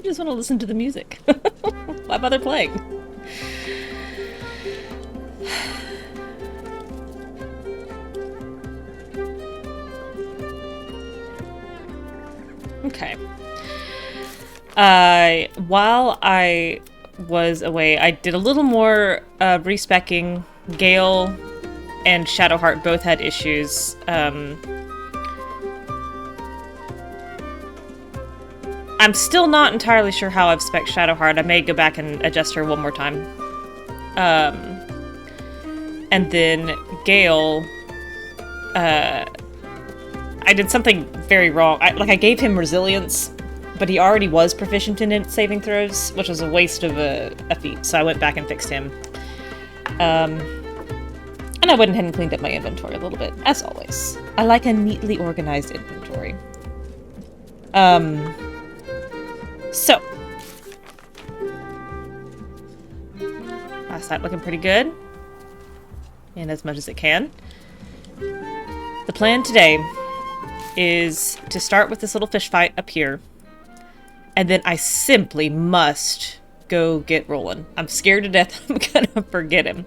I just want to listen to the music. Why bother playing? Okay. While I was away, I did a little more respecking. Gale and Shadowheart both had issues. I'm still not entirely sure how I've spec'd Shadowheart. I may go back and adjust her one more time. And then Gale, I did something very wrong. I gave him resilience, but he already was proficient in it saving throws, which was a waste of a feat. So I went back and fixed him. And I went ahead and cleaned up my inventory a little bit, as always. I like a neatly organized inventory. So. Last night looking pretty good. In as much as it can. The plan today is to start with this little fish fight up here. And then I simply must go get Rolan. I'm scared to death I'm gonna forget him.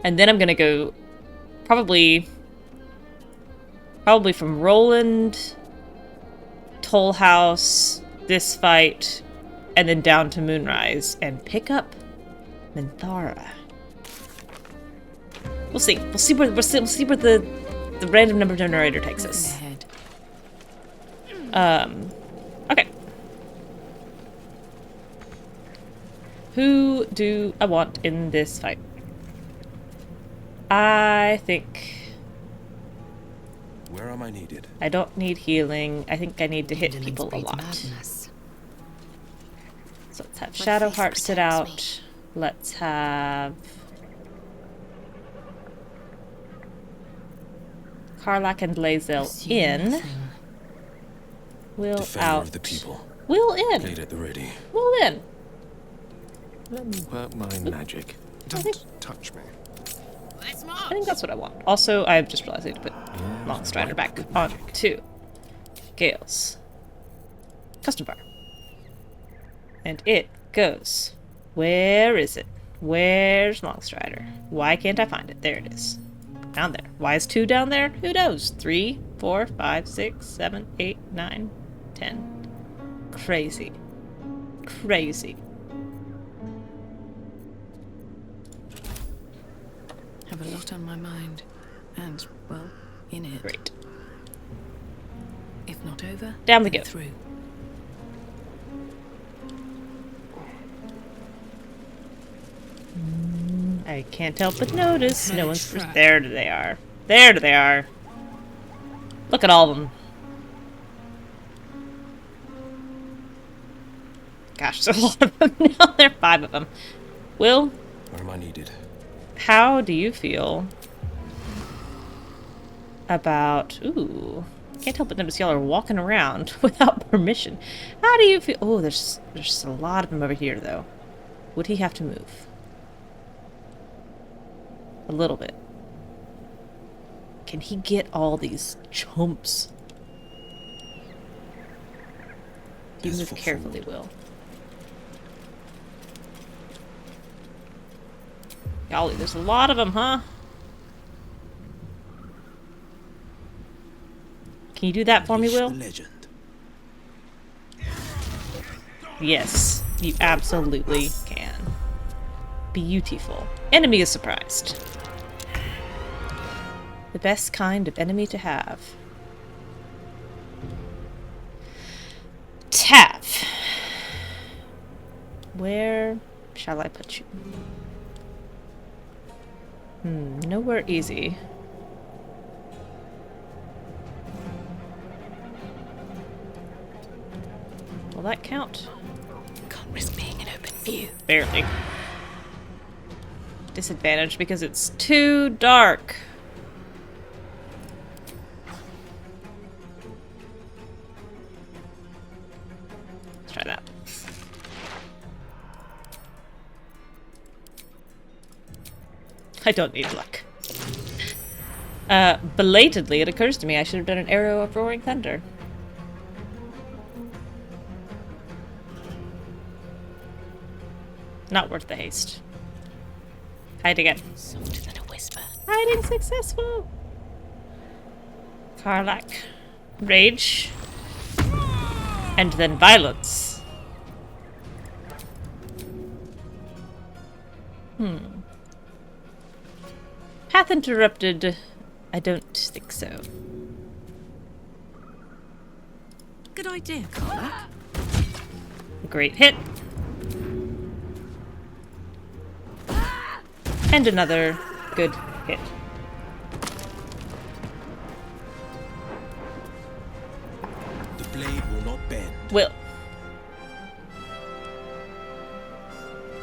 And then I'm gonna go probably from Roland, Toll House, this fight, and then down to Moonrise and pick up Minthara. We'll see. We'll see where the random number generator takes us. Okay. Who do I want in this fight? I think... Where am I needed? I don't need healing. I think I need to hit people a lot. So let's have Shadowheart sit out. Let's have... Karlach and Blazel in. Will out. Of the people. Will in. Blade at the ready. Will in. Let me work my magic. Don't touch me. I think that's what I want. Also, I've just realized I need to put Longstrider back on to Gale's custom bar. And it goes. Where is it? Where's Longstrider? Why can't I find it? There it is. Down there. Why is 2 down there? Who knows? 3, 4, 5, 6, 7, 8, 9, 10. Crazy. Crazy. Have a lot on my mind, and, well, in it. Great. If not over, down we go. Through. I can't help but notice no one's... There they are. There they are. Look at all of them. Gosh, there's a lot of them now. There are 5 of them. Will? Where am I needed? How do you feel about... Ooh. Can't help but notice y'all are walking around without permission. How do you feel... Oh, there's a lot of them over here, though. Would he have to move? A little bit. Can he get all these chumps? You move carefully, Will. Golly, there's a lot of them, huh? Can you do that for me, Will? Yes, you absolutely can. Beautiful. Enemy is surprised. The best kind of enemy to have. Tav. Where shall I put you? Nowhere easy. Will that count? Can't risk being in open view. Barely. Disadvantage because it's too dark. Let's try that. I don't need luck. Belatedly, it occurs to me I should have done an arrow of roaring thunder. Not worth the haste. Hide again. Softer than a whisper. Hiding successful! Karlach. Rage. And then violence. Path interrupted. I don't think so. Good idea, Carla. Great hit. And another good hit. The blade will not bend. Will.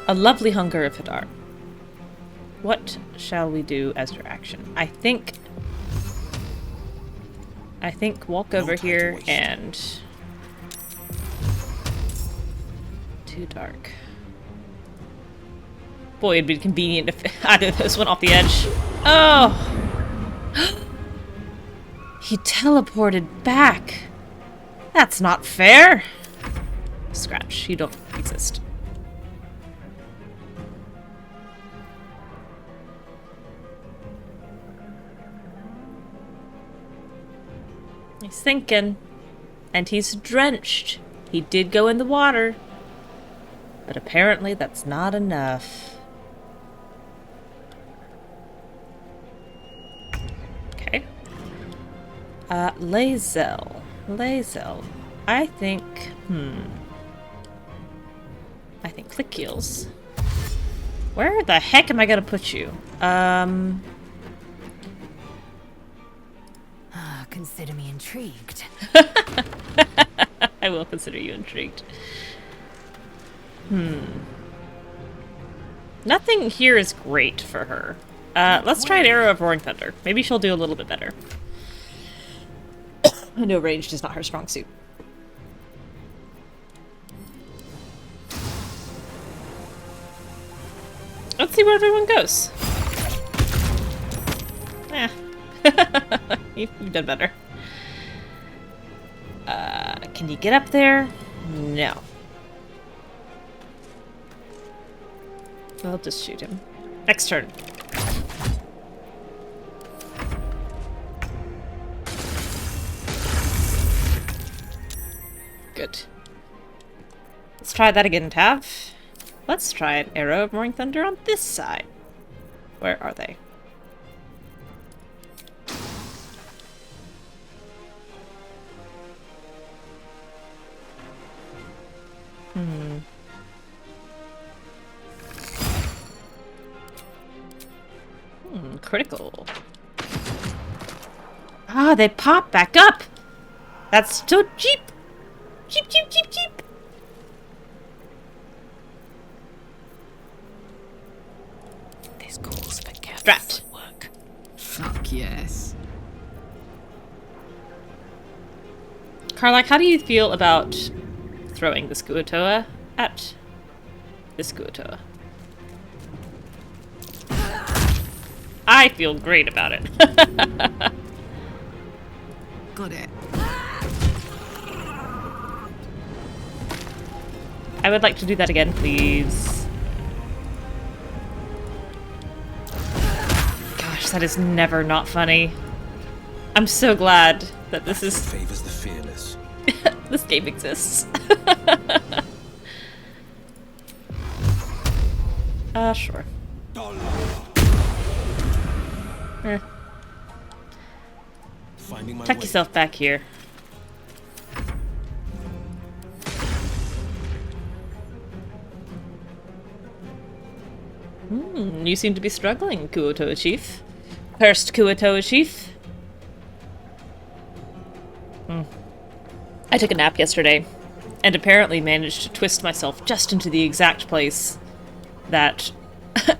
A lovely hunger of Hadar. What shall we do as your action? I think walk over here and... Too dark. Boy, it'd be convenient if either of those went off the edge. Oh! He teleported back. That's not fair. Scratch. You don't exist. He's thinking. And he's drenched. He did go in the water. But apparently that's not enough. Okay. Lae'zel. Lae'zel. I think click heals. Where the heck am I gonna put you? Consider me intrigued. I will consider you intrigued. Nothing here is great for her. Let's try an Arrow of Roaring Thunder. Maybe she'll do a little bit better. I know ranged is not her strong suit. Let's see where everyone goes. Eh. You've done better. Can you get up there? No. I'll just shoot him. Next turn. Good. Let's try that again, Tav. Let's try an Arrow of Roaring Thunder on this side. Where are they? Critical. Ah, they pop back up! That's so cheap! Cheap, cheap, cheap, cheap! This calls for careful Drat. footwork. Fuck yes. Karlach, how do you feel about throwing the Skuatoa at the Skuatoa? I feel great about it. Got it. I would like to do that again, please. Gosh, that is never not funny. I'm so glad that this is... Favors the fearless. this game exists. Sure. Tuck yourself back here. You seem to be struggling, Kuotoa Chief. Cursed Kuotoa Chief. I took a nap yesterday, and apparently managed to twist myself just into the exact place that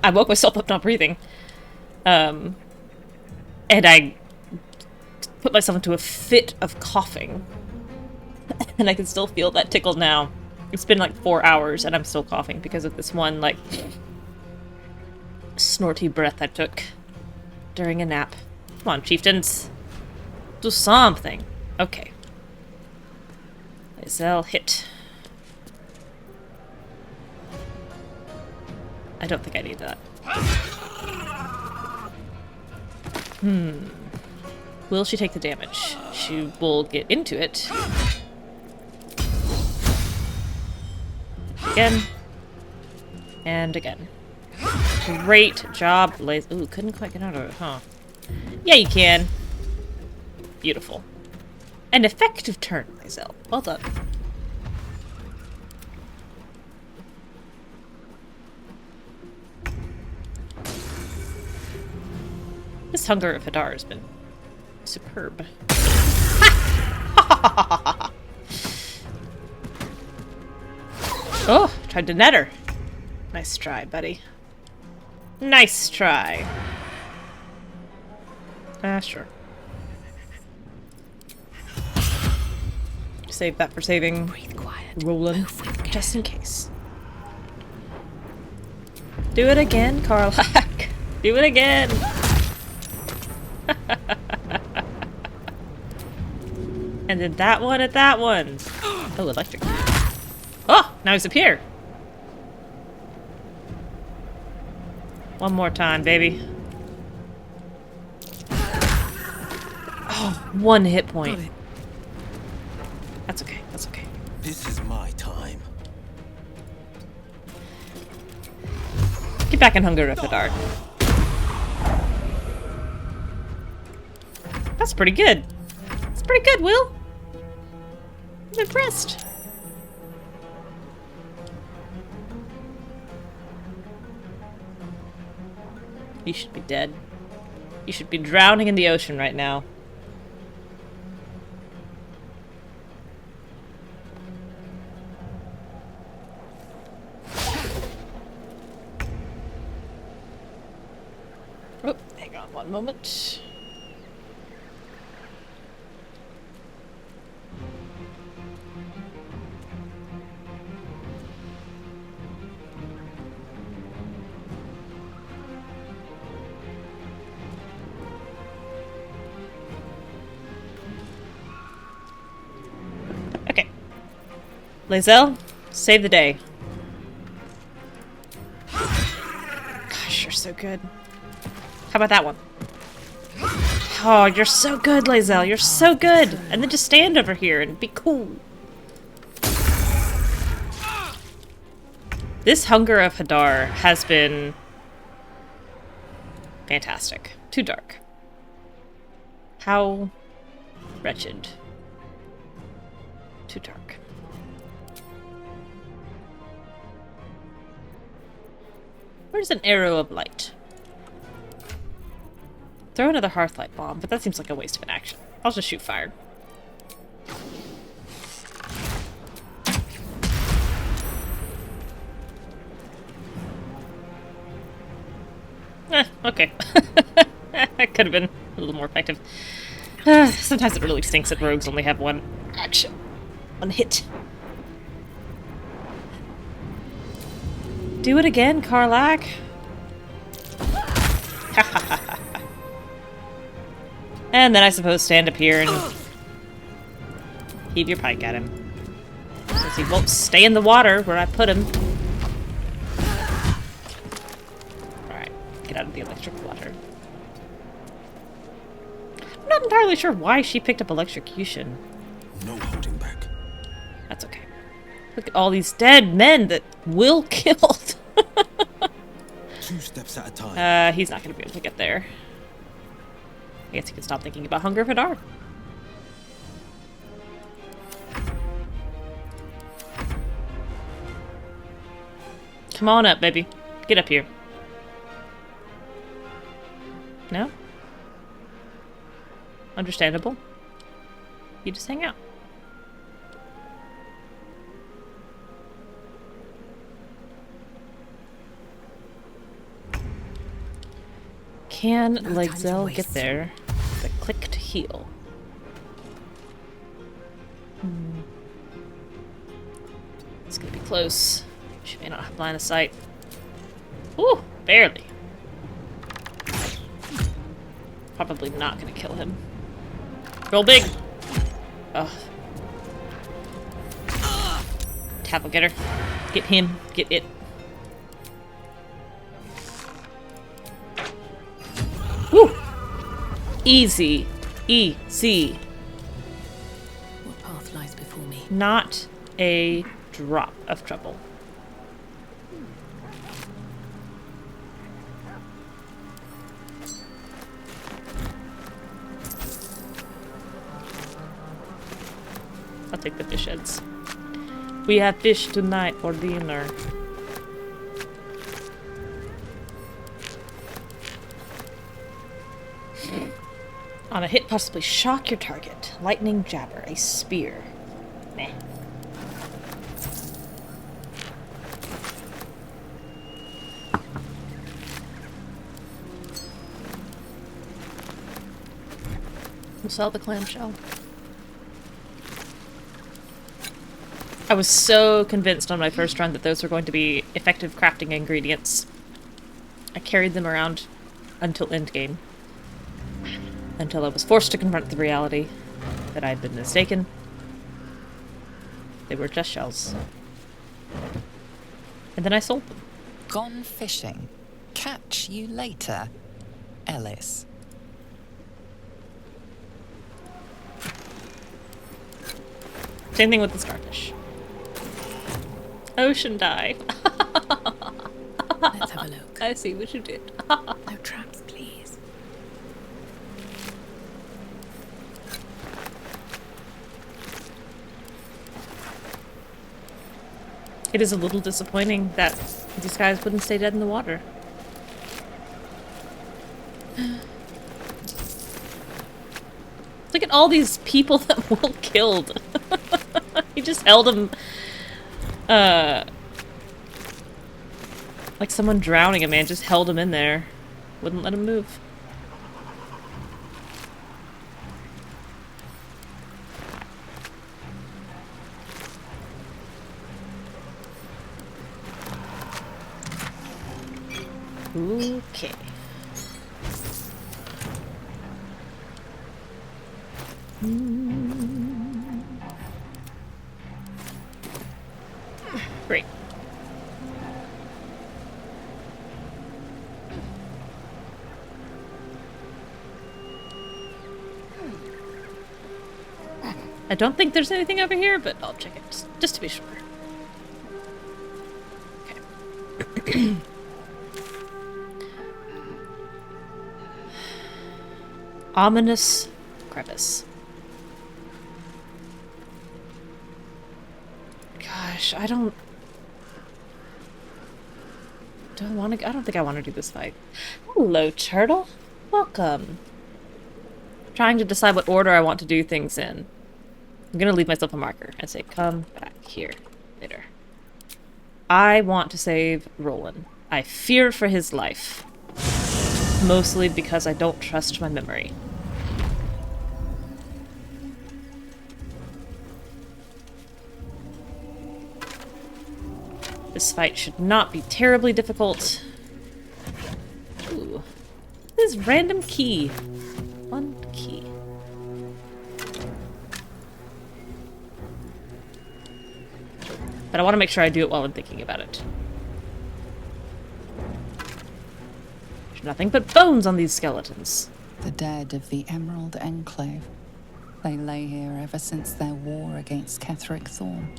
I woke myself up not breathing. And I put myself into a fit of coughing. And I can still feel that tickle now. It's been like 4 hours and I'm still coughing because of this one, like, snorty breath I took during a nap. Come on, chieftains. Do something. Okay. Lae'zel hit. I don't think I need that. Will she take the damage? She will get into it. Again. And again. Great job, Laze. Ooh, couldn't quite get out of it, huh? Yeah, you can. Beautiful. An effective turn, Lae'zel. Well done. This Hunger of Hadar has been superb. Oh, tried to net her. Nice try, buddy. Nice try. Sure. Save that for saving Rolan, just in case. Do it again, Karlach. Do it again. And then that one at that one. Oh, electric. Oh, now he's up here. One more time, baby. Oh, 1 hit point. That's okay, that's okay. This is my time. Get back in Hunger of Hadar. That's pretty good. That's pretty good, Will. I'm impressed. You should be dead. You should be drowning in the ocean right now. Oh, hang on one moment. Okay. Lae'zel, save the day. Gosh, you're so good. How about that one? Oh, you're so good, Lae'zel. You're so good. And then just stand over here and be cool. This Hunger of Hadar has been fantastic. Too dark. How wretched. Too dark. Where's an arrow of light? Throw another Hearthlight bomb, but that seems like a waste of an action. I'll just shoot fire. Okay. That could have been a little more effective. Sometimes it really stinks that rogues only have one action. One hit. Do it again, Karlach. And then I suppose stand up here and heave your pike at him. Since he won't stay in the water where I put him. Alright, get out of the electric water. I'm not entirely sure why she picked up electrocution. No holding back. That's okay. Look at all these dead men that Will killed. 2 steps at a time. He's not gonna be able to get there. I guess he can stop thinking about Hunger of Hadar. Come on up, baby. Get up here. No? Understandable. You just hang out. Can Lae'zel get there with a click to heal? It's gonna be close. She may not have line of sight. Ooh, barely. Probably not gonna kill him. Roll big! Ugh. Tab will get her. Get him. Get it. Easy. Easy. What path lies before me? Not a drop of trouble. I'll take the fish heads. We have fish tonight for dinner. On a hit, possibly shock your target. Lightning jabber, a spear. Meh. We'll sell the clamshell. I was so convinced on my first run that those were going to be effective crafting ingredients. I carried them around until endgame. Until I was forced to confront the reality that I had been mistaken. They were just shells. And then I sold them. Gone fishing. Catch you later, Ellis. Same thing with the starfish. Ocean dive. Let's have a look. I see what you did. No traps, please. It is a little disappointing that these guys wouldn't stay dead in the water. Look at all these people that Will killed. He just held him, like someone drowning a man, just held him in there. Wouldn't let him move. Okay. Great. I don't think there's anything over here, but I'll check it just to be sure. Okay. Ominous crevice. Gosh, I don't think I want to do this fight. Hello, turtle. Welcome. Trying to decide what order I want to do things in. I'm gonna leave myself a marker and say, come back here later. I want to save Rolan. I fear for his life. Mostly because I don't trust my memory. This fight should not be terribly difficult. Ooh. This random key. One key. But I want to make sure I do it while I'm thinking about it. There's nothing but bones on these skeletons. The dead of the Emerald Enclave. They lay here ever since their war against Ketheric Thorn.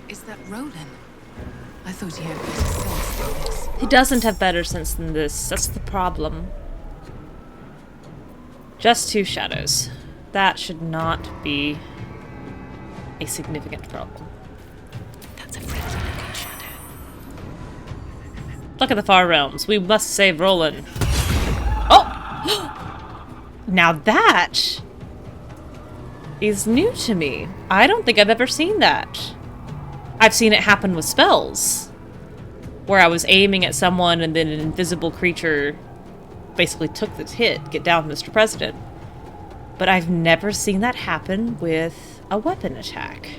Is that Rolan? I thought he had better sense than this. He doesn't have better sense than this. That's the problem. Just two shadows. That should not be a significant problem. That's a friendly looking shadow. Look at the far realms. We must save Rolan. Oh! Now that is new to me. I don't think I've ever seen that. I've seen it happen with spells, where I was aiming at someone and then an invisible creature basically took the hit, get down, Mr. President. But I've never seen that happen with a weapon attack.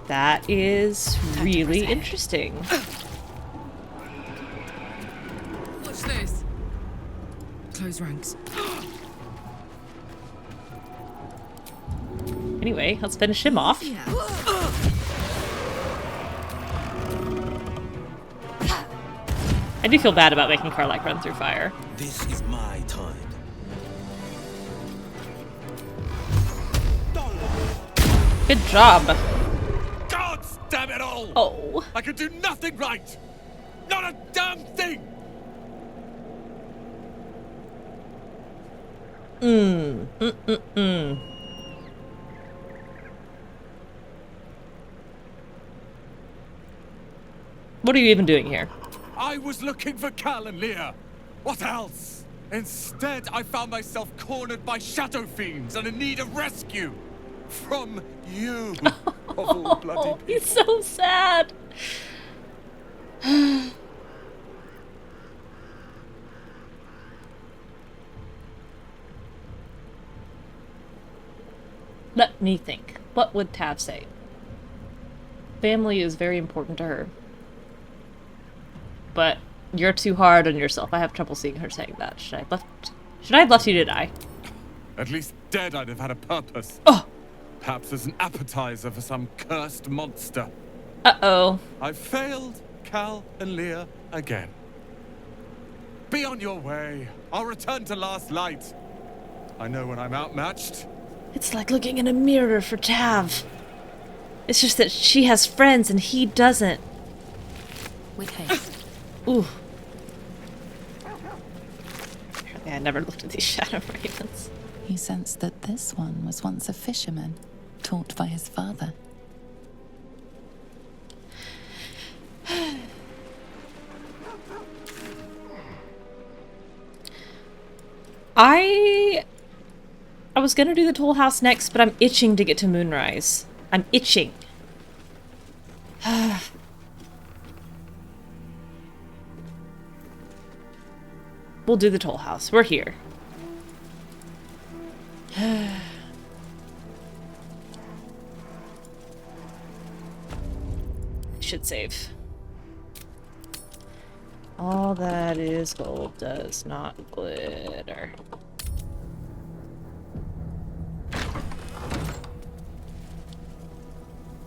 That is really interesting. Watch this. Close ranks. Anyway, let's finish him off. Yeah. I do feel bad about making Karlach run through fire. This is my time. Good job. God damn it all! Oh. I can do nothing right! Not a damn thing! What are you even doing here? I was looking for Cal and Leah. What else? Instead, I found myself cornered by shadow fiends and in need of rescue. From you. Of all bloody people. He's so sad. Let me think. What would Tav say? Family is very important to her. But you're too hard on yourself. I have trouble seeing her saying that. Should I have left you to die? At least dead I'd have had a purpose. Oh! Perhaps as an appetizer for some cursed monster. Uh-oh. I've failed Cal and Leah again. Be on your way. I'll return to Last Light. I know when I'm outmatched. It's like looking in a mirror for Tav. It's just that she has friends and he doesn't. With haste. Ooh. Yeah, I never looked at these shadow ravens. He sensed that this one was once a fisherman, taught by his father. I was gonna do the Toll House next, but I'm itching to get to Moonrise. I'm itching. We'll do the Toll House. We're here. Should save. All that is gold does not glitter.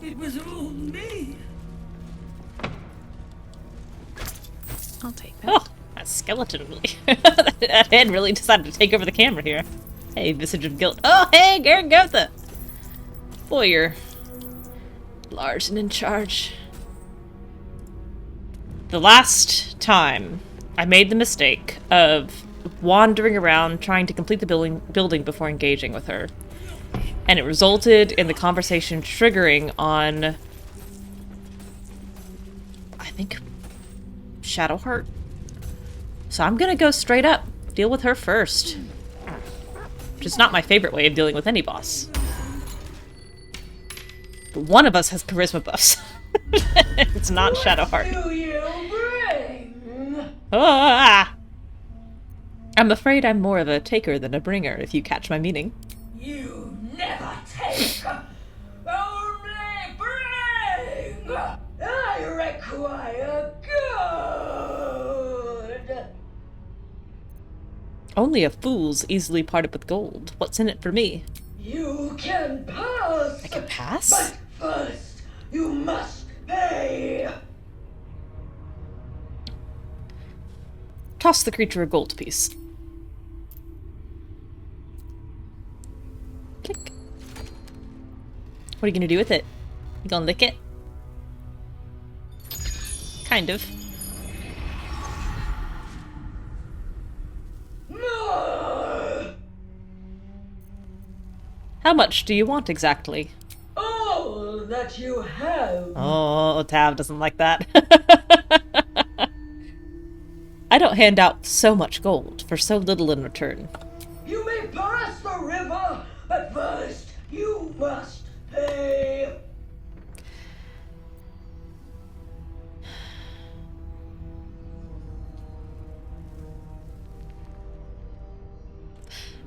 It was all me. I'll take that. Oh, that skeleton really. That head really decided to take over the camera here. Hey, Visage of Guilt. Oh, hey, Gerringothe! Boy, you're large and in charge. The last time, I made the mistake of wandering around trying to complete the building before engaging with her. And it resulted in the conversation triggering on, I think, Shadowheart. So I'm gonna go straight up, deal with her first. Which is not my favorite way of dealing with any boss. But one of us has charisma buffs. It's not Shadowheart. What do you bring? Ah! I'm afraid I'm more of a taker than a bringer, if you catch my meaning. You never take, only bring. I require good. Only a fool's easily parted with gold. What's in it for me? You can pass. I can pass? But first, you must pay. Toss the creature a gold piece. Click. What are you gonna do with it? You gonna lick it? Kind of. More. How much do you want exactly? All that you have. Oh, Tav doesn't like that. I don't hand out so much gold for so little in return. You may pass the river, but first you must pay.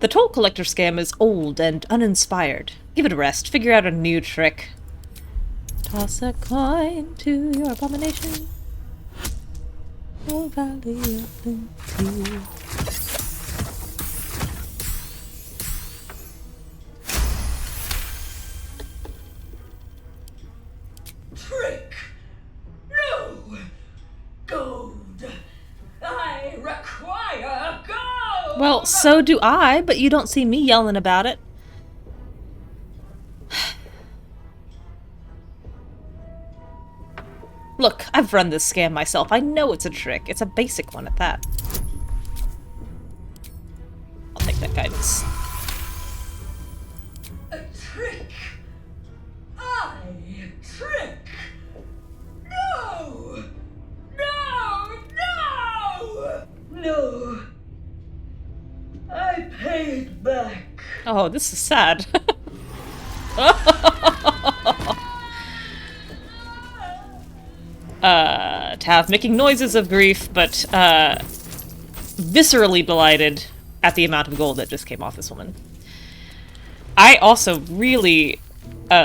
The toll collector scam is old and uninspired. Give it a rest. Figure out a new trick. Toss a coin to your abomination. Oh, valley of plenty. Trick. No. Gold. Well, so do I, but you don't see me yelling about it. Look, I've run this scam myself. I know it's a trick. It's a basic one at that. I'll take that guidance. A trick? I trick? No! No! No! No! I pay it back. Oh, this is sad. Tav making noises of grief, but viscerally delighted at the amount of gold that just came off this woman. I also really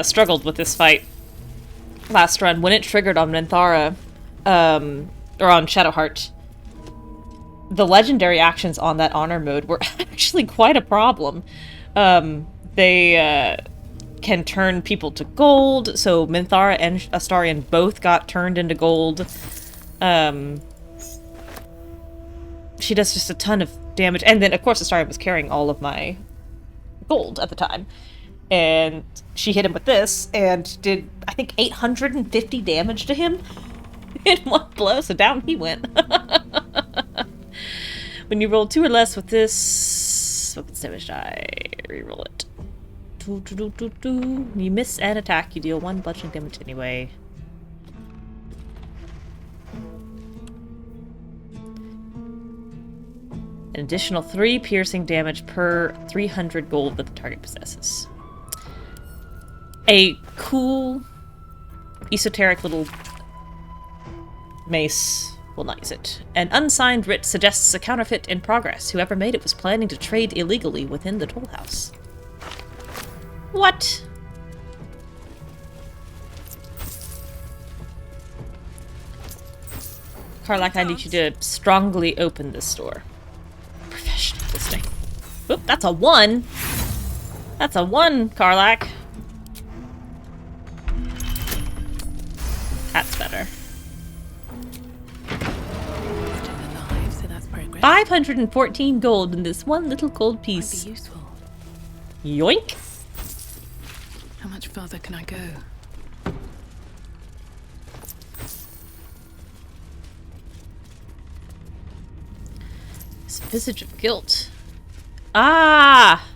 struggled with this fight last run when it triggered on Minthara, or on Shadowheart. The legendary actions on that honor mode were actually quite a problem. They can turn people to gold, so Minthara and Astarion both got turned into gold. She does just a ton of damage, and then of course Astarion was carrying all of my gold at the time. And she hit him with this, and did, I think, 850 damage to him in one blow, so down he went. When you roll 2 or less with this weapons damage die, reroll it. You miss an attack, you deal 1 bludgeoning damage anyway. An additional 3 piercing damage per 300 gold that the target possesses. A cool, esoteric little mace. Will not use it. An unsigned writ suggests a counterfeit in progress. Whoever made it was planning to trade illegally within the toll house. What? Karlach, I need you to strongly open this door. Professional this thing. Oop, that's a 1. That's a 1, Karlach. That's better. 514 gold in this one little gold piece. Might be useful. Yoink! How much further can I go? This visage of guilt. Ah!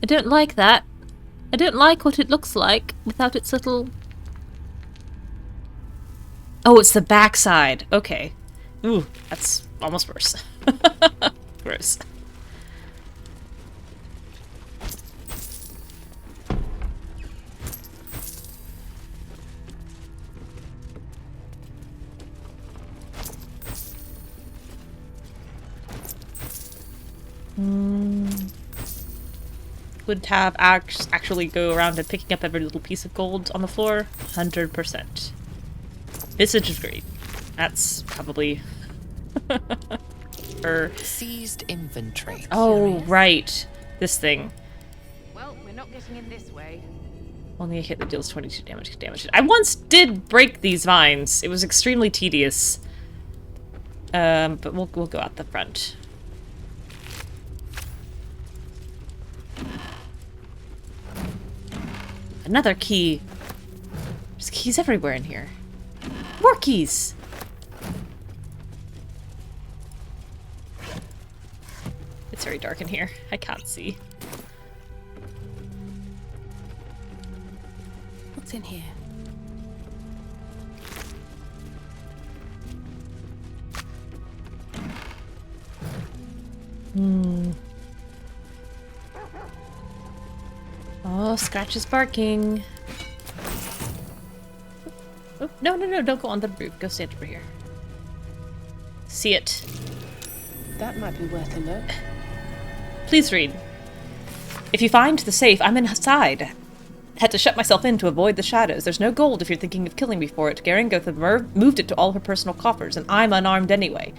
I don't like that. I don't like what it looks like without its little... Oh, it's the backside. Okay. Ooh, that's almost worse. Gross. Would Tav actually go around and picking up every little piece of gold on the floor? 100%. Visage of Greed. That's probably... her... Seized inventory. Oh, right. This thing. Well, we're not getting in this way. Only a hit that deals 22 damage. I once did break these vines. It was extremely tedious. But we'll go out the front. Another key. There's keys everywhere in here. More keys! It's very dark in here. I can't see. What's in here? Oh, Scratch is barking. Oh, no, don't go on the roof. Go stand over here. See it. That might be worth a look. Please read. If you find the safe, I'm inside. Had to shut myself in to avoid the shadows. There's no gold if you're thinking of killing me for it. Gerringothe moved it to all her personal coffers, and I'm unarmed anyway.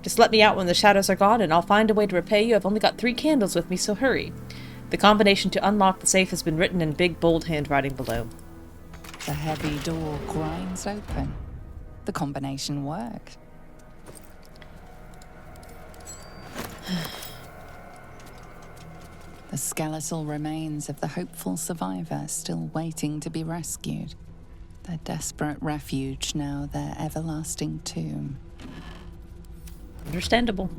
Just let me out when the shadows are gone, and I'll find a way to repay you. I've only got 3 candles with me, so hurry. The combination to unlock the safe has been written in big, bold handwriting below. The heavy door grinds open. The combination worked. The skeletal remains of the hopeful survivor still waiting to be rescued. Their desperate refuge now their everlasting tomb. Understandable.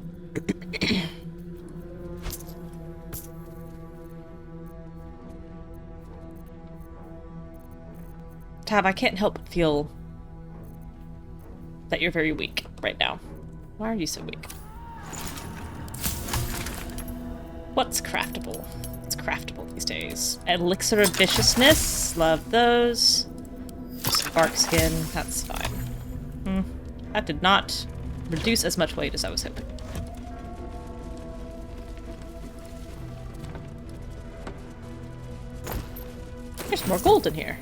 Tav, I can't help but feel that you're very weak right now. Why are you so weak? What's craftable? What's craftable these days? Elixir of Viciousness. Love those. Spark skin. That's fine. That did not reduce as much weight as I was hoping. There's more gold in here.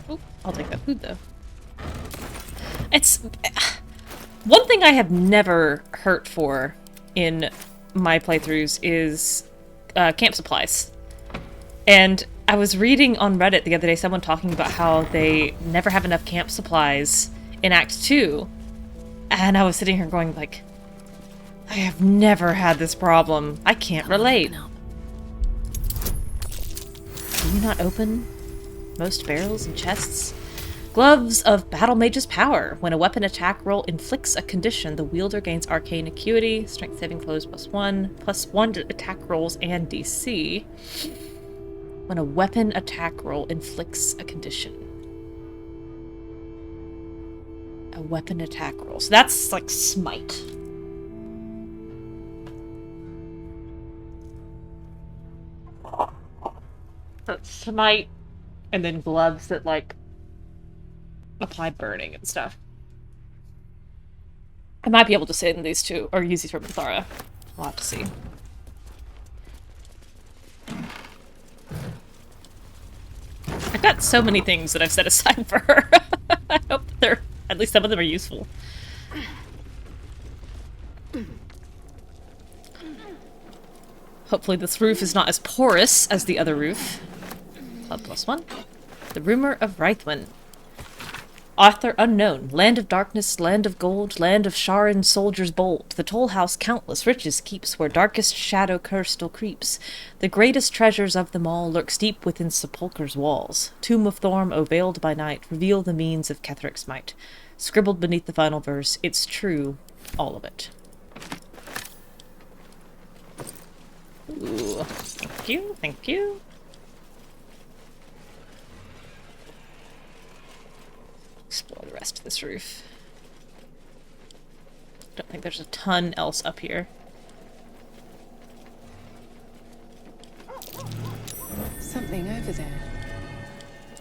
Ooh, I'll take that food though. It's one thing I have never hurt for in my playthroughs is camp supplies. And I was reading on Reddit the other day someone talking about how they never have enough camp supplies in Act 2. And I was sitting here going like, I have never had this problem. I can't relate. Do you not open most barrels and chests? Gloves of Battle Mage's Power. When a weapon attack roll inflicts a condition, the wielder gains arcane acuity, strength saving throws +1 to attack rolls and DC. When a weapon attack roll inflicts a condition. A weapon attack roll. So that's like smite. That's smite. And then gloves that like apply burning and stuff. I might be able to sit in these two, or use these for Minthara. We'll have to see. I've got so many things that I've set aside for her. I hope they're, at least some of them are useful. Hopefully this roof is not as porous as the other roof. Club +1. The Rumor of Rythwin. Author unknown. Land of darkness, land of gold, land of Sharan soldiers bold. The toll house countless riches keeps, where darkest shadow curse still creeps. The greatest treasures of them all lurks deep within sepulchre's walls. Tomb of Thorm, O veiled by night, reveal the means of Ketheric's might. Scribbled beneath the final verse, it's true, all of it. Ooh, thank you, thank you. Explore the rest of this roof. Don't think there's a ton else up here. Something over there.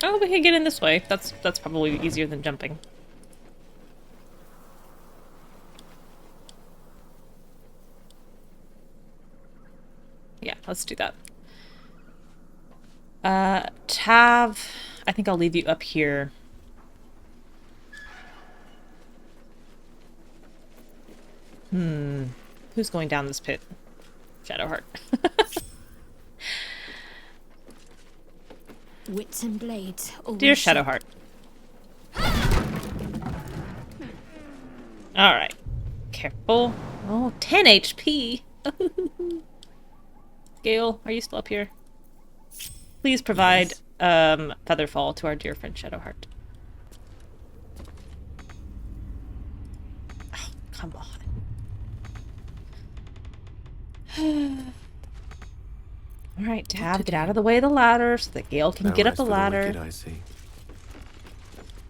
Oh, we can get in this way. That's probably easier than jumping. Yeah, let's do that. Tav, I think I'll leave you up here. Who's going down this pit? Shadowheart. Wits and blades. Dear Shadowheart. Alright. Careful. Oh, 10 HP! Gale, are you still up here? Please provide Featherfall to our dear friend Shadowheart. Oh, come on. Alright, Tab, get out of the way of the ladder so that Gale can get up the ladder. I see.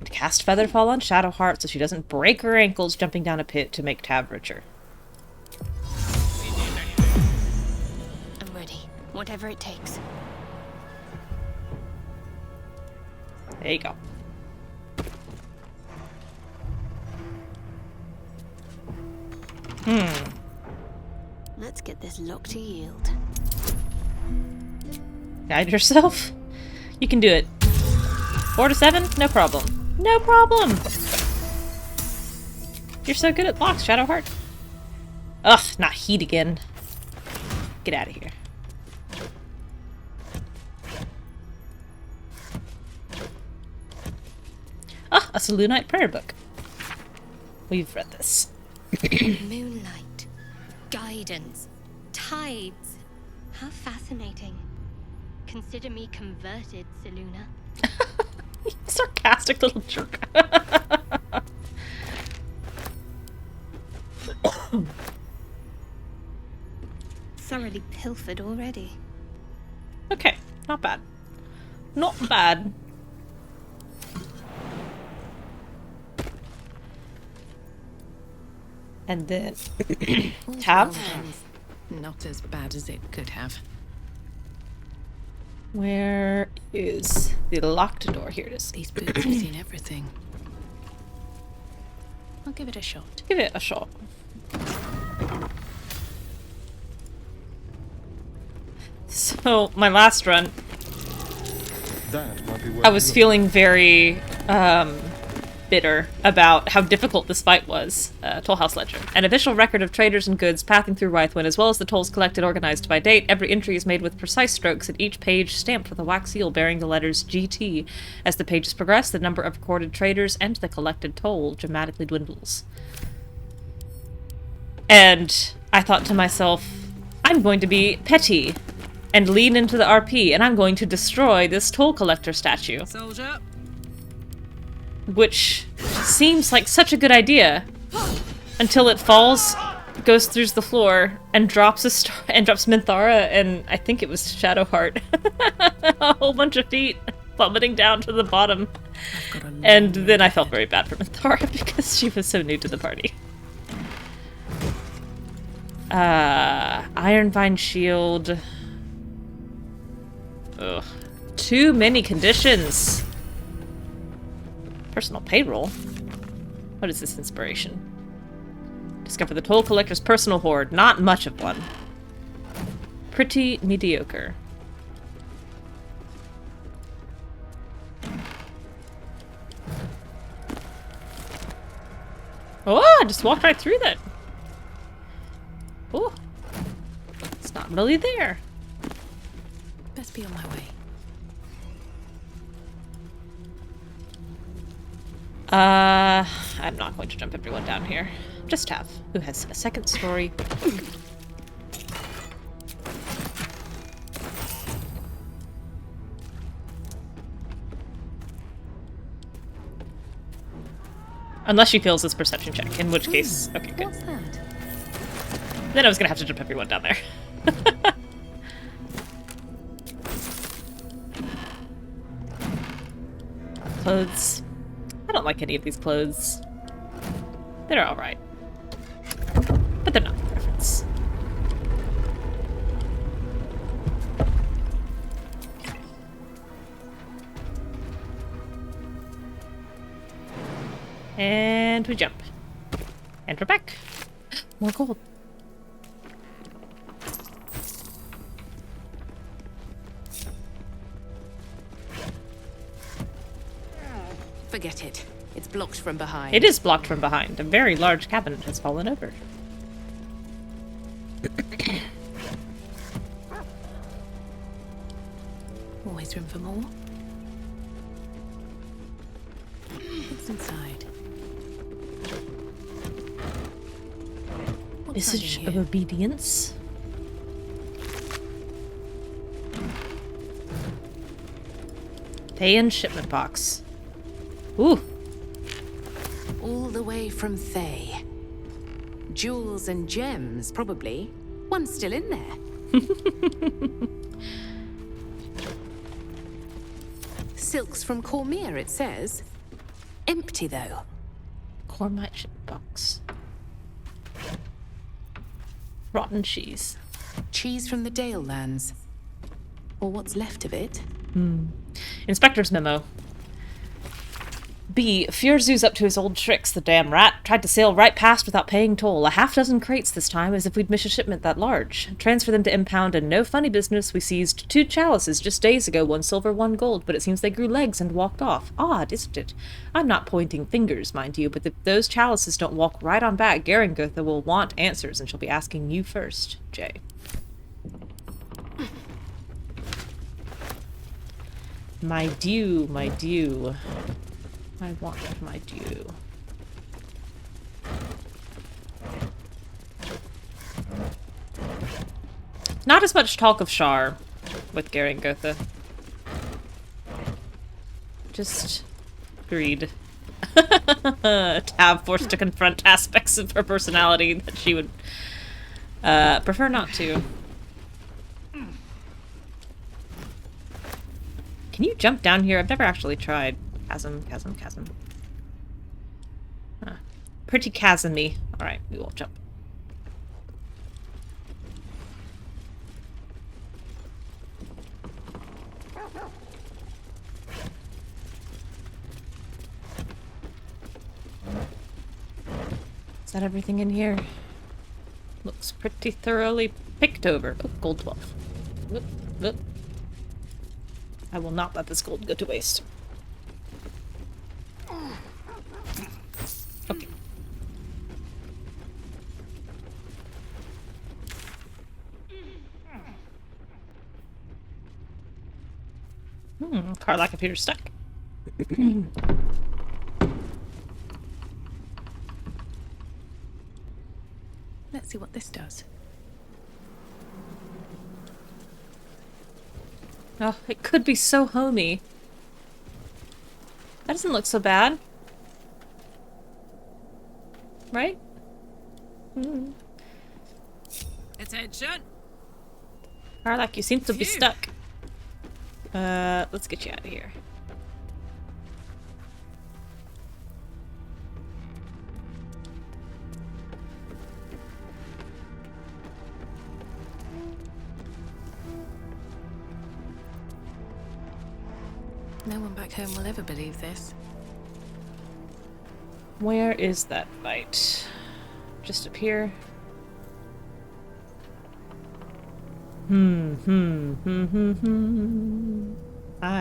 And cast Featherfall on Shadowheart so she doesn't break her ankles jumping down a pit to make Tab richer. I'm ready. Whatever it takes. There you go. Let's get this lock to yield. Guide yourself. You can do it. 4 to 7? No problem. No problem! You're so good at locks, Shadowheart. Ugh, not heat again. Get out of here. Ah, a Selûnite prayer book. We've read this. Moonlight, guidance, tides. How fascinating. Consider me converted, Selûna. Sarcastic little jerk. Thoroughly pilfered already. Okay, not bad. Not bad. And then have. Not as bad as it could have. Where is the locked door? Here it is. These boots have seen everything. I'll give it a shot. Give it a shot. So, my last run, I was feeling very bitter about how difficult this fight was. Toll House Ledger. An official record of traders and goods passing through Rythwin, as well as the tolls collected organized by date. Every entry is made with precise strokes, and each page stamped with a wax seal bearing the letters GT. As the pages progress, the number of recorded traders and the collected toll dramatically dwindles. And I thought to myself, I'm going to be petty and lean into the RP, and I'm going to destroy this toll collector statue. Soldier. Which seems like such a good idea until it falls, goes through the floor, and drops drops Minthara, and I think it was Shadowheart. A whole bunch of feet plummeting down to the bottom. And then I felt very bad for Minthara because she was so new to the party. Ironvine Shield. Ugh. Too many conditions. Personal payroll? What is this inspiration? Discover the toll collector's personal hoard. Not much of one. Pretty mediocre. Oh, I just walked right through that. Oh. It's not really there. Best be on my way. I'm not going to jump everyone down here. Just Tav, who has a second story. Unless she fails this perception check, in which case... Okay, good. What's that? Then I was gonna have to jump everyone down there. Clothes. I don't like any of these clothes. They're alright. But they're not my preference. And we jump. And we're back. More gold. Forget it. It's blocked from behind. It is blocked from behind. A very large cabinet has fallen over. Always room for more. What's inside? What's Message hiding of here? obedience. Pay and shipment box. Ooh. All the way from Thay. Jewels and gems, probably. One's still in there. Silks from Cormier, it says. Empty, though. Cormite shipment box. Rotten cheese. Cheese from the Dale lands. Or what's left of it. Inspector's memo. B. Fjordzu's up to his old tricks, the damn rat. Tried to sail right past without paying toll. A half-dozen crates this time, as if we'd miss a shipment that large. Transfer them to impound, and no funny business. We seized 2 chalices just days ago, 1 silver, 1 gold, but it seems they grew legs and walked off. Odd, isn't it? I'm not pointing fingers, mind you, but if those chalices don't walk right on back, Gerringothe will want answers, and she'll be asking you first, Jay. My dew, my dew. I want my due. Not as much talk of Shar with Gerringothe. Just greed. Tab forced to confront aspects of her personality that she would prefer not to. Can you jump down here? I've never actually tried. Chasm. Huh. Pretty chasm-y. Alright, we will jump. Is that everything in here? Looks pretty thoroughly picked over. Oh, gold 12. Oop, oop. I will not let this gold go to waste. Okay. Karlach appears stuck. Let's see what this does. Oh, it could be so homey. That doesn't look so bad. Right? Attention! Karlach, you seem to be stuck. Let's get you out of here. No one back home will ever believe this. Where is that fight? Just up here? I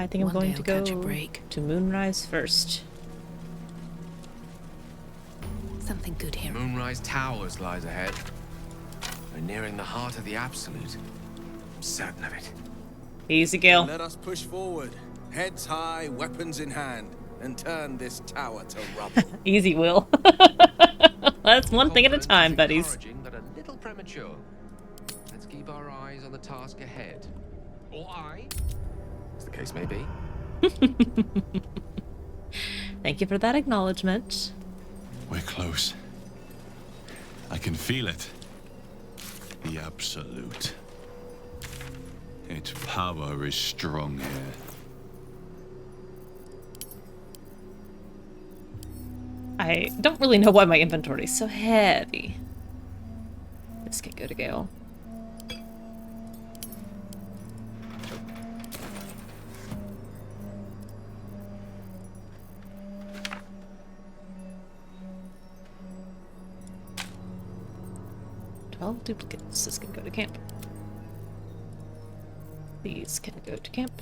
think I'm going to go to Moonrise first. Something good here. Moonrise Towers lies ahead. We're nearing the heart of the Absolute. I'm certain of it. Easy, Gale. Let us push forward, heads high, weapons in hand, and turn this tower to rubble. Easy, Will. That's one thing at a time, buddies. Encouraging, but a little premature. Let's keep our eyes on the task ahead. Or I, as the case may be. Thank you for that acknowledgement. We're close. I can feel it. The Absolute. Its power is strong here. I don't really know why my inventory is so heavy. This can go to Gale. Duplicates. This can go to camp. These can go to camp.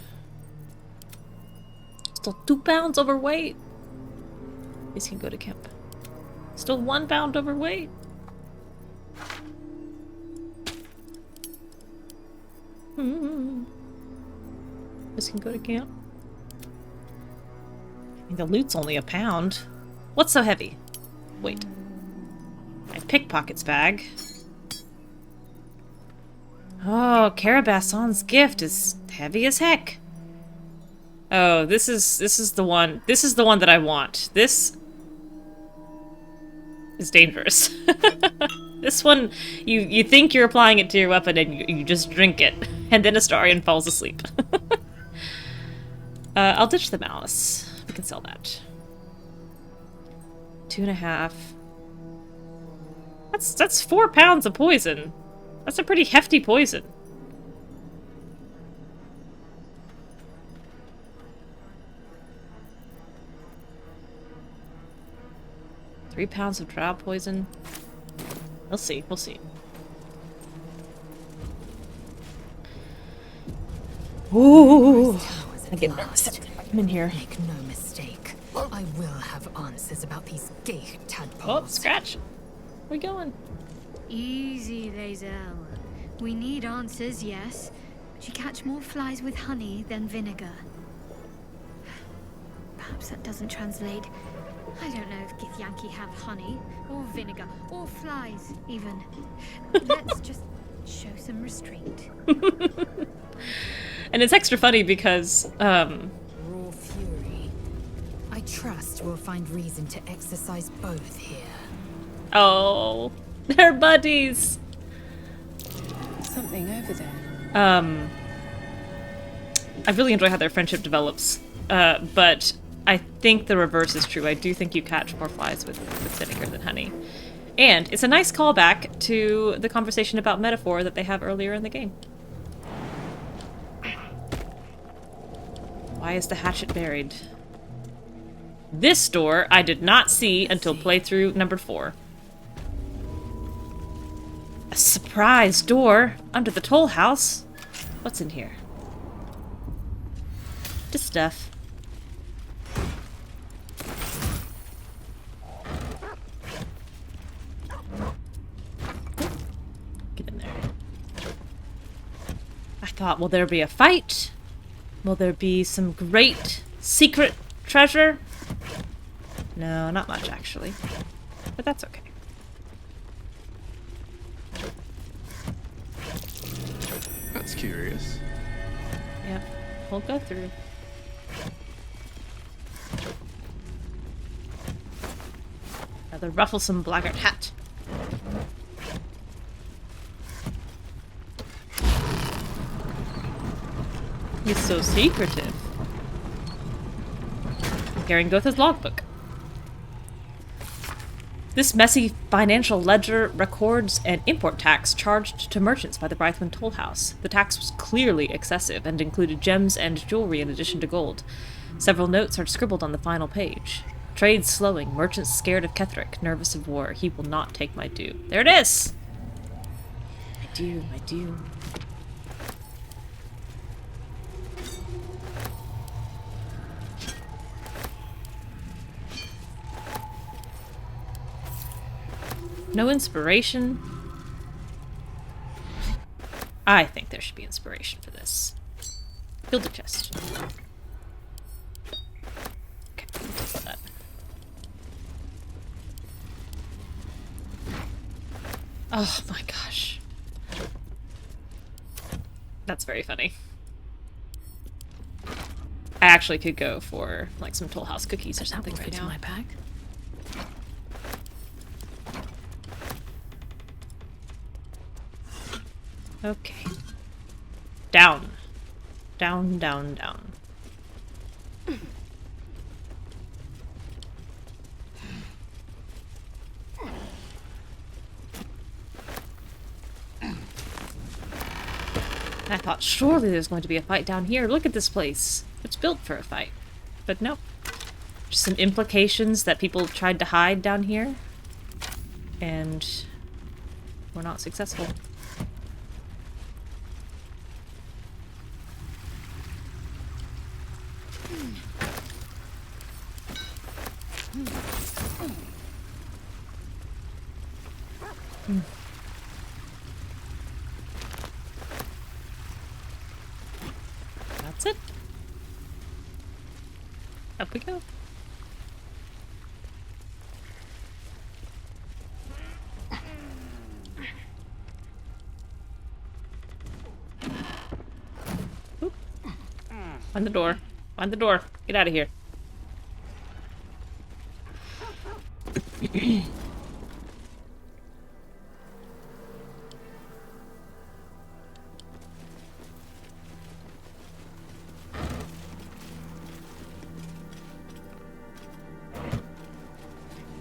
Still 2 pounds overweight. These can go to camp. Still 1 pound overweight. This can go to camp. I think the loot's only a pound. What's so heavy? Wait. My pickpockets bag. Oh, Carabasson's gift is heavy as heck. Oh, this is the one. This is the one that I want. This is dangerous. This one, you think you're applying it to your weapon and you just drink it, and then Astarion falls asleep. I'll ditch the malice. We can sell that. 2.5. That's 4 pounds of poison. That's a pretty hefty poison. Three pounds of drow poison. We'll see. We'll see. Ooh, I get nervous. I'm in here. Make no mistake. I will have answers about these gay tadpoles. Oh, scratch. Where we going? Easy, Lae'zel. We need answers, yes. But you catch more flies with honey than vinegar. Perhaps that doesn't translate. I don't know if Githyanki have honey, or vinegar, or flies, even. Let's just show some restraint. And it's extra funny because, Raw fury. I trust we'll find reason to exercise both here. oh, they're buddies! Something over there. I really enjoy how their friendship develops, but I think the reverse is true. I do think you catch more flies with vinegar than honey. And it's a nice callback to the conversation about metaphor that they have earlier in the game. Why is the hatchet buried? This door I did not see until playthrough number 4. A surprise door under the toll house. What's in here? Just stuff. Get in there. I thought, will there be a fight? Will there be some great secret treasure? No, not much actually. But that's okay. That's curious. Yep, we'll go through. Another rufflesome blackguard hat. He's so secretive. Gerringothe's logbook. This messy financial ledger records an import tax charged to merchants by the Brightwind Toll House. The tax was clearly excessive and included gems and jewelry in addition to gold. Several notes are scribbled on the final page. Trade slowing. Merchants scared of Ketheric, nervous of war. He will not take my due. There it is! My due, my due. No inspiration? I think there should be inspiration for this. Build a chest. Okay, we'll take that. Oh my gosh. That's very funny. I actually could go for like some Toll House cookies or something right now. My pack. Okay. Down. Down, down, down. I thought surely there's going to be a fight down here. Look at this place. It's built for a fight. But no. Just some implications that people tried to hide down here. And were not successful. That's it. Up we go. Oop. Find the door. Find the door. Get out of here.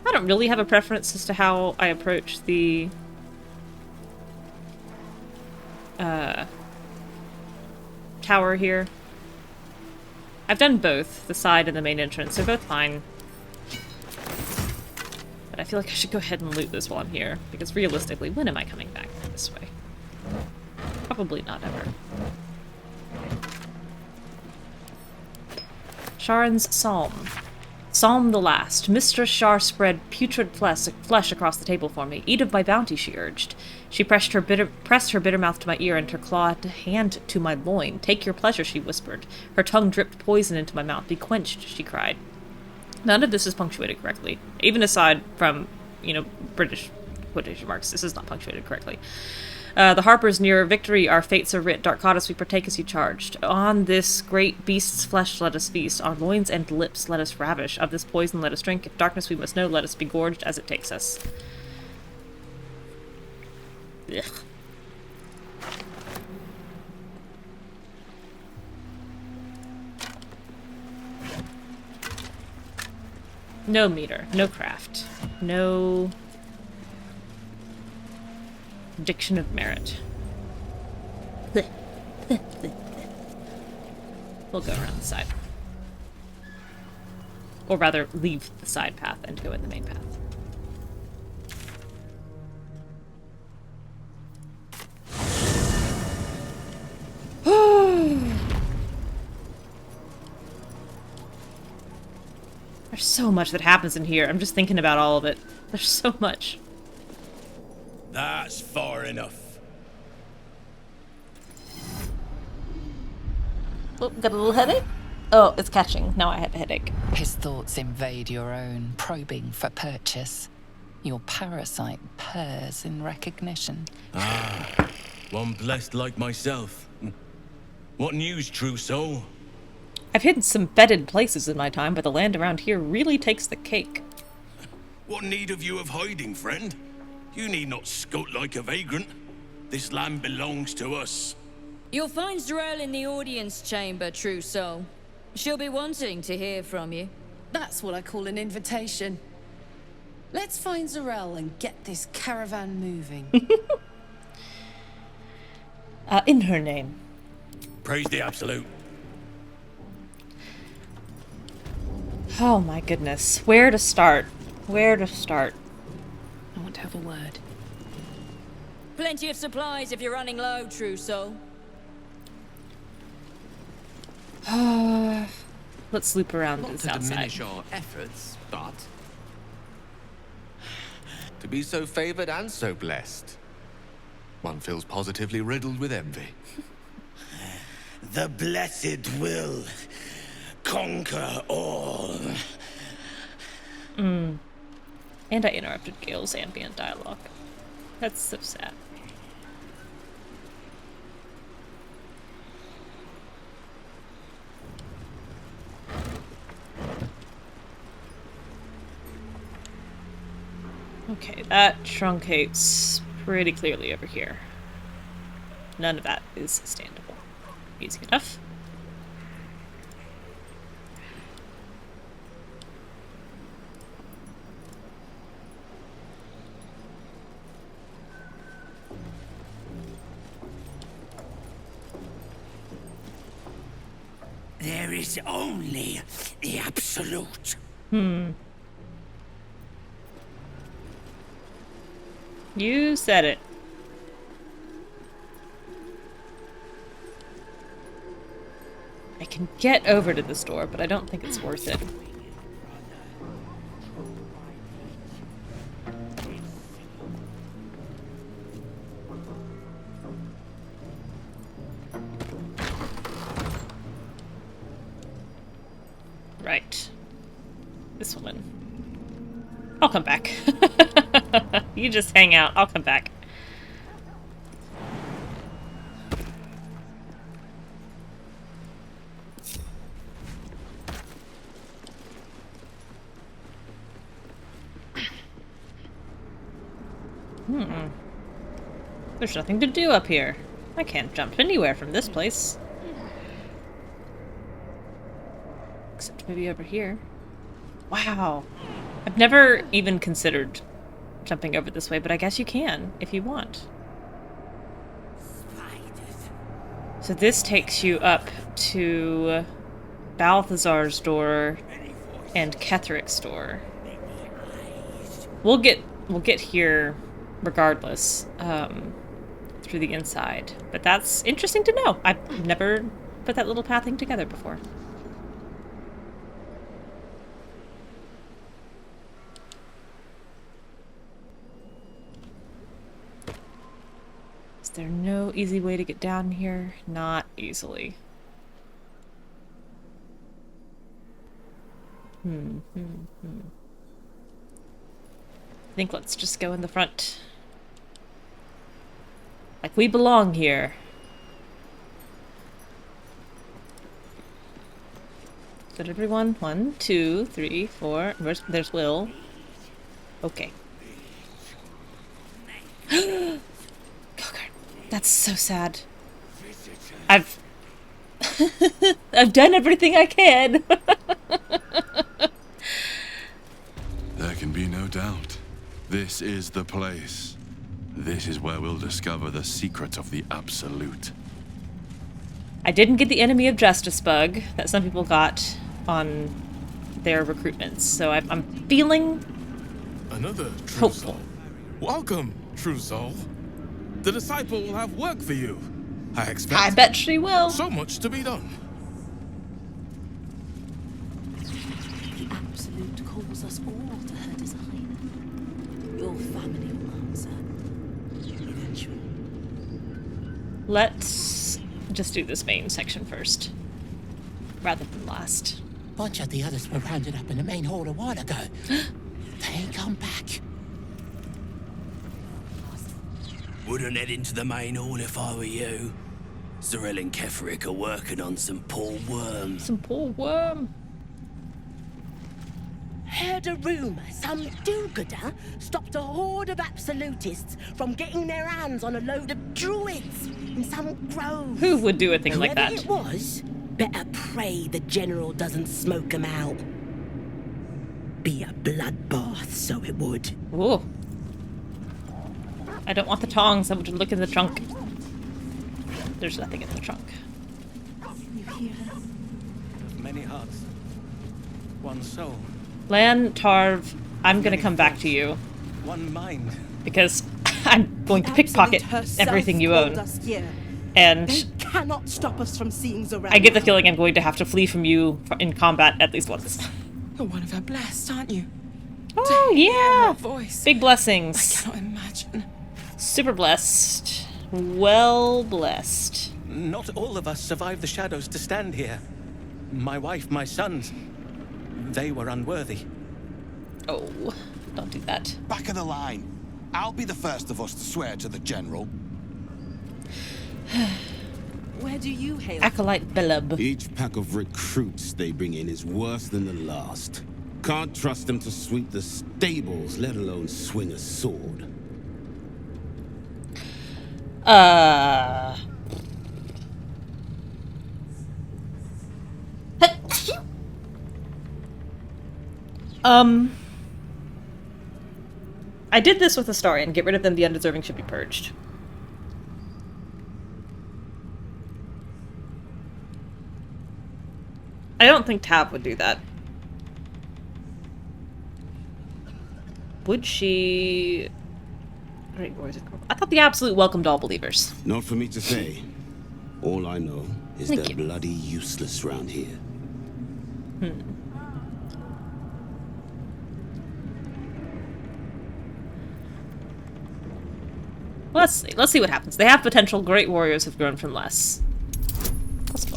I don't really have a preference as to how I approach the tower here. I've done both, the side and the main entrance. They're both fine. But I feel like I should go ahead and loot this while I'm here, because realistically, when am I coming back this way? Probably not ever. Sharon's Psalm. Psalm the last. Mistress Shar spread putrid flesh across the table for me. Eat of my bounty, she urged. She pressed her bitter mouth to my ear and her clawed hand to my loin. Take your pleasure, she whispered. Her tongue dripped poison into my mouth. Be quenched, she cried. None of this is punctuated correctly. Even aside from, you know, British quotation marks, this is not punctuated correctly. The harpers near victory, our fates are writ. Dark goddess, we partake as you charged. On this great beast's flesh let us feast. Our loins and lips let us ravish. Of this poison let us drink. If darkness we must know, let us be gorged as it takes us. Ugh. No meter, no craft, no diction of merit. We'll go around the side. Or rather, leave the side path and go in the main path. There's so much that happens in here. I'm just thinking about all of it. There's so much. That's far enough. Oh, got a little headache? Oh, it's catching. Now I have a headache. His thoughts invade your own, probing for purchase. Your parasite purrs in recognition. Ah, one blessed like myself. What news, true soul? I've hidden some fetid places in my time, but the land around here really takes the cake. What need have you of hiding, friend? You need not skulk like a vagrant. This land belongs to us. You'll find Zarel in the audience chamber, true soul. She'll be wanting to hear from you. That's what I call an invitation. Let's find Zarel and get this caravan moving. In her name. Praise the Absolute. Oh my goodness. Where to start? Where to start? I want to have a word. Plenty of supplies if you're running low, true soul. Let's loop around to the south side. Not to diminish our efforts, but to be so favored and so blessed, one feels positively riddled with envy. The blessed will conquer all. And I interrupted Gale's ambient dialogue. That's so sad. Okay, that truncates pretty clearly over here. None of that is sustainable. Easy enough. There is only the Absolute. You said it. I can get over to this door, but I don't think it's worth it. Right. This woman. I'll come back. You just hang out. I'll come back. There's nothing to do up here. I can't jump anywhere from this place. Except maybe over here. Wow. I've never even considered jumping over this way, but I guess you can, if you want. So this takes you up to Balthazar's door and Ketheric's door. We'll get here regardless, through the inside. But that's interesting to know. I've never put that little pathing together before. Is there no easy way to get down here? Not easily. I think let's just go in the front. Like we belong here. Did everyone? 1, 2, 3, 4. There's Will. Okay. That's so sad. I've done everything I can. There can be no doubt. This is the place. This is where we'll discover the secret of the Absolute. I didn't get the Enemy of Justice bug that some people got on their recruitments, so I'm feeling another true hopeful. Soul. Welcome, true soul. The disciple will have work for you. I expect. I bet she will. So much to be done. The Absolute calls us all to her design. Your family will answer. Eventually. Let's just do this main section first, rather than last. A bunch of the others were rounded up in the main hall a while ago. They ain't come back. Wouldn't head into the main hall if I were you. Zerel and Ketheric are working on some poor worms. Some poor worm. Heard a rumour some do-gooder stopped a horde of absolutists from getting their hands on a load of druids in some grove. Who would do a thing like that? Whoever it was, better pray the general doesn't smoke them out. Be a bloodbath, so it would. Ooh. I don't want the tongs. I would look in the trunk. There's nothing in the trunk. You hear them? Many hearts, one soul. Lann Tarv, I'm gonna come back to you. One mind. Because I'm going to pickpocket everything you own. And they cannot stop us from seeing Zerel. I get the feeling I'm going to have to flee from you in combat at least once. You're one of her blessed, aren't you? Oh, yeah! Voice. Big blessings. I cannot imagine. Super blessed. Well blessed. Not all of us survived the shadows to stand here. My wife, my sons, they were unworthy. Oh, don't do that. Back of the line. I'll be the first of us to swear to the general. Where do you hail? Acolyte Belub. Each pack of recruits they bring in is worse than the last. Can't trust them to sweep the stables, let alone swing a sword. I did this with Astarion. Get rid of them, the undeserving should be purged. I don't think Tab would do that. Would she... Great Warriors. I thought the Absolute welcomed all believers. Not for me to say. All I know is they're bloody useless round here. Let's see. Let's see what happens. They have potential. Great warriors have grown from less. Let's go.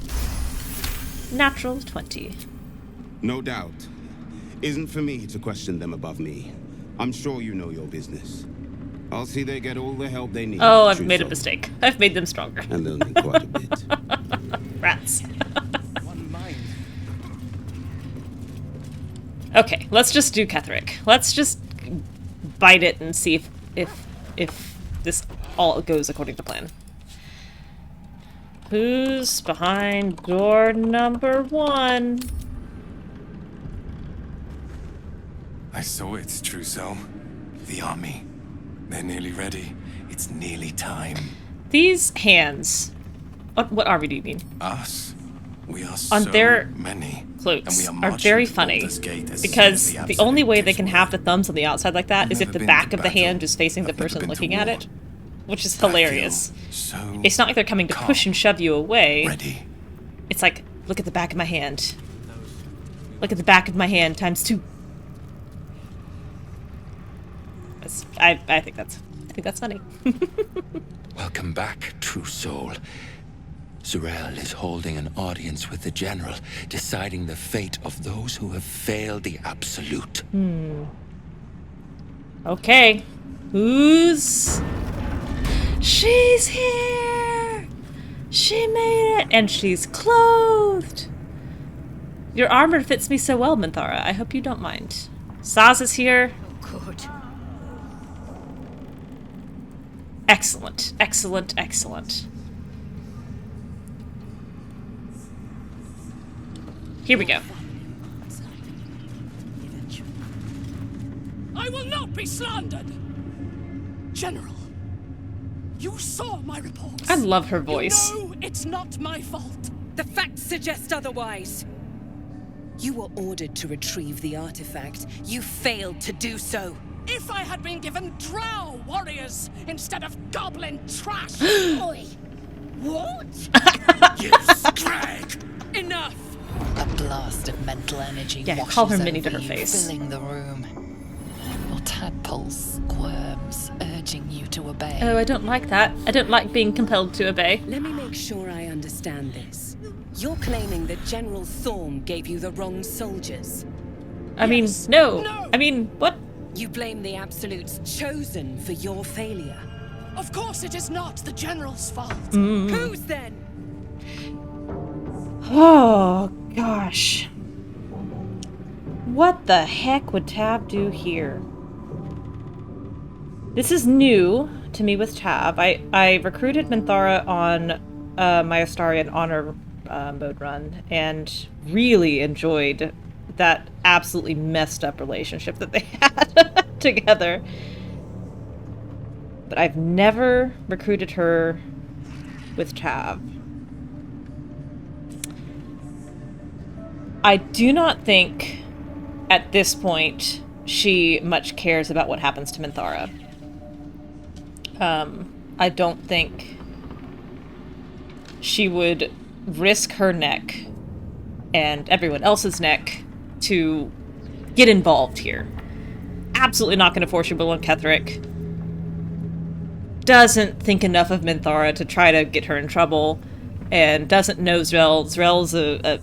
Natural 20. No doubt. Isn't for me to question them above me. I'm sure you know your business. I'll see they get all the help they need. Oh, I've made a mistake. I've made them stronger. And they'll need quite a bit. Rats. Okay, let's just do Ketheric. Let's just bite it and see if this all goes according to plan. Who's behind door number 1? I saw its trousseau. The army. They're nearly ready. It's nearly time. These hands. What army do you mean? Us. We are On so their many. cloaks And we are marching very to funny Baldur's Gate as because soon as the the only way Absolute they can have the thumbs on the outside like that is if the Never back been of to the hand battle. is facing the I've never person been to looking at war. it, which is hilarious. So It's not like they're coming to push and shove you away. ready. It's like, look at the back of my hand. Look at the back of my hand times 2. I think that's funny. Welcome back, true soul. Z'rell is holding an audience with the General, deciding the fate of those who have failed the Absolute. Okay. Who's... She's here! She made it! And she's clothed! Your armor fits me so well, Minthara. I hope you don't mind. Saz is here. Oh, good. Excellent. Excellent, excellent. Here we go. I will not be slandered! General, you saw my reports. I love her voice. You know it's not my fault. The facts suggest otherwise. You were ordered to retrieve the artifact. You failed to do so. If I had been given drow warriors instead of goblin trash. Oi! What? You scrag! Enough! A blast of mental energy washes call her Minnie to over her you, face. filling the room. Your tadpole squirms, urging you to obey. Oh, I don't like that. I don't like being compelled to obey. Let me make sure I understand this. You're claiming that General Thorm gave you the wrong soldiers. I mean, no. I mean, what? You blame the Absolute's chosen for your failure. Of course it is not the General's fault. Whose then? Oh, gosh. What the heck would Tab do here? This is new to me with Tab. I recruited Minthara on my Astarion honor mode run and really enjoyed that absolutely messed up relationship that they had together. But I've never recruited her with Tab. I do not think at this point she much cares about what happens to Minthara. I don't think she would risk her neck and everyone else's neck to get involved here. Absolutely not going to force your will on Ketheric. Doesn't think enough of Minthara to try to get her in trouble, and doesn't know Z'rell. Z'rell's a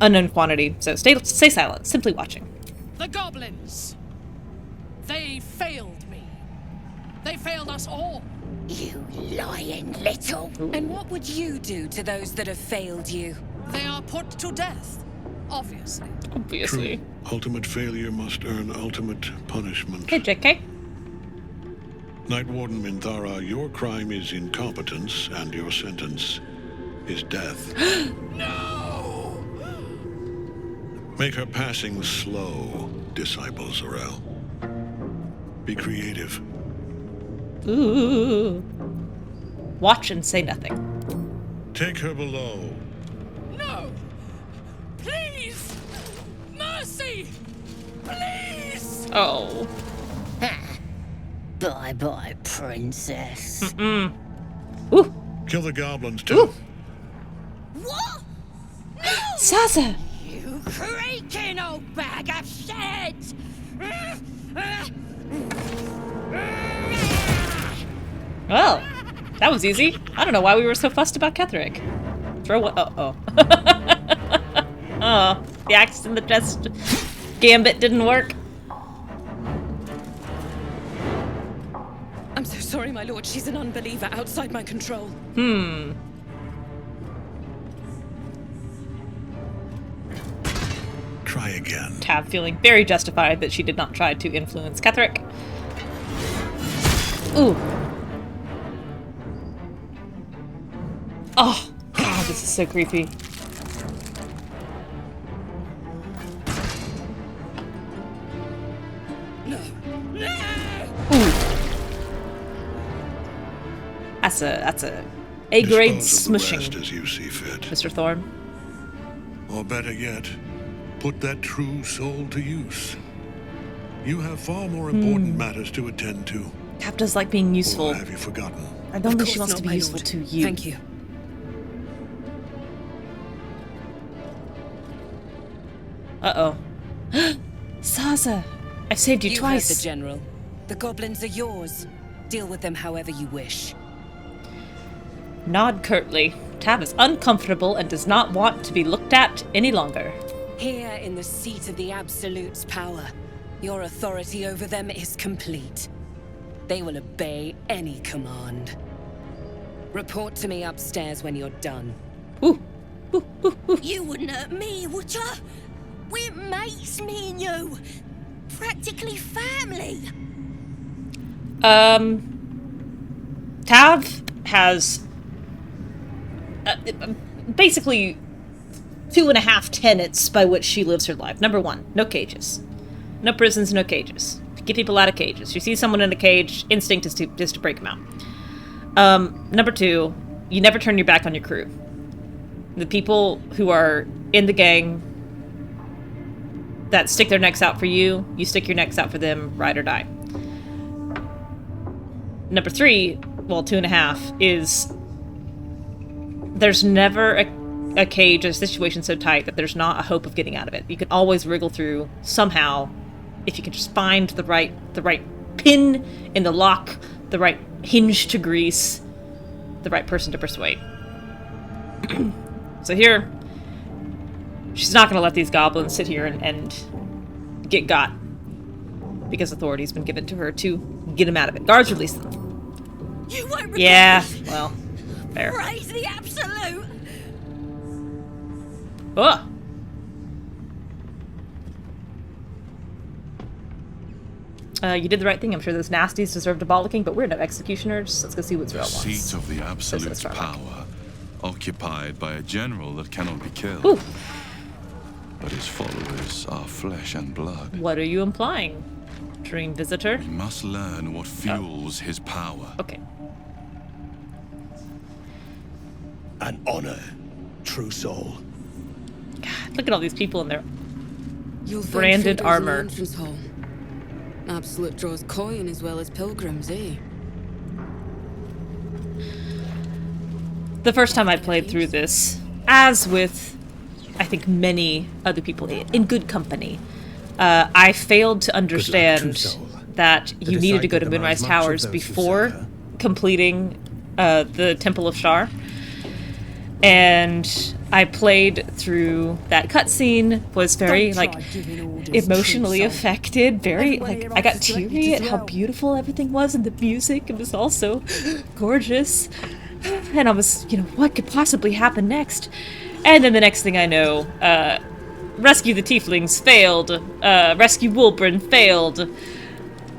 unknown quantity, so stay silent. Simply watching. The goblins. They failed me. They failed us all. You lying little. And what would you do to those that have failed you? They are put to death, obviously. Obviously. True. Ultimate failure must earn ultimate punishment. Hey, JK. Night Warden Minthara, your crime is incompetence, and your sentence is death. No! Make her passing slow, disciple Z'rell. Be creative. Ooh. Watch and say nothing. Take her below. No! Please! Mercy! Please! Oh. Bye-bye, princess. Mm-mm. Ooh. Kill the goblins, too. Ooh. What? Sasa! You creaking old bag of shit! Well, that was easy. I don't know why we were so fussed about Ketheric. Throw what? Oh. Oh, the axe in the chest gambit didn't work. I'm so sorry, my lord. She's an unbeliever outside my control. Try again. Tab feeling very justified that she did not try to influence Ketheric. Ooh. Oh, God, this is so creepy. No. Ooh. That's a A-grade smushing, Dispose of the rest as you see fit. Mr. Thorm. Or better yet, put that true soul to use. You have far more important matters to attend to. Tab does like being useful. Or have you forgotten? I don't think she wants to be useful to you. Thank you. Uh-oh. Sasa! I've saved you twice. Heard the General. The goblins are yours. Deal with them however you wish. Nod curtly. Tav is uncomfortable and does not want to be looked at any longer. Here in the seat of the Absolute's power, your authority over them is complete. They will obey any command. Report to me upstairs when you're done. You wouldn't hurt me, would ya? We're mates, me and you. Practically family. Tav has basically 2.5 tenets by which she lives her life. Number 1, no cages. No prisons, no cages. Get people out of cages. You see someone in a cage, instinct is to break them out. Number 2, you never turn your back on your crew. The people who are in the gang that stick their necks out for you, you stick your necks out for them, ride or die. Number 3, well, 2.5, is there's never a cage, a situation so tight that there's not a hope of getting out of it. You can always wriggle through somehow if you can just find the right pin in the lock, the right hinge to grease, the right person to persuade. So here, she's not going to let these goblins sit here and get got, because authority's been given to her to get them out of it. Guards, release them. You won't Yeah, well, fair. Praise the Absolute. Oh. You did the right thing. I'm sure those nasties deserved a bollocking, but we're no executioners. Let's go see what Zerel wants. Seat of the Absolute's power, occupied by a general that cannot be killed. Ooh. But his followers are flesh and blood. What are you implying, Dream Visitor? We must learn what fuels his power. Okay. An honor, true soul. God, look at all these people in their You'll branded armor. Entrance hall. Absolute draws coin as well as pilgrims, eh? The first time I played through this, as with, I think, many other people in good company, I failed to understand that you needed to go to Moonrise Towers before completing the Temple of Shar. And I played through that cutscene, was very, like, emotionally affected, very, like, I got teary at how beautiful everything was, and the music, it was also gorgeous. And I was, you know, what could possibly happen next? And then the next thing I know, Rescue the Tieflings failed, Rescue Wulbren failed,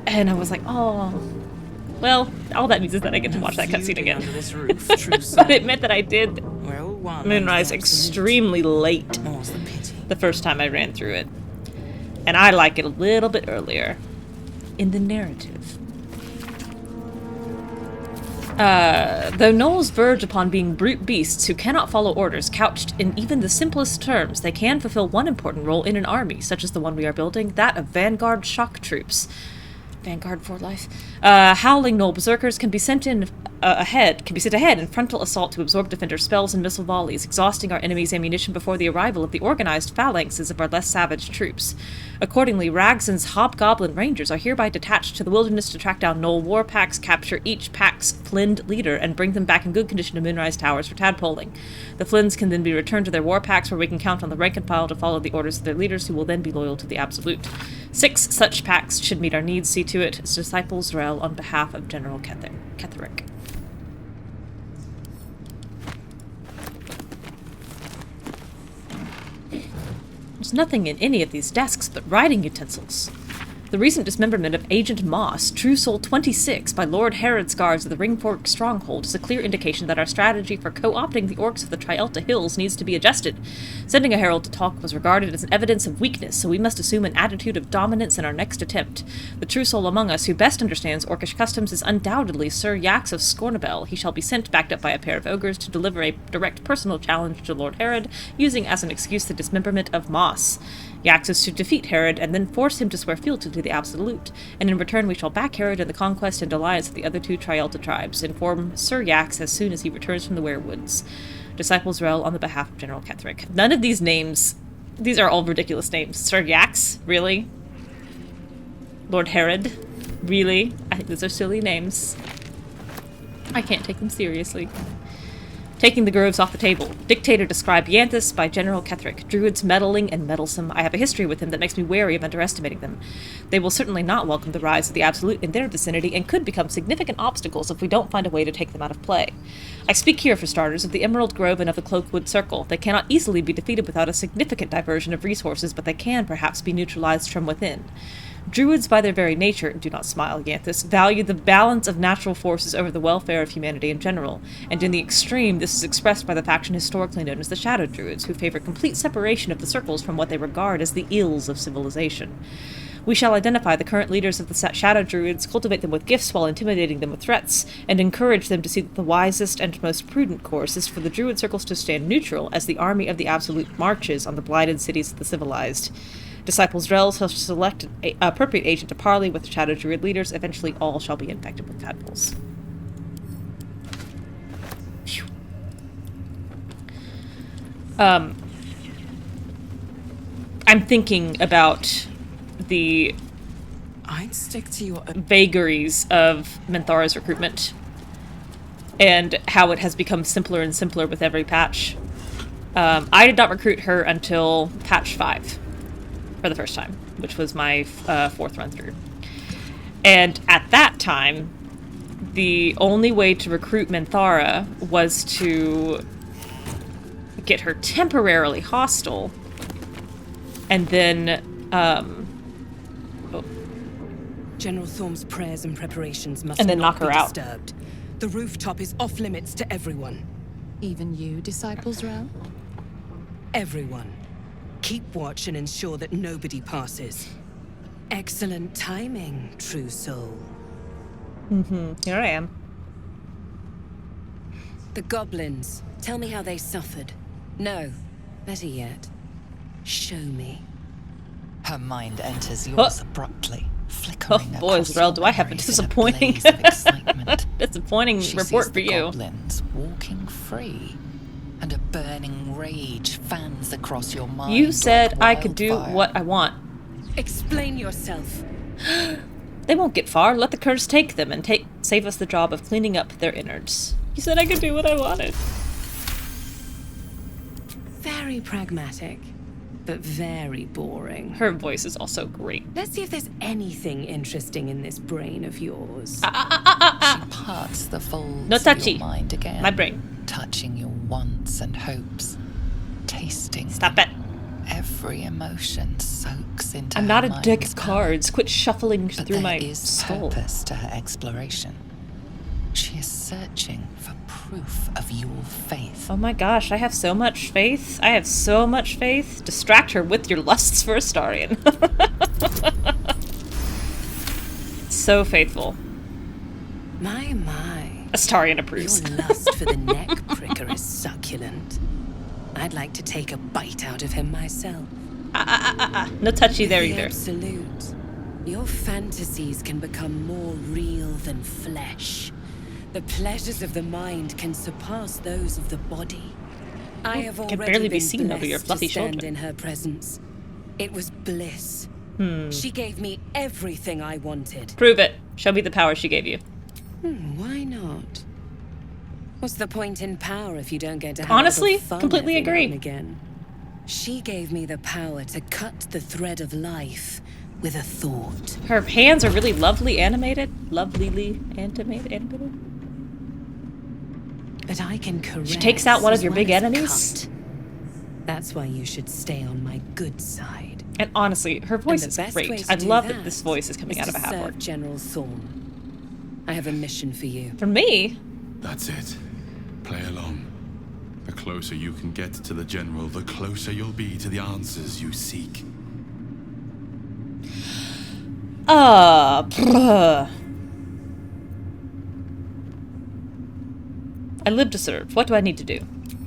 and I was like, oh, well, all that means is that I get to watch that cutscene again. But it meant that I did Moonrise extremely late the first time I ran through it. And I like it a little bit earlier in the narrative. Though gnolls verge upon being brute beasts who cannot follow orders couched in even the simplest terms, they can fulfill one important role in an army, such as the one we are building, that of vanguard shock troops. Vanguard for life. Howling gnoll berserkers can be sent ahead in frontal assault to absorb defender spells and missile volleys, exhausting our enemy's ammunition before the arrival of the organized phalanxes of our less savage troops. Accordingly, Ragzan's hobgoblin rangers are hereby detached to the wilderness to track down gnoll war packs, capture each pack's flinned leader, and bring them back in good condition to Moonrise Towers for tadpoling. The flins can then be returned to their war packs, where we can count on the rank and file to follow the orders of their leaders, who will then be loyal to the Absolute. 6 such packs should meet our needs. See to it. As Disciple Zerel on behalf of General Ketheric. There's nothing in any of these desks but writing utensils. The recent dismemberment of Agent Moss, True Soul 26, by Lord Herod's guards of the Ringfork Stronghold is a clear indication that our strategy for co-opting the orcs of the Trielta Hills needs to be adjusted. Sending a herald to talk was regarded as an evidence of weakness, so we must assume an attitude of dominance in our next attempt. The true soul among us who best understands orcish customs is undoubtedly Sir Yax of Scornabel. He shall be sent, backed up by a pair of ogres, to deliver a direct personal challenge to Lord Herod, using as an excuse the dismemberment of Moss. Yax is to defeat Herod and then force him to swear fealty to the Absolute, and in return we shall back Herod in the conquest and alliance of the other 2 Trielta tribes. Inform Sir Yax as soon as he returns from the Werewoods. Disciple Zerel on the behalf of General Ketheric. None of these names, these are all ridiculous names. Sir Yax? Really? Lord Herod? Really? I think those are silly names. I can't take them seriously. Taking the groves off the table. Dictator described Yanthus by General Ketheric. Druids meddling and meddlesome. I have a history with him that makes me wary of underestimating them. They will certainly not welcome the rise of the Absolute in their vicinity and could become significant obstacles if we don't find a way to take them out of play. I speak here, for starters, of the Emerald Grove and of the Cloakwood Circle. They cannot easily be defeated without a significant diversion of resources, but they can perhaps be neutralized from within. Druids, by their very nature, do not smile, Yanthus, value the balance of natural forces over the welfare of humanity in general, and in the extreme, this is expressed by the faction historically known as the Shadow Druids, who favor complete separation of the circles from what they regard as the ills of civilization. We shall identify the current leaders of the Shadow Druids, cultivate them with gifts while intimidating them with threats, and encourage them to see that the wisest and most prudent course is for the Druid circles to stand neutral as the army of the Absolute marches on the blighted cities of the civilized. Disciples Drell shall select an appropriate agent to parley with the Shadow Druid leaders. Eventually, all shall be infected with tadpoles. I'm thinking about the I'd stick to your vagaries of Minthara's recruitment and how it has become simpler and simpler with every patch. I did not recruit her until patch 5. For the first time, which was my 4th run through. And at that time, the only way to recruit Minthara was to get her temporarily hostile, and then, General Thorm's prayers and preparations must and then not knock her be out. disturbed. The rooftop is off limits to everyone. Even you, Disciples Row? Everyone. Keep watch and ensure that nobody passes. Excellent timing, true soul. Here I am. The goblins. Tell me how they suffered. No. Better yet, show me. Her mind enters yours abruptly, flickering Oh boy, Zrel, do I have a disappointing, disappointing report for you. Goblins walking free, and a burning rage fans across your mind. You said like I could do wildfire. what I want. Explain yourself. They won't get far. Let the curse take them and save us the job of cleaning up their innards. You said I could do what I wanted. Very pragmatic, but very boring. Her voice is also great. Let's see if there's anything interesting in this brain of yours. She parts the folds No of touchy. your mind again. My brain. Touching your wants and hopes. Tasting. Stop it. Every emotion soaks into I'm her not a mind's deck of palate. cards. Quit shuffling But through there my is skull. purpose to her exploration. She is searching for proof of your faith. Oh my gosh, I have so much faith. I have so much faith. Distract her with your lusts for Astarion. So faithful. My. Astarion approves. Your lust for the neck pricker is succulent. I'd like to take a bite out of him myself. No touchy there The either. Absolute. Your fantasies can become more real than flesh. The pleasures of the mind can surpass those of the body. I have Can already barely be been seen over your blessed fluffy to stand shoulder. in her presence. It was bliss. She gave me everything I wanted. Prove it. Show me the power she gave you. Why not? What's the point in power if you don't get to have Honestly, a little fun completely every now agree. and again? She gave me the power to cut the thread of life with a thought. Her hands are really lovely animated. Lovelily animated. But I can caress. She takes out one of as your well big as enemies. cut. That's why you should stay on my good side. And honestly, her voice And is the best way great. to I do love that this voice is is coming out to of a half-orc. serve General Thorm. I have a mission for you. For me? That's it. Play along. The closer you can get to the General, the closer you'll be to the answers you seek. I live to serve. What do I need to do?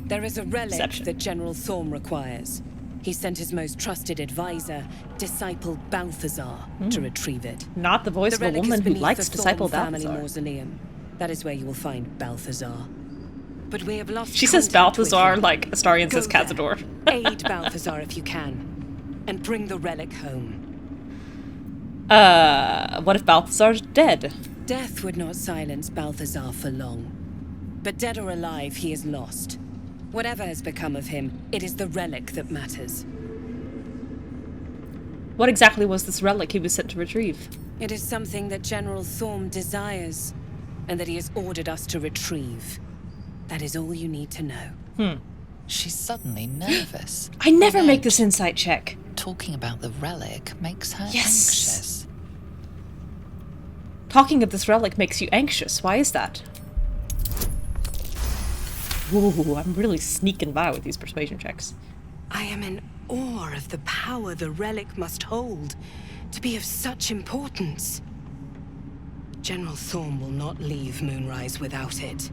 There is a relic Deception. that General Thorm requires. He sent his most trusted advisor, Disciple Balthazar, to retrieve it. Not the voice The of a relic is woman who beneath likes the Disciple Thorm family Balthazar. mausoleum. That is where you will find Balthazar. But we have lost She says contact with Balthazar him. like Astarion Go says there. Cazador. Aid Balthazar if you can, and bring the relic home. What if Balthazar's dead? Death would not silence Balthazar for long. But dead or alive, he is lost. Whatever has become of him, it is the relic that matters. What exactly was this relic he was sent to retrieve? It is something that General Thorm desires, and that he has ordered us to retrieve. That is all you need to know. She's suddenly nervous. I never make this insight check. Talking about the relic makes her anxious. Talking of this relic makes you anxious. Why is that? Ooh, I'm really sneaking by with these persuasion checks. I am in awe of the power the relic must hold to be of such importance. General Thorm will not leave Moonrise without it.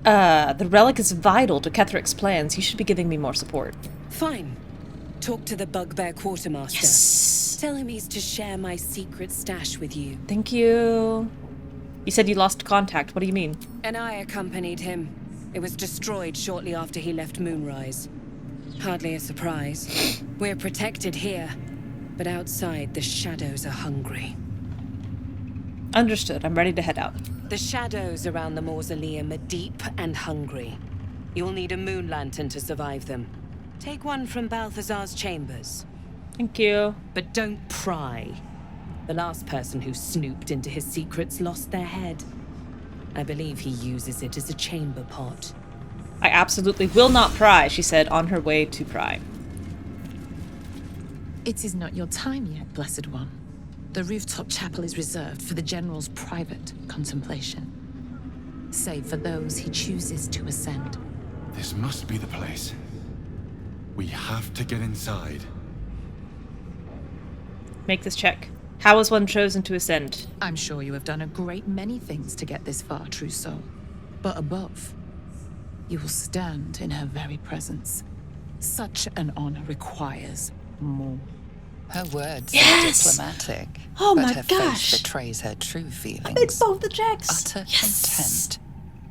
The relic is vital to Ketheric's plans. You should be giving me more support. Fine. Talk to the Bugbear Quartermaster. Yes! Tell him he's to share my secret stash with you. Thank you. You said you lost contact. What do you mean? And I accompanied him. It was destroyed shortly after he left Moonrise. Hardly a surprise. We're protected here, but outside the shadows are hungry. Understood. I'm ready to head out. The shadows around the mausoleum are deep and hungry. You'll need a moon lantern to survive them. Take one from Balthazar's chambers. Thank you. But don't pry. The last person who snooped into his secrets lost their head. I believe he uses it as a chamber pot. I absolutely will not pry, she said, on her way to pry. It is not your time yet, Blessed One. The rooftop chapel is reserved for the General's private contemplation, save for those he chooses to ascend. This must be the place. We have to get inside. Make this check. How was one chosen to ascend? I'm sure you have done a great many things to get this far, true soul. But above, you will stand in her very presence. Such an honor requires more. Her words Yes! are diplomatic, Oh but my her gosh! face betrays her true feelings. I made both the checks! Utter contempt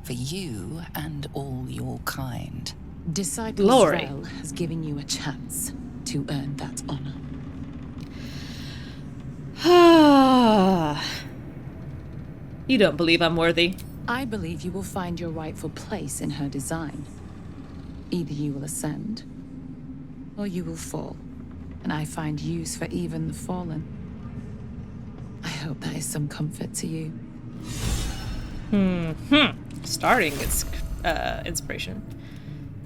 for you and all your kind. Disciple Glory. Zrel has given you a chance to earn that honor. You don't believe I'm worthy. I believe you will find your rightful place in her design. Either you will ascend, or you will fall. And I find use for even the fallen. I hope that is some comfort to you. Starting its inspiration.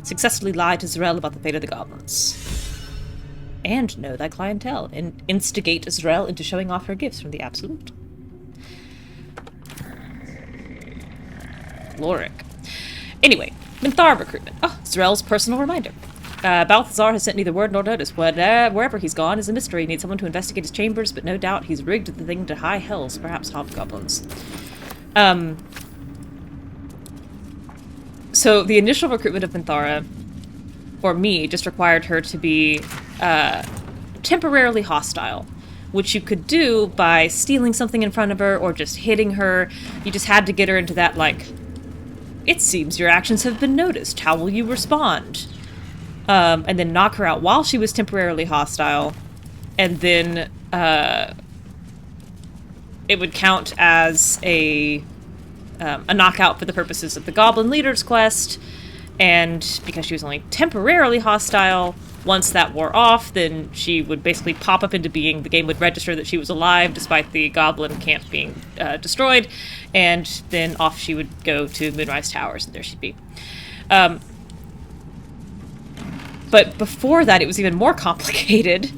Successfully lie to Zrel about the fate of the goblins. And know thy clientele, and instigate Zrel into showing off her gifts from the Absolute. Lorik. Anyway, Minthara recruitment. Oh, Zrel's personal reminder. Balthazar has sent neither word nor notice. Wherever he's gone is a mystery. He needs someone to investigate his chambers, but no doubt he's rigged the thing to high hells, perhaps hobgoblins. So the initial recruitment of Minthara, or me, just required her to be temporarily hostile, which you could do by stealing something in front of her or just hitting her. You just had to get her into that, like, it seems your actions have been noticed. How will you respond? And then knock her out while she was temporarily hostile, and then it would count as a knockout for the purposes of the Goblin Leader's quest, and because she was only temporarily hostile, once that wore off, then she would basically pop up into being. The game would register that she was alive despite the Goblin camp being destroyed, and then off she would go to Moonrise Towers, and there she'd be. But before that, it was even more complicated.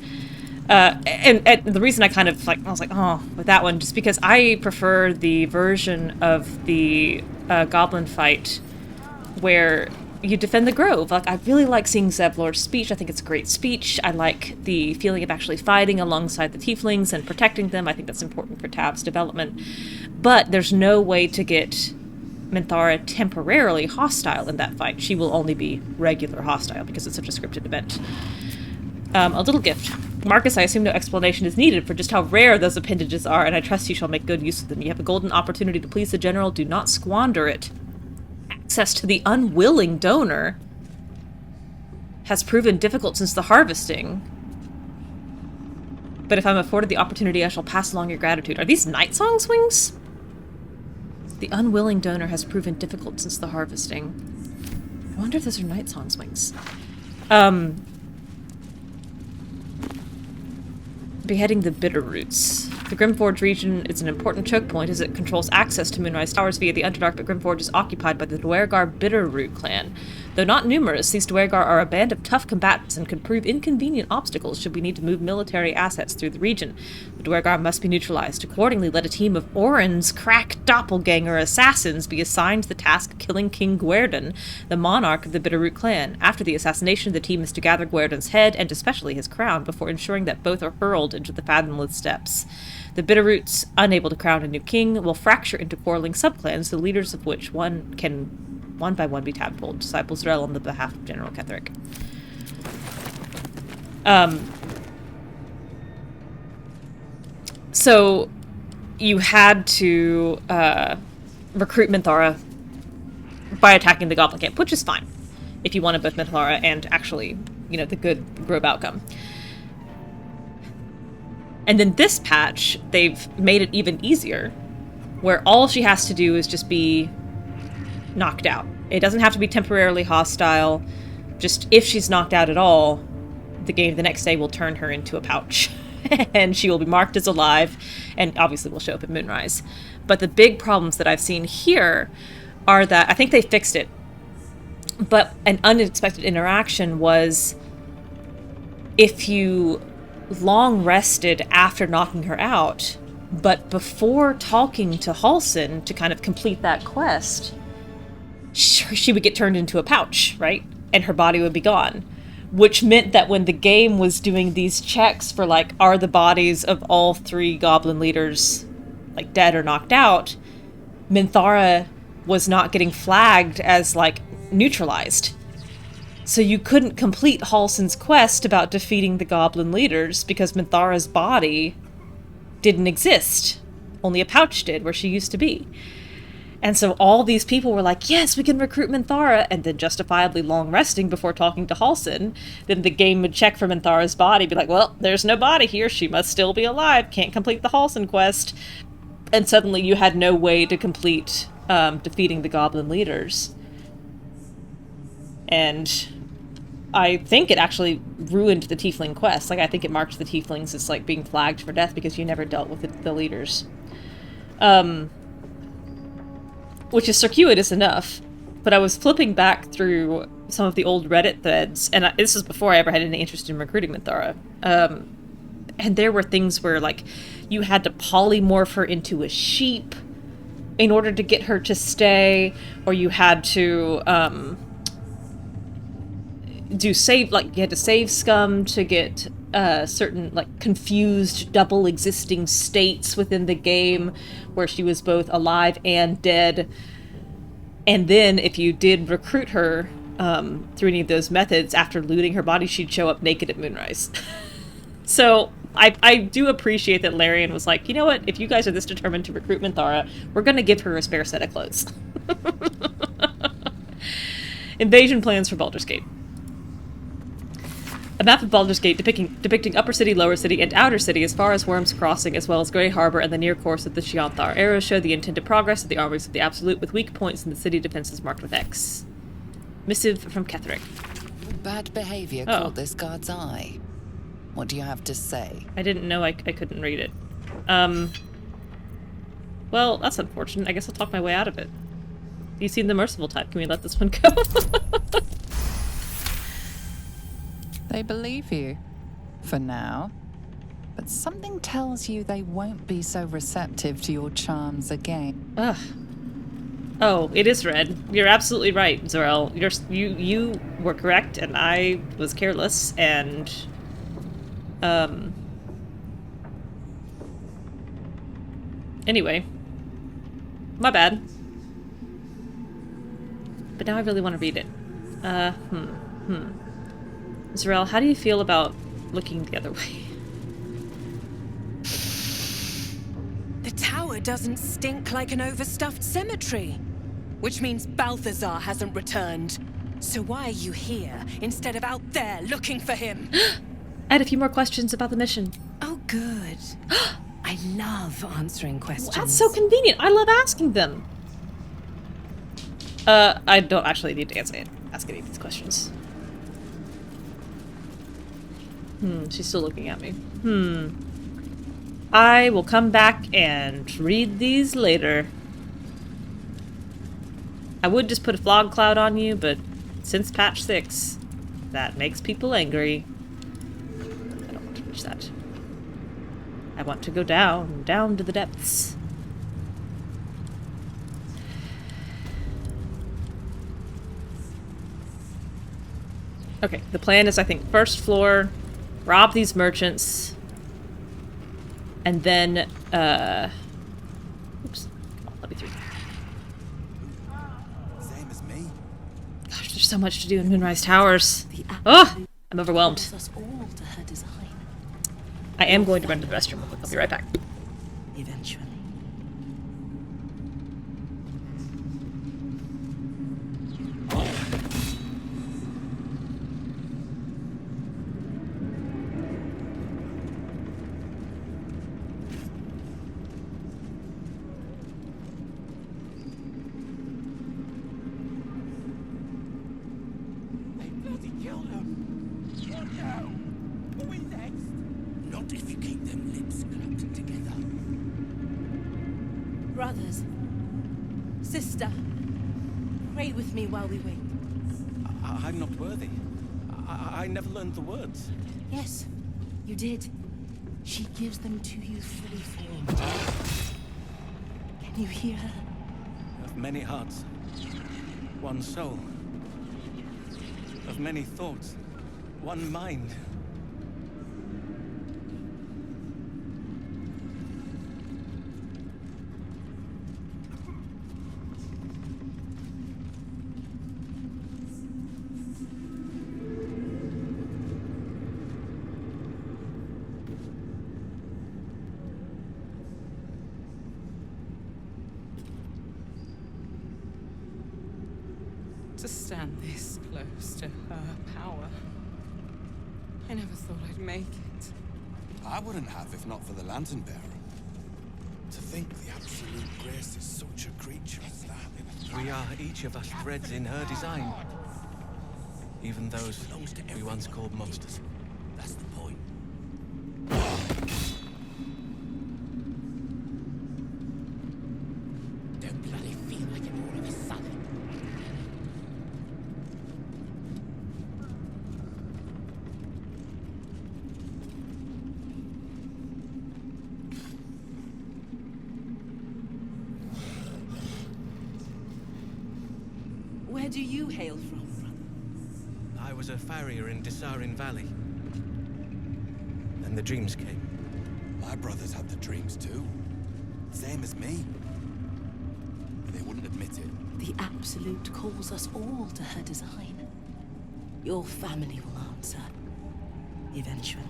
And the reason I kind of, I was like, oh, with that one, just because I prefer the version of the Goblin fight where you defend the Grove. Like, I really like seeing Zevlor's speech. I think it's a great speech. I like the feeling of actually fighting alongside the tieflings and protecting them. I think that's important for Tav's development. But there's no way to get Minthara temporarily hostile in that fight. She will only be regular hostile because it's such a scripted event. A little gift. Marcus, I assume no explanation is needed for just how rare those appendages are, and I trust you shall make good use of them. You have a golden opportunity to please the general. Do not squander it. Access to the unwilling donor has proven difficult since the harvesting. But if I'm afforded the opportunity, I shall pass along your gratitude. Are these Night Song swings? The unwilling donor has proven difficult since the harvesting. I wonder if those are Night Song's wings. Beheading the Bitterroots. The Grimforge region is an important choke point as it controls access to Moonrise Towers via the Underdark, but Grimforge is occupied by the Duergar Bitterroot clan. Though not numerous, these Duergar are a band of tough combatants and could prove inconvenient obstacles should we need to move military assets through the region. The Duergar must be neutralized. Accordingly, let a team of Orin's crack doppelganger assassins be assigned the task of killing King Guerdon, the monarch of the Bitterroot clan. After the assassination, the team is to gather Guerdon's head, and especially his crown, before ensuring that both are hurled into the fathomless depths. The Bitterroots, unable to crown a new king, will fracture into quarreling subclans, the leaders of which one by one be tadpoled. Disciple Z'rell on the behalf of General Ketheric. So you had to recruit Minthara by attacking the Goblin Camp, which is fine if you wanted both Minthara and actually, the good Grove outcome. And then this patch, they've made it even easier, where all she has to do is just be knocked out. It doesn't have to be temporarily hostile. Just if she's knocked out at all, the game the next day will turn her into a pouch. And she will be marked as alive, and obviously will show up at Moonrise. But the big problems that I've seen here are that, I think they fixed it, but an unexpected interaction was if you long rested after knocking her out, but before talking to Halsin to kind of complete that quest, she would get turned into a pouch, right? And her body would be gone. Which meant that when the game was doing these checks for, are the bodies of all 3 goblin leaders, dead or knocked out, Minthara was not getting flagged as, neutralized. So you couldn't complete Halsin's quest about defeating the goblin leaders because Minthara's body didn't exist. Only a pouch did, where she used to be. And so all these people were like, yes, we can recruit Minthara, and then justifiably long resting before talking to Halsin. Then the game would check for Minthara's body, be like, well, there's no body here, she must still be alive, can't complete the Halsin quest. And suddenly you had no way to complete defeating the goblin leaders. And I think it actually ruined the tiefling quest. I think it marked the tieflings as, being flagged for death because you never dealt with the leaders. Which is circuitous enough, but I was flipping back through some of the old Reddit threads, and this was before I ever had any interest in recruiting Minthara, and there were things where, you had to polymorph her into a sheep in order to get her to stay, or you had to, you had to save scum to get certain confused double existing states within the game where she was both alive and dead. And then if you did recruit her through any of those methods, after looting her body, she'd show up naked at Moonrise. So I do appreciate that Larian was like, you know what, if you guys are this determined to recruit Minthara, we're going to give her a spare set of clothes. Invasion plans for Baldur's Gate. A map of Baldur's Gate depicting Upper City, Lower City, and Outer City as far as Worm's Crossing, as well as Grey Harbor and the near course of the Shianthar. Arrows show the intended progress of the armies of the Absolute, with weak points in the city defenses marked with X. Missive from Ketheric. Bad behavior caught this guard's eye. What do you have to say? I didn't know I couldn't read it. Well, that's unfortunate. I guess I'll talk my way out of it. You seem the merciful type. Can we let this one go? They believe you. For now. But something tells you they won't be so receptive to your charms again. Ugh. Oh, it is red. You're absolutely right, Z'rell. You were correct, and I was careless, and... Anyway. My bad. But now I really want to read it. Z'rell, how do you feel about looking the other way? The tower doesn't stink like an overstuffed cemetery. Which means Balthazar hasn't returned. So why are you here, instead of out there looking for him? I had a few more questions about the mission. Oh, good. I love answering questions. Well, that's so convenient. I love asking them. I don't actually need to ask any of these questions. She's still looking at me. I will come back and read these later. I would just put a fog cloud on you, but since patch 6, that makes people angry. I don't want to reach that. I want to go down to the depths. Okay, the plan is, I think, first floor, rob these merchants, and then, oops, come on, let me through. Same as me. Gosh, there's so much to do in Moonrise Towers. Oh, I'm overwhelmed. Us all to her design. I am going to run to the restroom real quick. I'll be right back. Eventually. Brothers, sister, pray with me while we wait. I'm not worthy. I never learned the words. Yes, you did. She gives them to you fully formed. Can you hear her? Of many hearts, one soul. Of many thoughts, one mind. To stand this close to her power. I never thought I'd make it. I wouldn't have if not for the lantern bearer. To think the absolute grace is such a creature as that. We are each of us threads in her design. Even those we once called monsters. That's the point. Don't bloody feel like you're all of a sudden. Where do you hail from? I was a farrier in Desarin Valley. Then the dreams came. My brothers had the dreams too. Same as me. They wouldn't admit it. The Absolute calls us all to her design. Your family will answer. Eventually.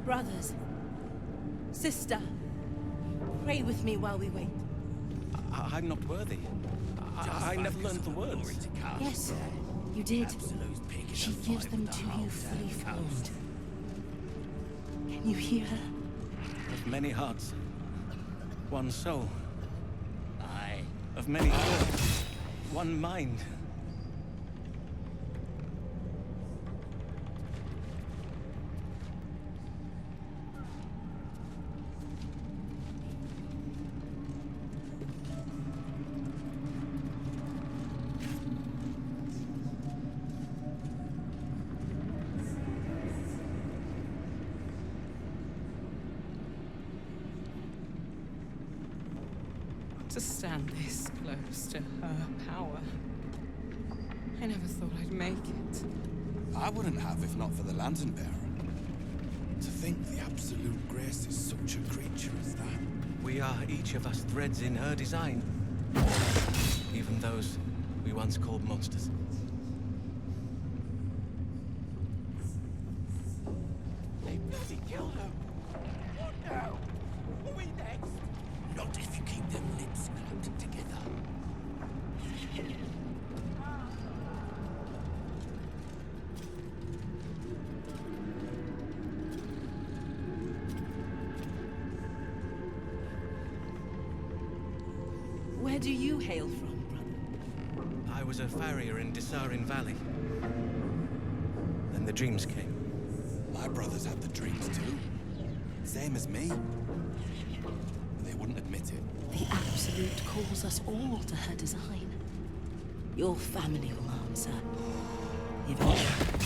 Brothers, sister, pray with me while we wait. I'm not worthy. I never learned the words. Yes, you did. She gives them to you fully formed. Can you hear her? Of many hearts, one soul. Aye. Of many thoughts, one mind. To stand this close to her power. I never thought I'd make it. I wouldn't have if not for the lantern bearer. To think the absolute grace is such a creature as that. We are each of us threads in her design. Even those we once called monsters. Kill them. What now? Are we next? Not if you keep them lips clamped together. Where do you hail from, brother? I was a farrier in Desarin Valley. Then the dreams came. My brothers had the dreams too. Same as me. They wouldn't admit it. The Absolute calls us all to her design. Your family will answer. Eventually.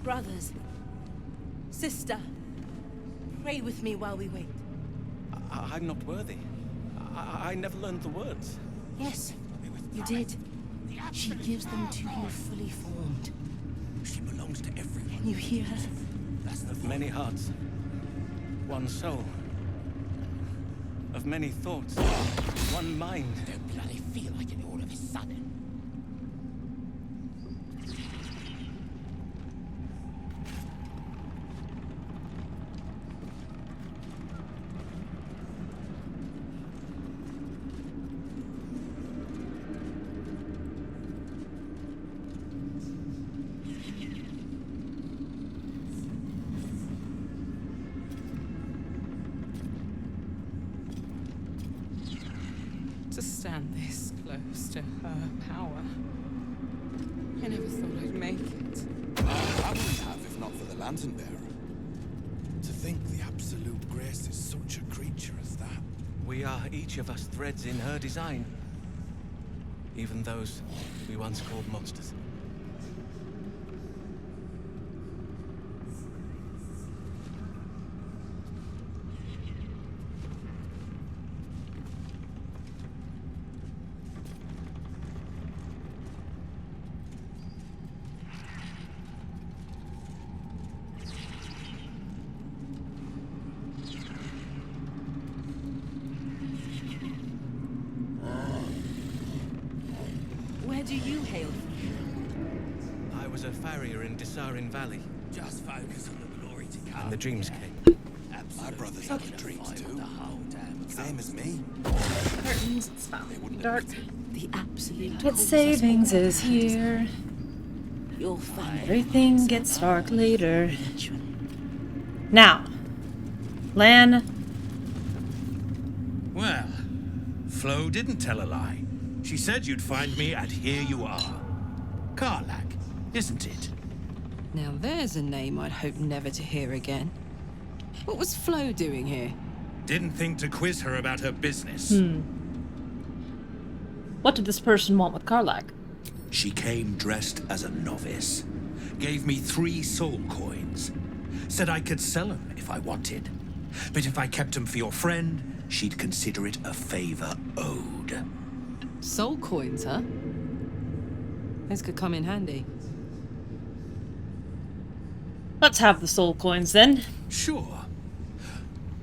Brothers, sister, pray with me while we wait. I'm not worthy. I never learned the words. Yes, you did. She gives them to you fully formed. She belongs to everyone. Can you hear her? That's the Of many hearts, one soul. Of many thoughts, one mind. Don't bloody feel like it all of a sudden. To stand this close to her power. I never thought I'd make it. I wouldn't have if not for the Lantern Bearer. To think the Absolute Grace is such a creature as that. We are each of us threads in her design. Even those we once called monsters. Where do you hail from? I was a farrier in Desarin Valley. Just focus on the glory to come. And the dreams came. My brothers had the dreams too. Same as me. Curtains, it's found. Dark. The Absolute. Its savings is here. Your family. Everything gets dark later. Now, Lann. Well, Flo didn't tell a lie. She said you'd find me, and here you are. Karlach, isn't it? Now there's a name I'd hope never to hear again. What was Flo doing here? Didn't think to quiz her about her business. What did this person want with Karlach? She came dressed as a novice. Gave me 3 soul coins. Said I could sell them if I wanted. But if I kept them for your friend, she'd consider it a favor owed. Soul coins, huh? This could come in handy. Let's have the soul coins then. Sure.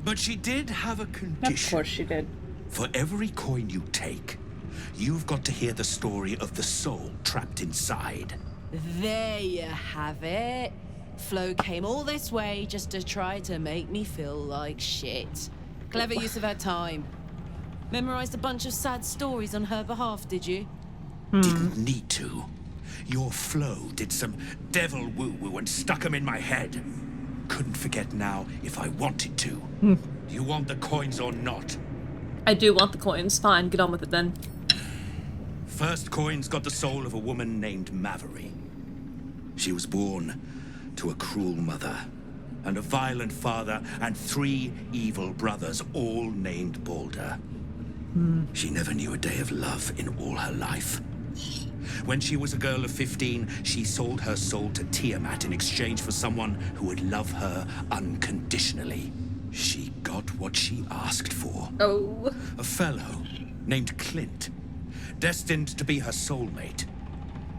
But she did have a condition. Of course she did. For every coin you take, you've got to hear the story of the soul trapped inside. There you have it. Flo came all this way just to try to make me feel like shit. Clever use of her time. Memorized a bunch of sad stories on her behalf, did you? Didn't need to. Your Flo did some devil woo-woo and stuck 'em in my head. Couldn't forget now if I wanted to. You want the coins or not? I do want the coins. Fine, get on with it then. First coin's got the soul of a woman named Maveri. She was born to a cruel mother and a violent father and 3 evil brothers, all named Baldur. She never knew a day of love in all her life. When she was a girl of 15, she sold her soul to Tiamat in exchange for someone who would love her unconditionally. She got what she asked for. Oh. A fellow named Clint, destined to be her soulmate,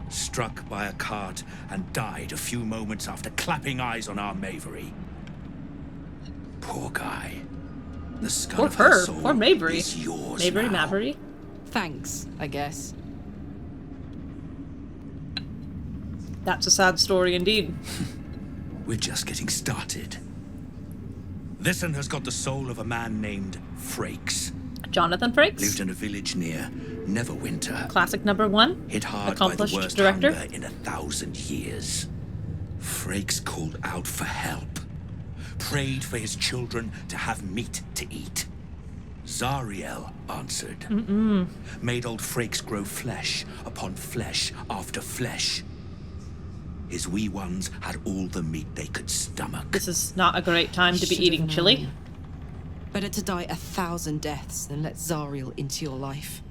struck by a cart and died a few moments after clapping eyes on our Mavery. Poor guy. The skull of her soul Poor Mavery. is yours Mavery, now. Mavery. Thanks, I guess. That's a sad story indeed. We're just getting started. This one has got the soul of a man named Frakes. Jonathan Frakes? Lived in a village near Neverwinter. Classic #1. Hit hard Accomplished by the worst director. hunger in 1,000 years. Frakes called out for help. Prayed for his children to have meat to eat. Zariel answered. Made old Frakes grow flesh upon flesh after flesh. His wee ones had all the meat they could stomach. This is not a great time to be Should've eating known. chili. Better to die 1,000 deaths than let Zariel into your life.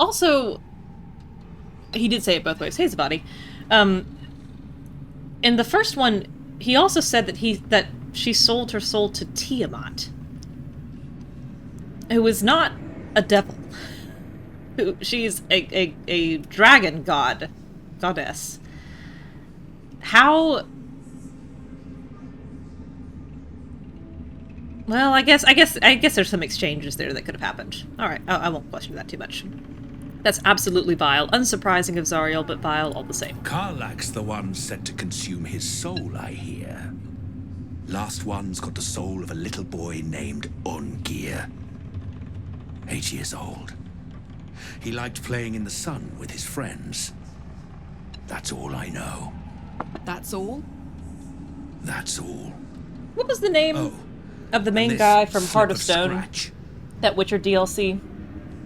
Also, he did say it both ways. Hey, Zabadi. In the first one, he also said that she sold her soul to Tiamat, who is not a devil. She's a dragon goddess. How? Well, I guess there's some exchanges there that could have happened. All right, I won't question that too much. That's absolutely vile, unsurprising of Zariel, but vile all the same. Karlak's the one set to consume his soul, I hear. Last one's got the soul of a little boy named Ungir. 8 years old. He liked playing in the sun with his friends. That's all I know. That's all? That's all. What was the name of the main this guy from slip Heart of of Stone? scratch. That Witcher DLC?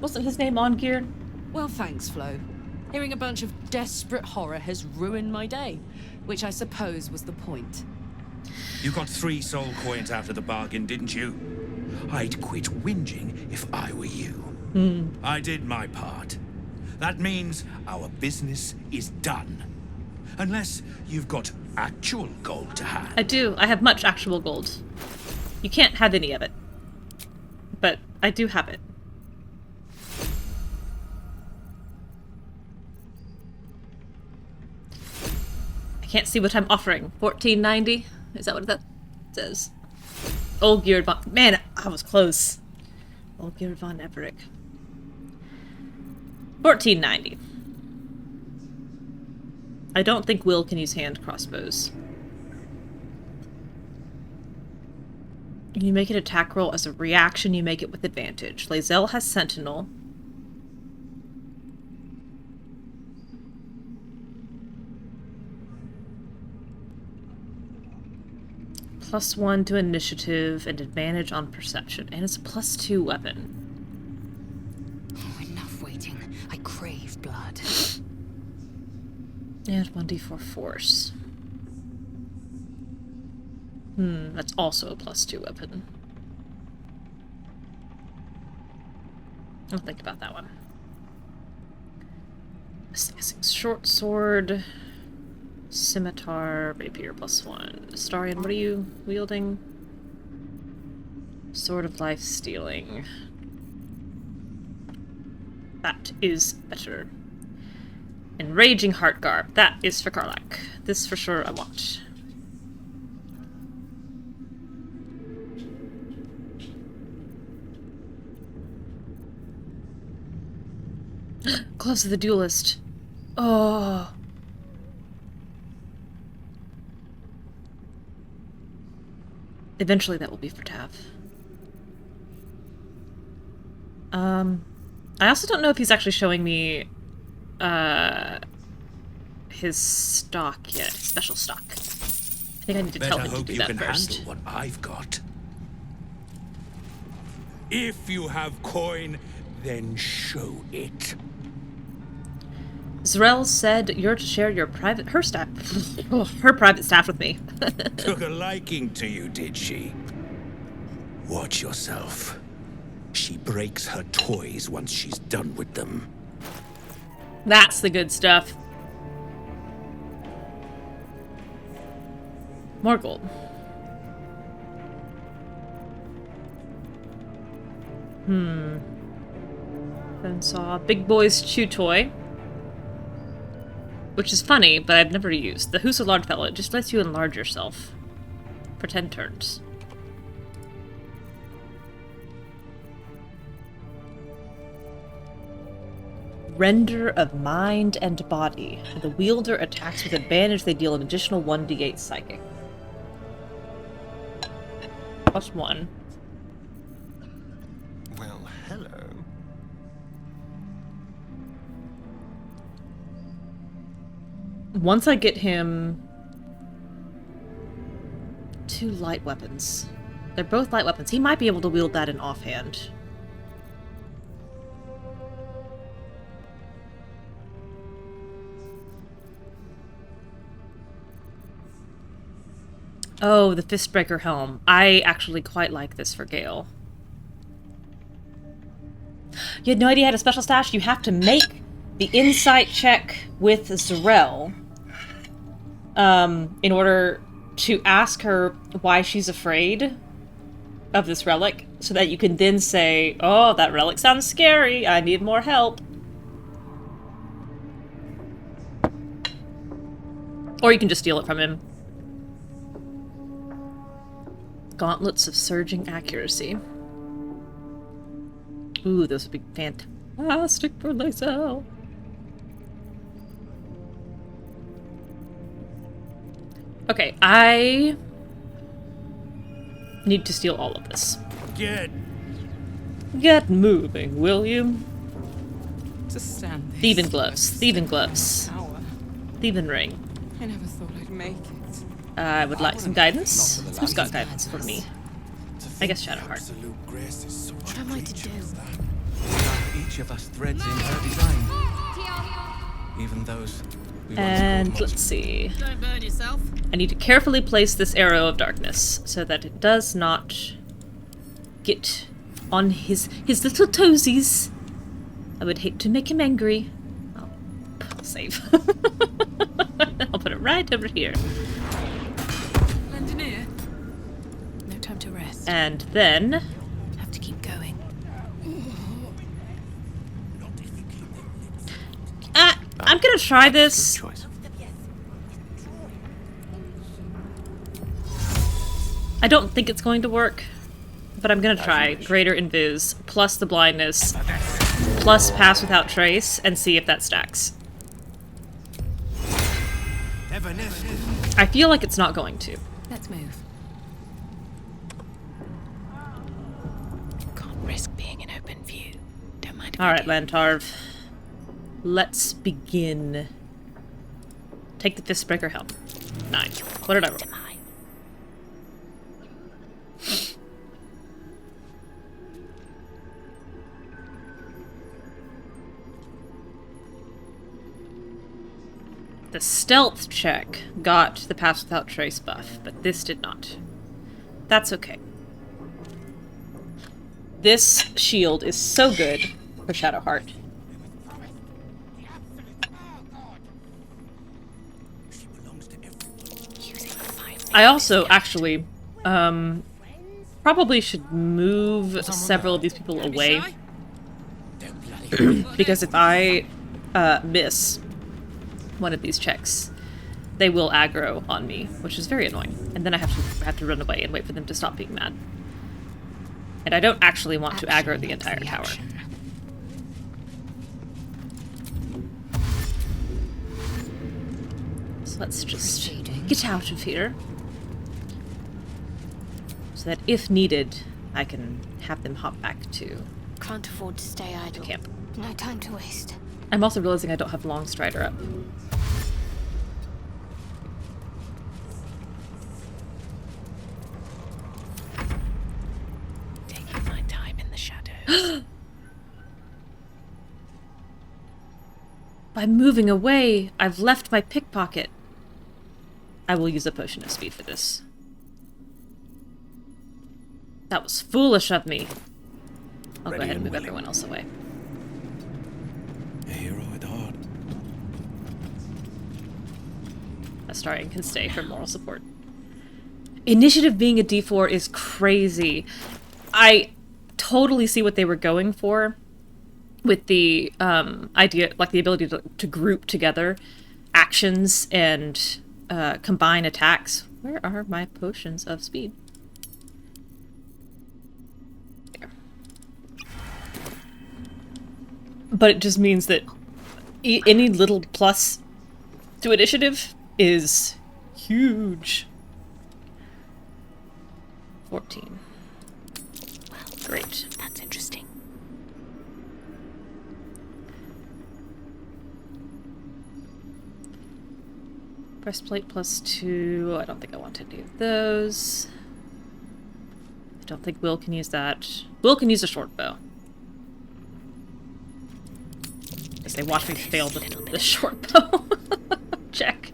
Wasn't his name Ongir? Well, thanks, Flo. Hearing a bunch of desperate horror has ruined my day, which I suppose was the point. You got 3 soul coins out of the bargain, didn't you? I'd quit whinging if I were you. I did my part. That means our business is done. Unless you've got actual gold to hand. I do. I have much actual gold. You can't have any of it. But I do have it. I can't see what I'm offering. 1490? Is that what that says? Olgierd von... Man, I was close. Olgierd von Everick. 1490. I don't think Will can use hand crossbows. You make an attack roll as a reaction, you make it with advantage. Lae'zel has Sentinel. +1 to initiative and advantage on perception. And it's a +2 weapon. Oh, enough waiting. I crave blood. And 1d4 force. That's also a +2 weapon. I'll think about that one. Assassin short sword, scimitar, rapier +1. Astarion, what are you wielding? Sword of life stealing. That is better. Enraging heart garb. That is for Karlak. This for sure I want. Gloves of the Duelist. Oh. Eventually that will be for Tav. I also don't know if he's actually showing me his stock yet, his special stock. I think I need to tell him to do that first. Handle what I've got. If you have coin, then show it. Zrel said you're to share your private her private staff with me. Took a liking to you, did she? Watch yourself. She breaks her toys once she's done with them. That's the good stuff. More gold. Then saw Big Boy's Chew Toy. Which is funny, but I've never used. The Who's a Large Fellow, it just lets you enlarge yourself. For 10 turns. Render of mind and body. When the wielder attacks with advantage, they deal an additional 1d8 psychic. +1. Well, hello. Once I get him 2 light weapons. They're both light weapons. He might be able to wield that in offhand. Oh, the Fistbreaker Helm. I actually quite like this for Gale. You had no idea I had a special stash? You have to make the insight check with Zarel in order to ask her why she's afraid of this relic, so that you can then say, oh, that relic sounds scary, I need more help. Or you can just steal it from him. Gauntlets of Surging Accuracy. Ooh, this would be fantastic for Lysel. Okay, I need to steal all of this. Get moving, will you? To stand this. Thieving gloves. Thieving gloves. Power. Thieving ring. I never thought I'd make it. I would like some guidance. Who's got guidance for me? I guess Shadowheart. What am I to do? Each of us threads in her design. Even those. And let's see. Don't burn yourself. I need to carefully place this arrow of darkness so that it does not get on his little toesies. I would hate to make him angry. I'll save. I'll put it right over here. Lendoneer. No time to rest. And then Have to keep going. I'm gonna try this. I don't think it's going to work, but I'm gonna try. Greater Invis, plus the blindness, plus Pass Without Trace, and see if that stacks. I feel like it's not going to. Let's move. Can't risk being in open view. Don't mind if Alright, Lann Tarv. Let's begin. Take the Fistbreaker helm. 9. What did I roll? The stealth check got the Pass Without Trace buff, but this did not. That's okay. This shield is so good for Shadowheart. I also actually probably should move several of these people away, because if I miss one of these checks, they will aggro on me, which is very annoying. And then I have to run away and wait for them to stop being mad. And I don't actually want to aggro the entire tower. So let's just get out of here, so that if needed, I can have them hop back to Can't afford to stay idle. camp. No time to waste. I'm also realizing I don't have Long Strider up. Taking my time in the shadows. By moving away, I've left my pickpocket. I will use a potion of speed for this. That was foolish of me. I'll go ahead and move everyone else away. A hero at heart. Astarion can stay for moral support. Initiative being a D4 is crazy. I totally see what they were going for with the idea, like the ability to group together actions and combine attacks. Where are my potions of speed? There. But it just means that any little plus to initiative is huge. 14. Well, great. That's interesting. Breastplate +2. I don't think I want any of those. I don't think Will can use that. Will can use a short bow. As they watch me fail the short bow. Check.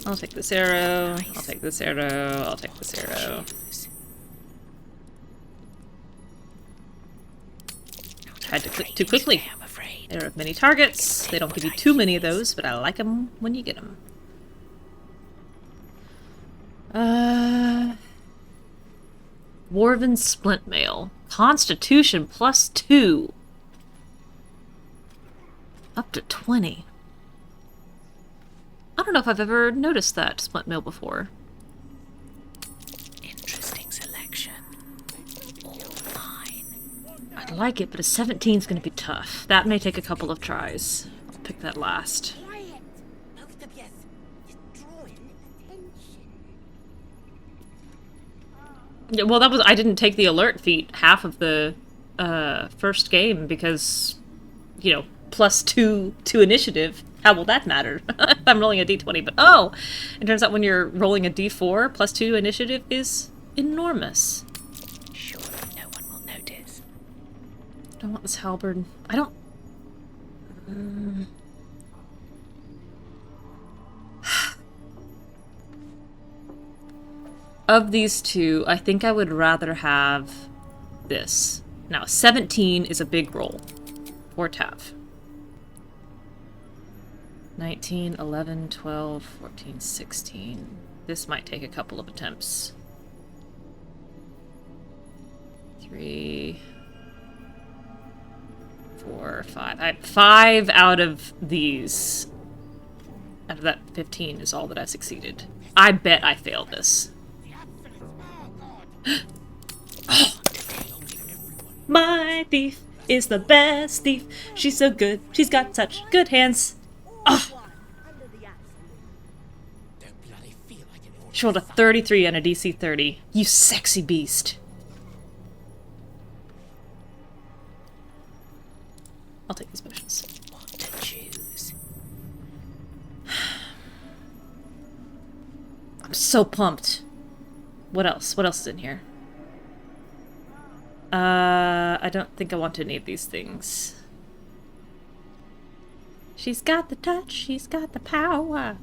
I'll take this arrow. I'll take this arrow. I'll take this arrow. Tried to click too quickly. There are many targets. They don't give you too many of those, but I like them when you get them. Dwarven Splint Mail. Constitution +2. Up to 20. I don't know if I've ever noticed that Splint Mail before. Interesting selection. All mine. I'd like it, but a 17 is going to be tough. That may take a couple of tries. I'll pick that last. Yeah, well, I didn't take the alert feat half of the first game because, you know, +2 to initiative. How will that matter? I'm rolling a d20, but oh! It turns out when you're rolling a d4, +2 initiative is enormous. Surely no one will notice. I don't want this halberd. I don't... Of these two, I think I would rather have this. Now, 17 is a big roll for Tav. 19, 11, 12, 14, 16. This might take a couple of attempts. 3, 4, 5. 5 out of these, out of that 15 is all that I've succeeded. I bet I failed this. Oh. My thief is the best thief. She's so good. She's got such good hands. Oh. She rolled a 33 on a DC 30. You sexy beast. I'll take these potions. What to choose? I'm so pumped. What else? What else is in here? I don't think I want any of these things. She's got the touch. She's got the power.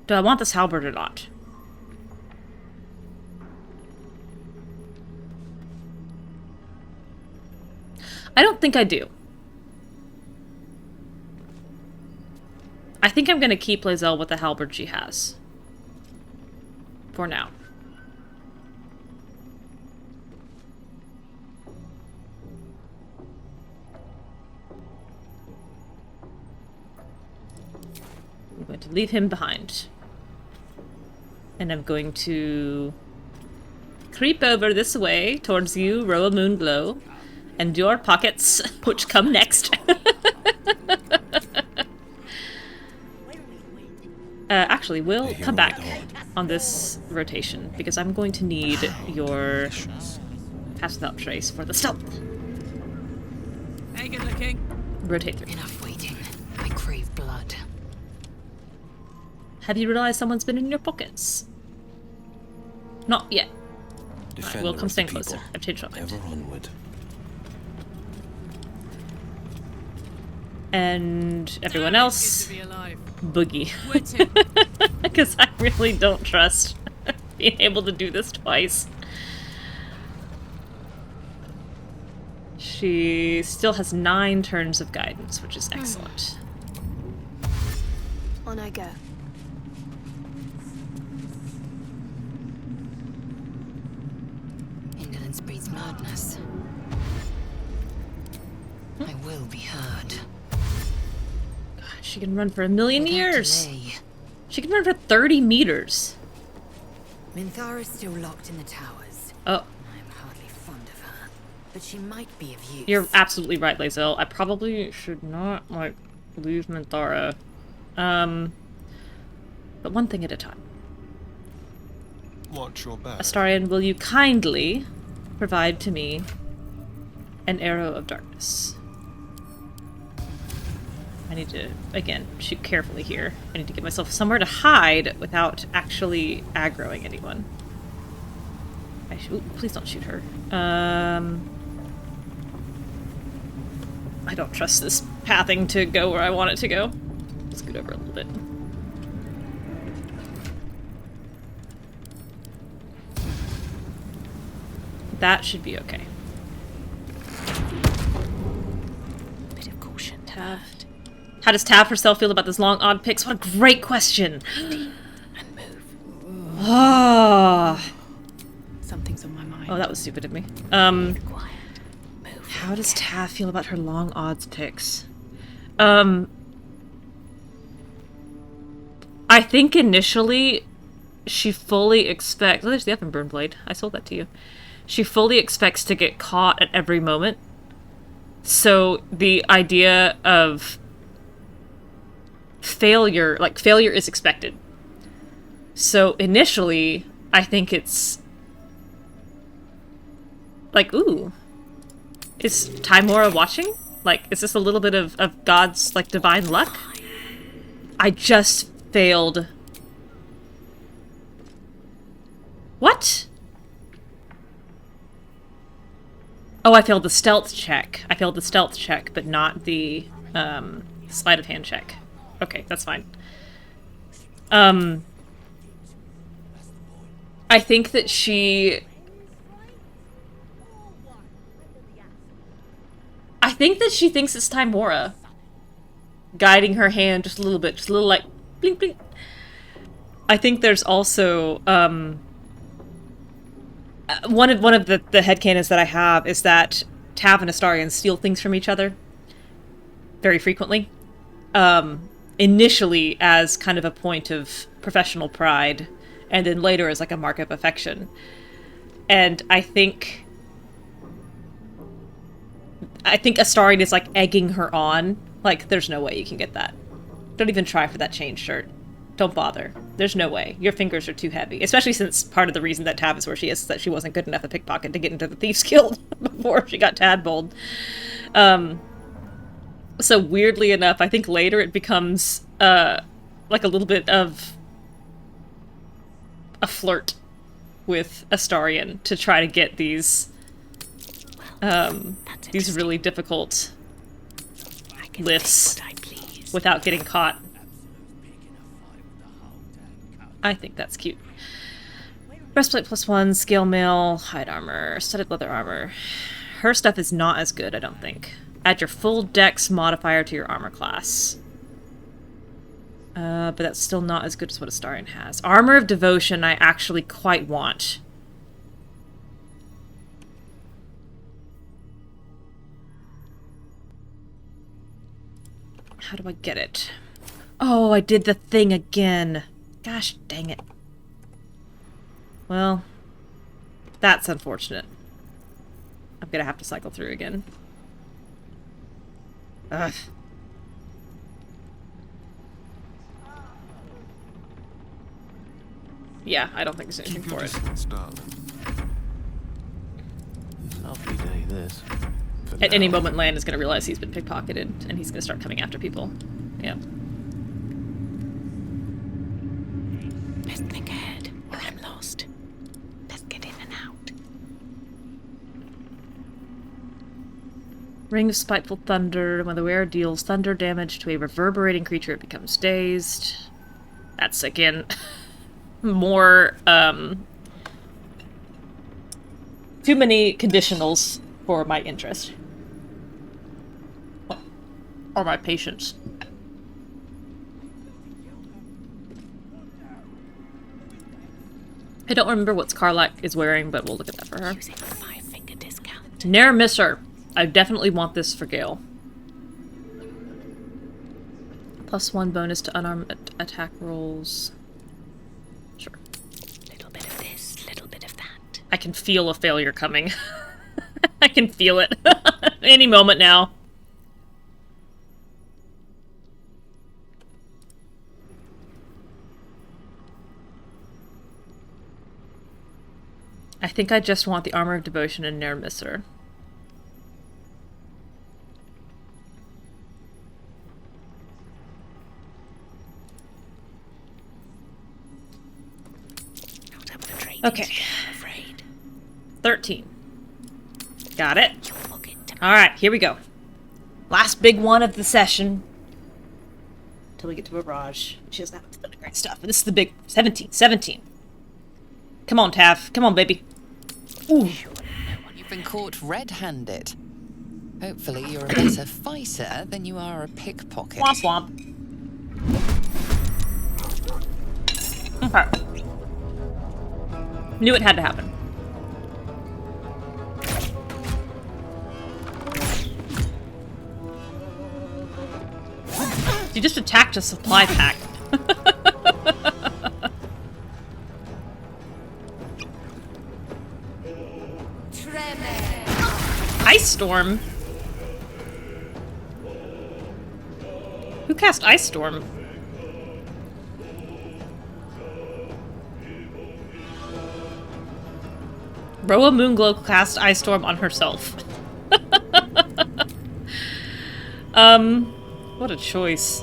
Do I want this halberd or not? I don't think I do. I think I'm going to keep Lae'zel with the halberd she has. For now. I'm going to leave him behind. And I'm going to creep over this way towards you, Roah Moonglow, and your pockets, which come next. Actually, we'll come back on this rotation, because I'm going to need your Pass Without Trace for the stealth. Hey, good looking. Rotate through. Enough waiting. I crave blood. Have you realized someone's been in your pockets? Not yet. Right, we'll come stand closer. I've changed my mind. Ever onward. And everyone else, boogie. Because I really don't trust being able to do this twice. She still has 9 turns of guidance, which is excellent. On I go. Into the silence breeds madness. I will be heard. God, she can run for 1,000,000 Without years. delay. She can run for 30 meters. Minthara is still locked in the towers. Oh. I'm hardly fond of her, but she might be of use. You're absolutely right, Lae'zel. I probably should not, like, leave Minthara. But one thing at a time. Watch your back. Astarion, will you kindly provide to me an arrow of darkness? I need to, again, shoot carefully here. I need to get myself somewhere to hide without actually aggroing anyone. Ooh, please don't shoot her. I don't trust this pathing to go where I want it to go. Scoot over a little bit. That should be okay. Bit of caution, Tav. How does Tav herself feel about this long odd picks? What a great question! And move. Ah. Something's on my mind. Oh, that was stupid of me. How does Tav feel about her long odds picks? I think initially she fully expects... Oh, there's the Evan Burn Blade. I sold that to you. She fully expects to get caught at every moment. So the idea of failure, like, failure is expected. So initially, I think it's like, ooh, is Tymora watching? Like, is this a little bit of God's, like, divine luck? I just failed. What? Oh, I failed the stealth check. I failed the stealth check, but not the sleight of hand check. Okay, that's fine. I think that she... I think that she thinks it's Tymora guiding her hand just a little bit, just a little, like, blink, blink. I think there's also, one of the headcanons that I have is that Tav and Astarion steal things from each other very frequently. Initially as kind of a point of professional pride, and then later as like a mark of affection. And I think Astarion is like egging her on. Like, there's no way you can get that. Don't even try for that chain shirt. Don't bother. There's no way. Your fingers are too heavy. Especially since part of the reason that Tav is where she is that she wasn't good enough a pickpocket to get into the Thieves Guild before she got tadboled. So weirdly enough, I think later it becomes like a little bit of a flirt with Astarion to try to get these really difficult lifts without getting caught. I think that's cute. Breastplate +1, scale mail, hide armor, studded leather armor. Her stuff is not as good, I don't think. Add your full dex modifier to your armor class. But that's still not as good as what Astarion has. Armor of Devotion I actually quite want. How do I get it? Oh, I did the thing again. Gosh dang it. Well, that's unfortunate. I'm gonna have to cycle through again. Ugh. Yeah, I don't think there's anything for it. Lovely day, this. At any moment, Lann is going to realize he's been pickpocketed, and he's going to start coming after people. Yeah. Let's think ahead, or I'm lost. Let's get in and out. Ring of Spiteful Thunder. When the wearer deals thunder damage to a reverberating creature, it becomes dazed. That's, again, more, too many conditionals for my interest. Or my patience. I don't remember what Scarlac is wearing, but we'll look at that for her. Using 5 Nair Misser. I definitely want this for Gale. +1 bonus to unarmed attack rolls. Sure. Little bit of this, little bit of that. I can feel a failure coming. I can feel it. Any moment now. I think I just want the Armor of Devotion and Nair Misser. Okay. 13. Got it. Alright, here we go. Last big one of the session. Until we get to Araj, which is not great stuff. But this is the big 17. 17. Come on, Tav. Come on, baby. Ooh. You've been caught red-handed. Hopefully you're a better fighter than you are a pickpocket. Womp womp. Okay. Knew it had to happen. You just attacked a supply pack. Ice Storm? Who cast Ice Storm? Roah Moonglow cast Ice Storm on herself. What a choice.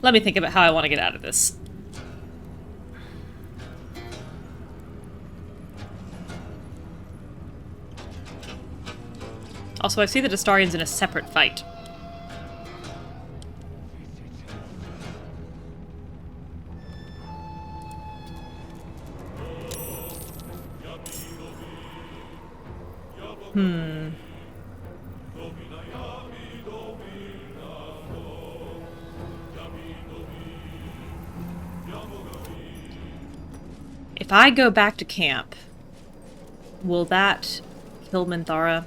Let me think about how I want to get out of this. Also, I see that Astarion's in a separate fight. If I go back to camp, will that kill Minthara?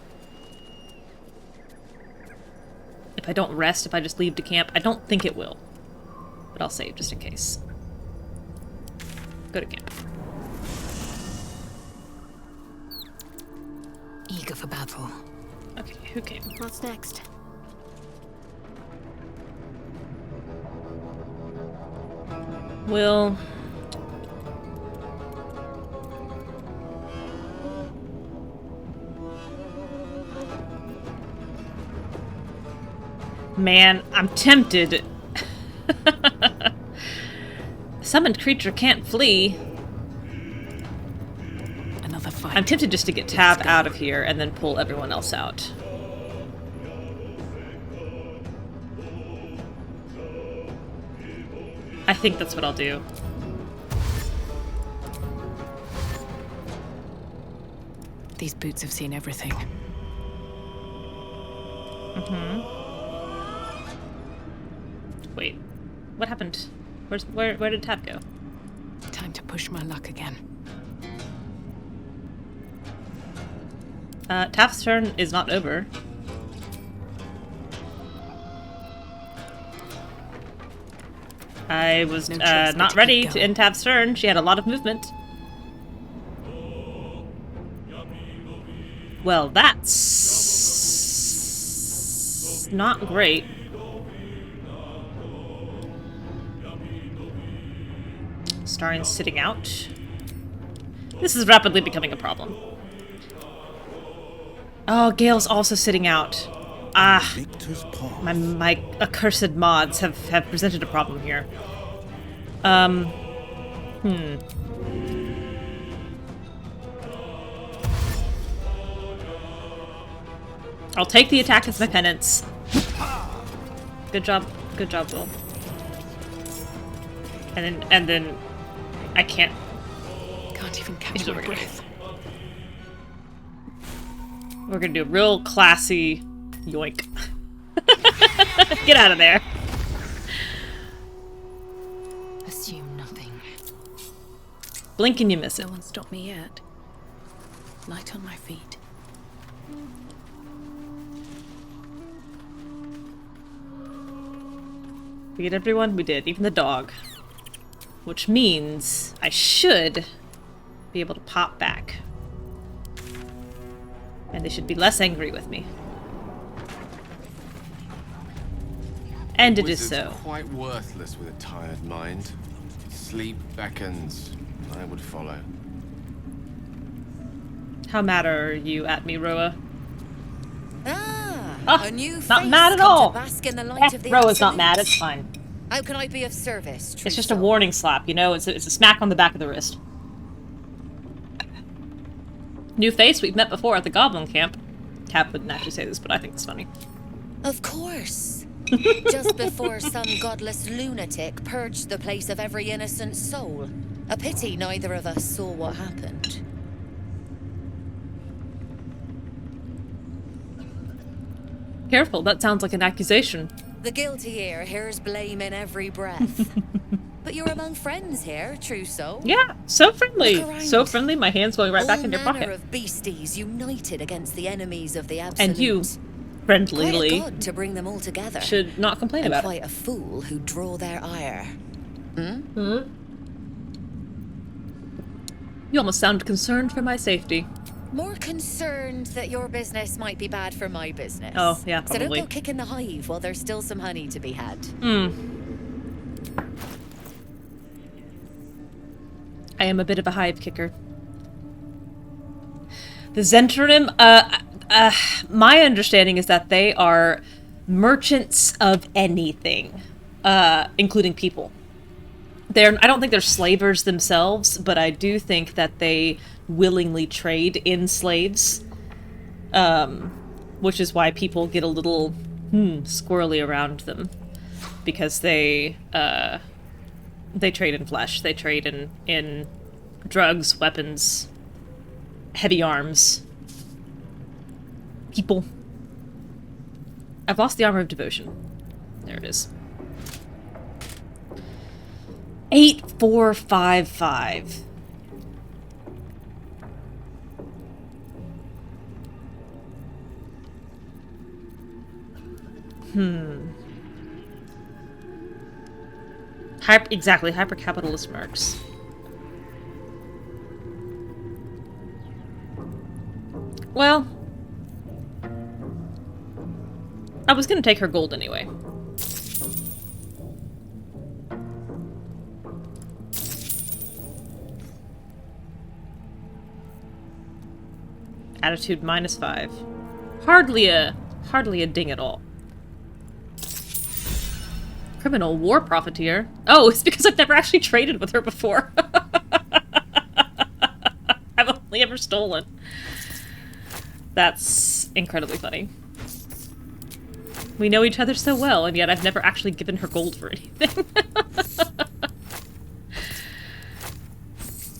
If I don't rest, if I just leave to camp? I don't think it will. But I'll save just in case. Go to camp. Eager for battle. Okay, who came? What's next? Will... Man, I'm tempted. Summoned creature can't flee. Another fight. I'm tempted just to get Tav out of here and then pull everyone else out. I think that's what I'll do. These boots have seen everything. Wait, what happened? Where did Tav go? Time to push my luck again. Tav's turn is not over. I was not ready to end Tav's turn. She had a lot of movement. Well, that's not great. Astarion's sitting out. This is rapidly becoming a problem. Oh, Gale's also sitting out. Ah, my accursed mods have presented a problem here. I'll take the attack as my penance. Good job, Will. And then I can't even catch my breath. We're gonna do a real classy yoink. Get out of there. Assume nothing. Blink and you miss it. No one stopped me yet. Light on my feet. We get everyone? We did. Even the dog. Which means I should be able to pop back. And they should be less angry with me. And it is so. Quite worthless with a tired mind. Sleep beckons. I would follow. How mad are you at me, Roah? A new not face mad at come all. to bask in the light of the Roah's not absolute. mad. It's fine. How can I be of service? It's just a warning slap, you know? It's a smack on the back of the wrist. New face we've met before at the Goblin Camp. Cap wouldn't actually say this, but I think it's funny. Of course. Just before some godless lunatic purged the place of every innocent soul. A pity neither of us saw what happened. Careful, that sounds like an accusation. The guilty ear hears blame in every breath. But you're among friends here, true soul. Yeah, so friendly. Look around. So friendly, my hand's going right back in your All manner pocket. of beasties united against the enemies of the absolute. And you, friendlily, Quite a god to bring them all together. should not complain and about quite a fool who draw their ire. Hmm? You almost sound concerned for my safety. More concerned that your business might be bad for my business. Oh, yeah, So don't probably. go kicking the hive while there's still some honey to be had. I am a bit of a hive kicker. The Zentarim, my understanding is that they are merchants of anything, including people. I don't think they're slavers themselves, but I do think that they willingly trade in slaves, which is why people get a little squirrely around them, because they trade in flesh, they trade in drugs, weapons, heavy arms, people. I've lost the armor of devotion. There it is. 8455. Exactly, hyper-capitalist mercs. Well, I was gonna take her gold anyway. Attitude -5. Hardly a ding at all. Criminal war profiteer. Oh, it's because I've never actually traded with her before. I've only ever stolen. That's incredibly funny. We know each other so well, and yet I've never actually given her gold for anything.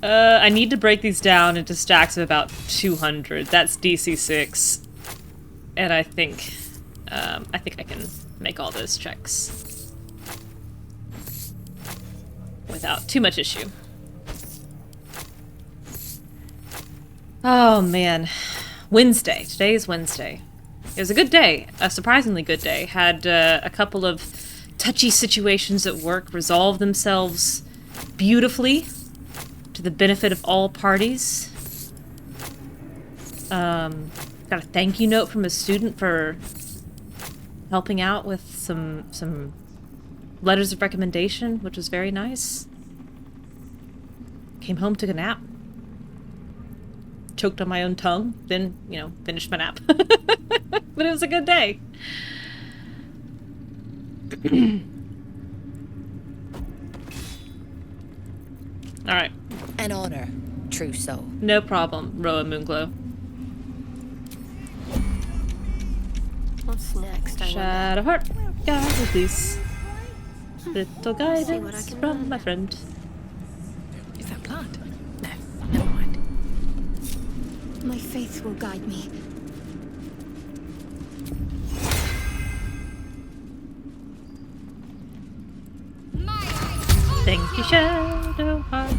I need to break these down into stacks of about 200. That's DC 6. And I think I can make all those checks without too much issue. Oh man. Wednesday. Today is Wednesday. It was a good day. A surprisingly good day. Had a couple of touchy situations at work resolve themselves beautifully to the benefit of all parties. Got a thank you note from a student for helping out with some letters of recommendation, which was very nice. Came home, took a nap. Choked on my own tongue, then, you know, finished my nap. But it was a good day. Alright. An honor, true soul. No problem, Roah Moonglow. What's next, I Shadow heart, guide please. Little what I guidance can from my friend. Is that blood? No, never mind. My faith will guide me. Thank you, Shadow heart.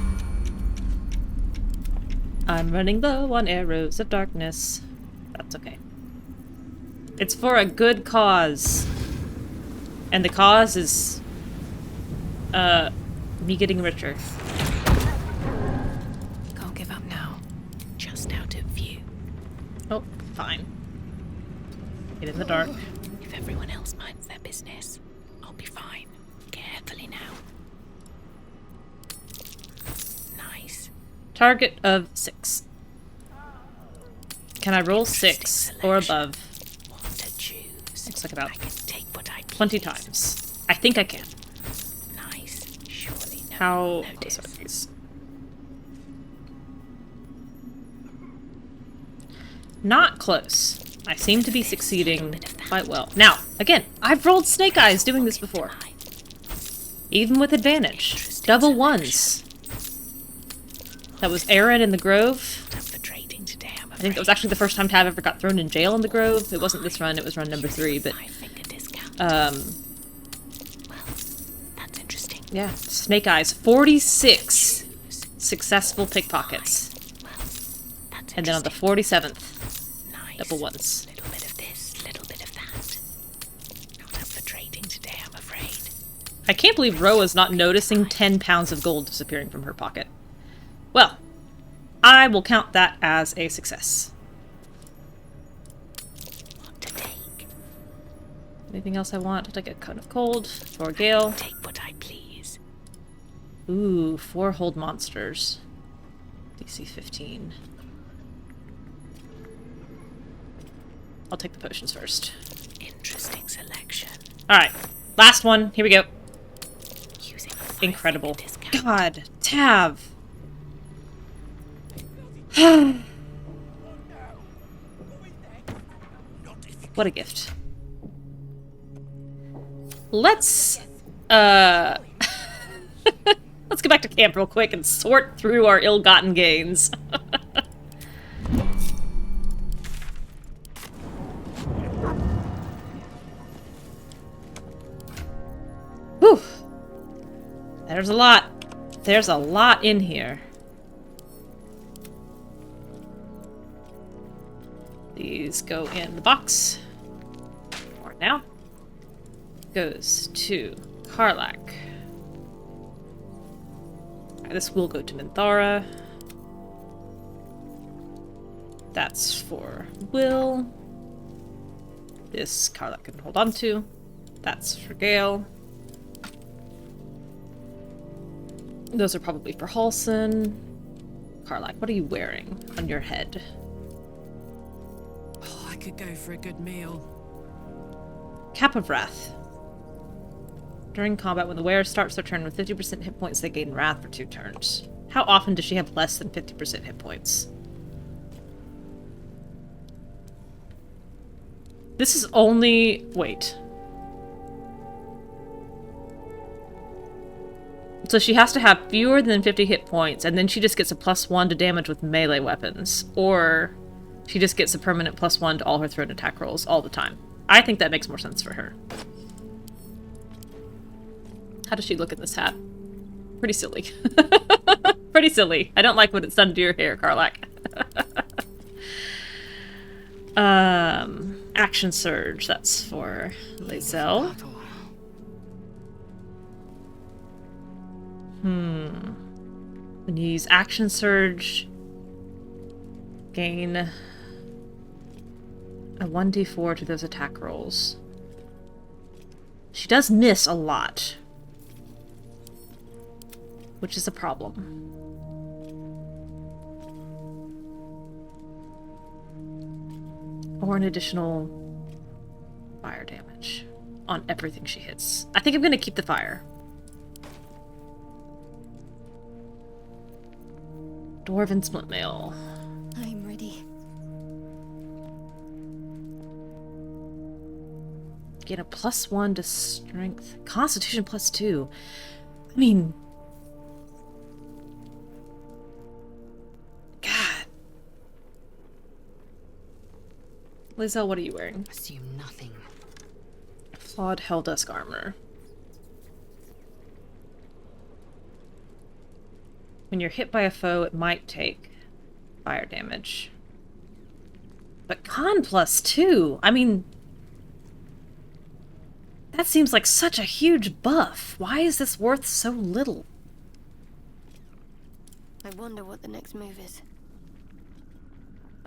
I'm running low on arrows of darkness. That's okay. It's for a good cause. And the cause is... me getting richer. Can't give up now. Just out of view. Oh, fine. Get in the dark. If everyone else minds their business, I'll be fine. Carefully now. Nice. Target of 6. Can I roll 6 or above? Looks like about 20 times. I think I can. Nice. Surely no How close are these? Not close. I seem to be succeeding quite well. Now, again, I've rolled snake eyes doing this before. Even with advantage. Double ones. That was Aaron in the Grove. I think that was actually the first time Tav ever got thrown in jail in the Grove. It wasn't this run, it was run number 3, but... that's interesting. Yeah, snake eyes. 46 successful pickpockets. And then on the 47th, double ones. Little bit of this, little bit of that. Not up for trading today, I'm afraid. I can't believe Roa's not noticing 10 pounds of gold disappearing from her pocket. Well, I will count that as a success. What to take? Anything else I want? I'll take a cone of cold for Gale. Take what I please. Ooh, 4 hold monsters. DC 15. I'll take the potions first. Interesting selection. Alright, last one. Here we go. Incredible. God, Tav. What a gift. Let's let's go back to camp real quick and sort through our ill-gotten gains. Whew. There's a lot. There's a lot in here. These go in the box. Or now. Goes to Karlach. Right, this will go to Minthara. That's for Will. This Karlach can hold on to. That's for Gale. Those are probably for Halson. Karlach, what are you wearing on your head? Oh, I could go for a good meal. Cap of Wrath. During combat, when the wearer starts their turn with 50% hit points, they gain Wrath for 2 turns. How often does she have less than 50% hit points? This is only... wait. So she has to have fewer than 50 hit points, and then she just gets a +1 to damage with melee weapons. Or she just gets a permanent +1 to all her thrown attack rolls all the time. I think that makes more sense for her. How does she look in this hat? Pretty silly. Pretty silly. I don't like what it's done to your hair, Karlach. Action Surge. That's for Lae'zel. When you use Action Surge, gain a 1d4 to those attack rolls. She does miss a lot, which is a problem. Or an additional fire damage on everything she hits. I think I'm gonna keep the fire. Dwarven Split Mail. I'm ready. Get a +1 to strength. Constitution +2. I mean... God. Lae'zel, what are you wearing? Assume nothing. Flawed Helldusk armor. When you're hit by a foe, it might take fire damage. But con +2? I mean, that seems like such a huge buff. Why is this worth so little? I wonder what the next move is.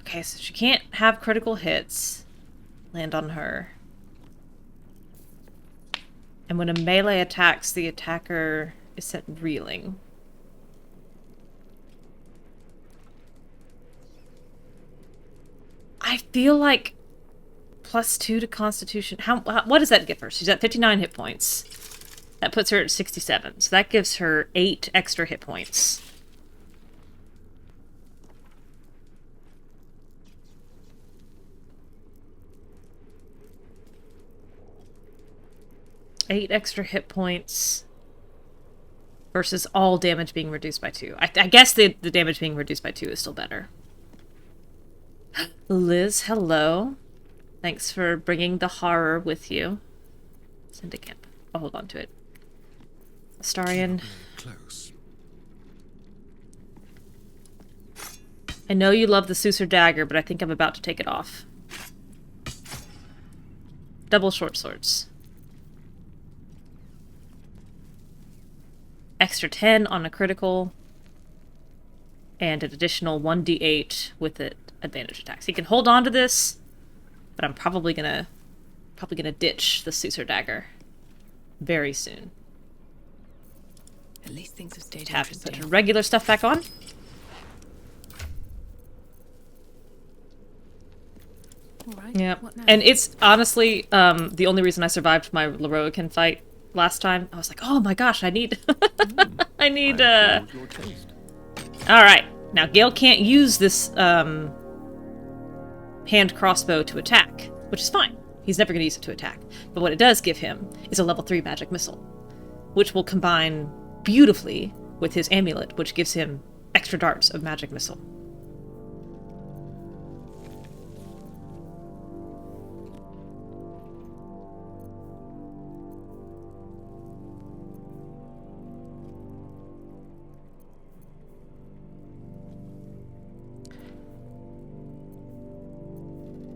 Okay, so she can't have critical hits land on her. And when a melee attacks, the attacker is set reeling. I feel like +2 to Constitution. What does that give her? She's at 59 hit points. That puts her at 67. So that gives her 8 extra hit points. Eight extra hit points versus all damage being reduced by 2. I guess the damage being reduced by 2 is still better. Liz, hello. Thanks for bringing the horror with you. Send to camp. I'll hold on to it. Astarion. Close. I know you love the Susur dagger, but I think I'm about to take it off. Double short swords. Extra 10 on a critical. And an additional 1d8 with it advantage attacks. He can hold on to this, but I'm probably gonna ditch the Susur dagger very soon. At least things have stayed Have to interesting. put her regular stuff back on. Right. Yeah, What now? and it's honestly the only reason I survived my Leroican fight last time. I was like, oh my gosh, I need I need all right, now Gale can't use this hand crossbow to attack, which is fine. He's never going to use it to attack. But what it does give him is a level 3 magic missile, which will combine beautifully with his amulet, which gives him extra darts of magic missile.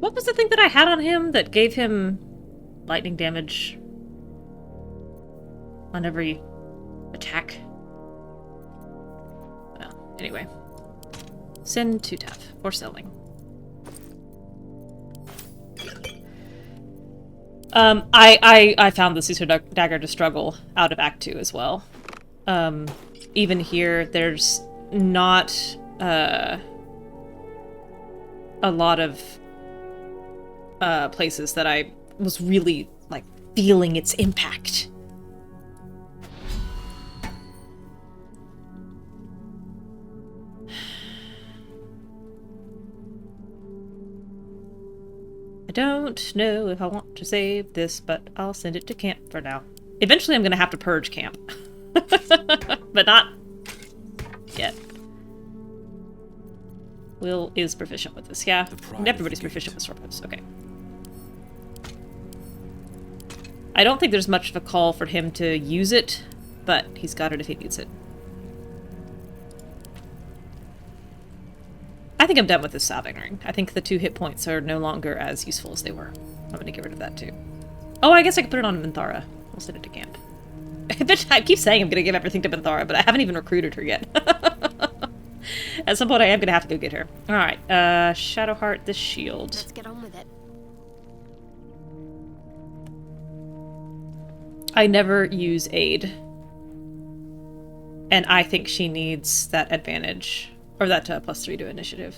What was the thing that I had on him that gave him lightning damage on every attack? Well, anyway. Send to Taff for selling. I found the Susur dagger to struggle out of Act 2 as well. Even here, there's not a lot of places that I was really, like, feeling its impact. I don't know if I want to save this, but I'll send it to camp for now. Eventually I'm gonna have to purge camp. But not yet. Will is proficient with this, yeah. And everybody's proficient with sword moves, okay. I don't think there's much of a call for him to use it, but he's got it if he needs it. I think I'm done with this salving ring. I think the 2 hit points are no longer as useful as they were. I'm gonna get rid of that too. Oh, I guess I could put it on Minthara. We'll send it to camp. I keep saying I'm gonna give everything to Minthara, but I haven't even recruited her yet. At some point I am gonna have to go get her. Alright, Shadowheart the shield. Let's get on with it. I never use aid. And I think she needs that advantage. Or that +3 to initiative.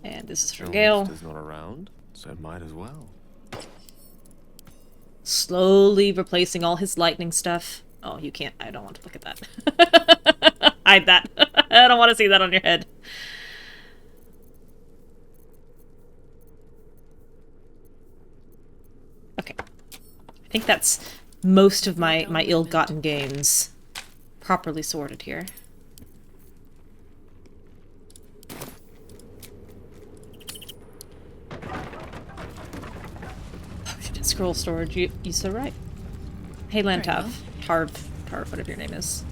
And this is for Gale. Is not around, so it might as well. Slowly replacing all his lightning stuff. Oh, you can't. I don't want to look at that. Hide that. I don't want to see that on your head. Okay. I think that's most of my ill-gotten gains properly sorted here. Scroll storage, you're so right. Hey, Lann Tarv Tarv, whatever your name is.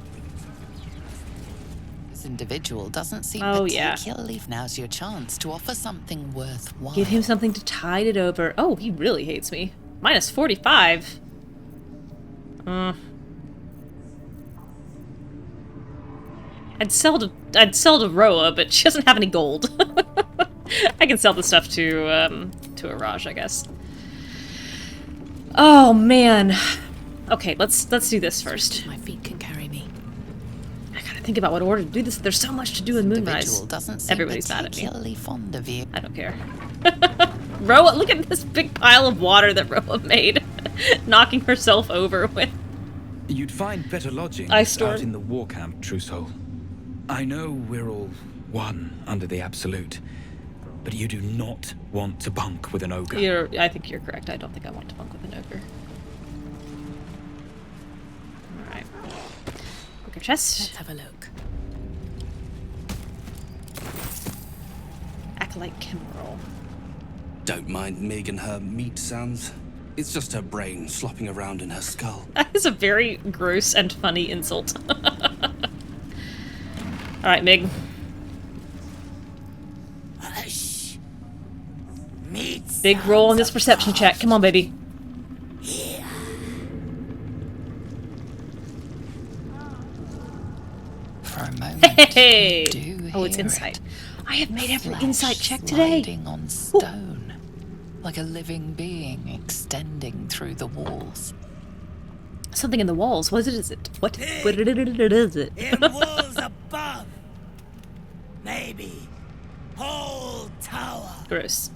This individual doesn't seem particularly. Now's your chance to offer something worthwhile. Give him something to tide it over. Oh, he really hates me. Minus 45. I'd sell to Roah, but she doesn't have any gold. I can sell the stuff to Araj, I guess. Oh man. Okay, let's do this first. My feet can carry me. I gotta think about what order to do this. There's so much to do in Moonrise. Doesn't seem Everybody's mad at me. particularly fond of you. I don't care. Roah, look at this big pile of water that Roah made, knocking herself over with. You'd find better lodging Ice out in the war camp, True Soul. I know we're all one under the Absolute, but you do not want to bunk with an ogre. I think you're correct. I don't think I want to bunk with an ogre. Alright. Ogre chest. Let's have a look. Acolyte Kimmerl. Don't mind Mig and her meat sounds. It's just her brain slopping around in her skull. That is a very gross and funny insult. Alright, Mig. Hush. Meat Big roll on this perception check. Come on, baby. Here. For a moment. Hey! Oh, it's insight. I have made every insight check today. Sliding on stone, like a living being extending through the walls. Something in the walls. What is it? What is it? In walls above. Maybe. Whole tower. Gross.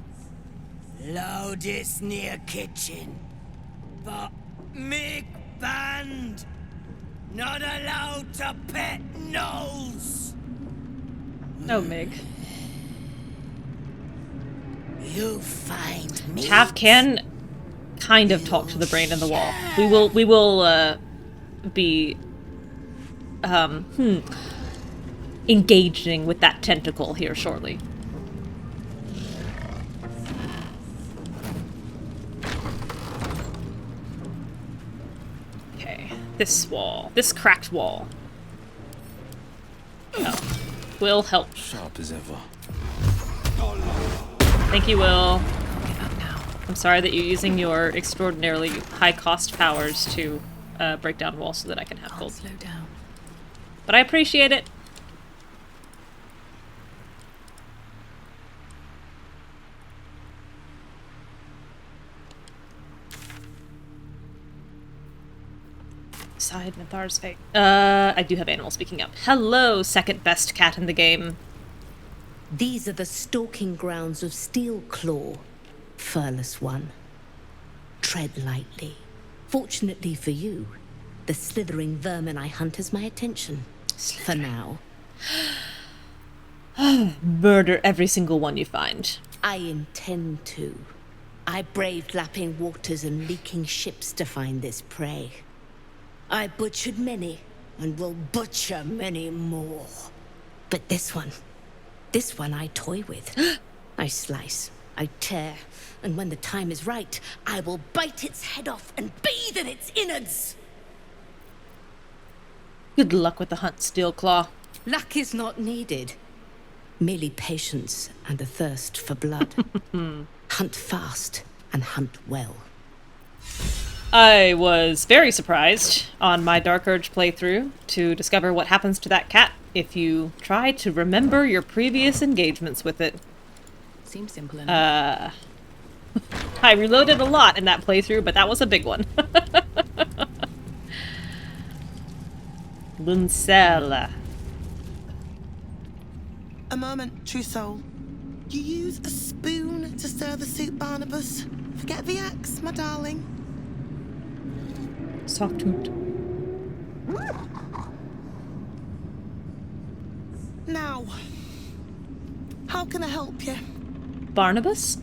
Loudest near kitchen. But Mig banned. Not allowed to pet gnolls. Oh, Mig. You find me. Tav can kind of talk to the brain in the wall. We will be engaging with that tentacle here shortly. Okay, this wall, this cracked wall. Oh, will help. Sharp as ever. Thank you, Will. I'm sorry that you're using your extraordinarily high-cost powers to break down walls so that I can have gold. Slow down. But I appreciate it. Side Minthara's fate. I do have animals speaking up. Hello, second best cat in the game. These are the stalking grounds of Steelclaw, furless one. Tread lightly. Fortunately for you, the slithering vermin I hunt has my attention. For now. Murder every single one you find. I intend to. I braved lapping waters and leaking ships to find this prey. I butchered many, and will butcher many more. But this one I toy with. I slice, I tear, and when the time is right, I will bite its head off and bathe in its innards. Good luck with the hunt, Steelclaw. Luck is not needed. Merely patience and a thirst for blood. Hunt fast and hunt well. I was very surprised on my Dark Urge playthrough to discover what happens to that cat if you try to remember your previous engagements with it. Seems simple enough. I reloaded a lot in that playthrough, but that was a big one. Luncella. A moment, True Soul. You use a spoon to stir the soup, Barnabas. Forget the axe, my darling. Soft hoot. Now, how can I help you? Barnabas?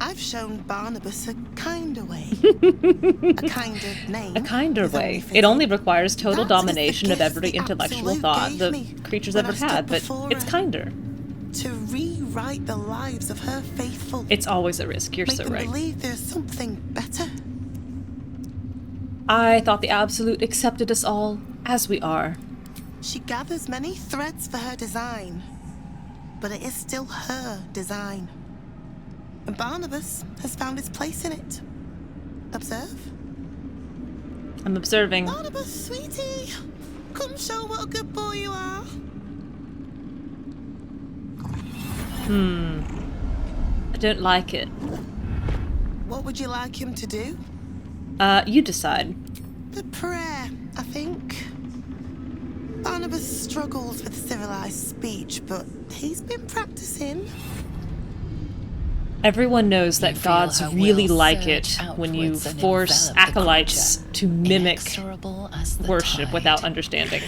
I've shown Barnabas a kinder way. A kinder name. A kinder way. It only requires total domination of every intellectual thought the creature's ever had, but it's kinder. To rewrite the lives of her faithful. It's always a risk, you're so right. Make them believe there's something better. I thought the Absolute accepted us all As we are. She gathers many threads for her design, but it is still her design. And Barnabas has found his place in it. Observe. I'm observing. Barnabas, sweetie, come show what a good boy you are. I don't like it. What would you like him to do? You decide. The prayer, I think. Barnabas struggles with civilized speech, but he's been practicing. Everyone knows that gods really like it when you force acolytes to mimic worship without understanding.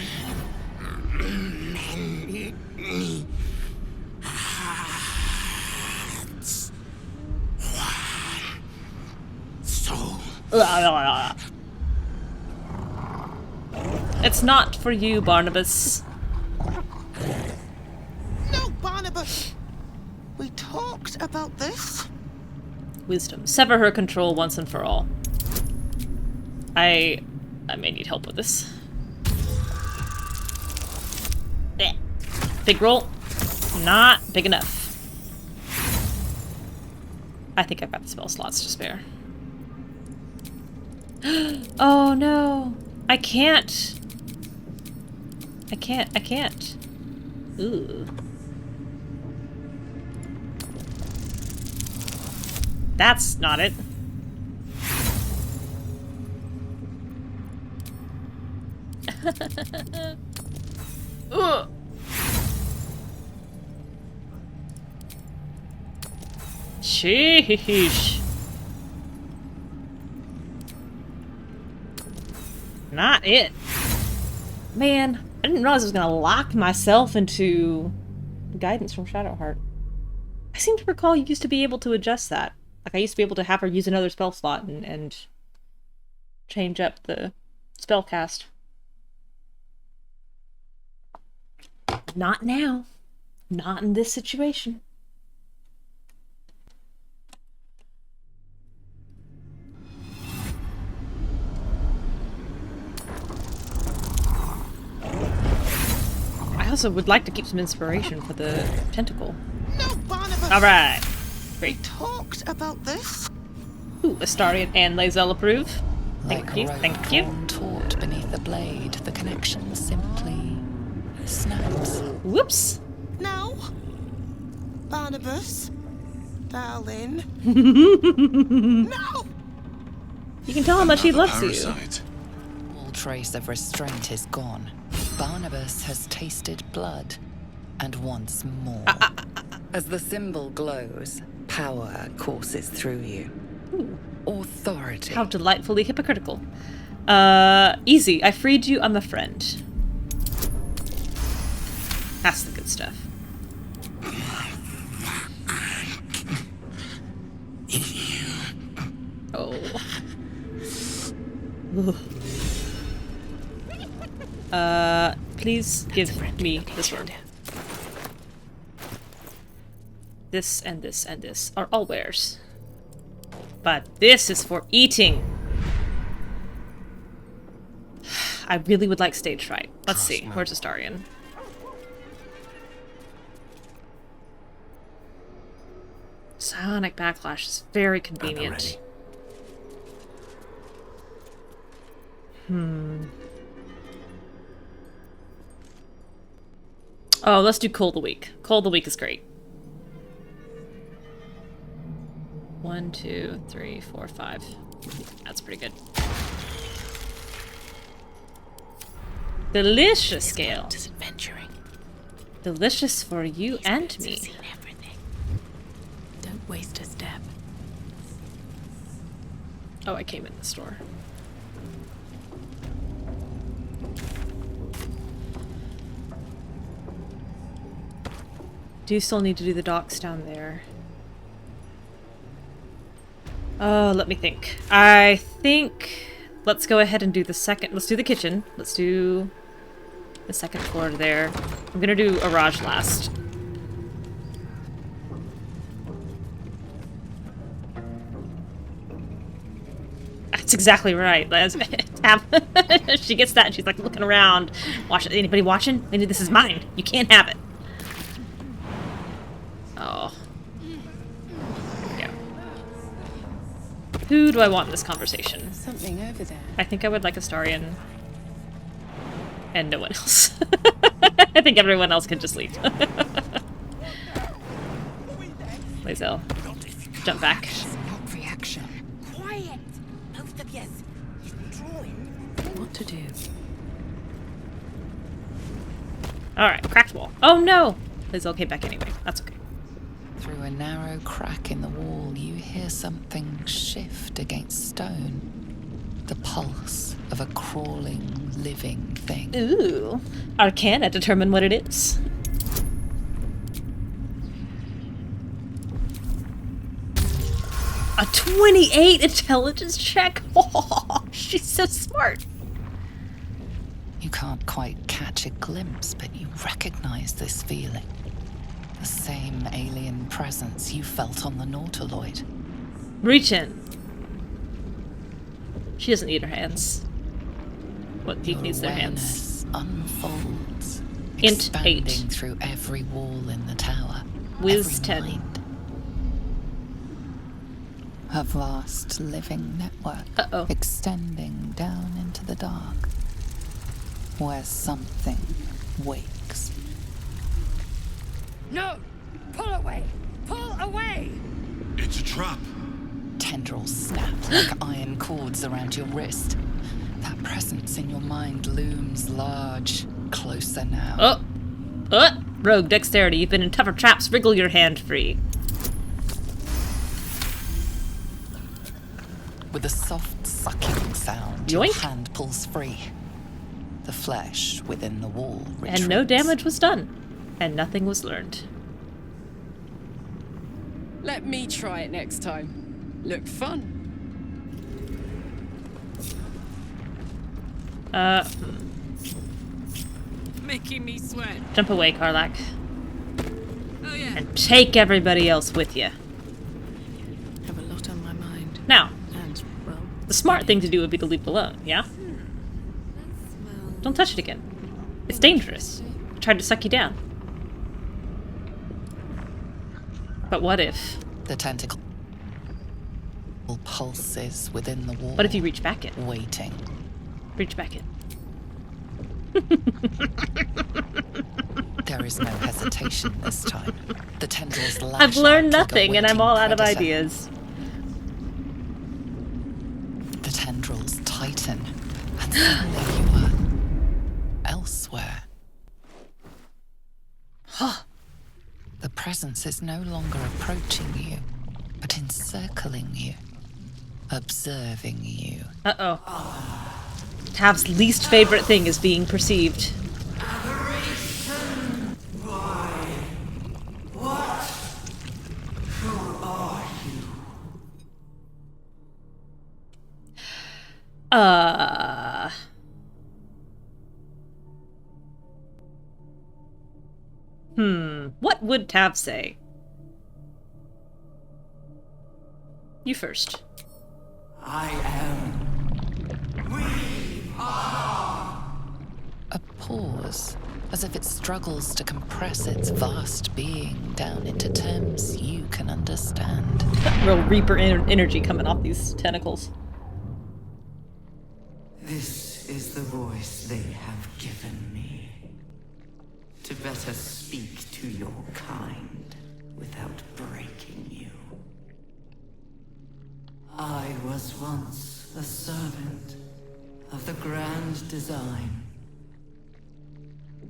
It's not for you, Barnabas. No, Barnabas! We talked about this. Wisdom. Sever her control once and for all. I may need help with this. Big roll. Not big enough. I think I've got the spell slots to spare. Oh no! I can't! I can't. Ooh. That's not it. Ugh. Sheesh. Not it. Man, I didn't realize I was gonna lock myself into guidance from Shadowheart. I seem to recall you used to be able to adjust that. Like, I used to be able to have her use another spell slot and change up the spell cast. Not now. Not in this situation. I also would like to keep some inspiration for the tentacle. No, Barnabas! Alright. Great. We talked about this. Ooh, Astarion and Lae'zel approve. Thank you, thank you. Taut beneath the blade, the connection simply snaps. Whoops. No. Barnabas. Darling. No! You can tell how much he loves you. All trace of restraint is gone. Barnabas has tasted blood, and wants more. As the symbol glows, power courses through you. Ooh. Authority. How delightfully hypocritical. Easy. I freed you. I'm a friend. That's the good stuff. Oh. Please give me this one. This and this and this are all wares. But this is for eating. I really would like stage fright. Let's see. Where's Astarion? Sonic backlash is very convenient. Oh, let's do Coal of the Week. Coal of the Week is great. 1, 2, 3, 4, 5. That's pretty good. Delicious scale. Adventuring. Delicious for you and me. Seen everything. Don't waste a step. Oh, I came in the store. Do still need to do the docks down there. Oh, let me think. I think let's go ahead and do the second. Let's do the kitchen. Let's do the second floor there. I'm gonna do Araj last. That's exactly right. She gets that and she's like looking around. Anybody watching? Maybe this is mine. You can't have it. Oh. Yeah. Who do I want in this conversation? Something over there. I think I would like Astarion. And no one else. I think everyone else can just leave. Lae'zel. Jump back. Not reaction. Quiet! Both of you. He's drawing. What to do? Alright, cracked wall. Oh no! Lae'zel came back anyway. That's okay. Through a narrow crack in the wall, you hear something shift against stone. The pulse of a crawling, living thing. Ooh. Arcana determine what it is. A 28 intelligence check? Oh, she's so smart. You can't quite catch a glimpse, but you recognize this feeling. The same alien presence you felt on the Nautiloid. Reach in. She doesn't need her hands. What Deke needs their hands. Unfolds, Int 8. expanding through every wall in the tower. Wiz every 10. mind. A vast living network extending down into the dark, where something wakes. No! Pull away! Pull away! It's a trap. Tendrils snap like iron cords around your wrist. That presence in your mind looms large, closer now. Rogue dexterity. You've been in tougher traps. Wriggle your hand free. With a soft sucking sound, Yoink. your hand pulls free. The flesh within the wall retreats. And no damage was done. And nothing was learned. Let me try it next time. Look fun. Making me sweat. Jump away, Karlach. Oh yeah. And take everybody else with you. Have a lot on my mind. Now, And, well, the smart thing to do would be to leave it alone, yeah? Don't touch it again. It's dangerous. It tried to suck you down. But what if? The tentacle pulses within the wall. What if you reach back in? Waiting. Reach back in. There is no hesitation this time. The tendrils lash I've learned out like a nothing and I'm waiting all out of predator. ideas. The tendrils tighten, and suddenly you are elsewhere. The presence is no longer approaching you, but encircling you, observing you. Uh-oh. Tav's least favorite thing is being perceived. What would Tav say? You first. I am. We are. A pause, as if it struggles to compress its vast being down into terms you can understand. Real Reaper energy coming off these tentacles. This is the voice they have given me. To better speak to your kind without breaking you. I was once a servant of the grand design.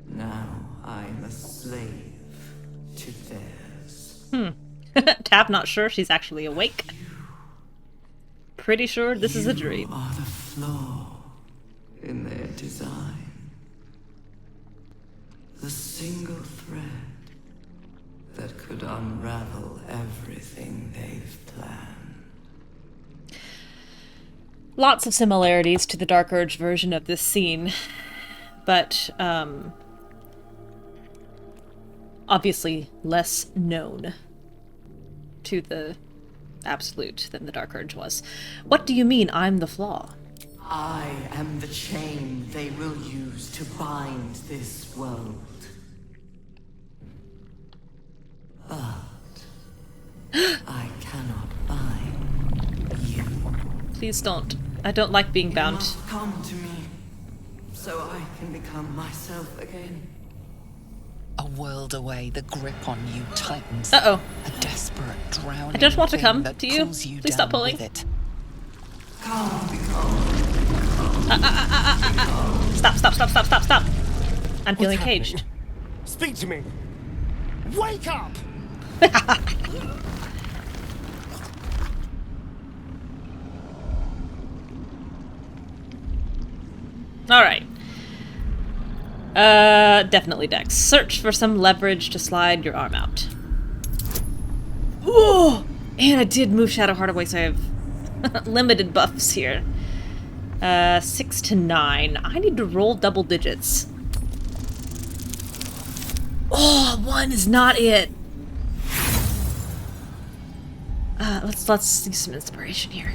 Now I'm a slave to theirs. Tav not sure she's actually awake. Pretty sure this is a dream. You are the flaw in their design. The single thread that could unravel everything they've planned. Lots of similarities to the Dark Urge version of this scene, but obviously less known to the absolute than the Dark Urge was. What do you mean I'm the flaw? I am the chain they will use to bind this world. But I cannot bind you. Please don't. I don't like being bound. You must come to me, so I can become myself again. A world away, the grip on you tightens. Uh-oh. A desperate drowning I don't want to thing come that to you. pulls Please stop down pulling. with it. Stop. I'm feeling What's caged. happening? Speak to me. Wake up! Alright. Definitely Dex. Search for some leverage to slide your arm out. Ooh! And I did move Shadowheart away, so I have limited buffs here. 6 to 9. I need to roll double digits. Oh, 1 is not it. Let's use some inspiration here.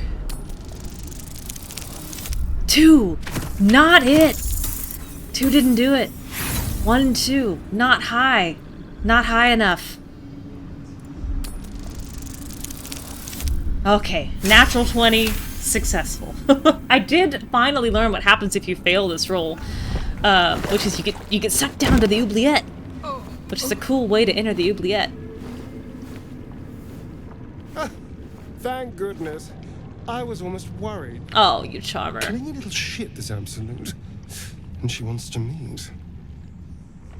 2! Not it! 2 didn't do it. 1 and 2. Not high. Not high enough. Okay. Natural 20. Successful. I did finally learn what happens if you fail this roll. Which is you get sucked down to the oubliette. Which is a cool way to enter the oubliette. Thank goodness. I was almost worried. Oh, you charmer. Clingy little shit, this absolute. And she wants to meet.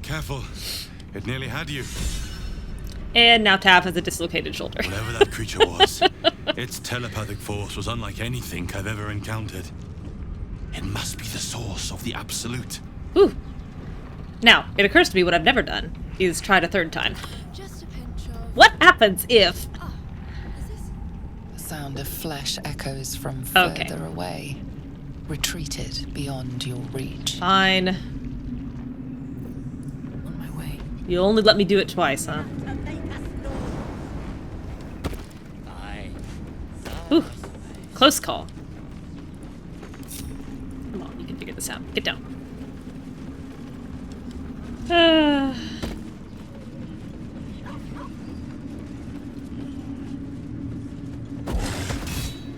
Careful. It nearly had you. And now Tav has a dislocated shoulder. Whatever that creature was, its telepathic force was unlike anything I've ever encountered. It must be the source of the absolute. Ooh. Now, it occurs to me what I've never done is tried a third time. Just a pinch of... What happens if... The sound of flesh echoes from further away, retreated beyond your reach. Fine. On my way. You only let me do it twice, huh? Ooh. Close call. Come on, you can figure this out. Get down.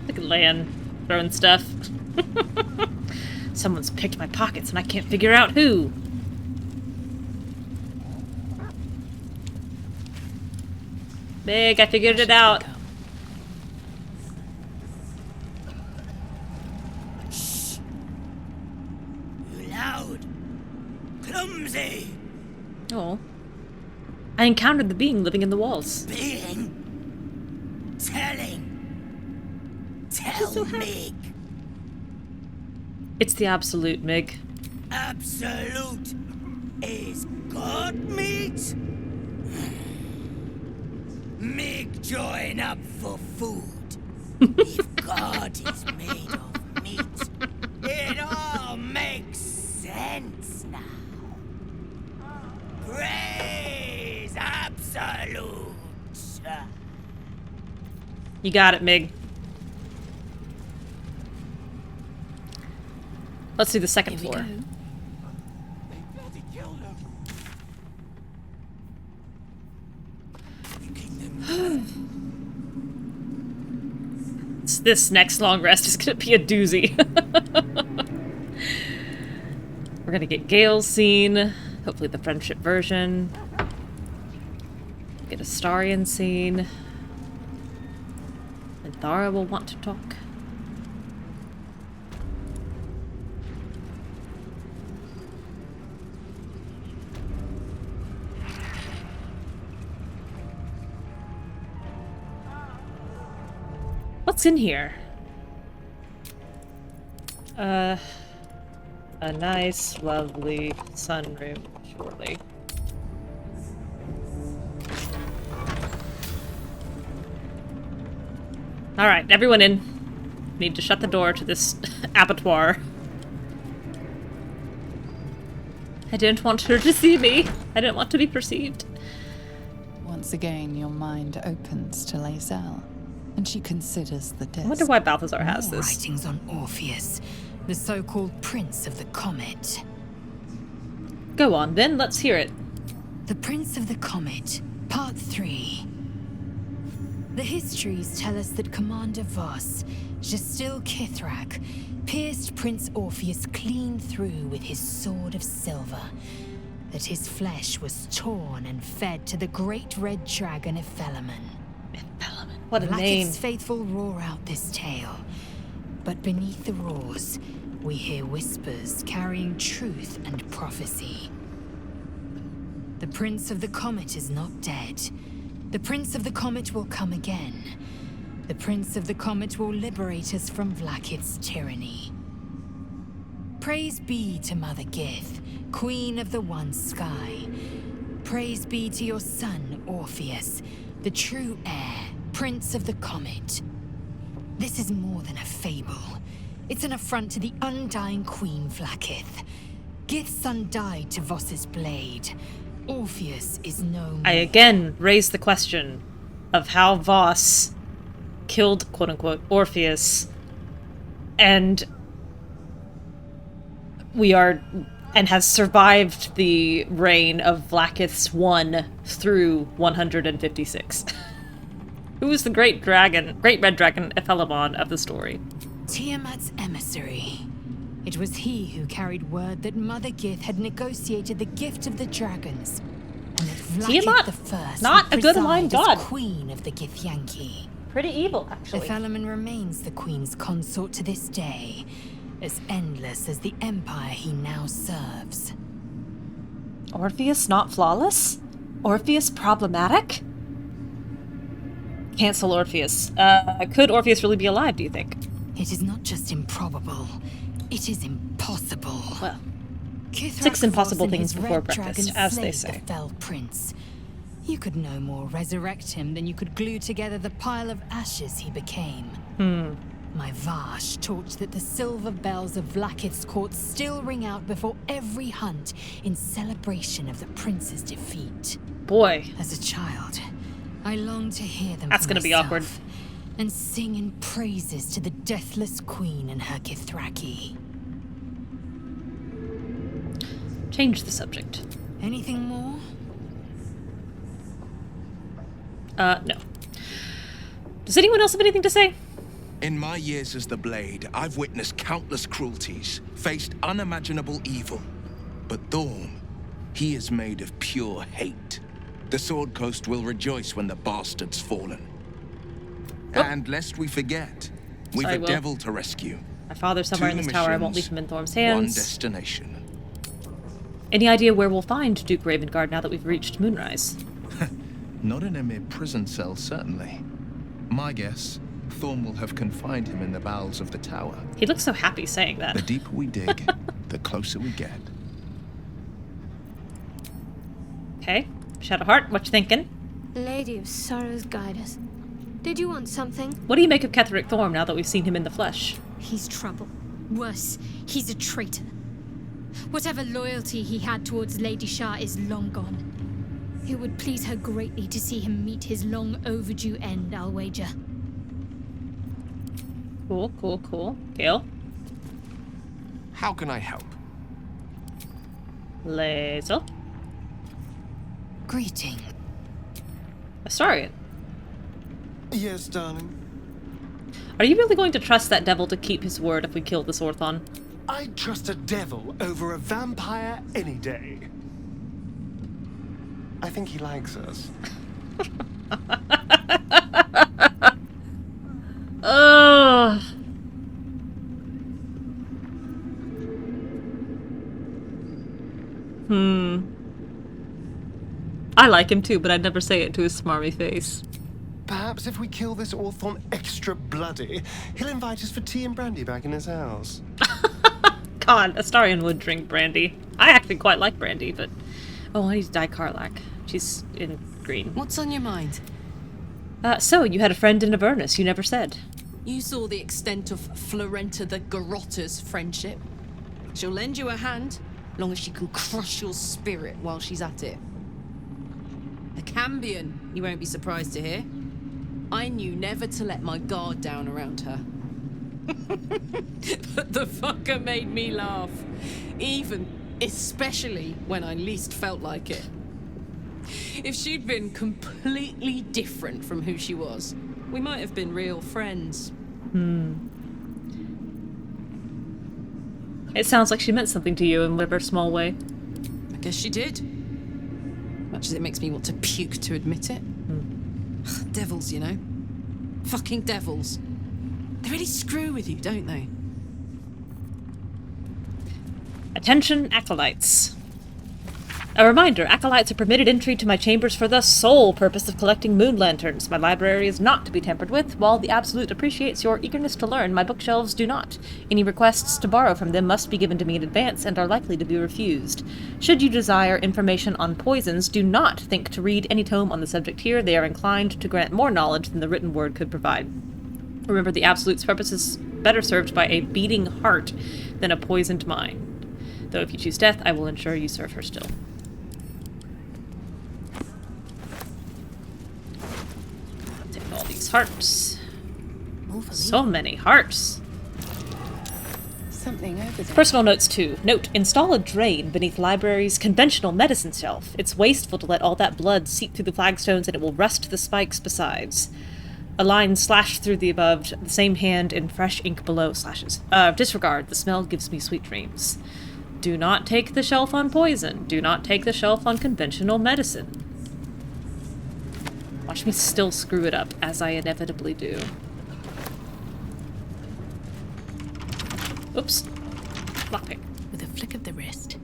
Look at Lann throwing stuff. Someone's picked my pockets and I can't figure out who. Big, I figured it out. Loud. Clumsy. Oh. I encountered the being living in the walls. Being. Tell Mig. It's the absolute, Mig. Absolute is God meat? Mig join up for food. If God is made of meat, it all makes sense now. Praise absolute. You got it, Mig. Let's do the second floor. This next long rest is gonna be a doozy. We're gonna get Gale's scene, hopefully the friendship version. Get Astarion scene. Minthara will want to talk. What's in here? A nice, lovely sunroom, surely. Alright, everyone in. Need to shut the door to this abattoir. I don't want her to see me. I don't want to be perceived. Once again, your mind opens to Lae'zel, and she considers the desk. I wonder why Balthazar has More this. writings on Orpheus, the so-called Prince of the Comet. Go on, then. Let's hear it. The Prince of the Comet, Part 3. The histories tell us that Commander Voss, Gestil Ketheric, pierced Prince Orpheus clean through with his sword of silver, that his flesh was torn and fed to the great red dragon Ephelemon. What a name. Blacket's faithful roar out this tale, but beneath the roars, we hear whispers carrying truth and prophecy. The Prince of the Comet is not dead. The Prince of the Comet will come again. The Prince of the Comet will liberate us from Vlaakith's tyranny. Praise be to Mother Gith, Queen of the One Sky. Praise be to your son, Orpheus, the true heir, Prince of the Comet. This is more than a fable. It's an affront to the undying Queen Vlaakith. Gith's son died to Voss's blade. Orpheus is no more. I again raise the question of how Voss killed, quote-unquote, Orpheus, and has survived the reign of Vlaakith's 1 through 156. Who is the great red dragon Ephelemon of the story? Tiamat's emissary. It was he who carried word that Mother Gith had negotiated the gift of the dragons, and that Vlaakith Tiamat, the First not would a good aligned preside as god. Queen of the Githyanki. Pretty evil, actually. Ephelemon remains the Queen's consort to this day, as endless as the empire he now serves. Orpheus not flawless? Orpheus problematic? Cancel Orpheus. Could Orpheus really be alive, do you think? It is not just improbable, it is impossible. Well, Ketheric 6 impossible Voss and things his before red breakfast, dragon as they slayed say. The fell prince. You could no more resurrect him than you could glue together the pile of ashes he became. My Vash taught that the silver bells of Vlaakith's court still ring out before every hunt in celebration of the prince's defeat. Boy. As a child, I longed to hear them. That's for gonna be myself, awkward. And sing in praises to the deathless queen and her Kithraki. Change the subject. Anything more? No. Does anyone else have anything to say? In my years as the Blade, I've witnessed countless cruelties, faced unimaginable evil. But Thorm, he is made of pure hate. The Sword Coast will rejoice when the bastard's fallen. Oh. And lest we forget, we've Sorry, a Will. devil to rescue. My father's somewhere in 2 this tower. I won't leave missions, him in Thorm's One hands. destination. Any idea where we'll find Duke Ravengard now that we've reached Moonrise? Not in a mere prison cell, certainly. My guess, Thorm will have confined him in the bowels of the tower. He looks so happy saying that. The deeper we dig, the closer we get. Okay. Shadowheart, what you thinking? Lady of Sorrows, guide us. Did you want something? What do you make of Ketheric Thorm now that we've seen him in the flesh? He's trouble. Worse, he's a traitor. Whatever loyalty he had towards Lady Shah is long gone. It would please her greatly to see him meet his long overdue end, I'll wager. Cool, cool, cool. Gale? How can I help? Lae'zel? Greeting. Astarion? Yes, darling. Are you really going to trust that devil to keep his word if we kill this Orthon? I'd trust a devil over a vampire any day. I think he likes us. Ugh. I like him too, but I'd never say it to his smarmy face. Perhaps if we kill this Orthon extra bloody, he'll invite us for tea and brandy back in his house. God, Astarion would drink brandy. I actually quite like brandy, but... Oh, I need to dye Karlach. She's in green. What's on your mind? So, you had a friend in Avernus, you never said. You saw the extent of Florenta the Garrotta's friendship. She'll lend you a hand, long as she can crush your spirit while she's at it. A Cambion, you won't be surprised to hear. I knew never to let my guard down around her. But the fucker made me laugh. Especially when I least felt like it. If she'd been completely different from who she was, we might have been real friends. It sounds like she meant something to you in whatever small way. I guess she did. Much as it makes me want to puke to admit it. Devils, you know. Fucking devils. They really screw with you, don't they? Attention, acolytes. A reminder, acolytes are permitted entry to my chambers for the sole purpose of collecting moon lanterns. My library is not to be tampered with. While the Absolute appreciates your eagerness to learn, my bookshelves do not. Any requests to borrow from them must be given to me in advance and are likely to be refused. Should you desire information on poisons, do not think to read any tome on the subject here. They are inclined to grant more knowledge than the written word could provide. Remember, the Absolute's purpose is better served by a beating heart than a poisoned mind. Though if you choose death, I will ensure you serve her still. Take all these hearts. So many hearts. Something over there. Personal notes 2. Note, install a drain beneath library's conventional medicine shelf. It's wasteful to let all that blood seep through the flagstones and it will rust the spikes besides. A line slashed through the above, the same hand in fresh ink below slashes. Disregard. The smell gives me sweet dreams. Do not take the shelf on poison. Do not take the shelf on conventional medicine. Watch me still screw it up, as I inevitably do. Oops. Lockpick. With a flick of the wrist.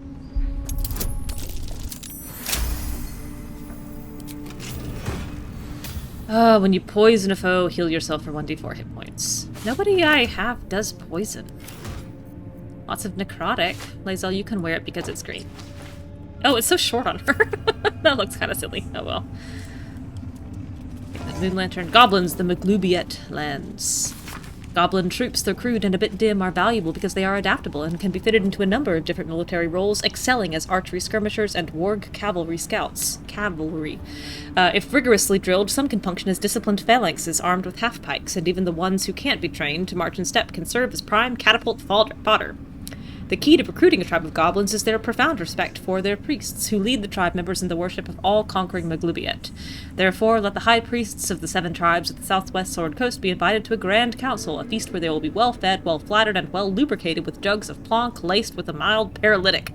When you poison a foe, heal yourself for 1d4 hit points. Nobody I have does poison. Lots of necrotic. Lae'zel, you can wear it because it's green. Oh, it's so short on her. That looks kind of silly. Oh well. The Moon Lantern. Goblins, the oubliette lands. Goblin troops, though crude and a bit dim, are valuable because they are adaptable and can be fitted into a number of different military roles, excelling as archery skirmishers and warg cavalry scouts. If rigorously drilled, some can function as disciplined phalanxes armed with half-pikes, and even the ones who can't be trained to march in step can serve as prime catapult fodder. The key to recruiting a tribe of goblins is their profound respect for their priests, who lead the tribe members in the worship of all conquering oubliette. Therefore, let the high priests of the 7 tribes of the southwest Sword Coast be invited to a grand council, a feast where they will be well fed, well flattered, and well lubricated with jugs of plonk laced with a mild paralytic.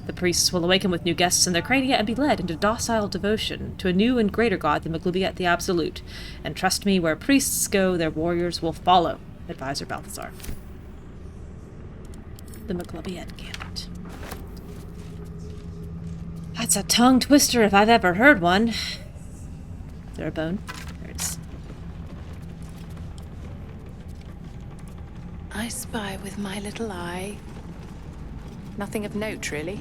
The priests will awaken with new guests in their crania and be led into docile devotion to a new and greater god than oubliette the Absolute. And trust me, where priests go, their warriors will follow. Advisor Balthazar. The oubliette gambit. That's a tongue twister if I've ever heard one. Is there a bone? There it is. I spy with my little eye. Nothing of note, really.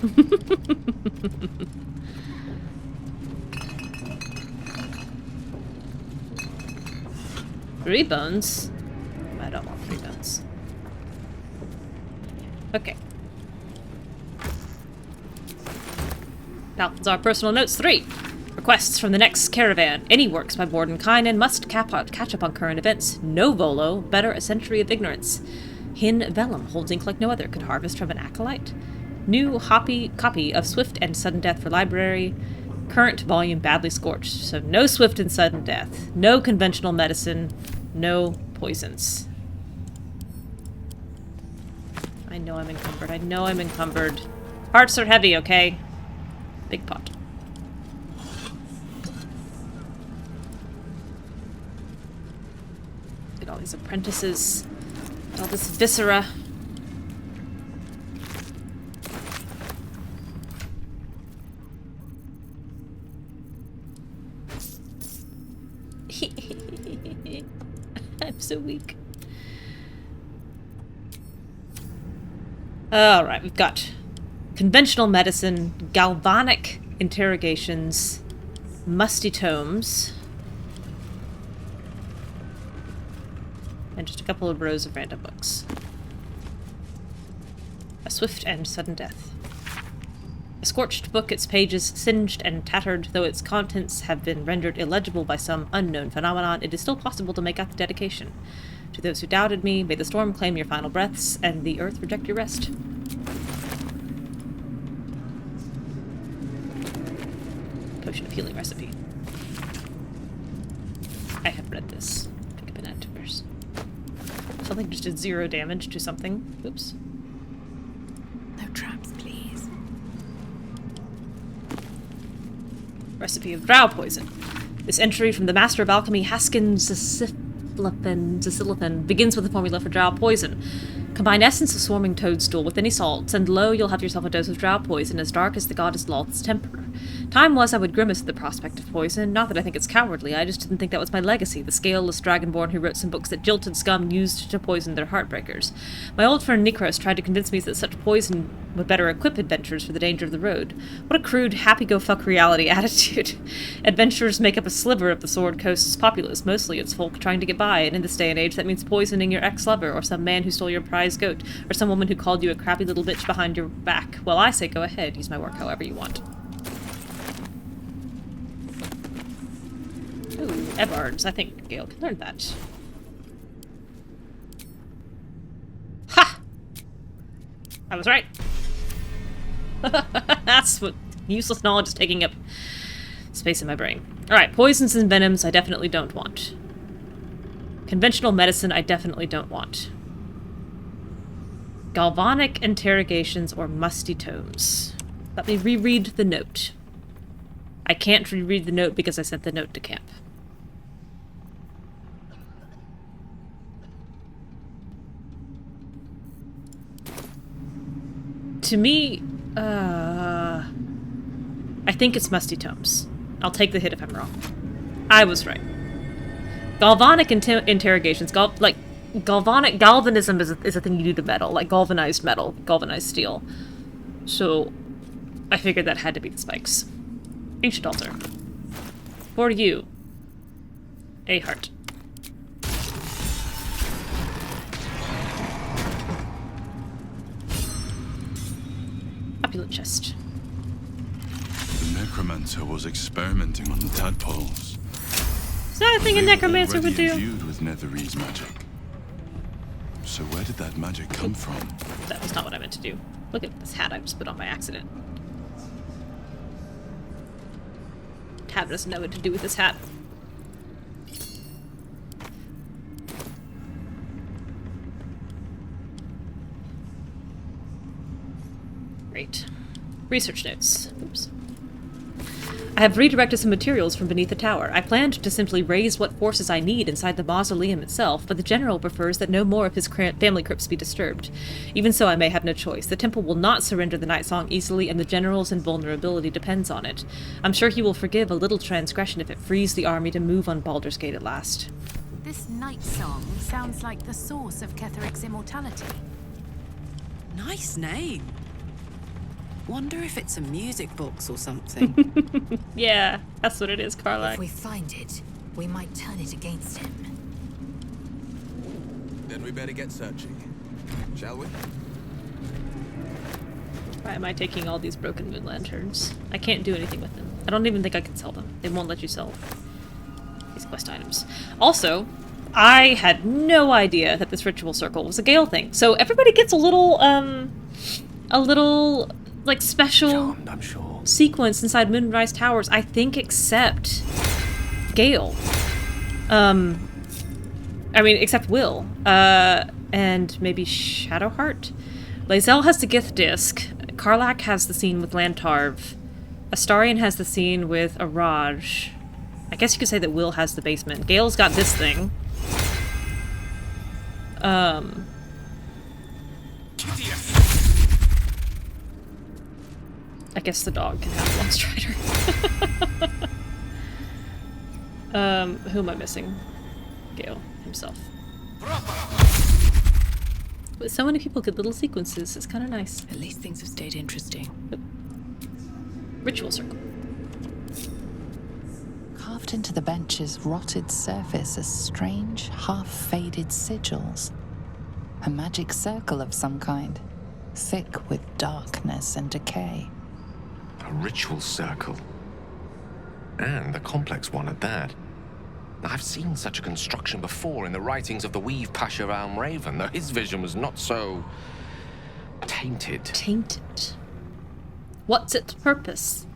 3 bones? I don't want 3 bones. Okay. Balthazar personal notes 3. Requests from the next caravan. Any works by Mordenkainen must catch up on current events. No volo, better a century of ignorance. Hin Vellum holds ink like no other. Could harvest from an acolyte. New copy of Swift and Sudden Death for library. Current volume badly scorched. So no Swift and Sudden Death. No conventional medicine. No poisons. I know I'm encumbered. I know I'm encumbered. Hearts are heavy, okay? Big pot. Look at all these apprentices. All this viscera. I'm so weak. Alright, we've got conventional medicine, galvanic interrogations, musty tomes, and just a couple of rows of random books. A Swift and Sudden Death. A scorched book, its pages singed and tattered, though its contents have been rendered illegible by some unknown phenomenon, it is still possible to make out the dedication. To those who doubted me, may the storm claim your final breaths, and the earth reject your rest. Potion of healing recipe. I have read this. Pick up an antivirus. Something just did 0 damage to something. Oops. No traps, please. Recipe of drow poison. This entry from the Master of Alchemy, Haskin Zasilithan, begins with a formula for drow poison. Combine essence of swarming toadstool with any salts, and lo, you'll have yourself a dose of drow poison as dark as the goddess Loth's temper. Time was I would grimace at the prospect of poison, not that I think it's cowardly, I just didn't think that was my legacy, the scaleless dragonborn who wrote some books that jilted scum used to poison their heartbreakers. My old friend Nikros tried to convince me that such poison would better equip adventurers for the danger of the road. What a crude, happy-go-fuck-reality attitude. Adventurers make up a sliver of the Sword Coast's populace, mostly it's folk trying to get by, and in this day and age that means poisoning your ex-lover, or some man who stole your prize goat, or some woman who called you a crappy little bitch behind your back. Well, I say go ahead, use my work however you want. Ooh, Evards. I think Gale can learn that. Ha! I was right. That's what useless knowledge is taking up space in my brain. Alright, poisons and venoms I definitely don't want. Conventional medicine I definitely don't want. Galvanic interrogations or musty tomes. Let me reread the note. I can't reread the note because I sent the note to camp. To me, I think it's musty tomes. I'll take the hit if I'm wrong. I was right. Galvanic interrogations, galvanism is a thing you do to metal, like galvanized metal, galvanized steel. So, I figured that had to be the spikes. Ancient altar. For you. A heart. Opulent chest. The necromancer was experimenting on the tadpoles. Is that a thing a necromancer would do? Imbued with Netherese magic. So where did that magic come from? That was not what I meant to do. Look at this hat I just put on by accident. Tab doesn't know what to do with this hat. Great. Research notes. Oops. I have redirected some materials from beneath the tower. I planned to simply raise what forces I need inside the mausoleum itself, but the general prefers that no more of his family crypts be disturbed. Even so, I may have no choice. The temple will not surrender the Night Song easily, and the general's invulnerability depends on it. I'm sure he will forgive a little transgression if it frees the army to move on Baldur's Gate at last. This Night Song sounds like the source of Ketheric's immortality. Nice name. Wonder if it's a music box or something. Yeah, that's what it is, Karlach. If we find it, we might turn it against him. Then we better get searching, shall we? Why am I taking all these broken moon lanterns? I can't do anything with them. I don't even think I can sell them. They won't let you sell these quest items. Also, I had no idea that this ritual circle was a Gale thing. So everybody gets a little like special sequence inside Moonrise Towers, I think, except Gale. I mean, except Will. And maybe Shadowheart? Lae'zel has the Gith disc. Karlach has the scene with Lann Tarv. Astarion has the scene with Araj. I guess you could say that Will has the basement. Gale's got this thing. I guess the dog can have one strider. Who am I missing? Gale himself. But so many people get little sequences. It's kind of nice. At least things have stayed interesting. Ritual circle. Carved into the bench's rotted surface are strange, half-faded sigils. A magic circle of some kind, thick with darkness and decay. A ritual circle. And a complex one at that. I've seen such a construction before in the writings of the Weave Pasha Raven, though his vision was not so... tainted. Tainted? What's its purpose?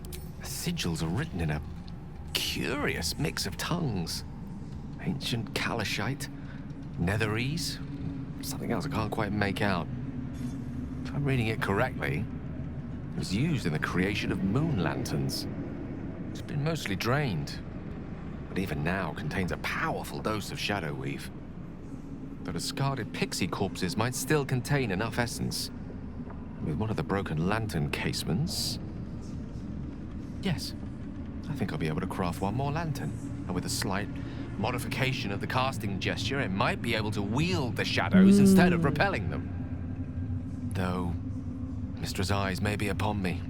The sigils are written in a curious mix of tongues. Ancient Kalashite, Netherese, something else I can't quite make out. If I'm reading it correctly, it was used in the creation of moon lanterns. It's been mostly drained, but even now contains a powerful dose of shadow weave. The discarded pixie corpses might still contain enough essence. With one of the broken lantern casements... Yes, I think I'll be able to craft one more lantern. And with a slight modification of the casting gesture, it might be able to wield the shadows instead of repelling them. Though, Mistress' eyes may be upon me.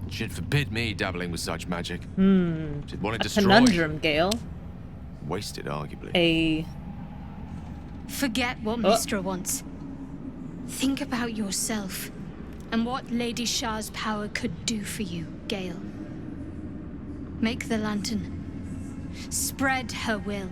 She'd forbid me dabbling with such magic. She'd want to destroy. Conundrum, Gale. Wasted, arguably. Forget what Mistra wants. Think about yourself and what Lady Shah's power could do for you, Gale. Make the lantern. Spread her will.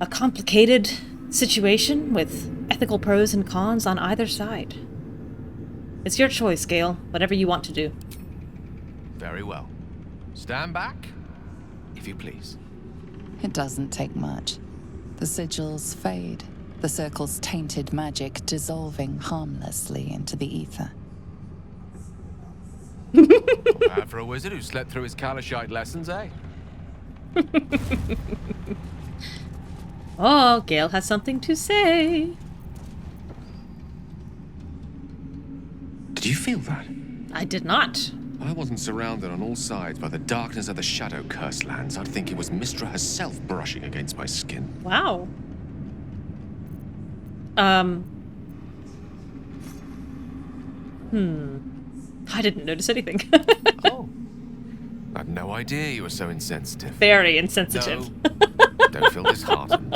A complicated situation with ethical pros and cons on either side. It's your choice, Gale. Whatever you want to do. Very well. Stand back, if you please. It doesn't take much. The sigils fade, the circle's tainted magic dissolving harmlessly into the ether. Not bad for a wizard who slept through his Kalashite lessons, eh? Oh, Gale has something to say. Did you feel that? I did not. I wasn't surrounded on all sides by the darkness of the Shadow Curse lands. I'd think it was Mistra herself brushing against my skin. Wow. I didn't notice anything. Oh. I had no idea you were so insensitive. Very insensitive. No, don't feel disheartened.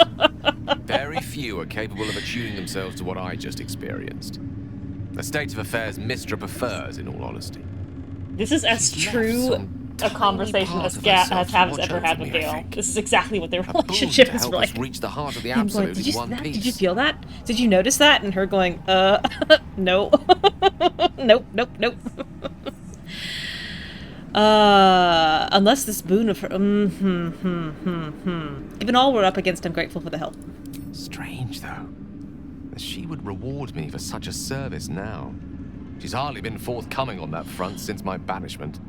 Very few are capable of attuning themselves to what I just experienced. A state of affairs Mistra prefers, in all honesty. This is as true a conversation as Tav's ever had with Gale. This is exactly what their relationship is like. Reach the heart of the Going, absolute did in you one piece. Did you feel that? Did you notice that? And her going, no. Nope, nope, nope. Unless this boon of her... Given all we're up against, I'm grateful for the help. Strange, though. That she would reward me for such a service now. She's hardly been forthcoming on that front since my banishment.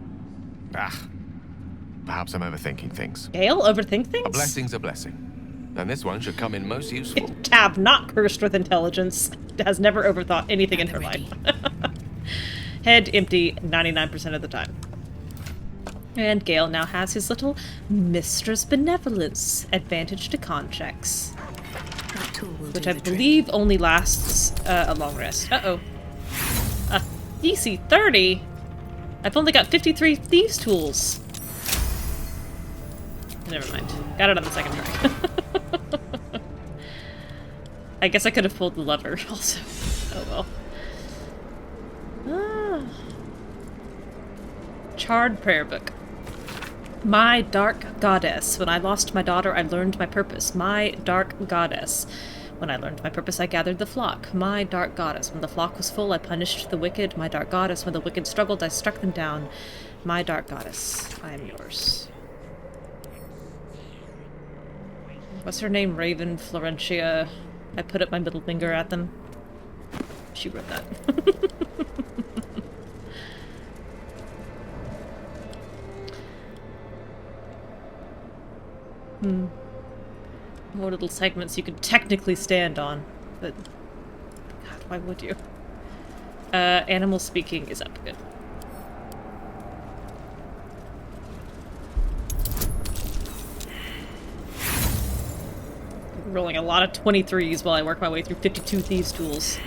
Perhaps I'm overthinking things. Gale, overthink things? A blessing's a blessing. And this one should come in most useful. Tav, not cursed with intelligence, has never overthought anything in her life. Head empty 99% of the time. And Gale now has his little Mistress Benevolence advantage to con checks. Which I believe only lasts a long rest. Uh-oh. DC 30? I've only got 53 Thieves' Tools. Never mind. Got it on the second try. I guess I could have pulled the lever also. Oh well. Charred Prayer Book. My dark goddess. When I lost my daughter, I learned my purpose. My dark goddess. When I learned my purpose, I gathered the flock. My dark goddess. When the flock was full, I punished the wicked. My dark goddess. When the wicked struggled, I struck them down. My dark goddess. I am yours. What's her name? Raven, Florentia. I put up my middle finger at them. She wrote that. More little segments you could technically stand on, but God, why would you? Animal speaking is up. Good. Rolling a lot of 23s while I work my way through 52 Thieves' Tools.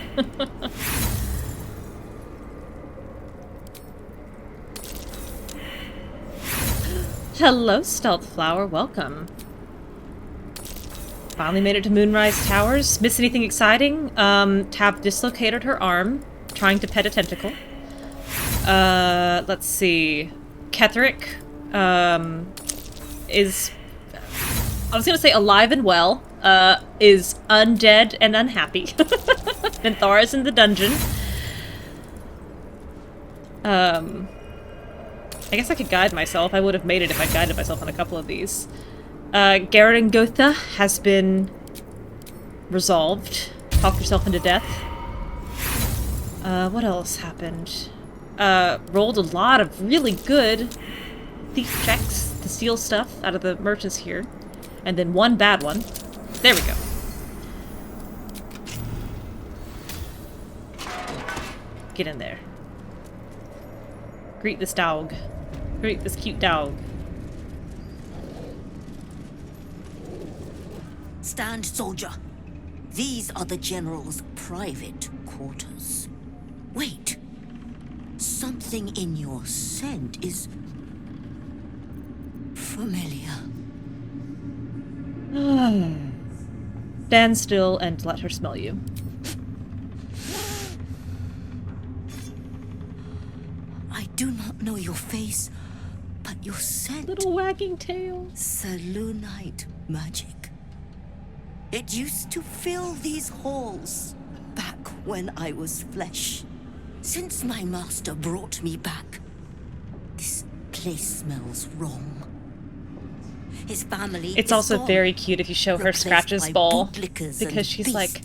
Hello, Stealth Flower. Welcome. Finally made it to Moonrise Towers. Miss anything exciting? Tab dislocated her arm, trying to pet a tentacle. Let's see. Ketheric, is... I was gonna say alive and well. Is undead and unhappy. Minthara's in the dungeon. I guess I could guide myself. I would have made it if I guided myself on a couple of these. Gerringothe has been resolved. Talked herself into death. What else happened? Rolled a lot of really good thief checks to steal stuff out of the merchants here. And then one bad one. There we go. Get in there. Greet this dog. Greet this cute dog. Stand, soldier. These are the General's private quarters. Wait. Something in your scent is... familiar. Stand still and let her smell you. I do not know your face, but your scent... Little wagging tail. Selûnite magic. It used to fill these halls back when I was flesh. Since my master brought me back, this place smells wrong. His family It's is also gone, very cute if you show her Scratch's ball, because she's like,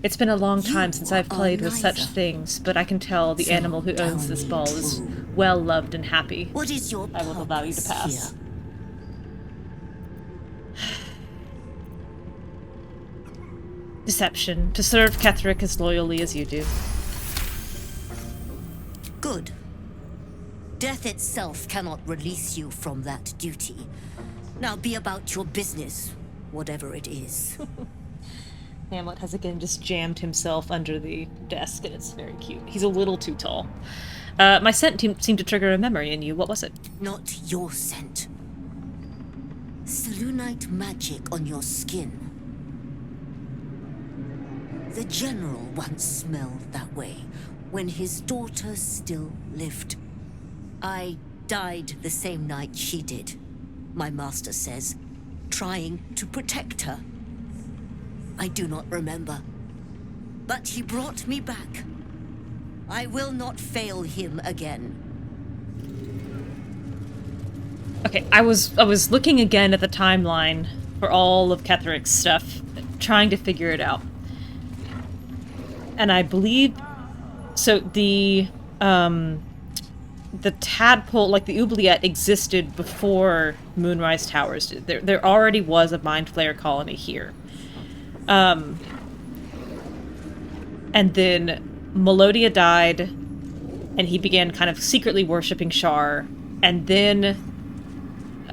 it's been a long time since I've played with such things, but I can tell the animal who owns this ball is well loved and happy. What is your I will allow you to pass. here? Deception. To serve Ketheric as loyally as you do. Good. Death itself cannot release you from that duty. Now be about your business, whatever it is. Hamlet has again just jammed himself under the desk, and it's very cute. He's a little too tall. My scent seemed to trigger a memory in you. What was it? Not your scent. Selûnite magic on your skin. The General once smelled that way, when his daughter still lived. I died the same night she did, my master says, trying to protect her. I do not remember, but he brought me back. I will not fail him again. Okay, I was looking again at the timeline for all of Ketheric's stuff, trying to figure it out. And I believe... So the tadpole, like the oubliette, existed before Moonrise Towers did. There already was a Mind Flayer colony here. And then Melodia died, and he began kind of secretly worshipping Shar, and then...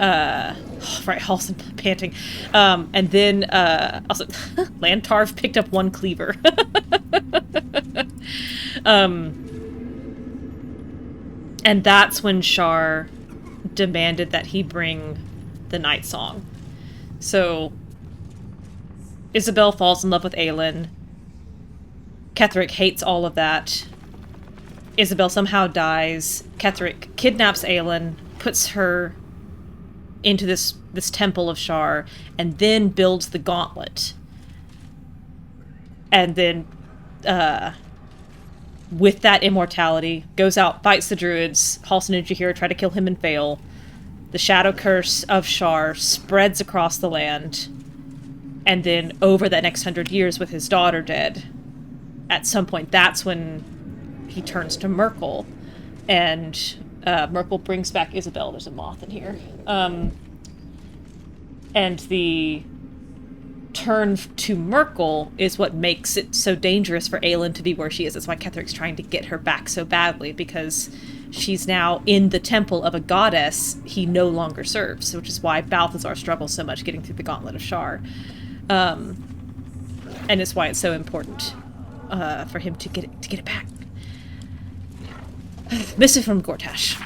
right, Halson panting. And then, also, Lann Tarv picked up one cleaver. And that's when Shar demanded that he bring the Night Song. So, Isabel falls in love with Aelin. Ketheric hates all of that. Isabel somehow dies. Ketheric kidnaps Aelin, puts her into this temple of Shar, and then builds the gauntlet. And then, with that immortality, goes out, fights the druids. Halson and Jaheira try to kill him and fail. The shadow curse of Shar spreads across the land. And then, over that next 100 years, with his daughter dead, at some point, that's when he turns to Merkel. And Merkel brings back Isabel. There's a moth in here. And the turn to Merkel is what makes it so dangerous for Aelin to be where she is. That's why Ketheric's trying to get her back so badly, because she's now in the temple of a goddess he no longer serves, which is why Balthazar struggles so much getting through the Gauntlet of Shar. And it's why it's so important for him to get it back. Missive from Gortash.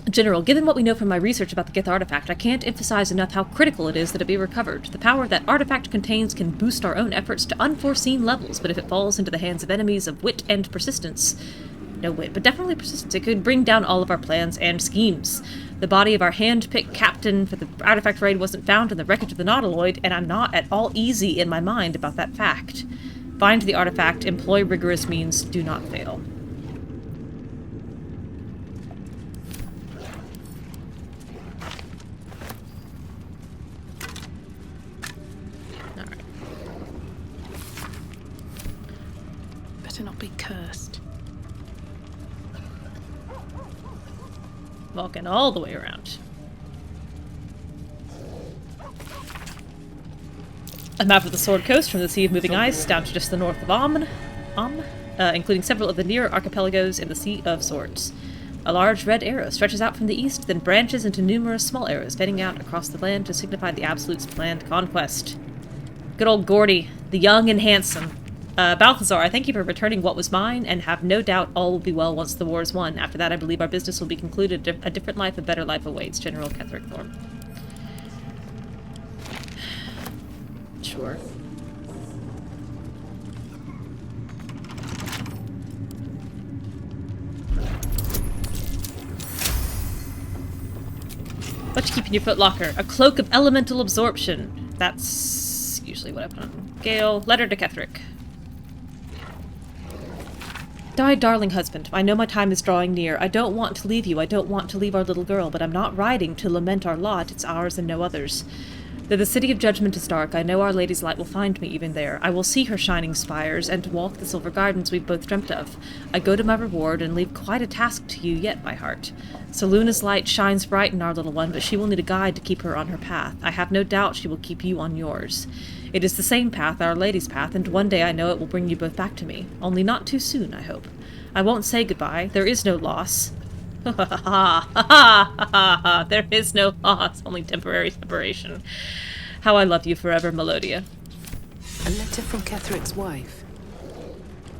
General, given what we know from my research about the Gith artifact, I can't emphasize enough how critical it is that it be recovered. The power that artifact contains can boost our own efforts to unforeseen levels, but if it falls into the hands of enemies of wit and persistence... No wit, but definitely persistence. It could bring down all of our plans and schemes. The body of our hand-picked captain for the artifact raid wasn't found in the wreckage of the Nautiloid, and I'm not at all easy in my mind about that fact. Find the artifact, employ rigorous means, do not fail. Alright. Better not be cursed. Walking all the way around. A map of the Sword Coast from the Sea of Moving Ice down to just the north of including several of the near archipelagos in the Sea of Swords. A large red arrow stretches out from the east, then branches into numerous small arrows fanning out across the land to signify the Absolute's planned conquest. Good old Gordy, the young and handsome. Balthazar, I thank you for returning what was mine, and have no doubt all will be well once the war is won. After that, I believe our business will be concluded. A different life, a better life awaits. General Ketheric Thorne. Sure. What you keep in your footlocker? A cloak of elemental absorption. That's usually what I put on. Gale, letter to Ketheric. Died darling husband, I know my time is drawing near. I don't want to leave you, I don't want to leave our little girl, but I'm not riding to lament our lot, it's ours and no others. Though the city of judgment is dark, I know Our Lady's light will find me even there. I will see her shining spires, and walk the silver gardens we've both dreamt of. I go to my reward, and leave quite a task to you yet, my heart. Selena's light shines bright in our little one, but she will need a guide to keep her on her path. I have no doubt she will keep you on yours. It is the same path, Our Lady's path, and one day I know it will bring you both back to me. Only not too soon, I hope. I won't say goodbye. There is no loss. Ha ha ha ha ha ha ha. There is no loss, only temporary separation. How I love you forever, Melodia. A letter from Ketheric's wife.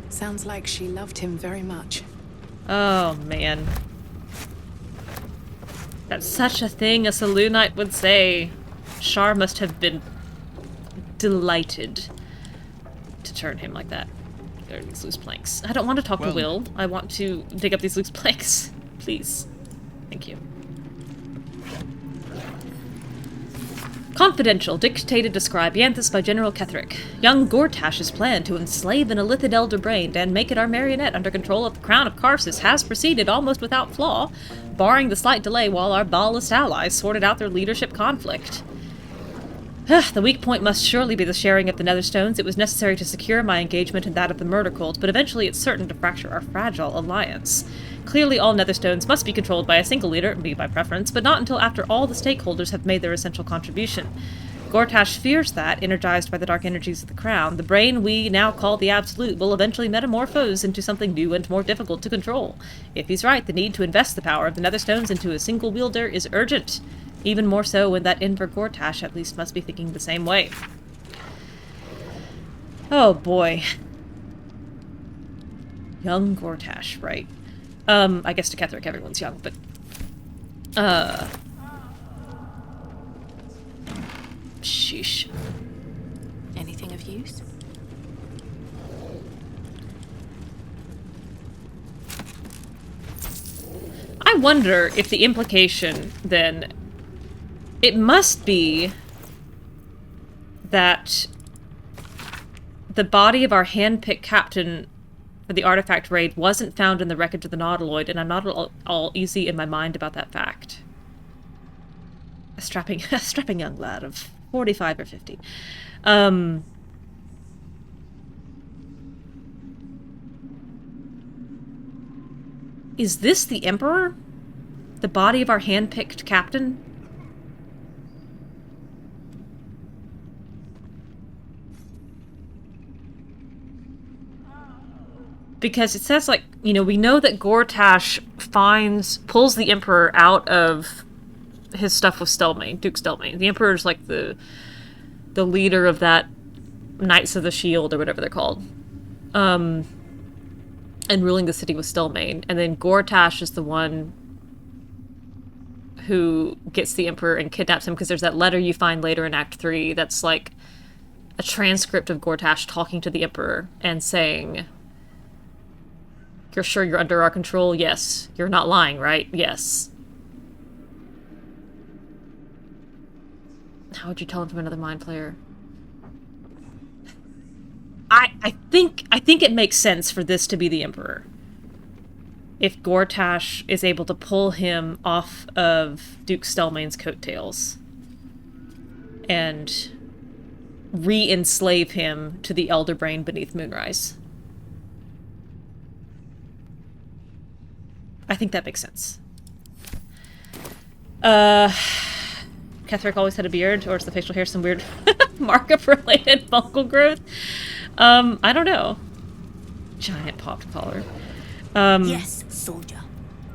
Sounds like she loved him very much. Oh, man. That's such a thing a Selûnite would say. Shar must have been delighted to turn him like that. There are these loose planks. I don't want to talk to Will. I want to dig up these loose planks. Please. Thank you. Confidential, dictated to Scribe Yanthus by General Ketheric. Young Gortash's plan to enslave an Illithid elder-brained and make it our marionette under control of the Crown of Karsus has proceeded almost without flaw, barring the slight delay while our Baalist allies sorted out their leadership conflict. The weak point must surely be the sharing of the Netherstones. It was necessary to secure my engagement and that of the murder cult, but eventually it's certain to fracture our fragile alliance. Clearly all Netherstones must be controlled by a single leader, me by preference, but not until after all the stakeholders have made their essential contribution. Gortash fears that, energized by the dark energies of the Crown, the brain we now call the Absolute will eventually metamorphose into something new and more difficult to control. If he's right, the need to invest the power of the Netherstones into a single wielder is urgent. Even more so when that Inver Gortash at least must be thinking the same way. Oh boy. Young Gortash, right. I guess to Ketheric everyone's young, but... Sheesh. Anything of use? I wonder if the implication, then... It must be that the body of our hand-picked captain for the artifact raid wasn't found in the wreckage of the Nautiloid, and I'm not all easy in my mind about that fact. A strapping young lad of 45 or 50. Is this the Emperor? The body of our hand-picked captain? Because it says, like, you know, we know that Gortash pulls the Emperor out of his stuff with Stelmane, Duke Stelmane. The Emperor's like the leader of that Knights of the Shield, or whatever they're called. And ruling the city with Stelmane. And then Gortash is the one who gets the Emperor and kidnaps him, because there's that letter you find later in Act 3 that's like a transcript of Gortash talking to the Emperor and saying, "You're sure you're under our control? Yes. You're not lying, right? Yes." How would you tell him from another Mind Flayer? I think it makes sense for this to be the Emperor. If Gortash is able to pull him off of Duke Stelmane's coattails and re-enslave him to the Elder Brain beneath Moonrise. I think that makes sense. Ketheric always had a beard, or is the facial hair some weird mark of related fungal growth? I don't know. Giant popped collar. Yes, soldier.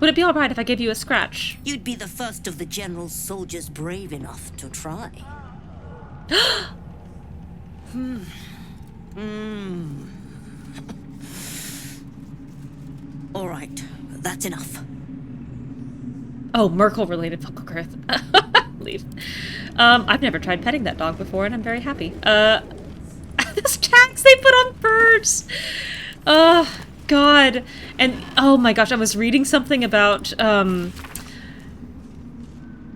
Would it be alright if I gave you a scratch? You'd be the first of the General's soldiers brave enough to try. All right, that's enough. Oh, Merkel-related fungal growth. Leave. I've never tried petting that dog before, and I'm very happy. This tax they put on birds! Oh, God. And, oh my gosh, I was reading something about,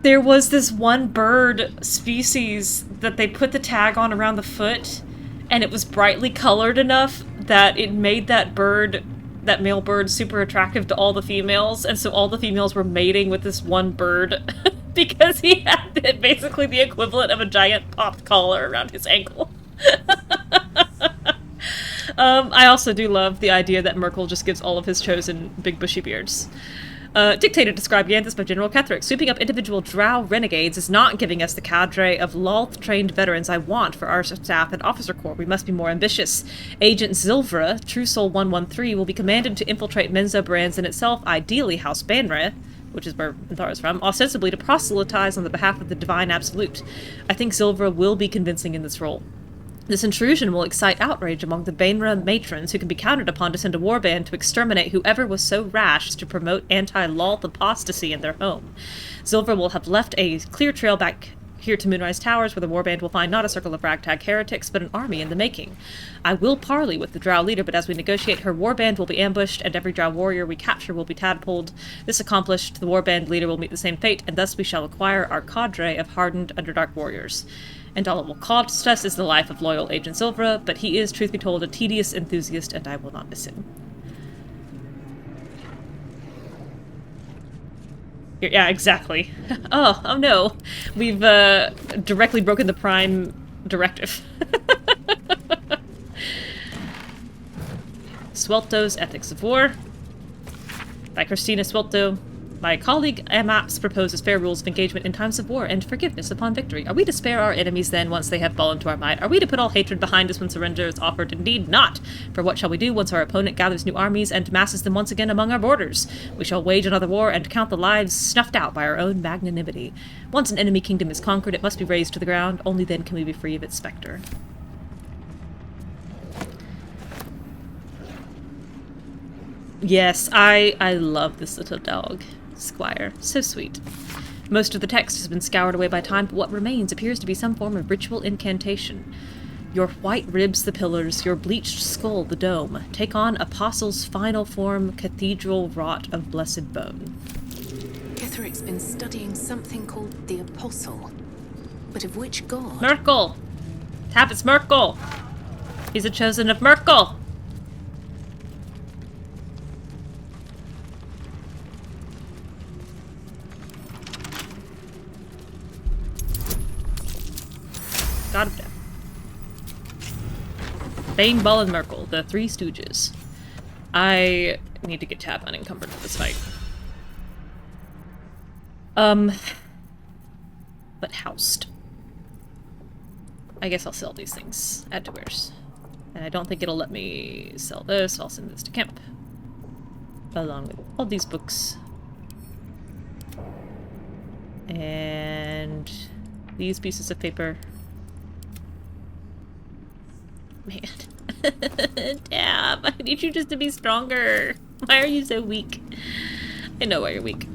there was this one bird species that they put the tag on around the foot, and it was brightly colored enough that it made that bird, that male bird, super attractive to all the females, and so all the females were mating with this one bird because he had basically the equivalent of a giant popped collar around his ankle. I also do love the idea that Merkel just gives all of his chosen big bushy beards. Dictated described Yanthus by General Ketheric. Sweeping up individual drow renegades is not giving us the cadre of Lolth-trained veterans I want for our staff and officer corps. We must be more ambitious. Agent Zilvra, True Soul 113, will be commanded to infiltrate Menzo Brands in itself, ideally House Banre, which is where Minthara is from, ostensibly to proselytize on the behalf of the Divine Absolute. I think Zilvra will be convincing in this role. This intrusion will excite outrage among the Bainra matrons, who can be counted upon to send a warband to exterminate whoever was so rash as to promote anti-Lolth apostasy in their home. Zilver will have left a clear trail back here to Moonrise Towers, where the warband will find not a circle of ragtag heretics, but an army in the making. I will parley with the drow leader, but as we negotiate, her warband will be ambushed, and every drow warrior we capture will be tadpoled. This accomplished, the warband leader will meet the same fate, and thus we shall acquire our cadre of hardened Underdark warriors. And all it will cost us is the life of loyal Agent Zilvra, but he is, truth be told, a tedious enthusiast, and I will not miss him. Yeah, exactly. Oh no. We've directly broken the Prime directive. Swelto's Ethics of War by Christina Swelto. My colleague Amaps proposes fair rules of engagement in times of war and forgiveness upon victory. Are we to spare our enemies then once they have fallen to our might? Are we to put all hatred behind us when surrender is offered? Indeed not! For what shall we do once our opponent gathers new armies and masses them once again among our borders? We shall wage another war and count the lives snuffed out by our own magnanimity. Once an enemy kingdom is conquered, it must be razed to the ground. Only then can we be free of its spectre. Yes, I love this little dog. Squire. So sweet. Most of the text has been scoured away by time, but what remains appears to be some form of ritual incantation. Your white ribs the pillars, your bleached skull the dome. Take on Apostle's final form, cathedral wrought of blessed bone. Ketheric's been studying something called the Apostle. But of which god? Merkel! Tavis Merkel! He's a chosen of Merkel! God of Death. Bane, Ball, and Merkel, the Three Stooges. I need to get tab unencumbered for this fight. But housed. I guess I'll sell these things. Add to wares. And I don't think it'll let me sell this. I'll send this to Kemp. Along with all these books. And these pieces of paper. Man. Damn, I need you just to be stronger. Why are you so weak? I know why you're weak.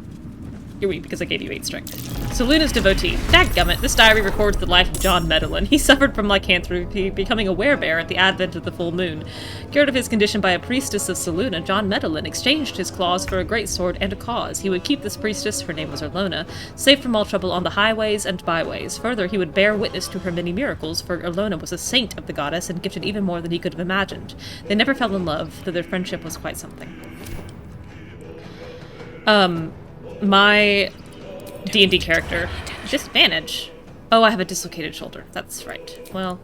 You're weak because I gave you 8 strength. Soluna's devotee. Dadgummit, this diary records the life of John Medellin. He suffered from lycanthropy, becoming a werebear at the advent of the full moon. Cured of his condition by a priestess of Selûne, John Medellin exchanged his claws for a great sword and a cause. He would keep this priestess, her name was Erlona, safe from all trouble on the highways and byways. Further, he would bear witness to her many miracles, for Erlona was a saint of the goddess and gifted even more than he could have imagined. They never fell in love, though their friendship was quite something. My D&D character. Disadvantage. Oh, I have a dislocated shoulder. That's right. Well,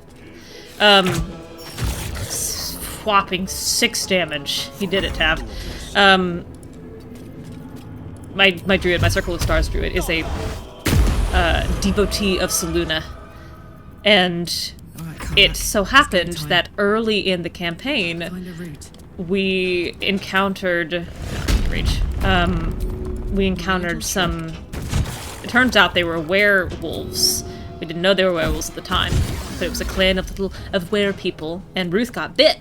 whopping 6 damage. He did it, Tab. My druid, my Circle of Stars druid, is a devotee of Selûne. And it so happened that early in the campaign, we encountered... we encountered some... It turns out they were werewolves. We didn't know they were werewolves at the time, but it was a clan of werepeople, and Ruth got bit.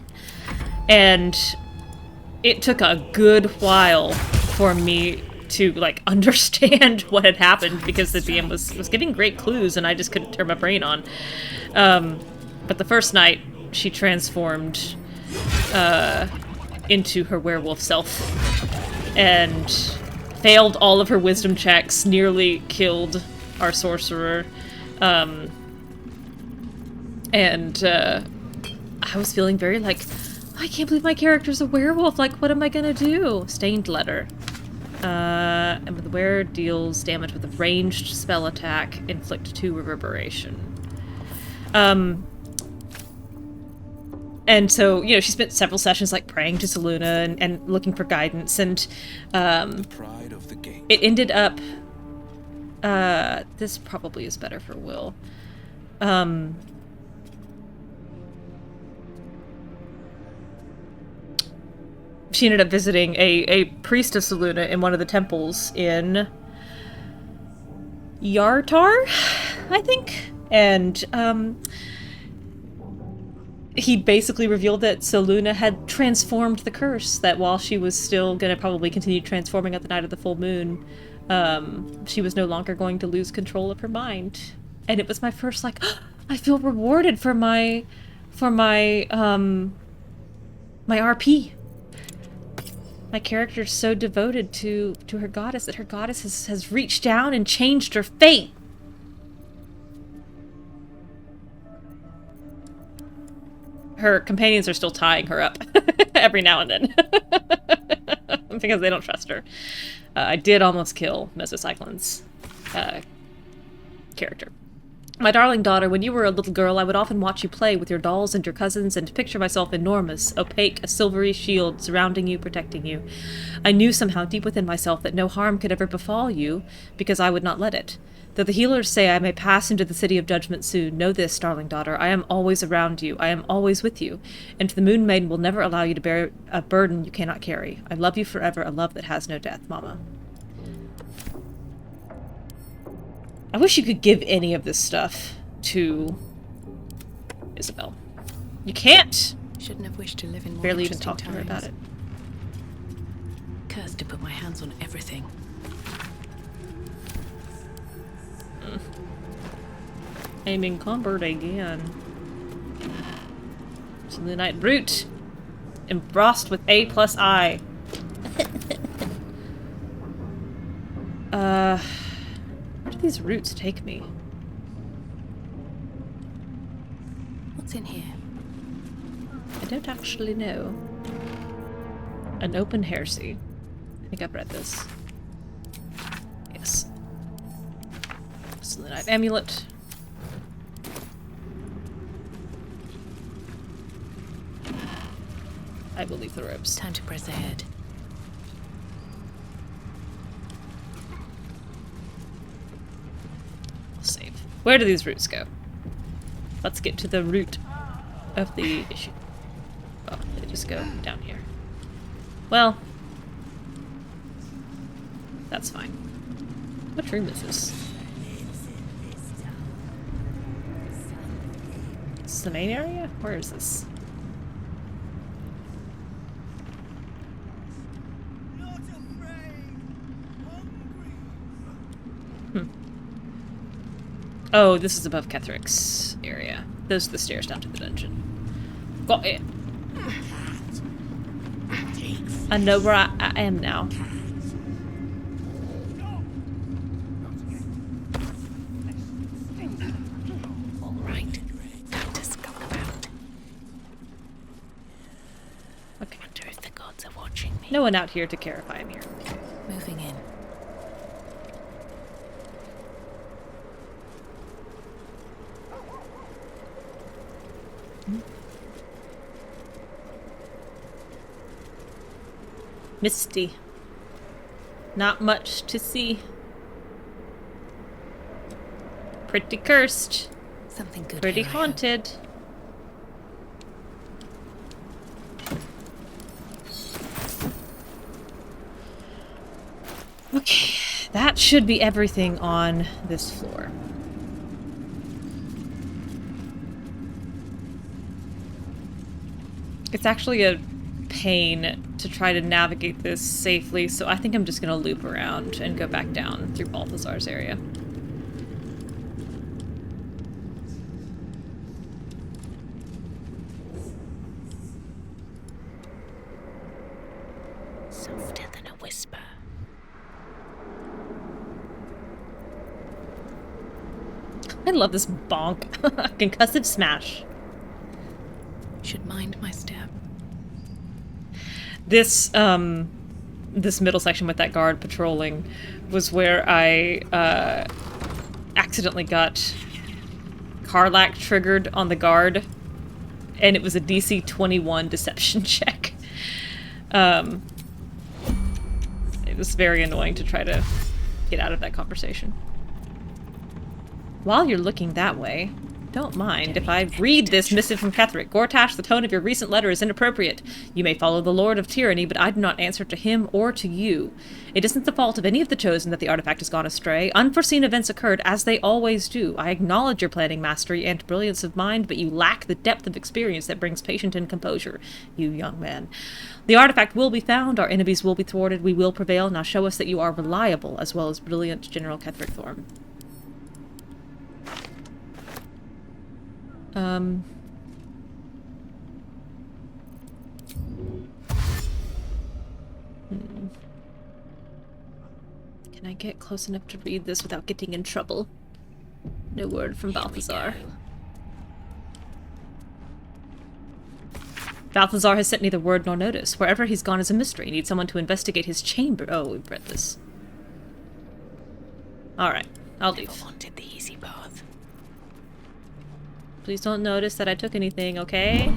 And it took a good while for me to, like, understand what had happened, because the DM was giving great clues, and I just couldn't turn my brain on. But the first night, she transformed into her werewolf self, and failed all of her wisdom checks, nearly killed our sorcerer, and I was feeling very like, I can't believe my character's a werewolf, like, what am I gonna do? Stained letter. And with the wearer deals damage with a ranged spell attack, inflict 2 reverberation. And so, you know, she spent several sessions, like, praying to Selûne and looking for guidance, and it ended up... this probably is better for Will. She ended up visiting a priest of Selûne in one of the temples in Yartar, I think? And, he basically revealed that Selûne had transformed the curse, that while she was still going to probably continue transforming at the night of the full moon, she was no longer going to lose control of her mind. And it was my first, like, I feel rewarded for my RP. My character's so devoted to her goddess that her goddess has reached down and changed her fate. Her companions are still tying her up every now and then because they don't trust her. I did almost kill Mesocyclone's character. My darling daughter, when you were a little girl, I would often watch you play with your dolls and your cousins and picture myself enormous, opaque, a silvery shield surrounding you, protecting you. I knew somehow deep within myself that no harm could ever befall you because I would not let it. Though the healers say I may pass into the city of judgment soon, know this, darling daughter, I am always around you, I am always with you, and the Moon Maiden will never allow you to bear a burden you cannot carry. I love you forever, a love that has no death, Mama. I wish you could give any of this stuff to Isabel. You can't! Shouldn't have wished to live in more barely even talk to her times. about it. Cursed to put my hands on everything. I'm encumbered again. Selûnite root. Embossed with A plus I. Where do these roots take me? What's in here? I don't actually know. An open heresy. I think I've read this. Yes. Selûnite amulet. I will leave the ropes. Time to press ahead. I'll save. Where do these roots go? Let's get to the root of the issue. Oh, they just go down here. Well, that's fine. What room is this? Is this the main area? Where is this? Oh, this is above Ketheric's area. Those are the stairs down to the dungeon. Got it. I know where I am now. All right. Time to skulk about. Okay. Wonder if the gods are watching me. No one out here to care if I am here. Moving in. Misty. Not much to see. Pretty cursed. Something good. Pretty haunted. Okay, that should be everything on this floor. It's actually a pain to try to navigate this safely, so I think I'm just gonna loop around and go back down through Balthazar's area. Softer than a whisper. I love this bonk. Concussive smash. Should mind my step. This this middle section with that guard patrolling was where I accidentally got Karlach triggered on the guard, and it was a DC 21 deception check. It was very annoying to try to get out of that conversation. While you're looking that way, don't mind if I read this missive from Ketheric. Gortash, the tone of your recent letter is inappropriate. You may follow the Lord of Tyranny, but I do not answer to him or to you. It isn't the fault of any of the Chosen that the artifact has gone astray. Unforeseen events occurred, as they always do. I acknowledge your planning mastery and brilliance of mind, but you lack the depth of experience that brings patience and composure, you young man. The artifact will be found, our enemies will be thwarted, we will prevail. Now show us that you are reliable, as well as brilliant, General Ketheric Thorm. Can I get close enough to read this without getting in trouble? No word from Balthazar. Balthazar has sent neither word nor notice. Wherever he's gone is a mystery. Need someone to investigate his chamber. Oh, we've read this. Alright, I'll leave. Never wanted the easy path. Please don't notice that I took anything, okay?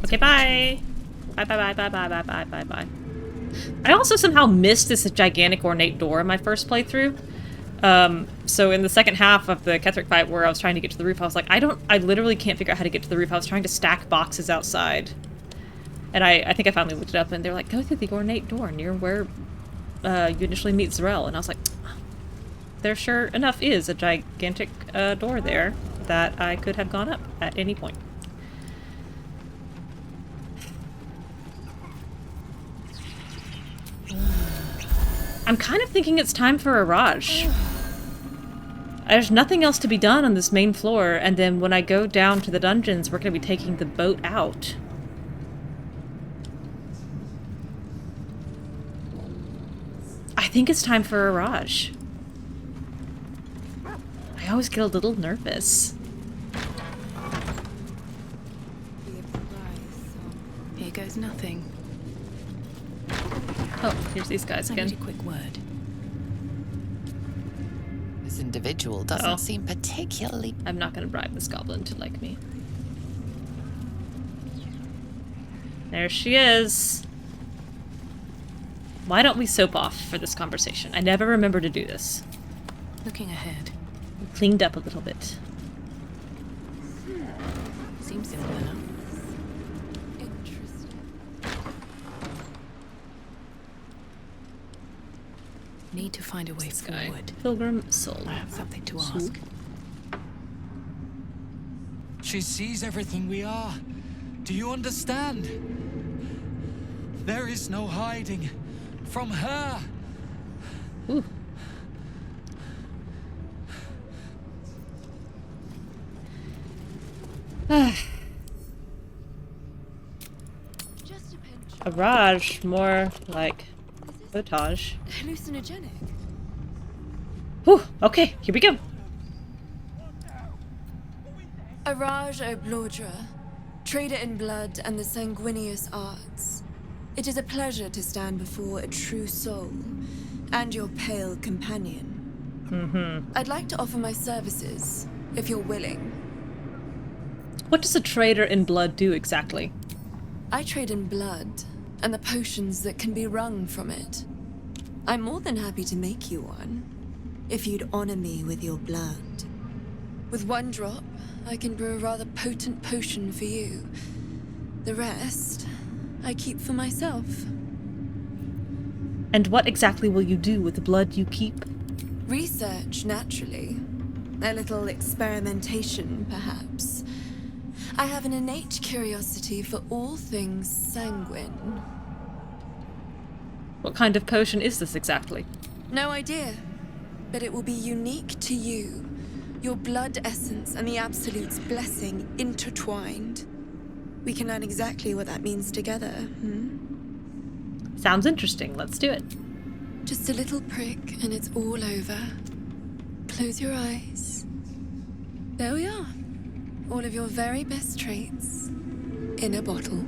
Okay, bye! Bye, bye, bye, bye, bye, bye, bye, bye, bye. I also somehow missed this gigantic ornate door in my first playthrough. So in the second half of the Ketheric fight where I was trying to get to the roof, I was like, I literally can't figure out how to get to the roof. I was trying to stack boxes outside. And I think I finally looked it up and they were like, go through the ornate door near where you initially meet Zarel. And I was like, there sure enough is a gigantic door there that I could have gone up at any point. I'm kind of thinking it's time for Araj. There's nothing else to be done on this main floor, and then when I go down to the dungeons, we're going to be taking the boat out. I think it's time for Araj. I always get a little nervous. Here goes nothing. Oh, here's these guys again. I need a quick word. This individual doesn't seem particularly... I'm not going to bribe this goblin to like me. There she is. Why don't we soap off for this conversation? I never remember to do this. Looking ahead. We cleaned up a little bit. Seems simple enough. Need to find a way forward. Pilgrim soul. I have something to ask. She sees everything we are. Do you understand? There is no hiding from her. Ooh. Araj, more like otage. Hallucinogenic. Whew, okay, here we go. Araj Oblodra, trader in blood and the sanguineous arts. It is a pleasure to stand before a true soul and your pale companion. I'd like to offer my services, if you're willing. What does a trader in blood do exactly? I trade in blood and the potions that can be wrung from it. I'm more than happy to make you one, if you'd honor me with your blood. With one drop, I can brew a rather potent potion for you. The rest, I keep for myself. And what exactly will you do with the blood you keep? Research, naturally. A little experimentation, perhaps. I have an innate curiosity for all things sanguine. What kind of potion is this exactly? No idea, but it will be unique to you. Your blood essence and the Absolute's blessing intertwined. We can learn exactly what that means together, Sounds interesting. Let's do it. Just a little prick and it's all over. Close your eyes. There we are. All of your very best traits in a bottle.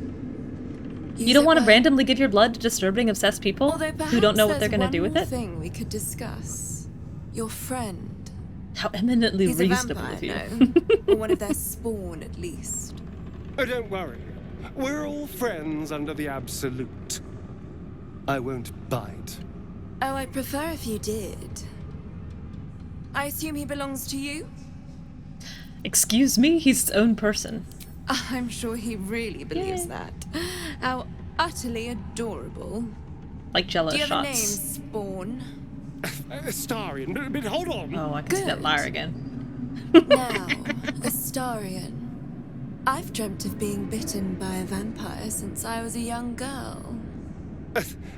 You don't want to randomly give your blood to disturbing, obsessed people who don't know what they're going to do with it? Thing we could discuss. Your friend. How eminently He's reasonable a of you. vampire, no? Or one of their spawn, at least. Oh, don't worry. We're all friends under the Absolute. I won't bite. Oh, I'd prefer if you did. I assume he belongs to you? Excuse me? He's his own person. I'm sure he really believes that. How utterly adorable. Like Jello Do you have a shots. name, Spawn? Astarion, but hold on. Oh, I can see that liar again. Now, Astarion. I've dreamt of being bitten by a vampire since I was a young girl.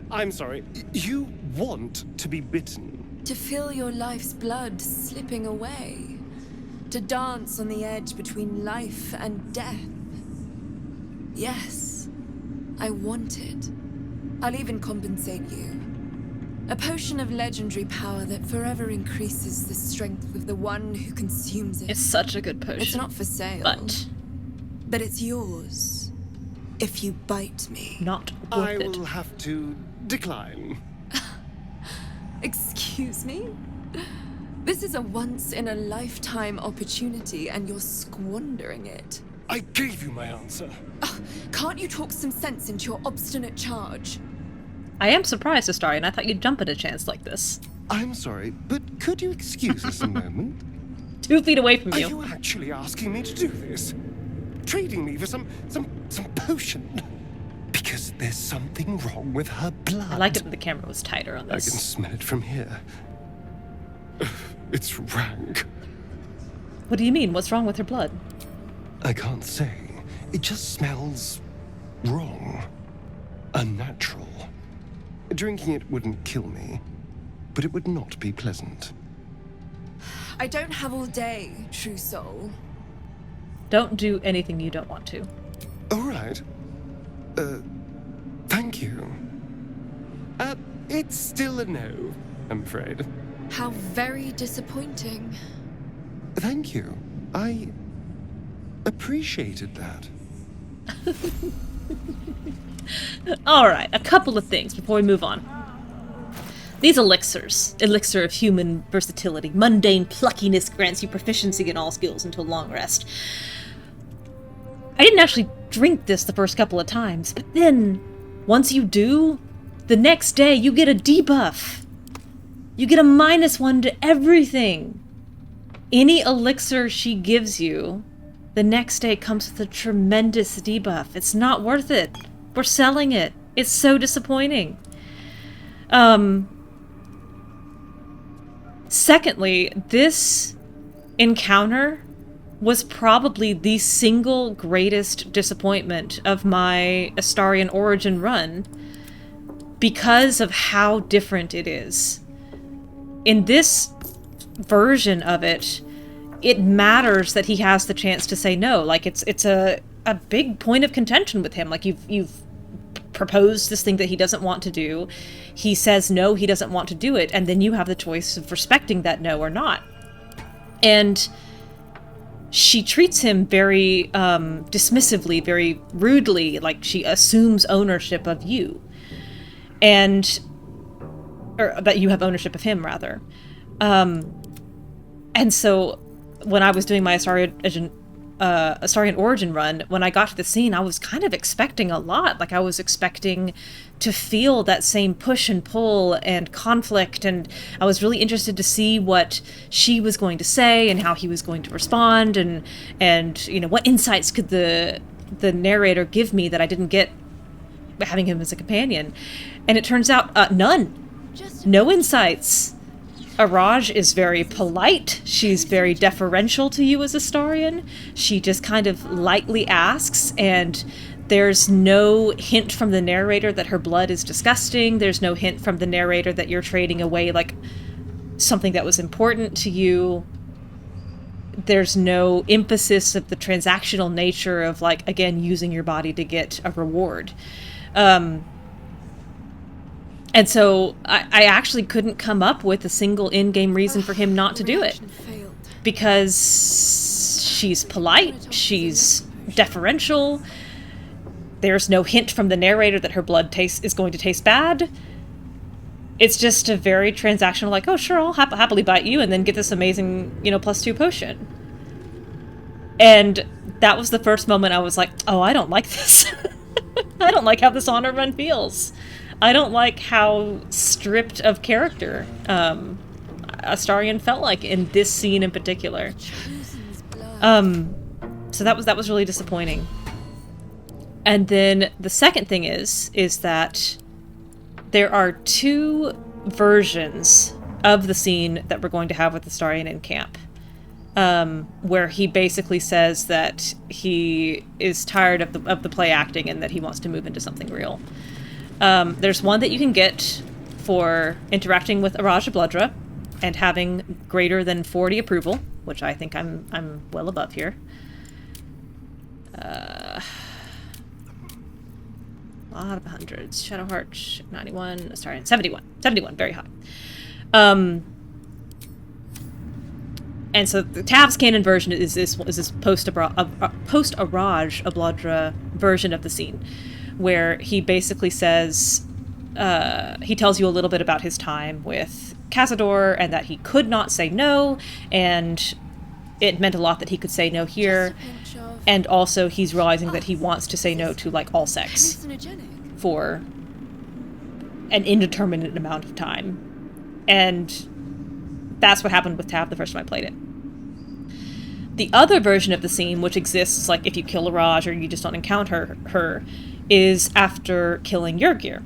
I'm sorry. You want to be bitten? To feel your life's blood slipping away. To dance on the edge between life and death. Yes, I want it. I'll even compensate you. A potion of legendary power that forever increases the strength of the one who consumes it. It's such a good potion. It's not for sale. But it's yours. If you bite me. Not I will have to decline. Excuse me? This is a once-in-a-lifetime opportunity, and you're squandering it. I gave you my answer. Can't you talk some sense into your obstinate charge? I am surprised, Astarion. I thought you'd jump at a chance like this. I'm sorry, but could you excuse us a moment? 2 feet away from you. Are you actually asking me to do this? Trading me for some potion? Because there's something wrong with her blood. I liked it when the camera was tighter on this. I can smell it from here. It's rank. What do you mean? What's wrong with her blood? I can't say. It just smells wrong. Unnatural. Drinking it wouldn't kill me, but it would not be pleasant. I don't have all day, true soul. Don't do anything you don't want to. All right. Thank you. It's still a no, I'm afraid. How very disappointing. Thank you. I appreciated that. Alright, a couple of things before we move on. These elixirs. Elixir of human versatility. Mundane pluckiness grants you proficiency in all skills until long rest. I didn't actually drink this the first couple of times, but then, once you do, the next day you get a debuff. You get a -1 to everything. Any elixir she gives you, the next day comes with a tremendous debuff. It's not worth it. We're selling it. It's so disappointing. Secondly, this encounter was probably the single greatest disappointment of my Astarion Origin run because of how different it is. In this version of it, it matters that he has the chance to say no. Like, it's a big point of contention with him. Like, you've proposed this thing that he doesn't want to do. He says no, he doesn't want to do it, and then you have the choice of respecting that no or not. And she treats him very dismissively, very rudely, like she assumes ownership of you. Or that you have ownership of him, rather. And so when I was doing my Astarion origin run, when I got to the scene, I was kind of expecting a lot. Like, I was expecting to feel that same push and pull and conflict, and I was really interested to see what she was going to say and how he was going to respond, and you know, what insights could the narrator give me that I didn't get having him as a companion. And it turns out none. No insights. Araj is very polite. She's very deferential to you as Astarion. She just kind of lightly asks, and there's no hint from the narrator that her blood is disgusting. There's no hint from the narrator that you're trading away, like, something that was important to you. There's no emphasis of the transactional nature of, like, again, using your body to get a reward. And so I actually couldn't come up with a single in-game reason for him not to do it. Because she's polite, she's deferential, there's no hint from the narrator that her blood is going to taste bad. It's just a very transactional, like, oh sure, I'll happily bite you and then get this amazing, you know, +2 potion. And that was the first moment I was like, oh, I don't like this. I don't like how this honor run feels. I don't like how stripped of character Astarion felt like in this scene in particular. So that was really disappointing. And then the second thing is that there are 2 versions of the scene that we're going to have with Astarion in camp, where he basically says that he is tired of the play acting and that he wants to move into something real. There's one that you can get for interacting with Araj Oblodra and having greater than 40 approval, which I think I'm well above here. A lot of hundreds. Shadowheart, 91, Astarion, 71. 71, very high. And so the Tav's canon version is this post-Araj Oblodra version of the scene, where he basically says, he tells you a little bit about his time with Cazador and that he could not say no, and it meant a lot that he could say no here, and also he's realizing that he wants to say no to, like, all sex for an indeterminate amount of time. And that's what happened with Tav the first time I played it. The other version of the scene, which exists, like, if you kill Araj or you just don't encounter her, is after killing Yurgir.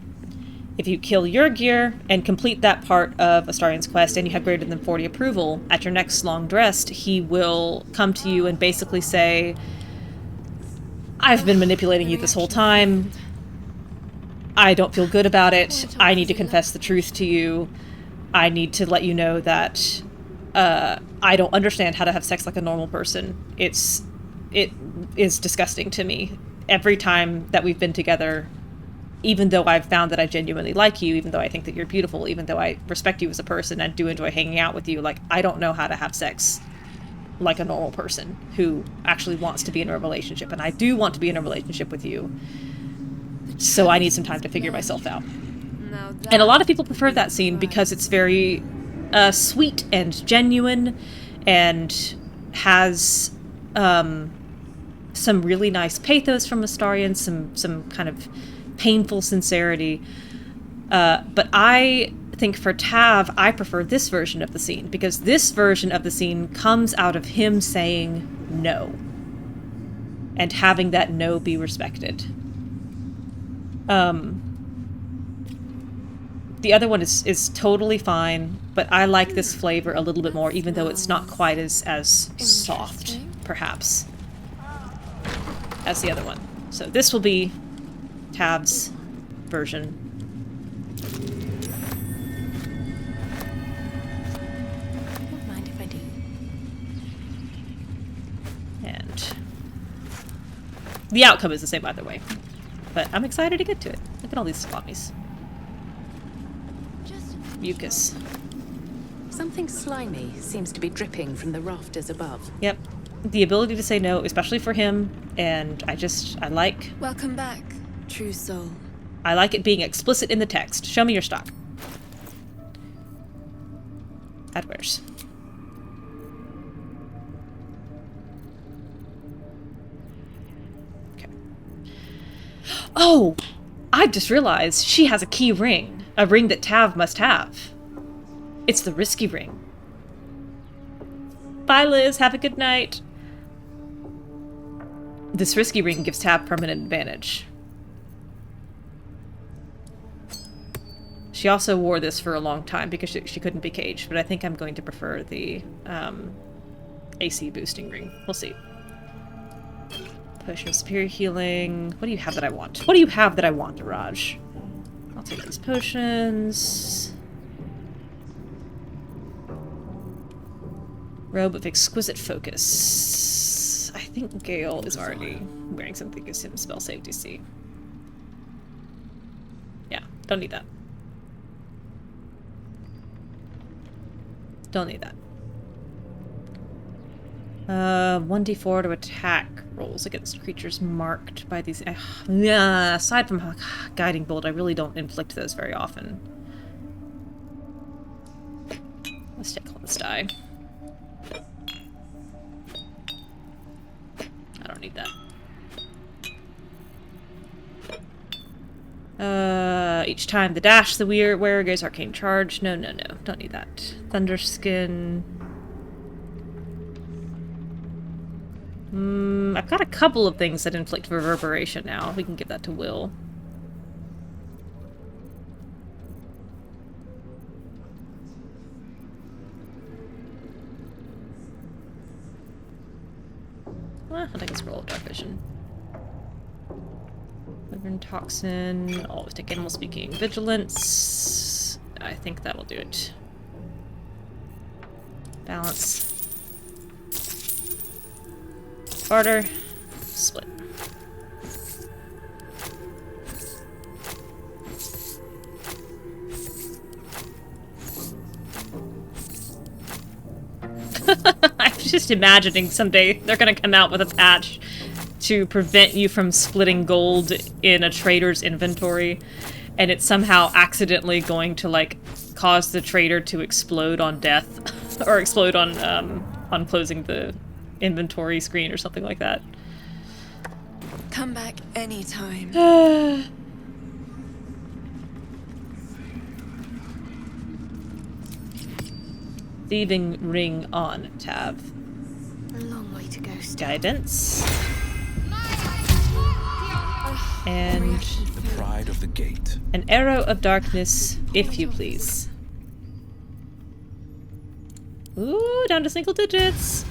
If you kill Yurgir and complete that part of Astarion's quest and you have greater than 40 approval, at your next long rest, he will come to you and basically say, I've been manipulating you this whole time. I don't feel good about it. I need to confess the truth to you. I need to let you know that I don't understand how to have sex like a normal person. It is disgusting to me. Every time that we've been together, even though I've found that I genuinely like you, even though I think that you're beautiful, even though I respect you as a person and do enjoy hanging out with you, like, I don't know how to have sex like a normal person who actually wants to be in a relationship. And I do want to be in a relationship with you. So I need some time to figure myself out. And a lot of people prefer that scene because it's very sweet and genuine and has some really nice pathos from Astarion, some kind of painful sincerity. But I think for Tav, I prefer this version of the scene, because this version of the scene comes out of him saying no and having that no be respected. The other one is totally fine, but I like this flavor a little bit more, even though it's not quite as soft, perhaps, as the other one. So this will be Tav's version. Don't mind if I do. The outcome is the same either way. But I'm excited to get to it. Look at all these sloppies. Mucus. Something slimy seems to be dripping from the rafters above. Yep. The ability to say no, especially for him, and I like... Welcome back, true soul. I like it being explicit in the text. Show me your stock. Adwares. Okay. Oh! I've just realized she has a key ring. A ring that Tav must have. It's the risky ring. Bye, Liz. Have a good night. This risky ring gives Tav permanent advantage. She also wore this for a long time because she couldn't be caged, but I think I'm going to prefer the AC boosting ring. We'll see. Potion of superior healing. What do you have that I want? What do you have that I want, Araj? I'll take these potions. Robe of exquisite focus. I think Gale is already wearing something that gives him spell save DC. Yeah, don't need that. Don't need that. 1d4 to attack rolls against creatures marked by these... yeah, aside from Guiding Bolt, I really don't inflict those very often. Let's take all this die. I don't need that. Each time the dash the wearer goes arcane charge. No, don't need that. Thunderskin. I've got a couple of things that inflict reverberation now. We can give that to Will. Well, I think it's roll of dark vision. Wyvern toxin. Always take animal speaking. Vigilance. I think that'll do it. Balance. Barter. Split. I'm just imagining someday they're gonna come out with a patch to prevent you from splitting gold in a trader's inventory, and it's somehow accidentally going to, like, cause the trader to explode on death, or explode on closing the inventory screen or something like that. Come back anytime. Thieving ring on, Tav. A long way to go still. Guidance. And the pride of the gate. An arrow of darkness, if you please. Ooh, down to single digits.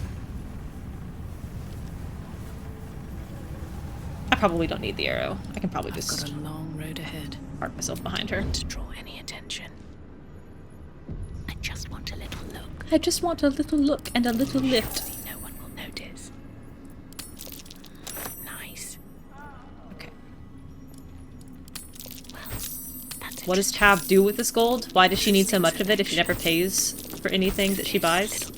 I probably don't need the arrow. I can probably just got a long road ahead. Park myself behind her. To draw any attention. I just want a little look. I just want a little look and a little lift. No one will notice. Nice. Okay. Well, that's what does Tav do with this gold? Why does she need so much of it if she never pays for anything that she buys?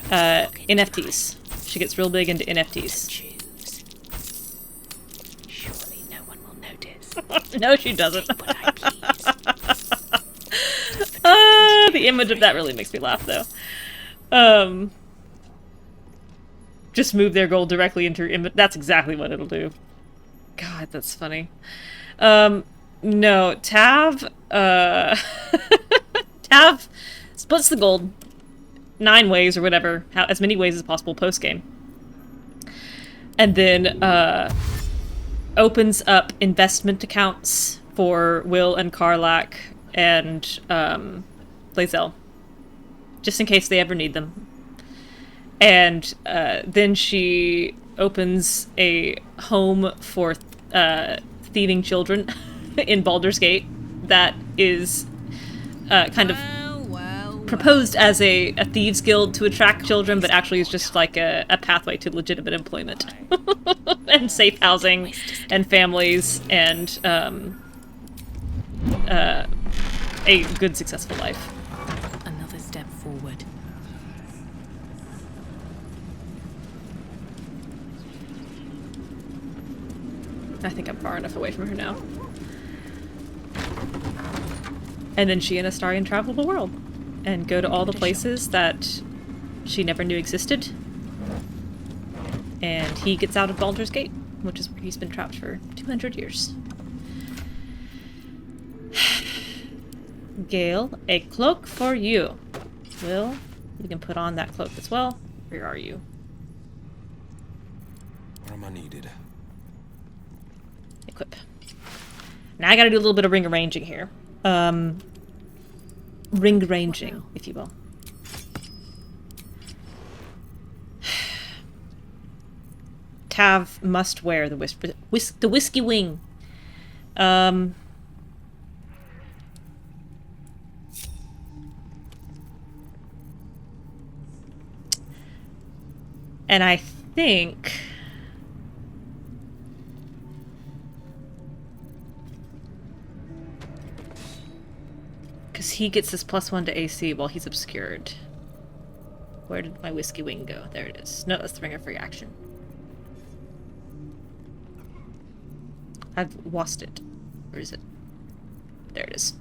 NFTs. She gets real big into NFTs. Surely no one will notice. No, she doesn't. The image of that really makes me laugh, though. Just move their gold directly into your image. That's exactly what it'll do. God, that's funny. No, Tav, Tav splits the gold 9 ways or whatever, as many ways as possible post-game. And then, opens up investment accounts for Will and Karlach and, Lae'zel. Just in case they ever need them. And, then she opens a home for, thieving children in Baldur's Gate that is, kind of... proposed as a thieves guild to attract children, but actually is just like a pathway to legitimate employment and safe housing and families and a good, successful life. Another step forward. I think I'm far enough away from her now. And then she and Astarion travel the world and go to all the places that she never knew existed. And he gets out of Baldur's Gate, which is where he's been trapped for 200 years. Gale, a cloak for you. Will, you can put on that cloak as well. Where are you? Where am I needed? Equip. Now I gotta do a little bit of ring arranging here. Ring ranging, if you will. Tav must wear the whiskey wing. And I think because he gets this +1 to AC while he's obscured. Where did my whiskey wing go? There it is. No, that's the ring of free action. I've lost it. Where is it? There it is.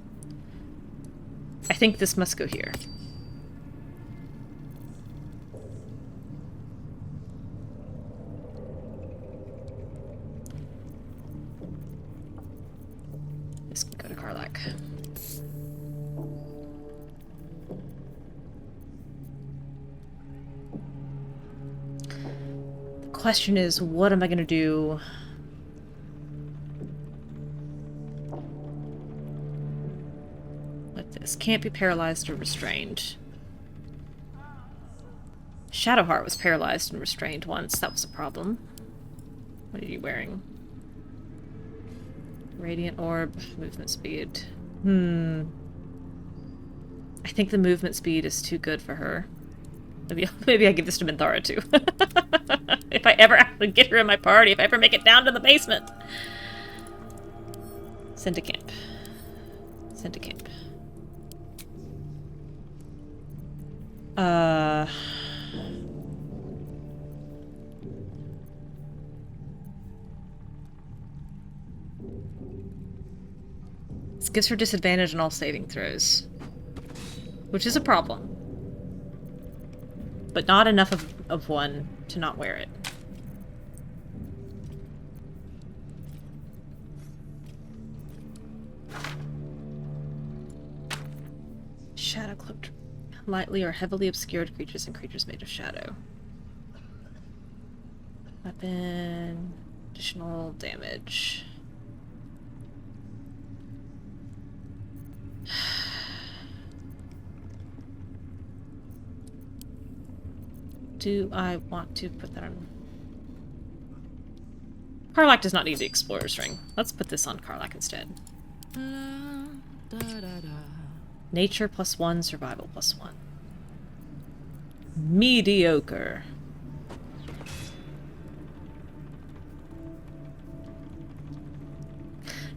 I think this must go here. This can go to Karlach. The question is, what am I going to do? With this. Can't be paralyzed or restrained. Shadowheart was paralyzed and restrained once. That was a problem. What are you wearing? Radiant orb, movement speed. I think the movement speed is too good for her. Maybe I give this to Minthara too. If I ever actually get her in my party, if I ever make it down to the basement. Send to camp. Send to camp. This gives her disadvantage on all saving throws, which is a problem. But not enough of one to not wear it. Shadow cloaked. Lightly or heavily obscured creatures and creatures made of shadow. Weapon. Additional damage. Do I want to put that on? Karlach does not need the Explorer's Ring. Let's put this on Karlach instead. Nature +1, survival +1. Mediocre.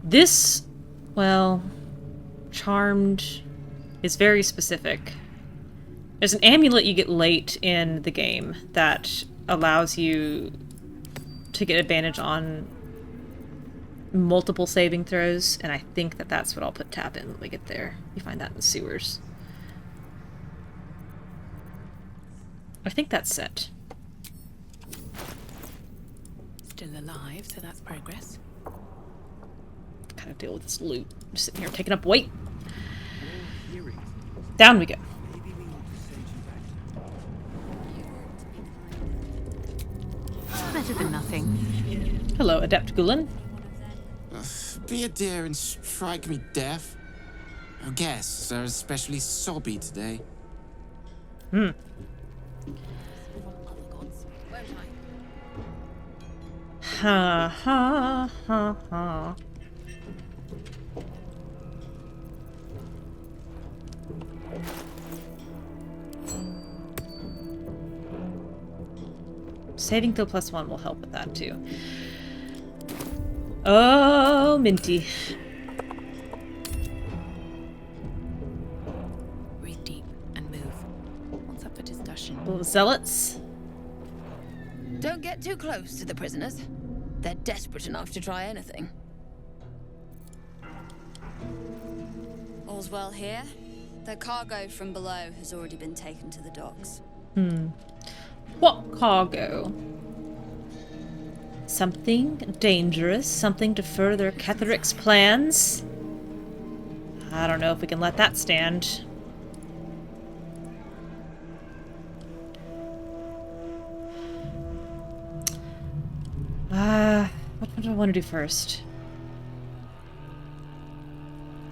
This, well, Charmed is very specific. There's an amulet you get late in the game that allows you to get advantage on multiple saving throws, and I think that that's what I'll put tap in when we get there. You find that in the sewers. I think that's set. Still alive, so that's progress. Kind of deal with this loot. I'm just sitting here taking up weight. Down we go. Better than nothing. Hello, Adept Gulen. Be a dear and strike me deaf. Our guests are especially sobby today. Ha ha ha ha. Saving throw +1 will help with that too. Oh, Minty. Breathe deep and move. What's up for discussion? Little zealots. Don't get too close to the prisoners. They're desperate enough to try anything. All's well here. The cargo from below has already been taken to the docks. What cargo? Something dangerous? Something to further Ketheric's plans? I don't know if we can let that stand. What do I want to do first?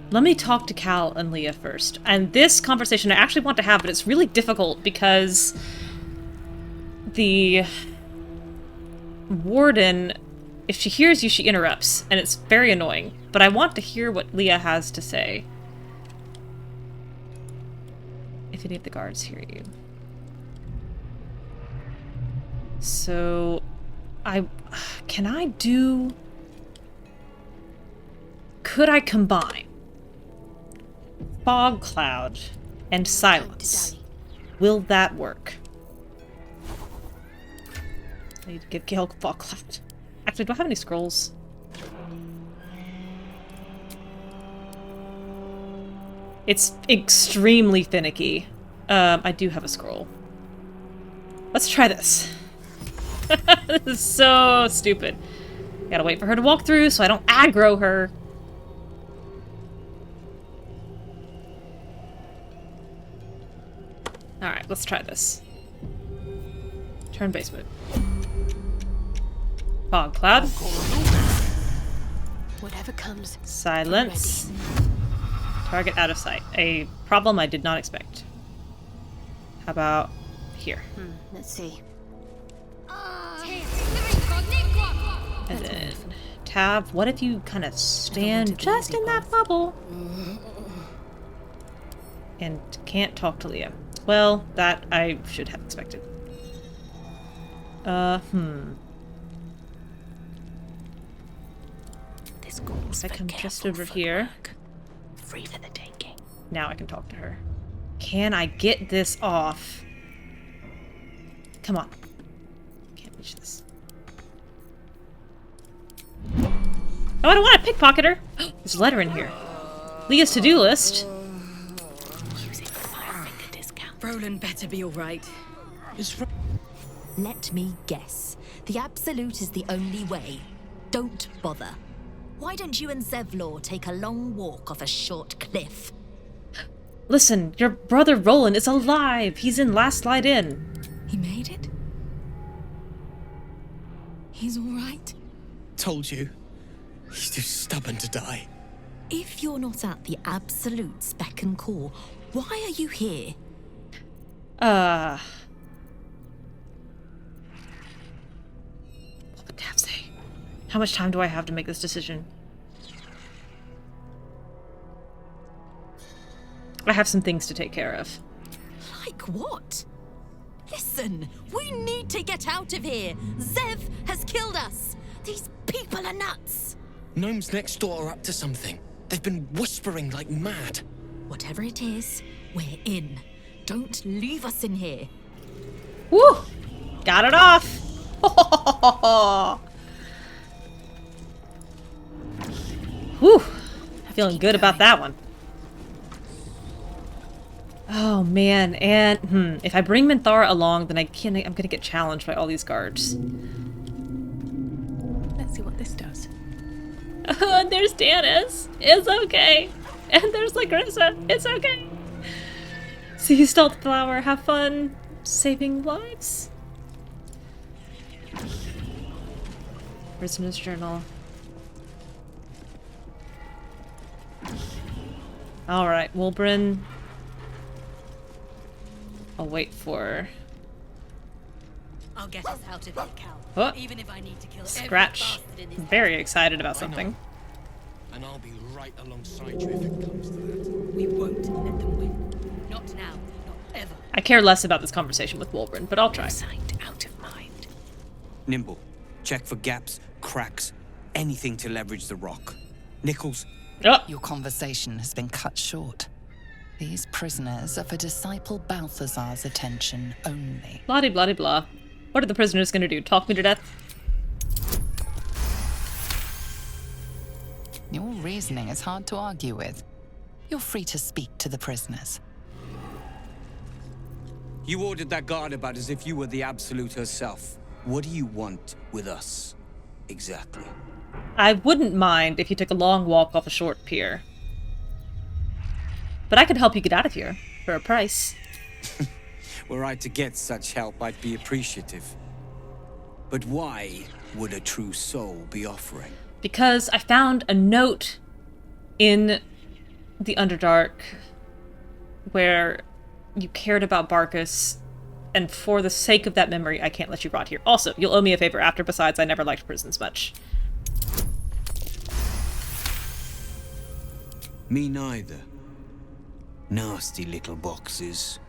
Let me talk to Cal and Leah first. And this conversation I actually want to have, but it's really difficult because the warden, if she hears you, she interrupts, and it's very annoying. But I want to hear what Leah has to say. If any of the guards hear you. So, can I do... Could I combine Fog Cloud and Silence? Will that work? I need to give Gale Fog Cloud. Actually, do I have any scrolls? It's extremely finicky. I do have a scroll. Let's try this. This is so stupid. Gotta wait for her to walk through so I don't aggro her. Alright, let's try this. Turn base mode. Fog Cloud. Whatever comes. Silence. Target out of sight. A problem I did not expect. How about here? Let's see. And then Tav, what if you kind of stand just in that bubble? And can't talk to Leah. Well, that I should have expected. This calls I for come just careful over here. footwork. Free for the taking. Now I can talk to her. Can I get this off? Come on. Can't reach this. Oh, I don't want to pickpocket her. There's a letter in here. Leah's to-do list. Using the five-finger discount. Rolan better be alright. Let me guess. The Absolute is the only way. Don't bother. Why don't you and Zevlor take a long walk off a short cliff? Listen, your brother Rolan is alive. He's in Last Light Inn. He made it? He's alright? Told you. He's too stubborn to die. If you're not at the Absolute's beck and call, why are you here? What would Tav say? How much time do I have to make this decision? I have some things to take care of. Like what? Listen, we need to get out of here. Zev has killed us. These people are nuts. Gnomes next door are up to something. They've been whispering like mad. Whatever it is, we're in. Don't leave us in here. Woo! Got it off! Whew! Feeling good about that one. Oh man, and if I bring Minthara along, then I'm gonna get challenged by all these guards. Let's see what this does. And there's Danis. It's okay. And there's Lagrissa. It's okay. See Stealth Flower. Have fun saving lives. Prisoner's Journal. Alright, Wilbrin. I'll wait for... I'll get us out of here, Cal. Oh. Even if I need to kill Scratch. I'm very excited about something. And I'll be right alongside you if it comes to that. We won't let them win. Not now, not ever. I care less about this conversation with Wilbrin, but I'll try. Sight out of mind. Nimble. Check for gaps, cracks, anything to leverage the rock. Nichols? Your conversation has been cut short. These prisoners are for Disciple Balthazar's attention only. Blah blah blah. What are the prisoners gonna do? Talk me to death? Your reasoning is hard to argue with. You're free to speak to the prisoners. You ordered that guard about as if you were the Absolute herself. What do you want with us, exactly? I wouldn't mind if you took a long walk off a short pier. But I could help you get out of here, for a price. Were I to get such help, I'd be appreciative. But why would a true soul be offering? Because I found a note in the Underdark where you cared about Barkus, and for the sake of that memory, I can't let you rot here. Also, you'll owe me a favor after, besides I never liked prisons much. Me neither. Nasty little boxes,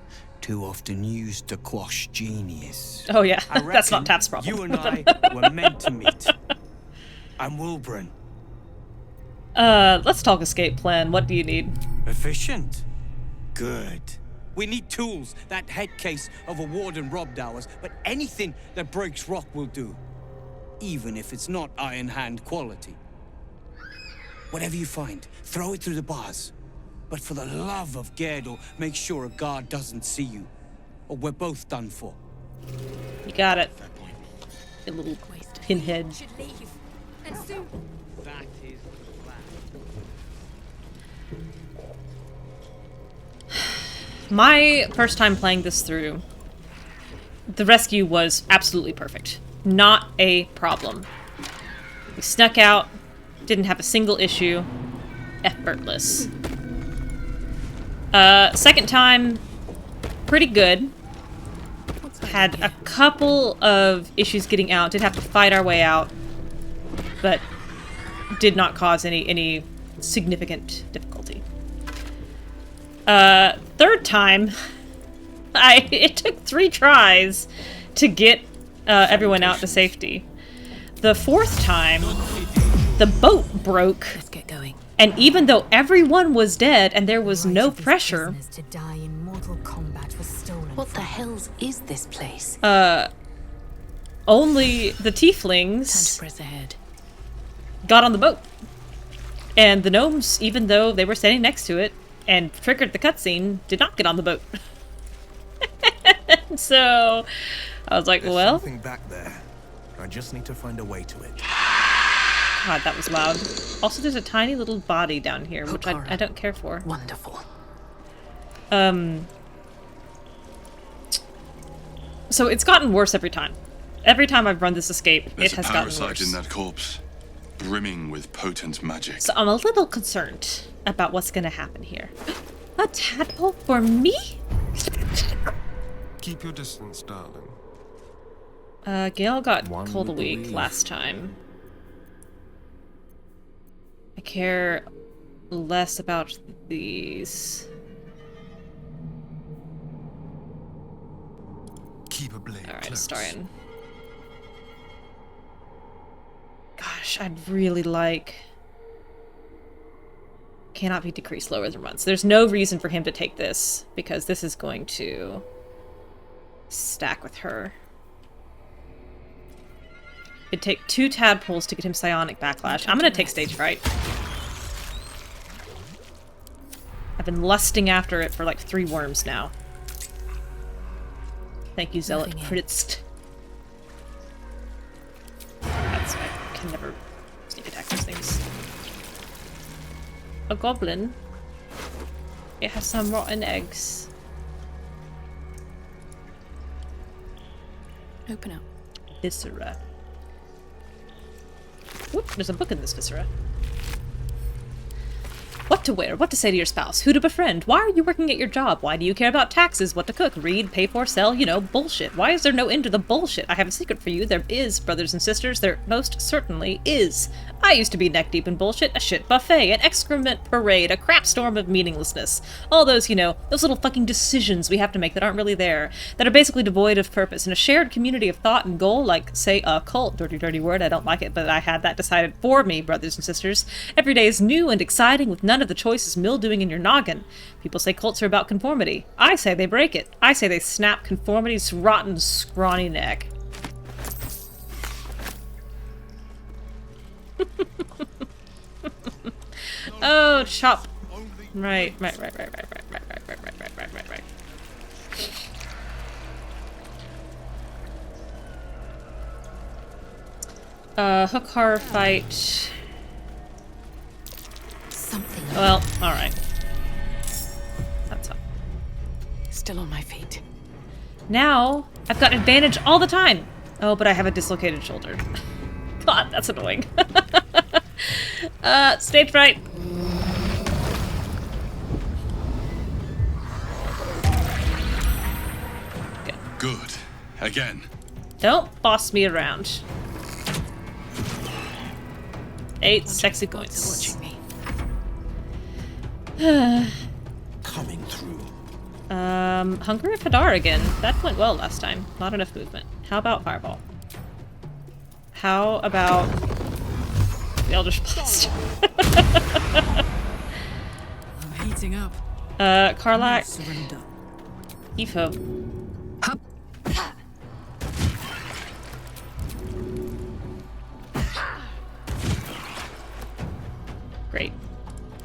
too often used to quash genius. Oh yeah, I that's not reckon Tap's problem. You and I were meant to meet. I'm Wilburn. Let's talk escape plan. What do you need? Efficient. Good. We need tools. That head case of a warden robbed ours, but anything that breaks rock will do. Even if it's not Iron Hand quality. Whatever you find, throw it through the bars. But for the love of Gerdor, make sure a guard doesn't see you. Or we're both done for. You got it. A little pinhead. And soon. That is the plan. My first time playing this through, the rescue was absolutely perfect. Not a problem. We snuck out, didn't have a single issue, effortless. Second time, pretty good. Had a couple of issues getting out, did have to fight our way out, but did not cause any significant difficulty. Third time, it took 3 tries to get everyone out to safety. The fourth time, the boat broke. Let's get going. And even though everyone was dead and there was no pressure, To die in mortal combat was stolen. What the hells is this place? only the Time to tieflings press ahead. got on the boat. And the gnomes, even though they were standing next to it and triggered the cutscene, did not get on the boat. So I was like, There's well, something back there. I just need to find a way to it. God, that was loud. Also, there's a tiny little body down here, which I don't care for. Wonderful. So it's gotten worse every time. Every time I've run this escape, There's it a has gotten parasite worse. in that corpse, brimming with potent magic. So I'm a little concerned about what's gonna happen here. A tadpole for me? Keep your distance, darling. Gale got One cold a would week believe. last time. I care less about these. Keep a blade Alright, close. Astarion. Gosh, I'd really like... Cannot be decreased lower than once. There's no reason for him to take this, because this is going to stack with her. It'd take 2 tadpoles to get him psionic backlash. I'm gonna take stage fright. I've been lusting after it for like 3 worms now. Thank you, Zealot Pritzt. That's I can never sneak attack those things. A goblin. It has some rotten eggs. Open up. Viscera. Whoop, there's a book in this viscera. What to wear, what to say to your spouse, who to befriend. Why are you working at your job? Why do you care about taxes, what to cook, read, pay for, sell, you know, bullshit. Why is there no end to the bullshit? I have a secret for you. There is, brothers and sisters. There most certainly is. I used to be neck deep in bullshit, a shit buffet, an excrement parade, a crap storm of meaninglessness. All those, you know, those little fucking decisions we have to make that aren't really there, that are basically devoid of purpose. In a shared community of thought and goal, like, say, a cult, dirty, dirty word, I don't like it, but I had that decided for me, brothers and sisters. Every day is new and exciting, with none of the choices mildewing in your noggin. People say cults are about conformity. I say they break it. I say they snap conformity's rotten, scrawny neck. Oh, chop. Right. Hook horror fight. Something. Well, alright. That's all. Still on my feet. Now, I've got advantage all the time! Oh, but I have a dislocated shoulder. God, that's annoying. Stage fright. Good. Again. Don't boss me around. 8 sexy points. Watching me. Coming through. Hungry Hadar again. That went well last time. Not enough movement. How about Fireball? How about the Eldritch Blast? I'm heating up. Karlak. Surrender. Ifo. Great.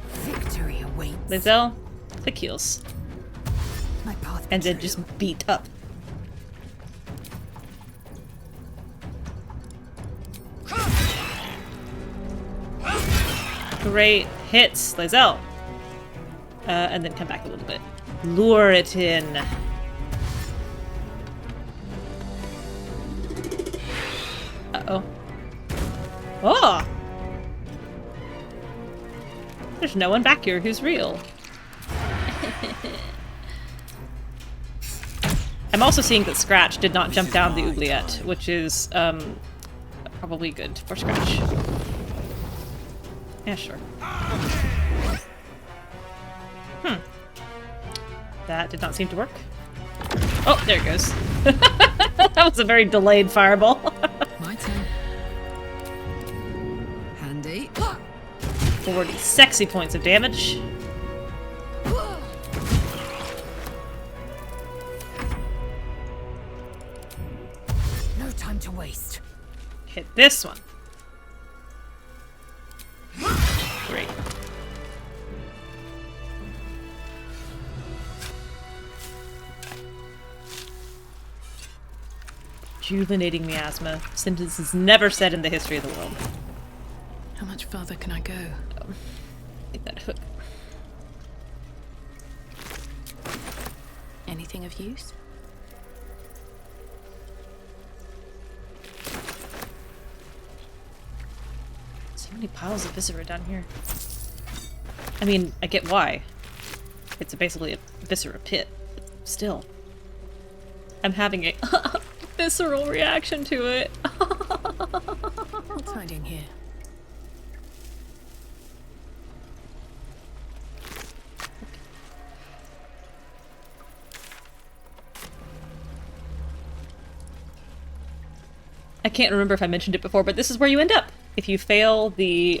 Victory awaits. Lizelle, click heals. My path and then just beat up. Great hits, Lizelle. And then come back a little bit. Lure it in. Uh-oh. Oh! There's no one back here who's real. I'm also seeing that Scratch did not jump down the oubliette, which is probably good for Scratch. Yeah, sure. That did not seem to work. Oh, there it goes. That was a very delayed fireball. My turn. Handy. 40 sexy points of damage. No time to waste. Hit this one. Great. Rejuvenating miasma. Sentences never said in the history of the world. How much further can I go? Take that hook. Anything of use? So many piles of viscera down here. I mean, I get why. It's basically a viscera pit. But still. I'm having a visceral reaction to it. What's hiding here? I can't remember if I mentioned it before, but this is where you end up. If you fail the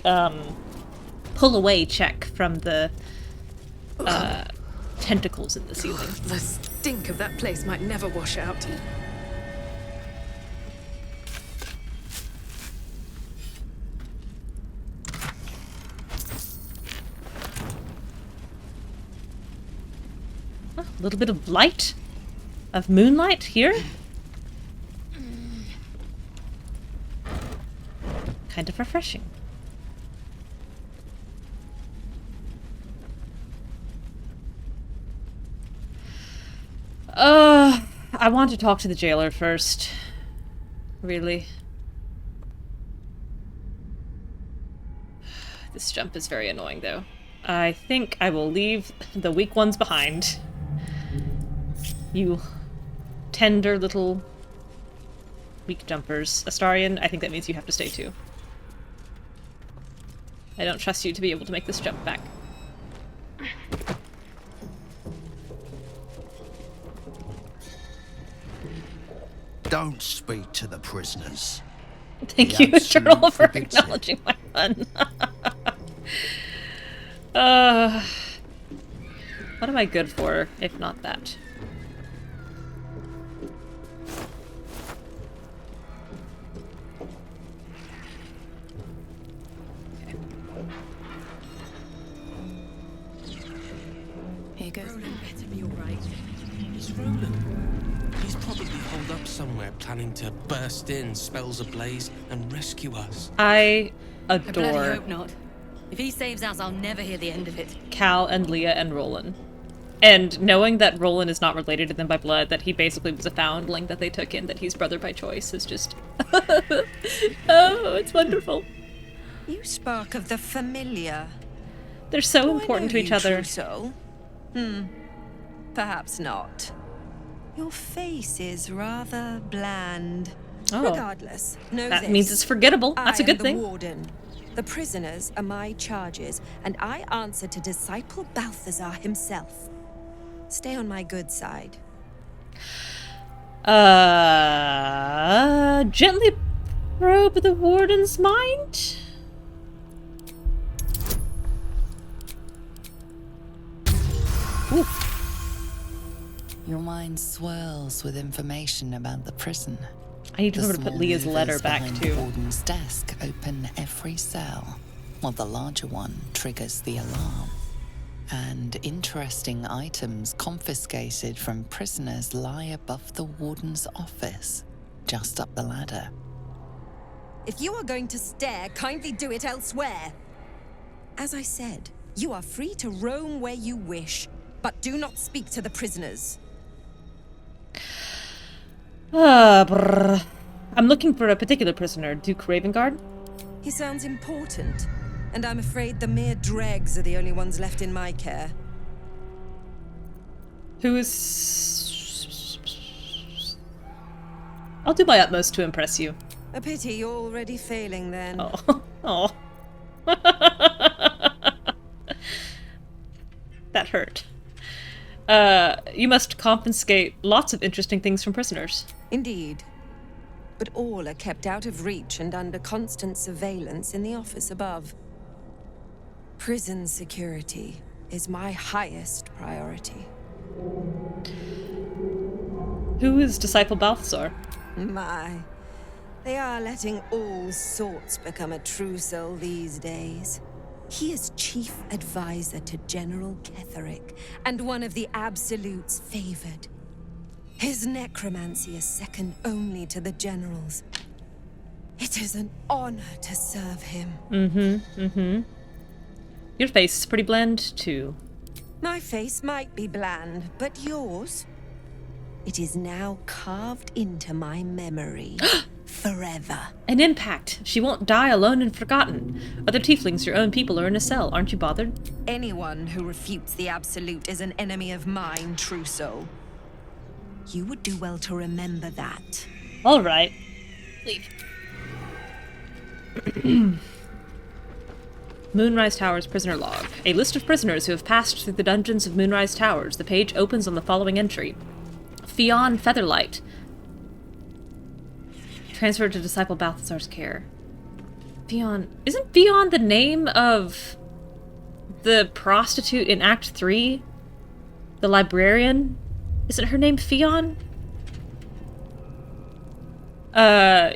pull away check from the tentacles in the ceiling. The stink of that place might never wash out. A little bit of light? Of moonlight here? Kind of refreshing. I want to talk to the jailer first. Really. This jump is very annoying, though. I think I will leave the weak ones behind. You tender little weak jumpers. Astarion, I think that means you have to stay too. I don't trust you to be able to make this jump back. Don't speak to the prisoners. Thank you, Eternal, for acknowledging my fun. What am I good for, if not that? Here goes. Rolan better be alright. It's Rolan. He's probably holed up somewhere, planning to burst in, spells ablaze, and rescue us. I I bloody adore hope not. If he saves us, I'll never hear the end of it. Cal and Leah and Rolan. And knowing that Rolan is not related to them by blood, that he basically was a foundling that they took in, that he's brother by choice, is just... oh, it's wonderful. You spoke of the familiar. They're so Do I important know to each you, other. true soul? Perhaps not. Your face is rather bland. Oh. Regardless, know That this. means it's forgettable. That's a good thing. I am the warden. The prisoners are my charges, and I answer to Disciple Balthazar himself. Stay on my good side. Gently probe the warden's mind? Ooh. Your mind swirls with information about the prison. I need to The remember to put small Leah's letter movers back, behind too. The warden's desk open every cell, while the larger one triggers the alarm. And interesting items confiscated from prisoners lie above the warden's office, just up the ladder. If you are going to stare, kindly do it elsewhere. As I said, you are free to roam where you wish, but do not speak to the prisoners. I'm looking for a particular prisoner, Duke Ravengard. He sounds important, and I'm afraid the mere dregs are the only ones left in my care. Who is... I'll do my utmost to impress you. A pity you're already failing, then. Oh. Oh. That hurt. You must confiscate lots of interesting things from prisoners. Indeed. But all are kept out of reach and under constant surveillance in the office above. Prison security is my highest priority. Who is Disciple Balthazar? My. They are letting all sorts become a true soul these days. He is chief advisor to General Ketheric, and one of the Absolute's favored. His necromancy is second only to the General's. It is an honor to serve him. Your face is pretty bland, too. My face might be bland, but yours? It is now carved into my memory. Forever. An impact. She won't die alone and forgotten. Other tieflings, your own people, are in a cell. Aren't you bothered? Anyone who refutes the Absolute is an enemy of mine, true soul. You would do well to remember that. All right. Leave. Moonrise Towers prisoner log. A list of prisoners who have passed through the dungeons of Moonrise Towers. The page opens on the following entry. Fionn Featherlight. Transferred to Disciple Balthazar's care. Fionn... Isn't Fionn the name of the prostitute in Act 3? The librarian? Isn't her name Fionn?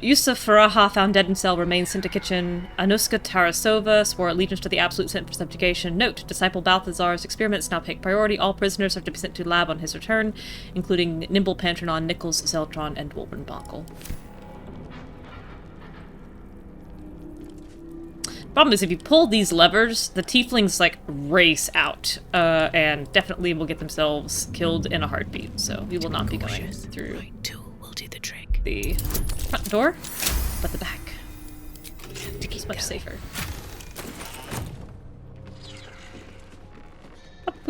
Yusuf Faraha, found dead in cell, remains sent to kitchen. Anuska Tarasova swore allegiance to the Absolute, sent for subjugation. Note, Disciple Balthazar's experiments now take priority. All prisoners are to be sent to lab on his return, including Nimble Pantronon, Nichols, Zeltron, and Wolvenbonkel. Problem is, if you pull these levers, the tieflings, like, race out, and definitely will get themselves killed in a heartbeat, so we will not be going through Will do the trick. the front door, but the back. It's much safer.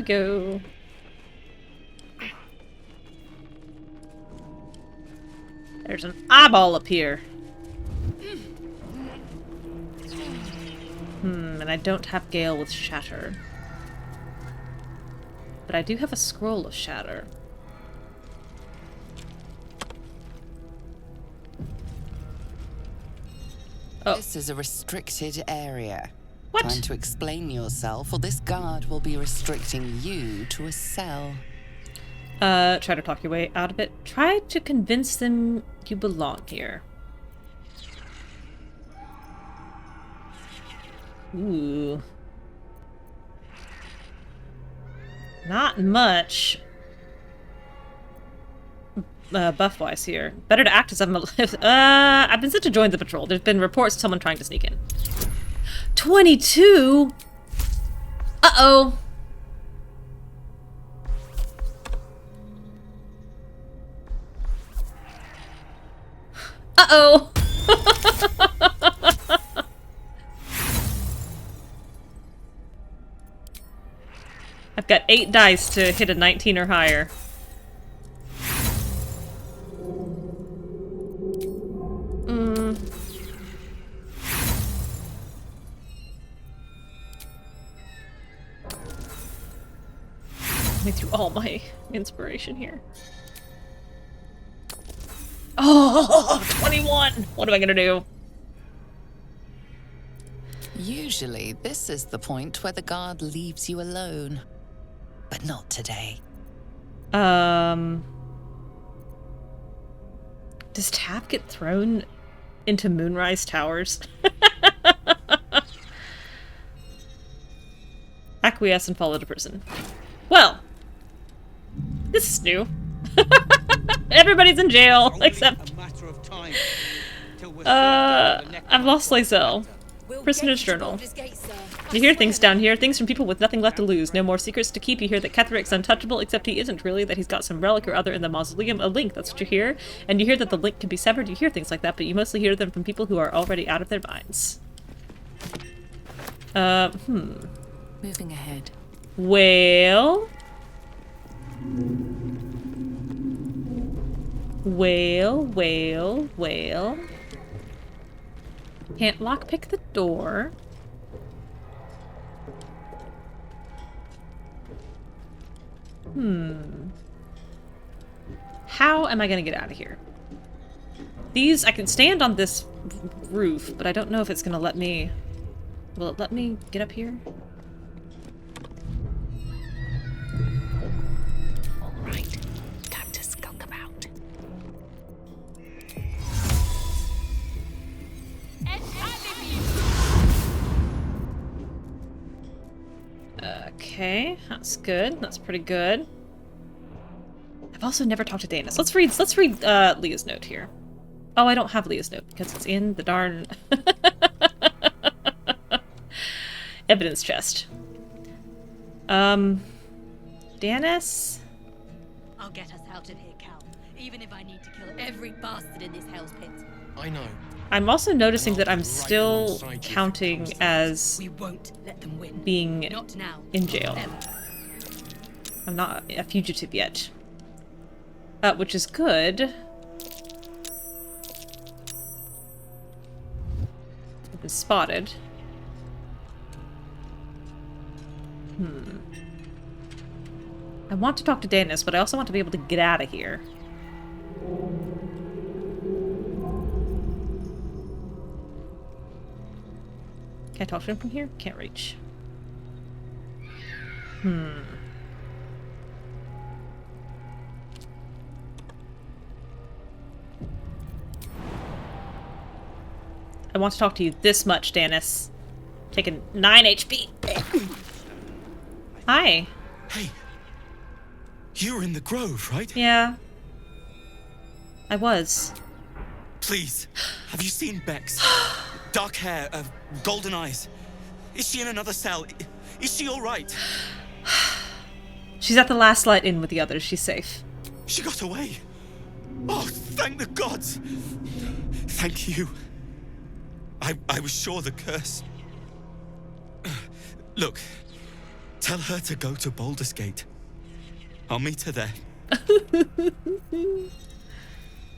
we go. There's an eyeball up here. And I don't have Gale with Shatter. But I do have a scroll of Shatter. Oh. This is a restricted area. What? Time to explain yourself, or this guard will be restricting you to a cell. Try to talk your way out of it. Try to convince them you belong here. Ooh. Not much. Buff-wise here. Better to act as I'm I've been sent to join the patrol. There's been reports of someone trying to sneak in. 22? Uh-oh. Uh-oh. I've got 8 dice to hit a 19 or higher. Me through all my inspiration here. Oh, 21! What am I gonna do? Usually, this is the point where the guard leaves you alone. But not today. Does Tab get thrown into Moonrise Towers? Acquiesce and follow to prison. Well, this is new. Everybody's in jail, except... I've lost Lae'zel. Prisoner's journal. You hear things down here, things from people with nothing left to lose. No more secrets to keep. You hear that Ketheric's untouchable, except he isn't really, that he's got some relic or other in the mausoleum. A link, that's what you hear. And you hear that the link can be severed. You hear things like that, but you mostly hear them from people who are already out of their minds. Moving ahead. Well... Well... Can't lockpick the door. How am I gonna get out of here? These, I can stand on this roof, but I don't know if it's gonna let me... Will it let me get up here? Alright, time to skulk about. Okay, that's good. That's pretty good. I've also never talked to Danis. Let's read Leah's note here. Oh, I don't have Leah's note because it's in the darn evidence chest. Danis? I'll get us out of here, Cal. Even if I need to kill every bastard in this hell's pit. I know. I'm also noticing that I'm still counting as We won't let them win. being Not now. in jail. I'm not a fugitive yet. Which is good. I've been spotted. I want to talk to Danis, but I also want to be able to get out of here. Can I talk to him from here? Can't reach. I want to talk to you this much, Danis. Taking 9 HP. Hi. Hey. You were in the grove, right? Yeah. I was. Please, have you seen Bex? Dark hair, golden eyes. Is she in another cell? Is she all right? She's at the last light in with the others. She's safe. She got away. Oh, thank the gods. Thank you. I was sure the curse... Look, Tell her to go to Baldur's Gate. I'll meet her there.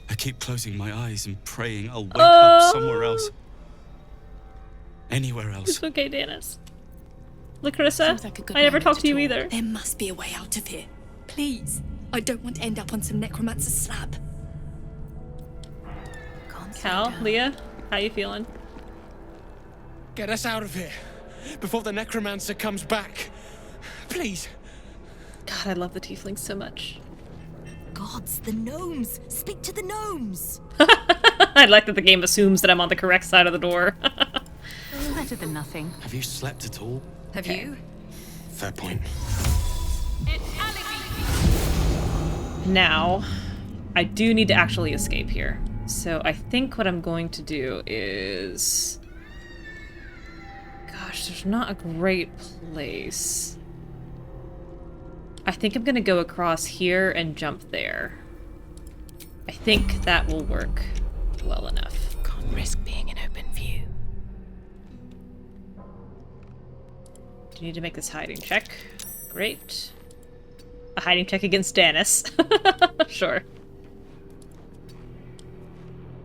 I keep closing my eyes and praying I'll wake up somewhere else. Anywhere else. It's okay, Danis. Lacrissa, I never talked to you either. There must be a way out of here. Please. I don't want to end up on some necromancer's slab. Cal, Leah, how you feeling? Get us out of here before the necromancer comes back. Please. God, I love the tieflings so much. Gods, the gnomes! Speak to the gnomes! I like that the game assumes that I'm on the correct side of the door. Better than nothing. Have you slept at all? Have you? Fair point. Now, I do need to actually escape here. So I think what I'm going to do is... Gosh, there's not a great place. I think I'm gonna go across here and jump there. I think that will work well enough. Can't risk being in open view. Do you need to make this hiding check? Great. A hiding check against Danis. Sure.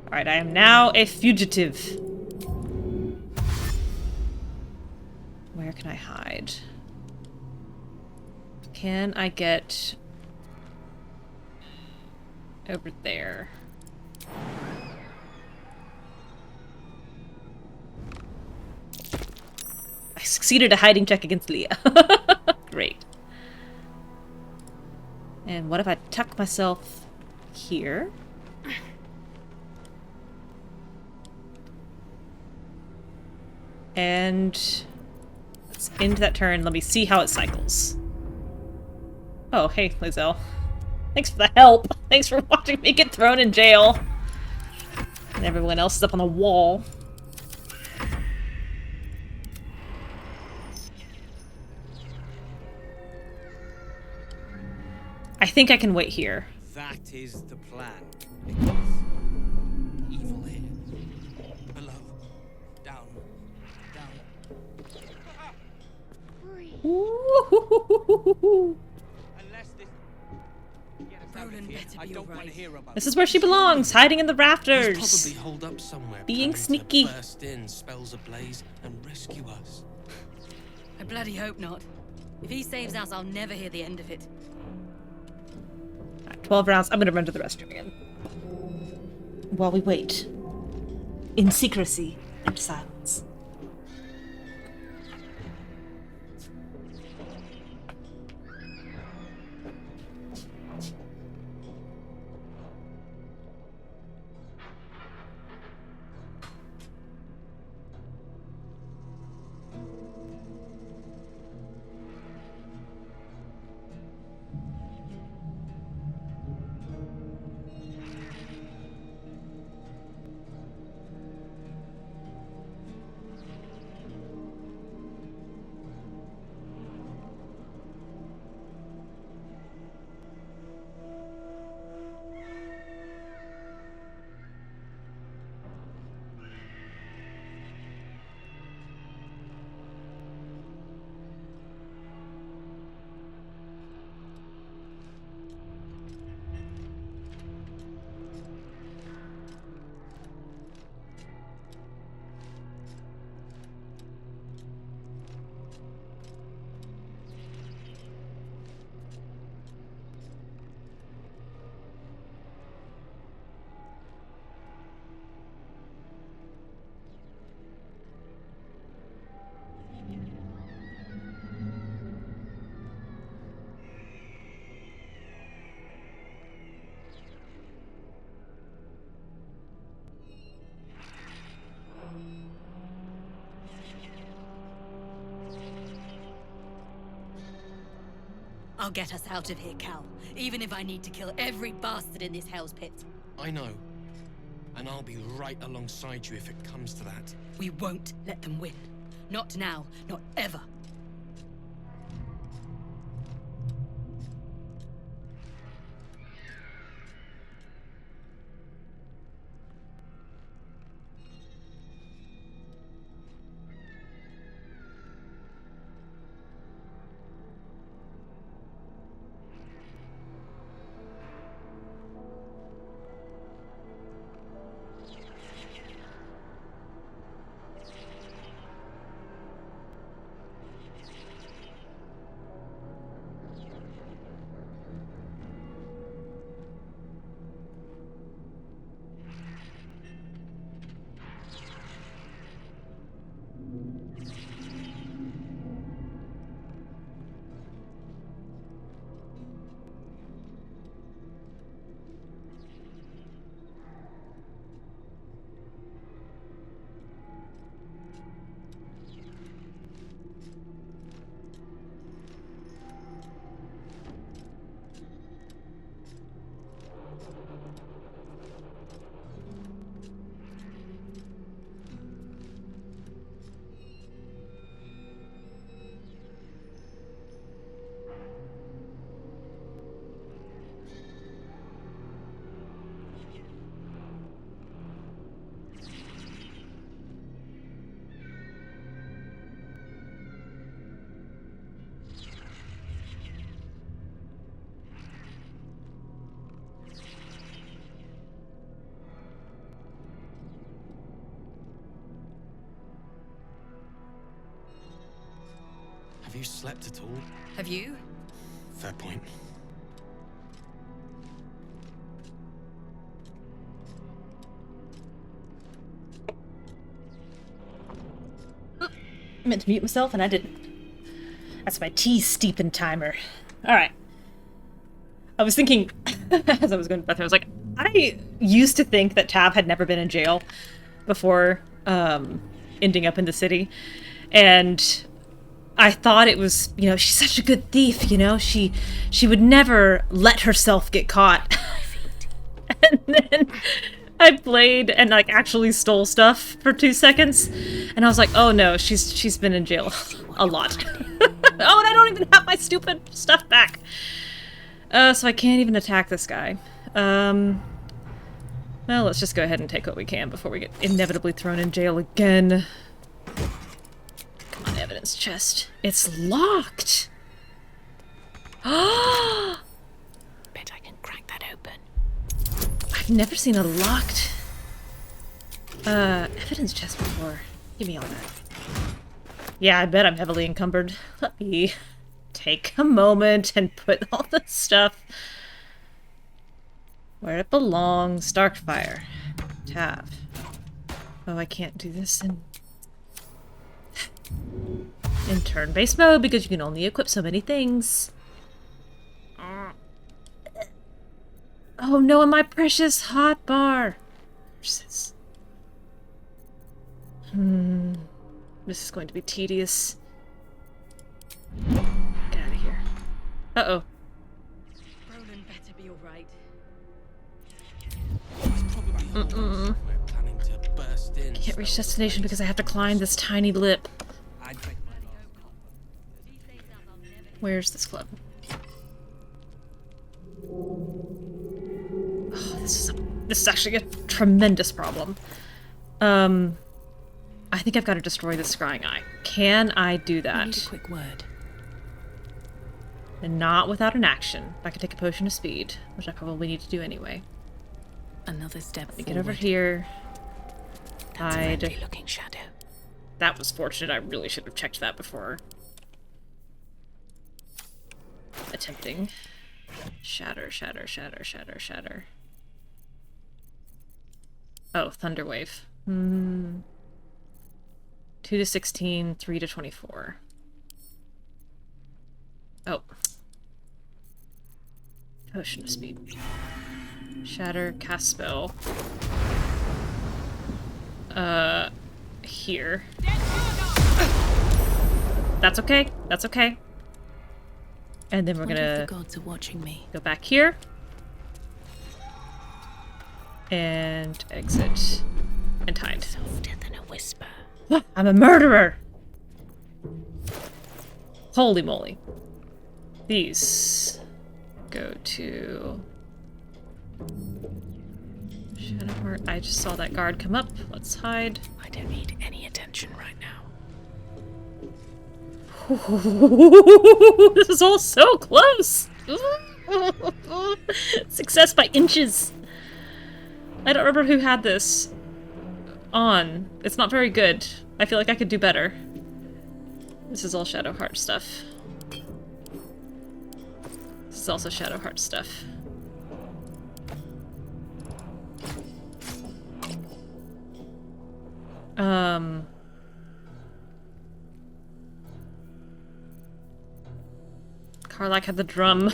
Alright, I am now a fugitive. Where can I hide? Can I get over there? I succeeded a hiding check against Leah. Great. And what if I tuck myself here? And let's end that turn. Let me see how it cycles. Oh, hey, Lizelle. Thanks for the help. Thanks for watching me get thrown in jail. And everyone else is up on the wall. I think I can wait here. That is the plan. Evil here. Below. Down. Ooh. This is where she belongs, hiding in the rafters. He's probably holed up somewhere, being planning sneaky. To burst in, spells ablaze, and rescue us. I bloody hope not. If he saves us, I'll never hear the end of it. 12 rounds. I'm gonna run to the restroom again. While we wait. In secrecy and silence. I'll get us out of here, Cal. Even if I need to kill every bastard in this hell's pit. I know. And I'll be right alongside you if it comes to that. We won't let them win. Not now, not ever. Have you slept at all? Have you? Fair point. I meant to mute myself and I didn't. That's my tea steeping timer. Alright. I was thinking, as I was going to the bathroom, I was like, I used to think that Tav had never been in jail before ending up in the city. And I thought it was, you know, she's such a good thief, you know? She would never let herself get caught. And then I played and, like, actually stole stuff for 2 seconds. And I was like, oh no, she's been in jail a lot. Oh, and I don't even have my stupid stuff back. So I can't even attack this guy. Well, let's just go ahead and take what we can before we get inevitably thrown in jail again. Come on, evidence chest. It's locked! Bet I can crack that open. I've never seen a locked evidence chest before. Give me all that. Yeah, I bet I'm heavily encumbered. Let me take a moment and put all this stuff where it belongs. Darkfire. Tav. Oh, I can't do this in turn-based mode because you can only equip so many things. Oh no, and my precious hotbar. Where's this? This is going to be tedious. Get out of here. Uh-oh. Rolan better be alright. Can't reach destination because I have to climb this tiny lip. Where's this club? Oh, this is actually a tremendous problem. I think I've got to destroy the scrying eye. Can I do that? I need a quick word. And not without an action. I could take a potion of speed, which I probably need to do anyway. Another step Let me get over here. That's a Hide. friendly-looking shadow. That was fortunate. I really should have checked that before attempting. Shatter, shatter, shatter, shatter, shatter. Oh, Thunderwave. 2 to 16, 3 to 24. Oh. Potion of speed. Shatter, cast spell. Here. That's okay. That's okay. And then we're gonna the gods are watching me. Go back here. And exit. And hide. Softer than a whisper. I'm a murderer! Holy moly. These go to Shadowheart. I just saw that guard come up. Let's hide. I don't need any attention right now. This is all so close! Success by inches! I don't remember who had this on. It's not very good. I feel like I could do better. This is all Shadowheart stuff. This is also Shadowheart stuff. Karlach had the drum.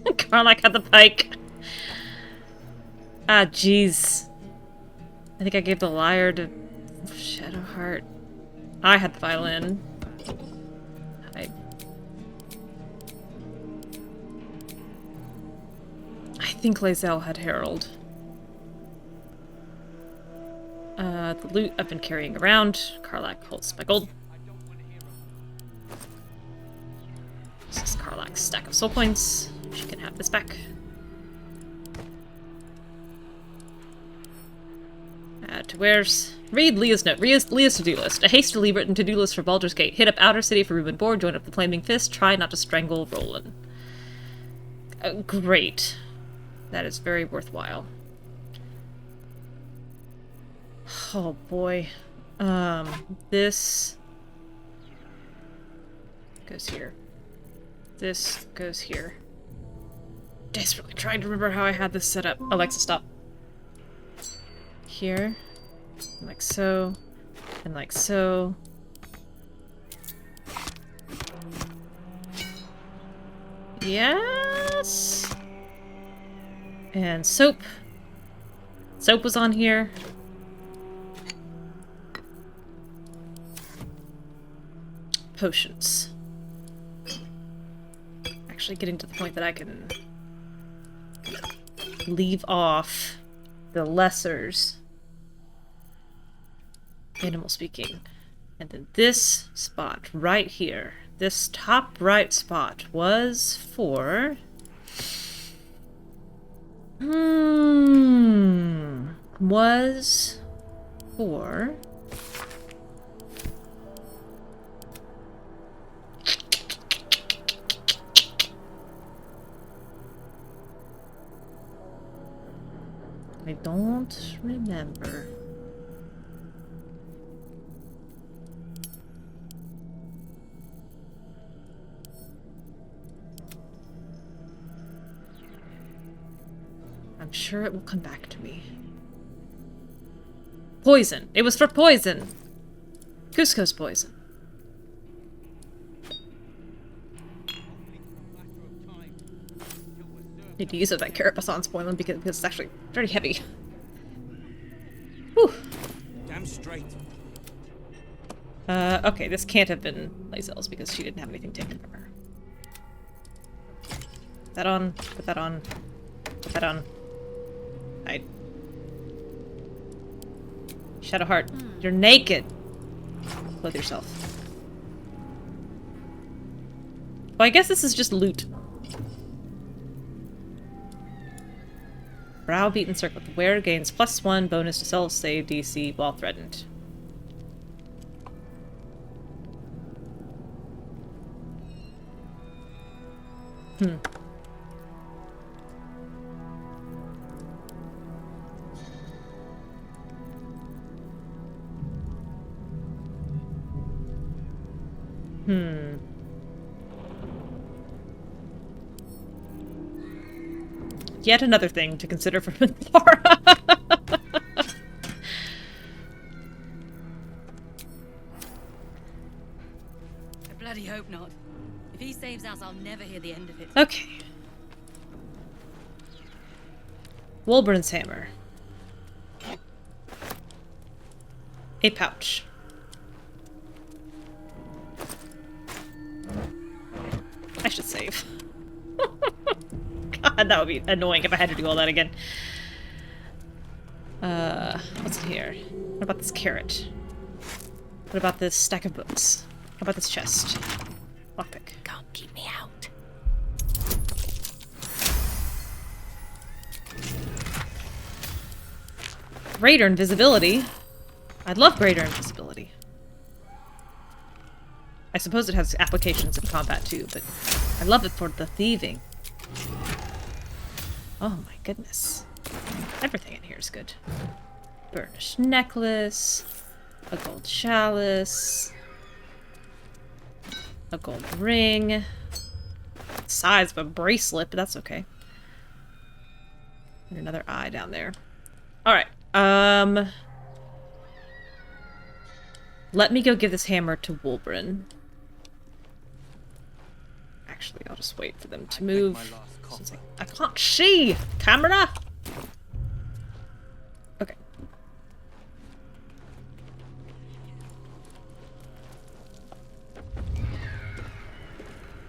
Karlach had the pike. Ah, jeez. I think I gave the lyre to Shadowheart. I had the violin. I think Lae'zel had Herald. The loot I've been carrying around. Karlach holds my gold. This is Karlach's stack of soul coins. She can have this back. Add to wares. Read Leah's note. Leah's to-do list. A hastily written to-do list for Baldur's Gate. Hit up Outer City for room and board. Join up the Flaming Fist. Try not to strangle Rolan. Great. That is very worthwhile. Oh boy. This... goes here. This goes here. Desperately trying to remember how I had this set up. Alexa, stop. Here. And like so. And like so. Yes. And soap. Soap was on here. Potions. Actually getting to the point that I can leave off the lessers. Animal speaking. And then this spot right here, this top right spot was for... was for... I don't remember. I'm sure it will come back to me. Poison. It was for poison. Cusco's poison. Need to use up that Carapasan spoiling because it's actually very heavy. Whew. Damn straight. Okay, this can't have been Lae'zel's because she didn't have anything taken from her. Put that on. Put that on. Put that on. Hide. Shadowheart, you're naked. Clothe yourself. Well, I guess this is just loot. Browbeaten circle. The wearer gains +1 bonus to self-save DC while threatened. Yet another thing to consider for Minthara. I bloody hope not. If he saves us, I'll never hear the end of it. Okay. Wulbren's hammer. A pouch. I should save. God, that would be annoying if I had to do all that again. What's in here? What about this carrot? What about this stack of books? How about this chest? Lockpick. Can't keep me out. Greater invisibility. I'd love greater invisibility. I suppose it has applications in combat too, but I love it for the thieving. Oh my goodness. Everything in here is good. Burnished necklace. A gold chalice. A gold ring. Size of a bracelet, but that's okay. And another eye down there. Alright. Let me go give this hammer to Wulbren. Actually, I'll just wait for them to move. I can't see! Camera! Okay.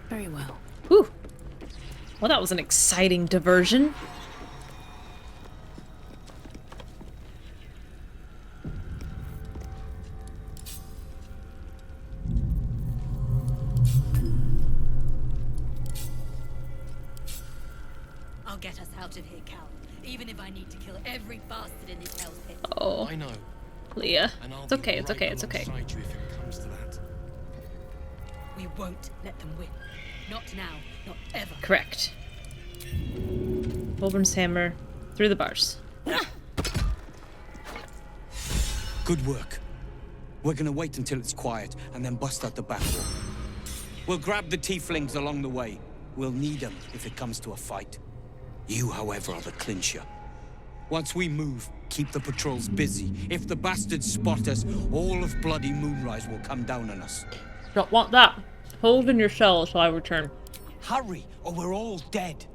Very well. Whew. Well, that was an exciting diversion. I'll get us out of here, Cal. Even if I need to kill every bastard in this hell's pit. Oh. I know. Leah. And I'll It's okay, be it's okay, right it's okay. alongside you if it comes to that. We won't let them win. Not now, not ever. Correct. Wulbren's hammer through the bars. Good work. We're gonna wait until it's quiet and then bust out the back door. We'll grab the tieflings along the way. We'll need them if it comes to a fight. You, however, are the clincher. Once we move, keep the patrols busy. If the bastards spot us, all of bloody Moonrise will come down on us. Don't want that. Hold in your cell till I return. Hurry, or we're all dead.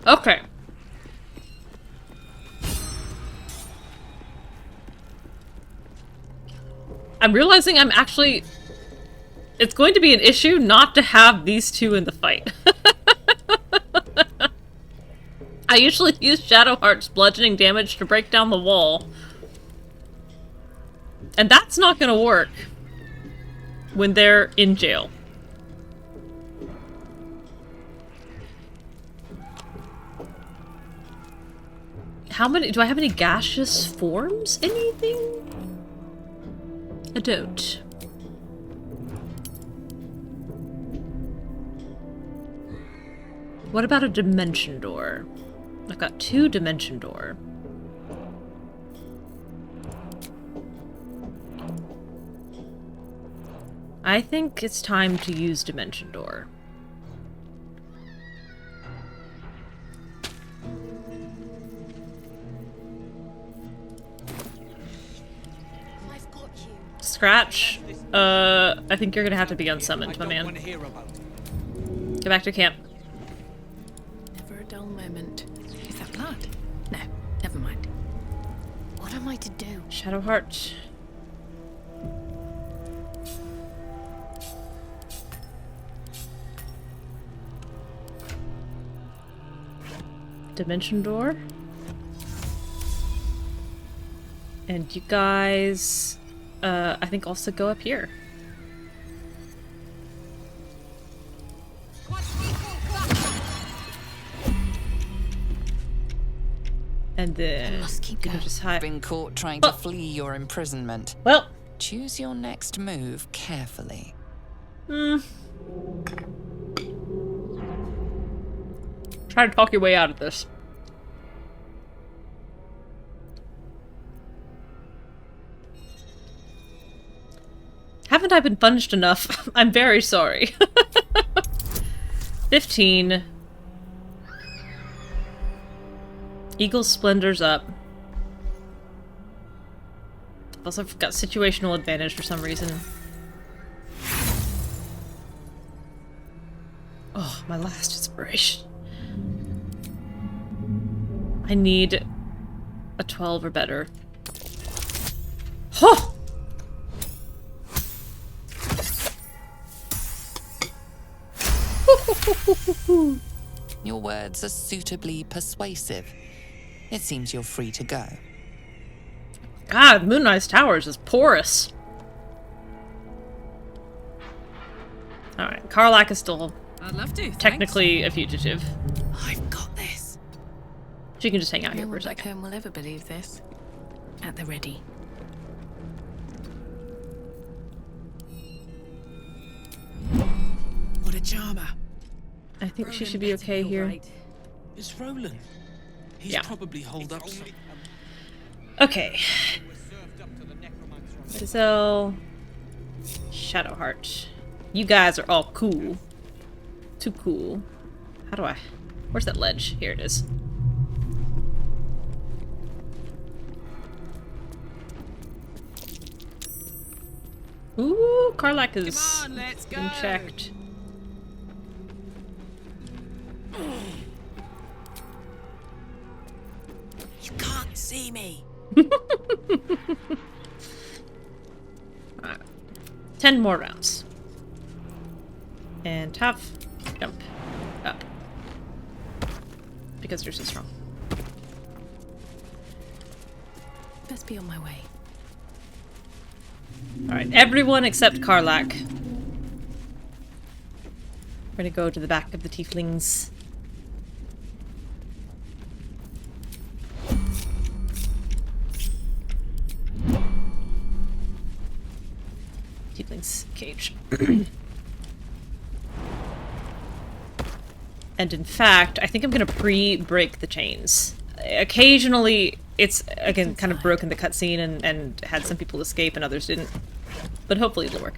Okay. I'm realizing I'm actually... It's going to be an issue not to have these two in the fight. I usually use Shadowheart's bludgeoning damage to break down the wall. And that's not gonna work when they're in jail. How many... Do I have any gaseous forms? Anything? I don't. What about a dimension door? I've got 2 dimension door. I think it's time to use dimension door. Scratch, I think you're gonna have to be unsummoned, my man. Go back to camp. Never a dull moment. Is that blood? No, never mind. What am I to do? Shadowheart. Dimension door. And you guys, I think also go up here. And then you can just hide. Been caught trying to flee your imprisonment. Well, choose your next move carefully. Try to talk your way out of this. Haven't I been punished enough? I'm very sorry. 15. Eagle Splendor's up. I've also got situational advantage for some reason. Oh, my last inspiration. I need a 12 or better. Huh! Your words are suitably persuasive. It seems you're free to go. God, Moonrise Towers is porous. Alright, Karlach is still I'd love to, technically a fugitive. I've got this. She can just hang out here No for a one back second. home will ever believe this. At the ready. What a charmer. I think she should be okay here. It's Rolan. He's Yeah. probably holed up some. Okay. Giselle. Shadowheart. You guys are all cool. Too cool. How do I... Where's that ledge? Here it is. Ooh, Karlach is been checked. You can't see me. Alright. 10 more rounds. And top, jump, up. Because you're so strong. Best be on my way. Alright, everyone except Karlach. We're gonna go to the back of the tieflings. Tieflings cage. And in fact, I think I'm gonna pre-break the chains. Occasionally, it's, again, kind of broken the cutscene and had some people escape and others didn't. But hopefully it'll work.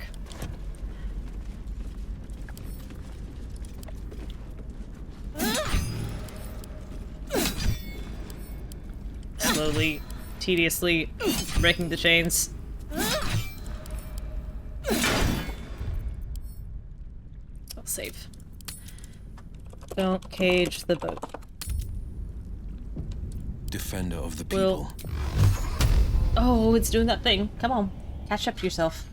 slowly, tediously breaking the chains. I'll save. Don't cage the boat. Defender of the people. Oh, it's doing that thing. Come on. Catch up to yourself.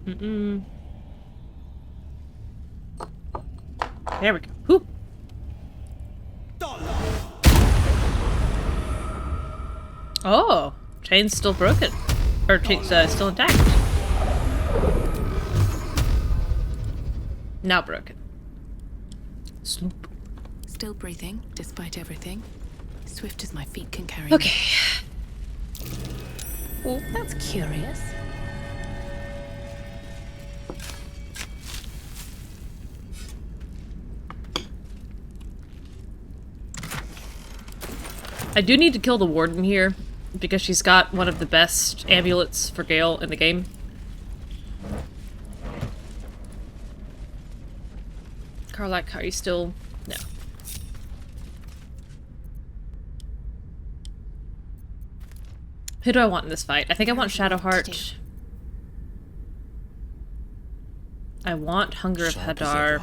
Mm-mm. There we go. Whoop. Oh, chain's still broken. Or chain's still intact. Now broken. Sloop. Still breathing, despite everything. Swift as my feet can carry Okay. me. Oh, that's curious. I do need to kill the warden here, because she's got one of the best amulets for Gale in the game. Karlach, are you still... No. Who do I want in this fight? I think I want Shadowheart. I want Hunger of Hadar.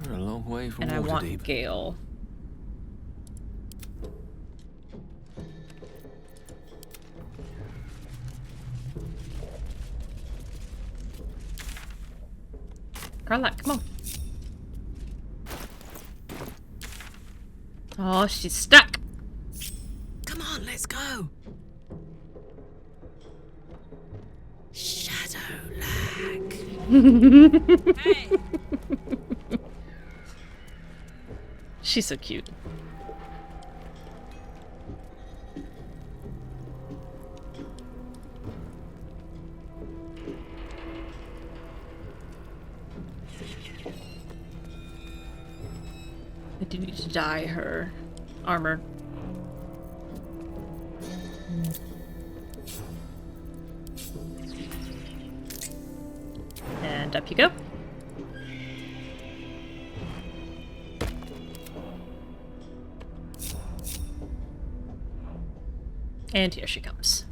We're a long way from and I want Waterdeep. Gale. Karlach, come on. Oh, she's stuck. Come on, let's go. Shadow lag. Hey. She's so cute. I do need to dye her armor. And up you go. And here she comes.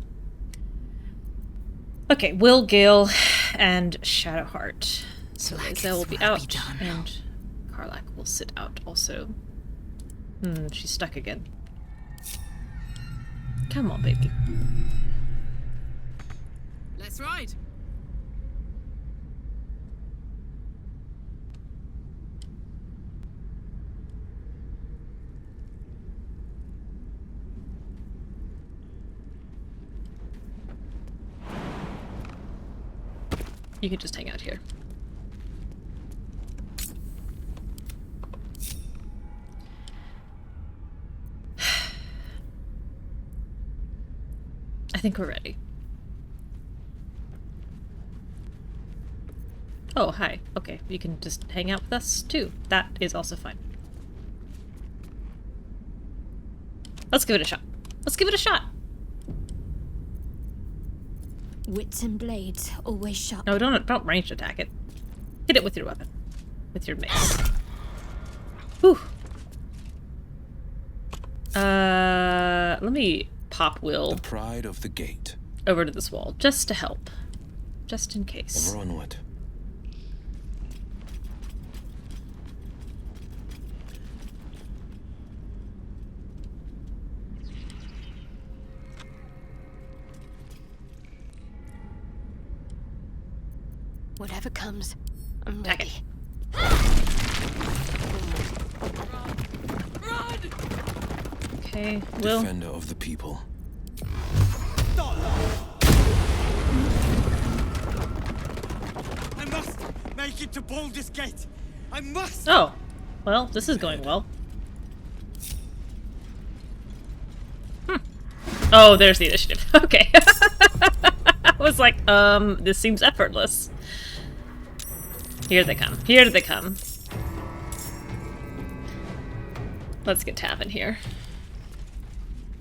Okay, Will, Gale, and Shadowheart. So Liza will be out, and Karlach will sit out also. She's stuck again. Come on, baby. Let's ride. You can just hang out here. I think we're ready. Oh, hi. Okay, you can just hang out with us too. That is also fine. Let's give it a shot. Let's give it a shot. Wits and blades always sharp. No, don't ranged attack it. Hit it with your weapon. With your mace. Whew. Let me pop Will. The pride of the gate. Over to this wall, just to help. Just in case. Ever onward. Whatever comes, I'm ready. Okay, Will. Defender of the people. I must make it to Baldur's Gate. I must. Oh, well, this is going well. Oh, there's the initiative. Okay. I was like, this seems effortless. Here they come. Here they come. Let's get tapping here.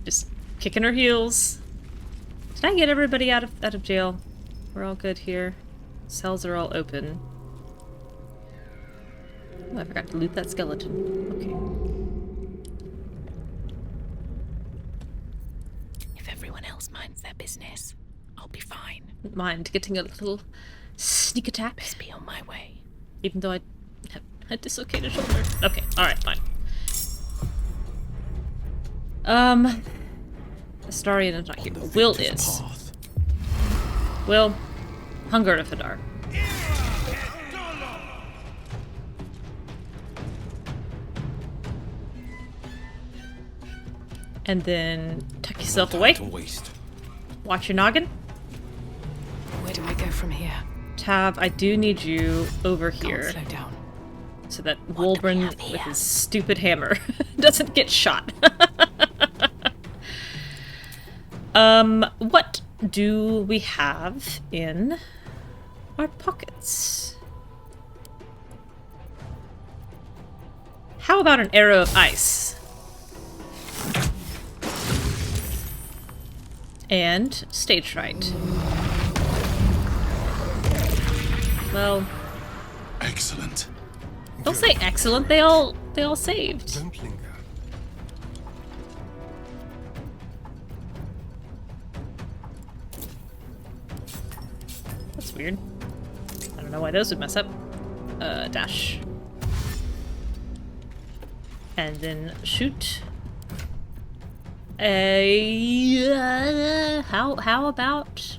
Just kicking her heels. Did I get everybody out of jail? We're all good here. Cells are all open. Oh, I forgot to loot that skeleton. Okay. If everyone else minds their business, I'll be fine. Wouldn't mind getting a little sneak attack. Best be on my way. Even though I have a dislocated shoulder. Okay, alright, fine. Astarion is not here. Will is. Will, Hunger of Hadar. And then tuck yourself away. Watch your noggin. Where do I go from here? Tav, I do need you over here. Slow down. So that Wulbren with his stupid hammer doesn't get shot. What do we have in our pockets? How about an arrow of ice? And stage fright. Well, excellent. Don't say excellent. They all saved. Don't linger. That's weird. I don't know why those would mess up. Dash. And then shoot. How about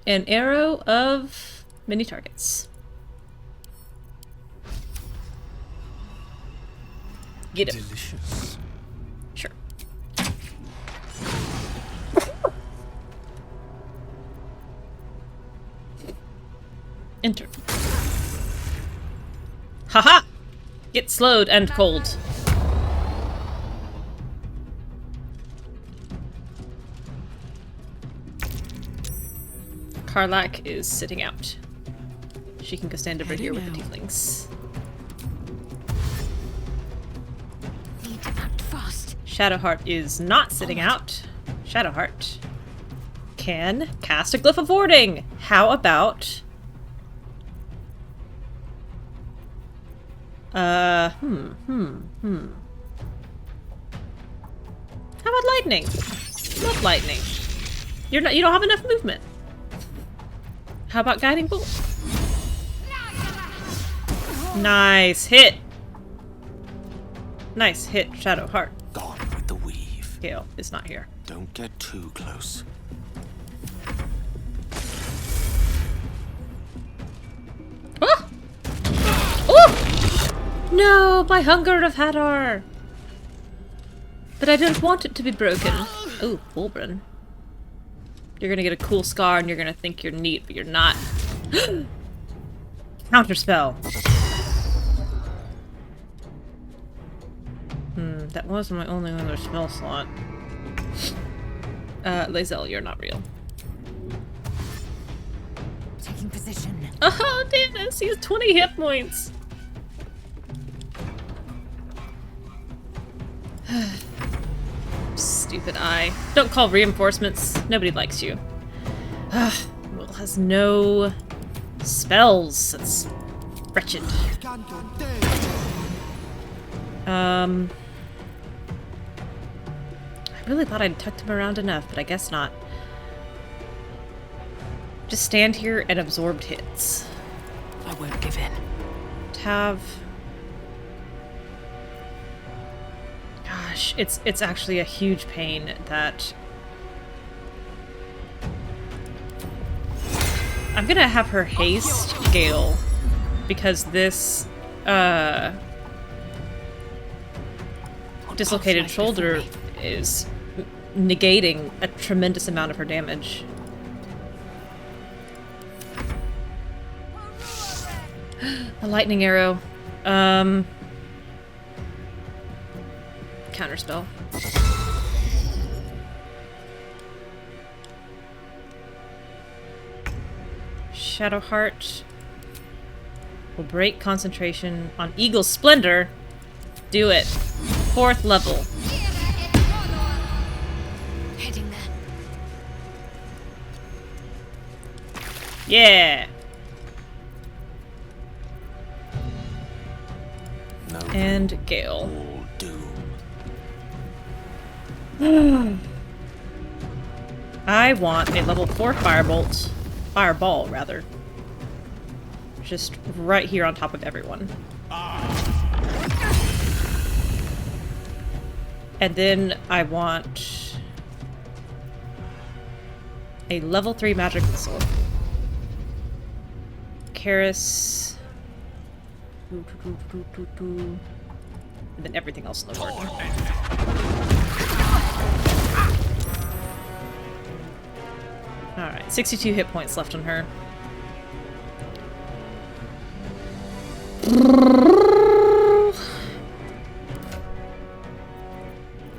an arrow of mini targets? Get it. Delicious. Sure. Enter. Haha! Get slowed and cold. Karlak is sitting out. She can go stand over here with the tieflings. Need to act fast. Shadowheart is not sitting out. Shadowheart can cast a Glyph of Warding. How about... How about lightning? Love lightning. You don't have enough movement. How about guiding bolt? Nice hit. Nice hit, Shadowheart. Gone with the weave. Gale is not here. Don't get too close. Ah! Oh! No, my Hunger of Hadar. But I don't want it to be broken. Oh, Wulbren. You're gonna get a cool scar and you're gonna think you're neat, but you're not. Counterspell. That was my only other spell slot. Lae'zel, you're not real. Taking position. Oh, Dennis, he has 20 hit points. Stupid eye. Don't call reinforcements. Nobody likes you. Will has no spells. That's wretched. I really thought I'd tucked him around enough, but I guess not. Just stand here and absorb hits. I won't give in. Tav. Gosh, it's actually a huge pain that I'm gonna have her haste Gale because this dislocated shoulder is negating a tremendous amount of her damage. A lightning arrow. Counterspell. Shadowheart will break concentration on Eagle Splendor. Do it. 4th level. Heading there. Yeah! No. And Gale. All doom. I want a level 4 fireball, rather. Just right here on top of everyone. And then I want a level 3 magic missile. Karis. And then everything else in the board. Alright, 62 hit points left on her.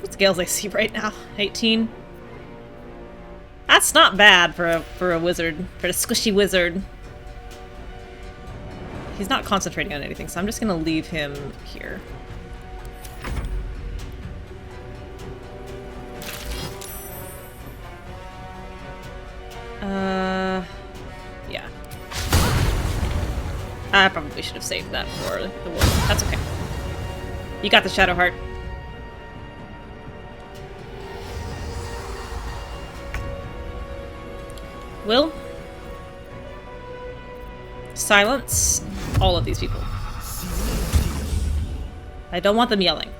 What's Gale's AC right now? 18? That's not bad for a wizard, for a squishy wizard. He's not concentrating on anything, so I'm just gonna leave him here. Yeah. I probably should have saved that for the war. That's okay. You got the Shadow Heart. Will? Silence all of these people. I don't want them yelling.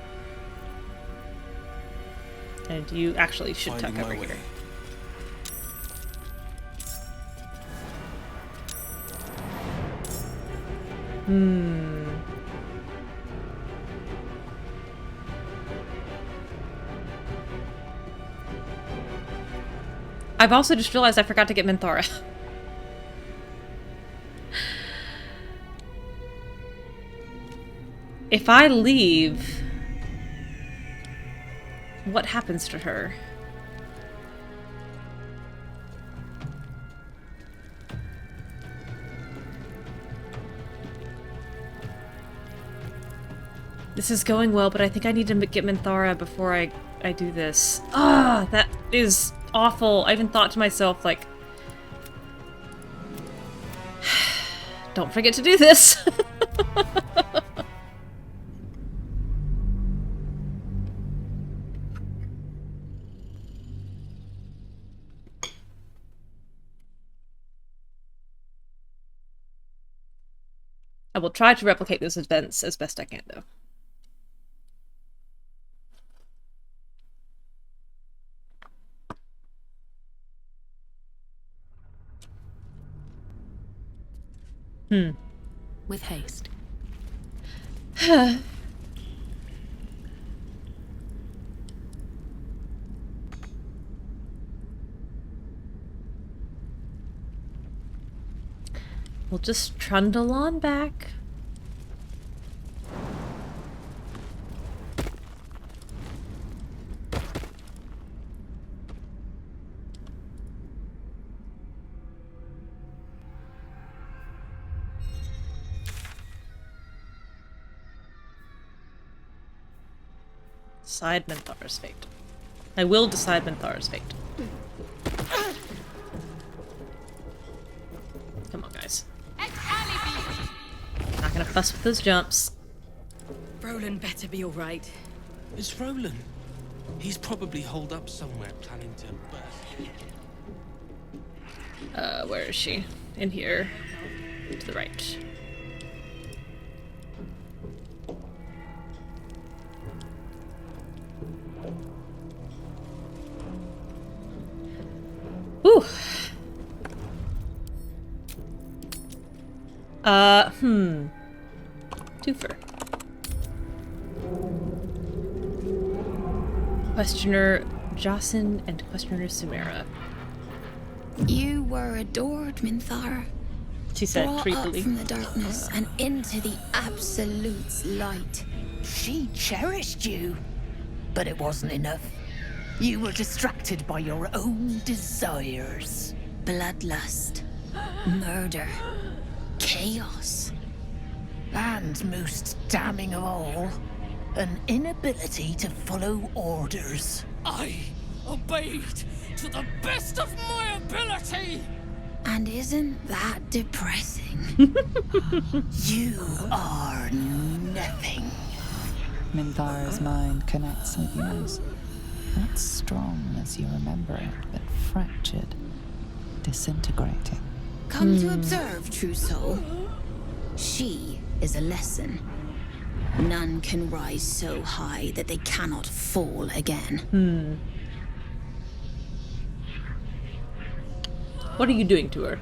And you actually should tuck over here. I've also just realized I forgot to get Minthara. If I leave, what happens to her? This is going well, but I think I need to get Minthara before I do this. Ah, that is awful. I even thought to myself, like, don't forget to do this. I will try to replicate those events as best I can, though. With haste. We'll just trundle on back. Decide Minthara's fate. I will decide Minthara's fate. Come on, guys. Not gonna fuss with those jumps. Rolan better be alright. It's Rolan. He's probably holed up somewhere planning to burst. Where is she? In here. To the right. Ooh. Twofer. Questioner Jocelyn and Questioner Sumera. You were adored, Minthara. She said brought creepily. Up from the darkness and into the Absolute's light. She cherished you, but it wasn't enough. You were distracted by your own desires. Bloodlust, murder, chaos. And most damning of all, an inability to follow orders. I obeyed to the best of my ability! And isn't that depressing? You are nothing. Minthara's mind connects with yours. Not strong as you remember it, but fractured, disintegrating. Come to observe, true soul. She is a lesson. None can rise so high that they cannot fall again. What are you doing to her?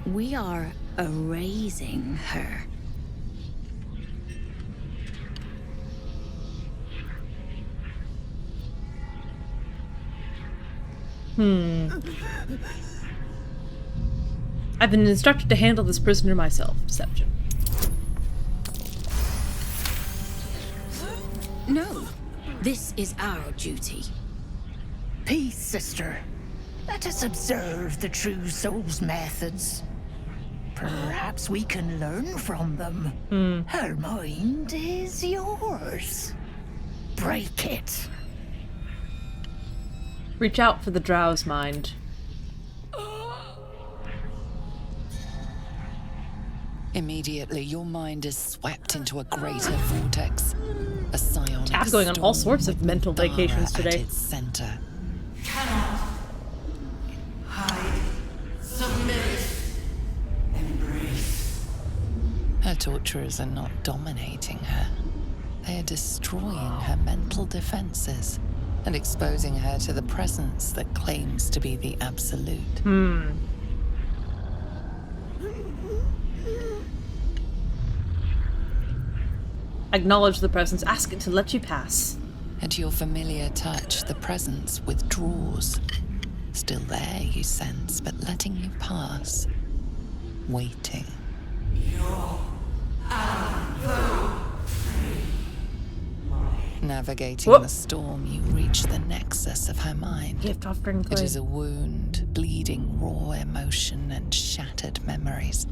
We are erasing her. I've been instructed to handle this prisoner myself. Deception. No, this is our duty. Peace, sister. Let us observe the true soul's methods. Perhaps we can learn from them. Her mind is yours. Break it. Reach out for the drow's mind. Immediately, your mind is swept into a greater vortex. A psionic Cat's going on all storm sorts of with mental Minthara vacations at today. its center. Cannot hide, submit, embrace. Her torturers are not dominating her. They are destroying her mental defenses and exposing her to the presence that claims to be the absolute. Acknowledge the presence. Ask it to let you pass. At your familiar touch, the presence withdraws. Still there, you sense, but letting you pass. Waiting. Navigating the storm, you reach the nexus of her mind. Gift offering. It is a wound, bleeding raw emotion and shattered memories.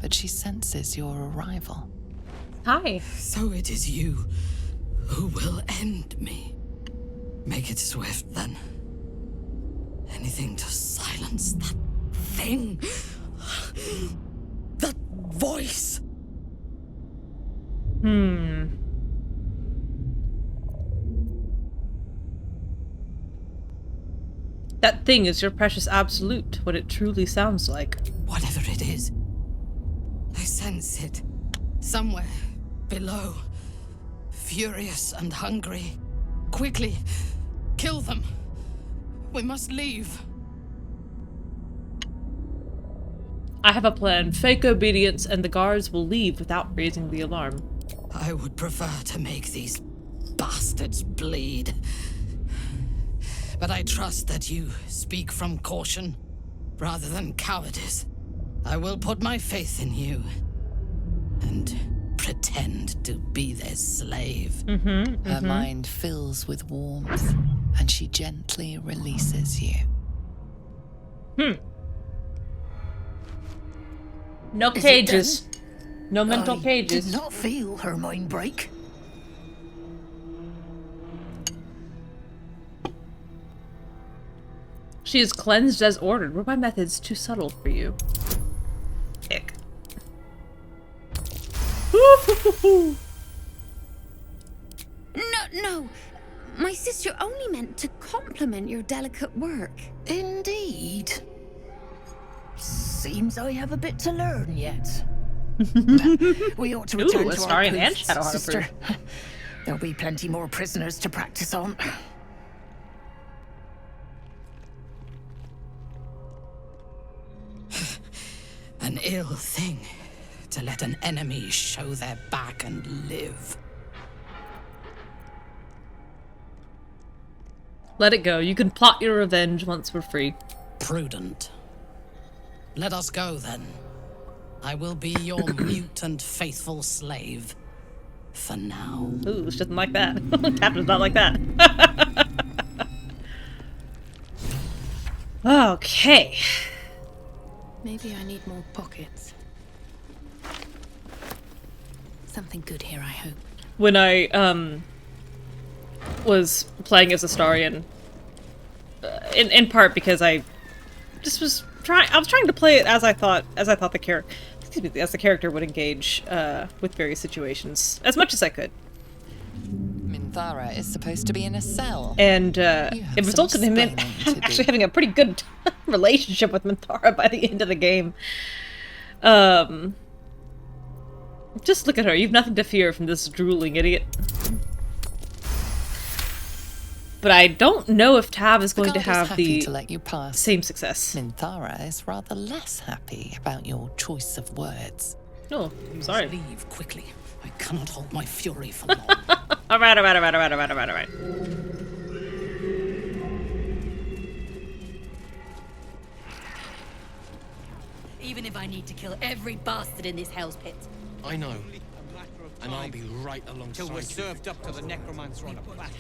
But she senses your arrival. Hi. So it is you who will end me. Make it swift, then. Anything to silence that thing. That voice. That thing is your precious absolute, what it truly sounds like. Whatever it is, I sense it. Somewhere below. Furious and hungry. Quickly, kill them. We must leave. I have a plan. Fake obedience and the guards will leave without raising the alarm. I would prefer to make these bastards bleed. But I trust that you speak from caution rather than cowardice. I will put my faith in you and pretend to be their slave. Her mind fills with warmth, and she gently releases you. No cages. No mental cages. Did not feel her mind break. She is cleansed as ordered. Were my methods too subtle for you? Ick. No. My sister only meant to compliment your delicate work. Indeed. Seems I have a bit to learn yet. We ought to return to our Astarion and posts, Shadow sister. There'll be plenty more prisoners to practice on. An ill thing to let an enemy show their back and live. Let it go. You can plot your revenge once we're free. Prudent. Let us go, then. I will be your mute and faithful slave. For now. Ooh, she doesn't like that. Captain's not like that. Okay. Maybe I need more pockets. Something good here, I hope. When I, was playing as Astarion, in part because I just was was trying to play it as I thought the character would engage with various situations as much as I could. Minthara is supposed to be in a cell. And it resulted in him actually having a pretty good relationship with Minthara by the end of the game. Just look at her. You've nothing to fear from this drooling idiot. But I don't know if Tav is going to have the same success. Minthara is rather less happy about your choice of words. Oh, sorry. Leave quickly. I cannot hold my fury for long. Alright. Even if I need to kill every bastard in this hell's pit. I know. And I'll be right alongside till we're you. served up to the necromancer on a platter.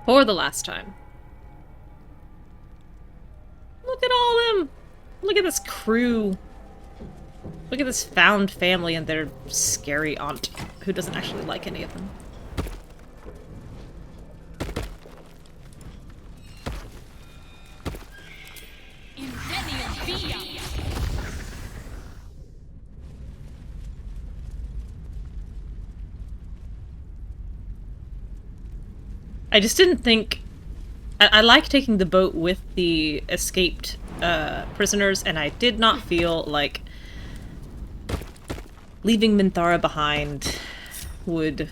For the last time. Look at all them. Look at this crew. Look at this found family and their scary aunt, who doesn't actually like any of them. I just didn't think... I like taking the boat with the escaped prisoners, and I did not feel like leaving Minthara behind would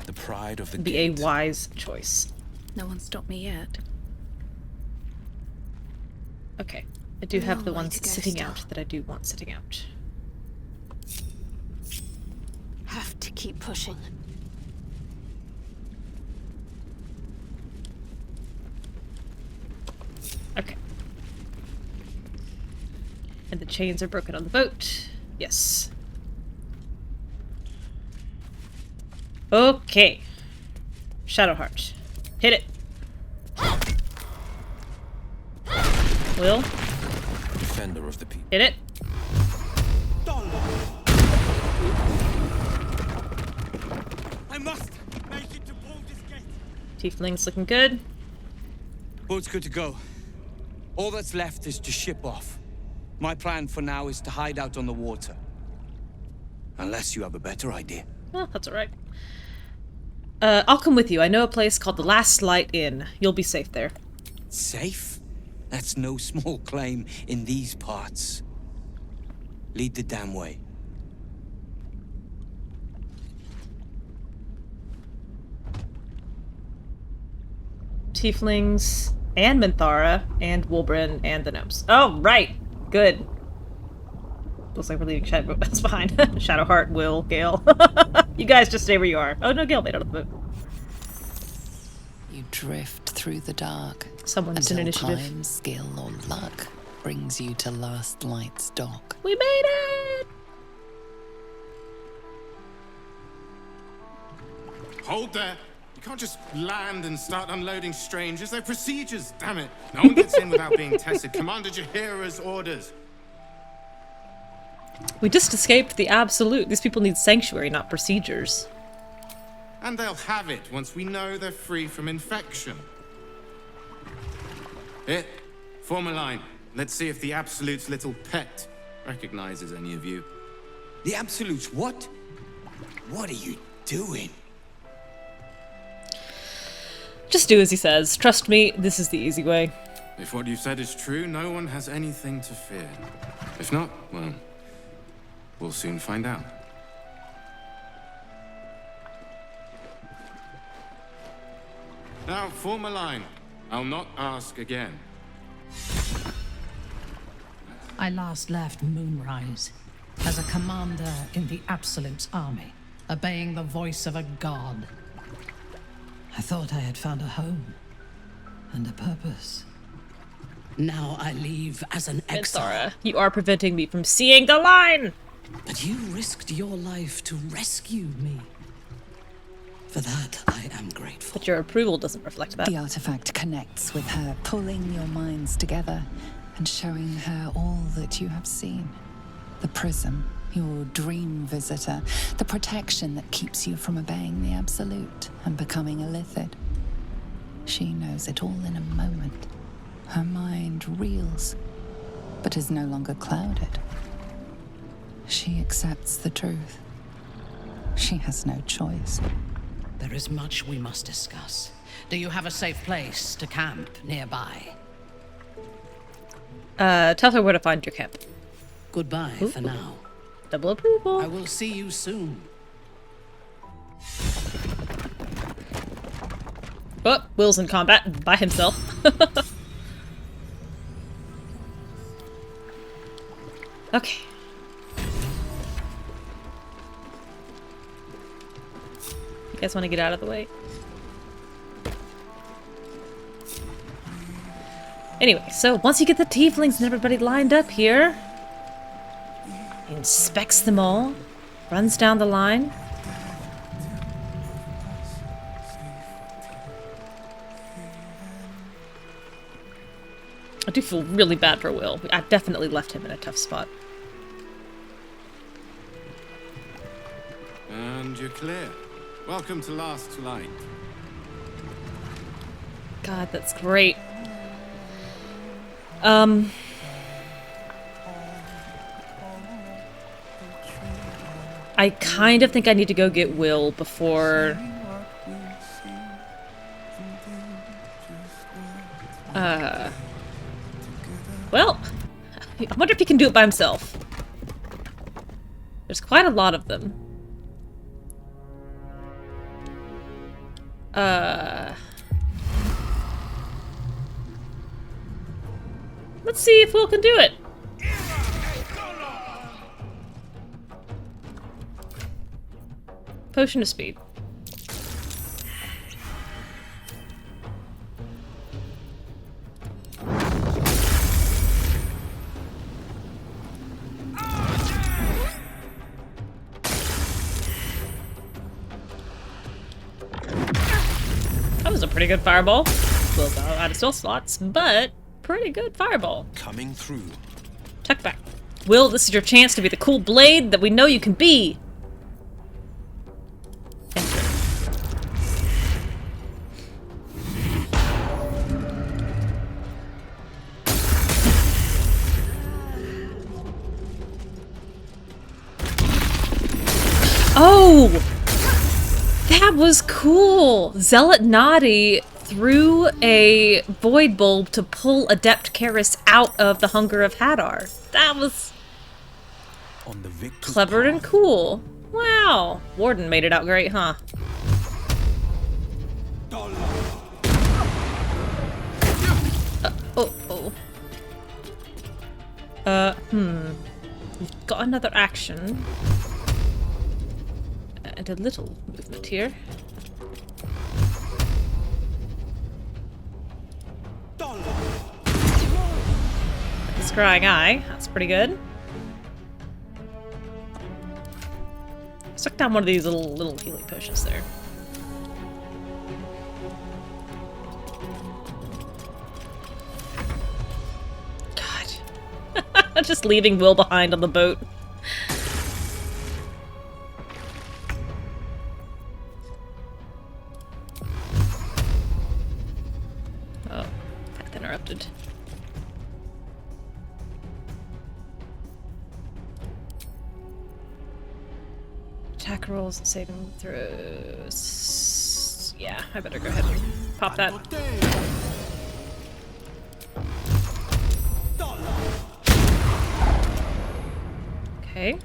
the pride of the be a wise choice. No one stopped me yet. Okay, I do have the ones sitting out that I do want sitting out. Have to keep pushing. Okay. And the chains are broken on the boat. Yes. Okay. Shadowheart. Hit it. Will. Defender of the people. Hit it. I must make it to Baldur's Gate. Tiefling's looking good. Boat's good to go. All that's left is to ship off. My plan for now is to hide out on the water. Unless you have a better idea. Well, that's alright. I'll come with you. I know a place called the Last Light Inn. You'll be safe there. Safe? That's no small claim in these parts. Lead the damn way. Tieflings and Minthara and Wolbrin and the gnomes. Oh, right. Good. Looks like we're leaving Shadowheart behind. Shadowheart, Will, Gale. You guys just stay where you are. Oh no, Gale made out of the boat. You drift through the dark. Someone's an until initiative. time, skill, or luck brings you to Last Light's dock. We made it! Hold there. You can't just land and start unloading strangers. They're procedures, damn it. No one gets in without being tested. Commander Jaheira's orders. We just escaped the Absolute. These people need sanctuary, not procedures. And they'll have it once we know they're free from infection. Here, form a line. Let's see if the Absolute's little pet recognizes any of you. The Absolute's what? What are you doing? Just do as he says. Trust me, this is the easy way. If what you've said is true, no one has anything to fear. If not, well, we'll soon find out. Now, form a line. I'll not ask again. I last left Moonrise as a commander in the Absolute's army, obeying the voice of a god. I thought I had found a home and a purpose. Now I leave as an exile. Minthara, you are preventing me from seeing the line! But you risked your life to rescue me. For that, I am grateful. But your approval doesn't reflect that. The artifact connects with her, pulling your minds together and showing her all that you have seen. The prism, your dream visitor, the protection that keeps you from obeying the Absolute and becoming a Lithid. She knows it all in a moment. Her mind reels, but is no longer clouded. She accepts the truth. She has no choice. There is much we must discuss. Do you have a safe place to camp nearby? Tell her where to find your camp. Goodbye for now. Double approval. I will see you soon. Oh, Will's in combat by himself. Okay. You guys want to get out of the way? Anyway, so once you get the tieflings and everybody lined up here, he inspects them all, runs down the line. I do feel really bad for Will. I definitely left him in a tough spot. And you're clear. Welcome to Last Light. God, that's great. I kind of think I need to go get Will before... Well, I wonder if he can do it by himself. There's quite a lot of them. Let's see if Will can do it. Potion of speed. That was a pretty good fireball. Well, out of spell slots, but pretty good fireball. Coming through. Tuck back. Will, this is your chance to be the cool blade that we know you can be. Oh! That was cool! Zealot Nadi threw a void bulb to pull Adept Karis out of the Hunger of Hadar. That was clever and cool. Wow. Warden made it out great, huh? We've got another action. And a little movement here. Scrying Eye. That's pretty good. Suck down one of these little healing potions there. God. Just leaving Will behind on the boat. Oh, path interrupted. Attack rolls and saving throws. Yeah, I better go ahead and pop that. Okay.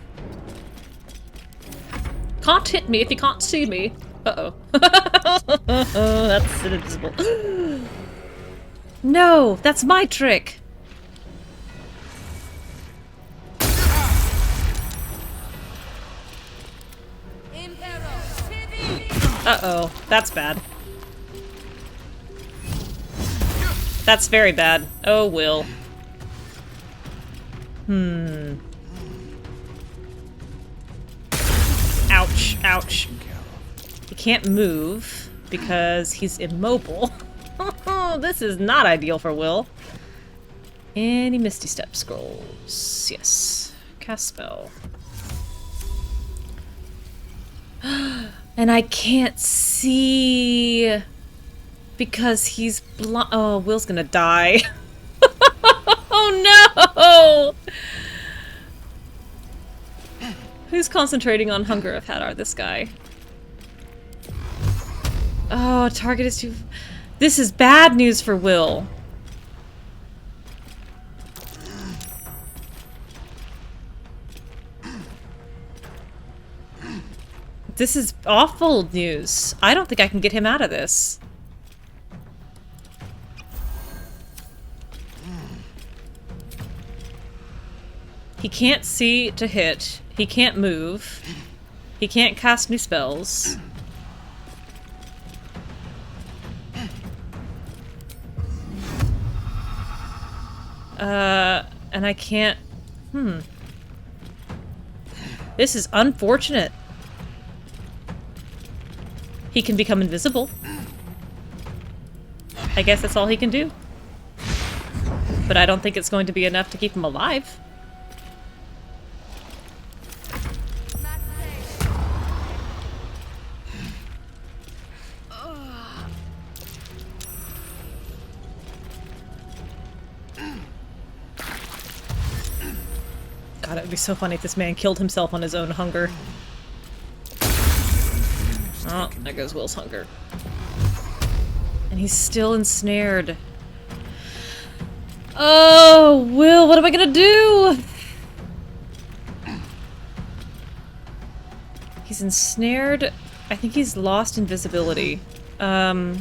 Can't hit me if you can't see me. Uh-oh. That's invisible. No, that's my trick. Uh-oh, that's bad. That's very bad. Oh, Will. Ouch, ouch. He can't move because he's immobile. This is not ideal for Will. Any Misty Step scrolls? Yes. Cast spell. And I can't see because he's blind. Oh, Will's gonna die. Who's concentrating on hunger of Hadar? This guy. Oh, target is too... This is bad news for Will. This is awful news. I don't think I can get him out of this. He can't see to hit. He can't move. He can't cast new spells. And I can't... This is unfortunate. He can become invisible. I guess that's all he can do. But I don't think it's going to be enough to keep him alive. God, it would be so funny if this man killed himself on his own hunger. Oh, there goes Will's hunger. And he's still ensnared. Oh, Will, what am I gonna do? He's ensnared. I think he's lost invisibility. I'll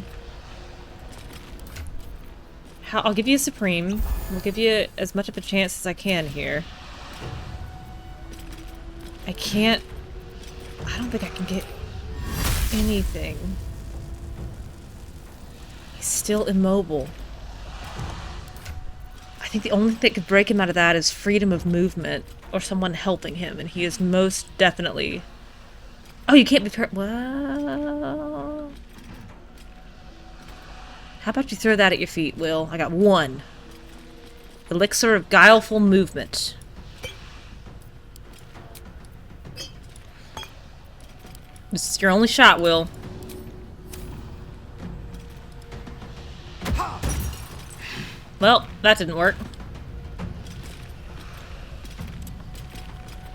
give you a Supreme. We'll give you as much of a chance as I can here. I don't think I can get anything. He's still immobile. I think the only thing that could break him out of that is freedom of movement or someone helping him, and he is most definitely... Oh, you can't be... Well... How about you throw that at your feet, Will? I got one. Elixir of Guileful Movement. This is your only shot, Will. Well, that didn't work.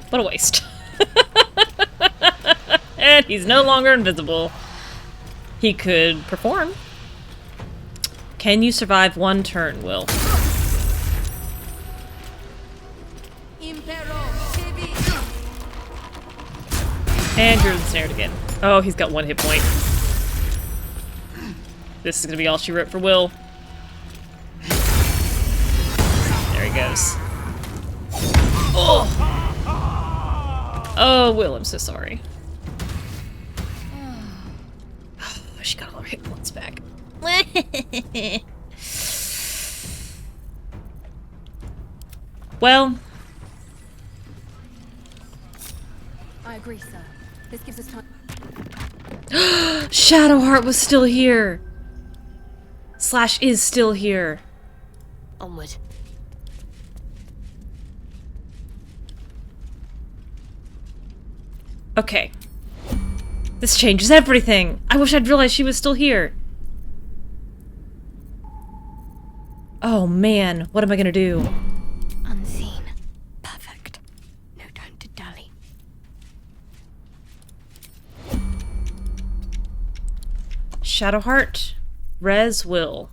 What a waste. And he's no longer invisible. He could perform. Can you survive one turn, Will? And you're ensnared again. Oh, he's got one hit point. This is gonna be all she wrote for Will. There he goes. Oh! Oh, Will, I'm so sorry. Oh, she got all her hit points back. Well... I agree, sir. This gives us time. Shadowheart was still here! Slash is still here. Onward. Okay. This changes everything! I wish I'd realized she was still here. Oh man, what am I gonna do? Unseen. Perfect. No time to dally. Shadowheart, Res Will.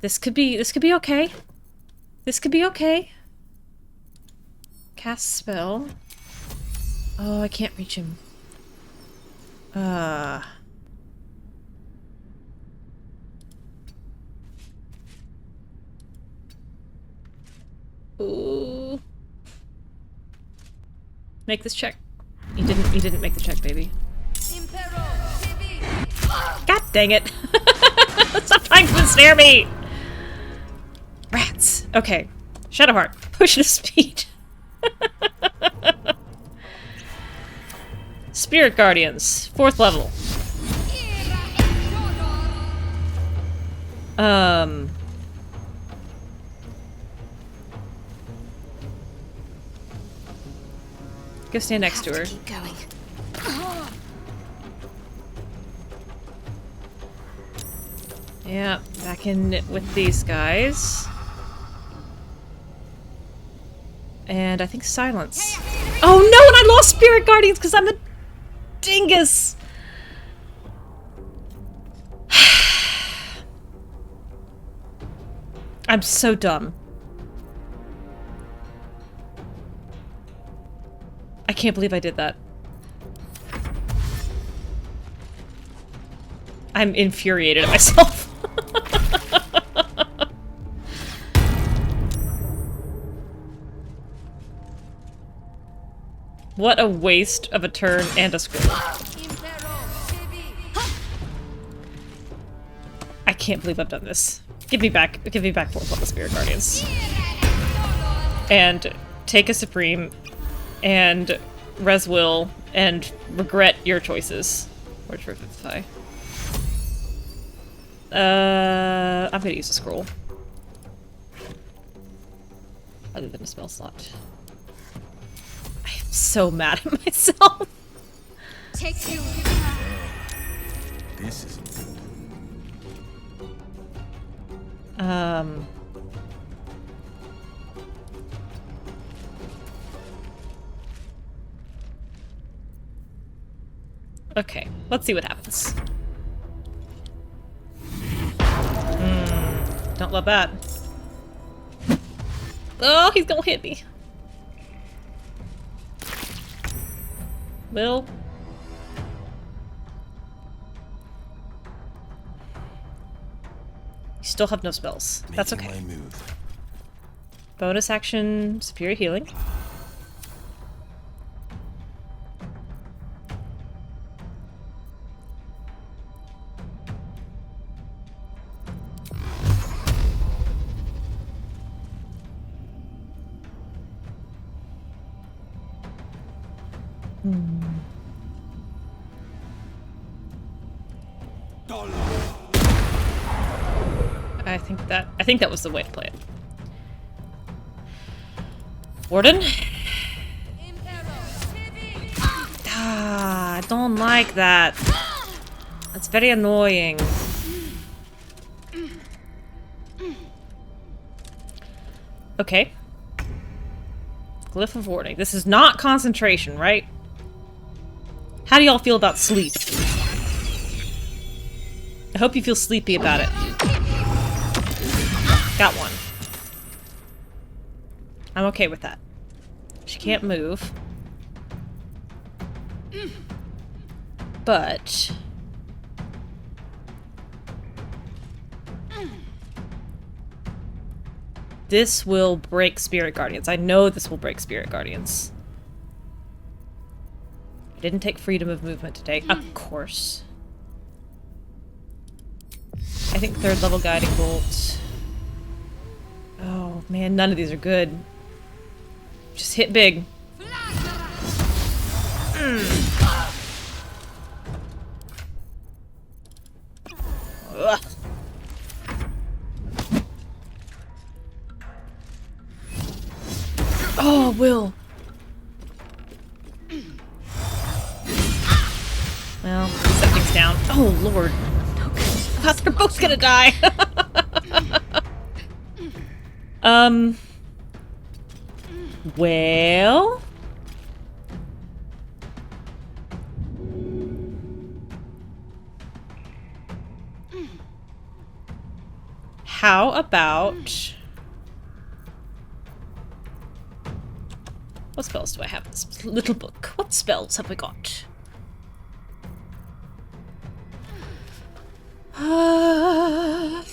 This could be okay. This could be okay. Cast spell. Oh, I can't reach him. Ooh. Make this check. You didn't make the check, baby. God dang it. Stop trying to ensnare me! Rats. Okay. Shadowheart. Push to speed. Spirit Guardians. 4th level. Go stand next to her. Keep going. Yeah, back in with these guys. And I think silence. Oh no, and I lost Spirit Guardians because I'm a dingus! I'm so dumb. I can't believe I did that. I'm infuriated at myself. What a waste of a turn and a scroll. I can't believe I've done this. Give me back 4th level Spirit Guardians. And take a Supreme and res will and regret your choices. Where's Revivify? I'm gonna use a scroll. Other than a spell slot. I am so mad at myself. Take you. This is Okay, let's see what happens. Don't love that. Oh, he's gonna hit me. Will. You still have no spells. That's okay. Bonus action, superior healing. I think that was the way to play it. Warden? Ah, I don't like that. That's very annoying. Okay. Glyph of Warding. This is not concentration, right? How do y'all feel about sleep? I hope you feel sleepy about it. Got one. I'm okay with that. She can't move. But... this will break Spirit Guardians. I know this will break Spirit Guardians. I didn't take freedom of movement today. Of course. I think 3rd level Guiding Bolt. Oh man, none of these are good. Just hit big. Ugh. Oh, Will. Well, something's down. Oh, Lord. I thought they're both gonna die. Well... how about... what spells do I have in this little book? What spells have we got? How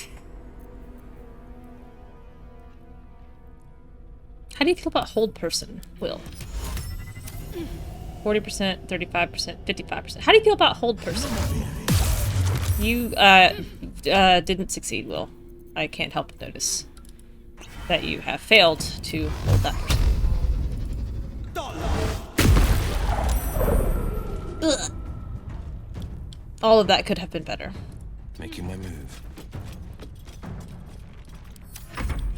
do you feel about hold person, Will? 40%, 35%, 55%. How do you feel about hold person? You, didn't succeed, Will. I can't help but notice that you have failed to hold that person. Ugh. All of that could have been better. Making my move.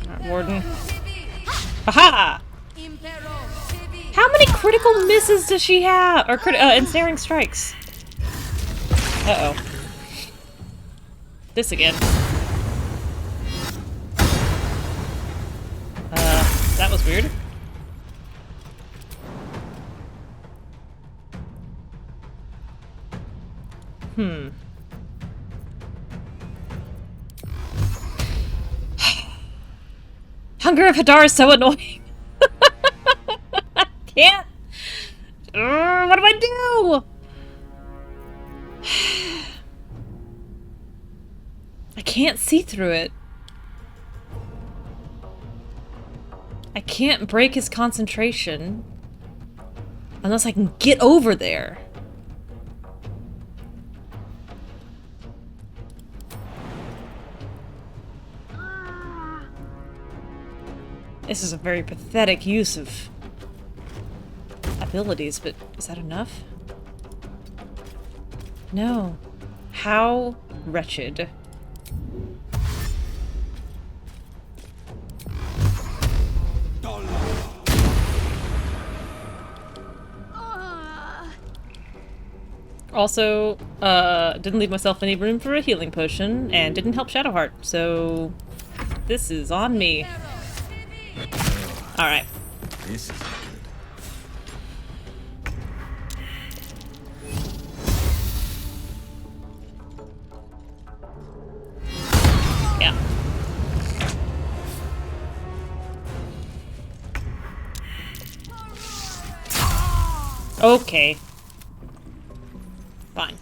Alright, Warden. Haha! How many critical misses does she have? Or ensnaring strikes? Uh-oh. This again. That was weird. Hunger of Hadar is so annoying. I can't. What do I do? I can't see through it. I can't break his concentration unless I can get over there. This is a very pathetic use of abilities, but is that enough? No. How wretched. Also, didn't leave myself any room for a healing potion, and didn't help Shadowheart, so this is on me. Alright. This is good. Yeah. Okay. Fine.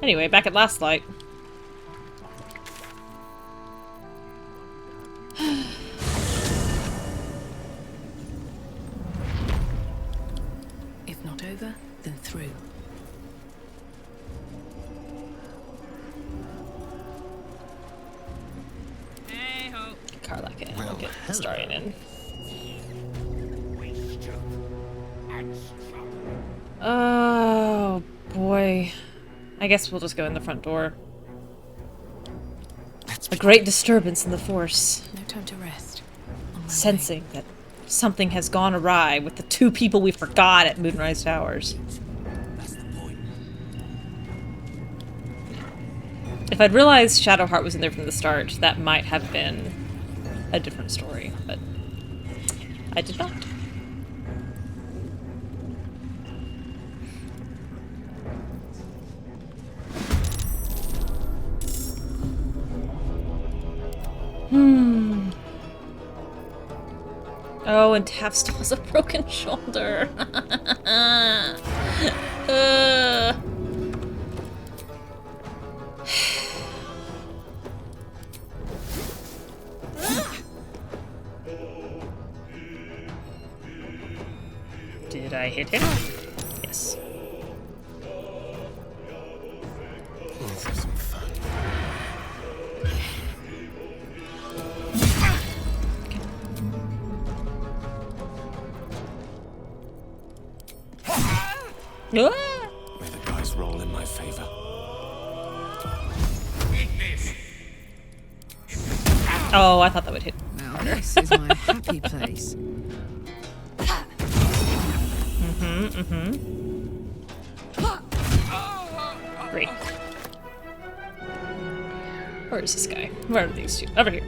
Anyway, back at Last Light. If not over, then through. Hey-ho. Karlach in. We'll get Astarion in. Oh, boy. I guess we'll just go in the front door. A great disturbance in the Force. No time to rest. Sensing that something has gone awry with the two people we forgot at Moonrise Towers. If I'd realized Shadowheart was in there from the start, that might have been a different story, but I did not. Oh, and Tav still has a broken shoulder. Did I hit him? Yes. Let's have some fun. May the dice roll in my favor. Oh, I thought that would hit. Now this is my happy place. Great. Where is this guy? Where are these two? Over here.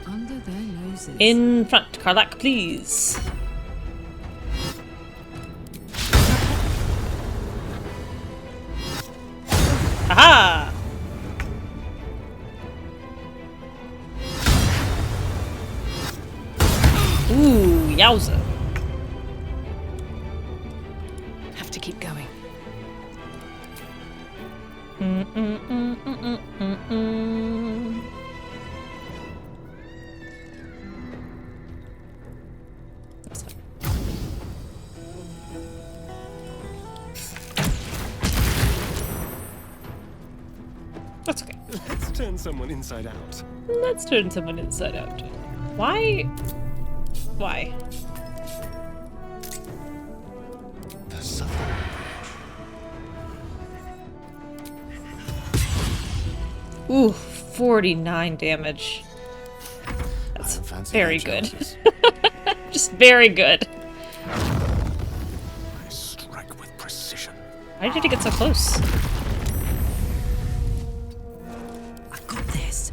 Under their noses. In front, Karlach, please. Aha! Ooh, yowza. Have to keep going. That's okay. Let's turn someone inside out. Let's turn someone inside out. Why? Why? The subtle. Ooh, 49 damage. That's very good. Just very good. I strike with precision. Why did he get so close? I got this.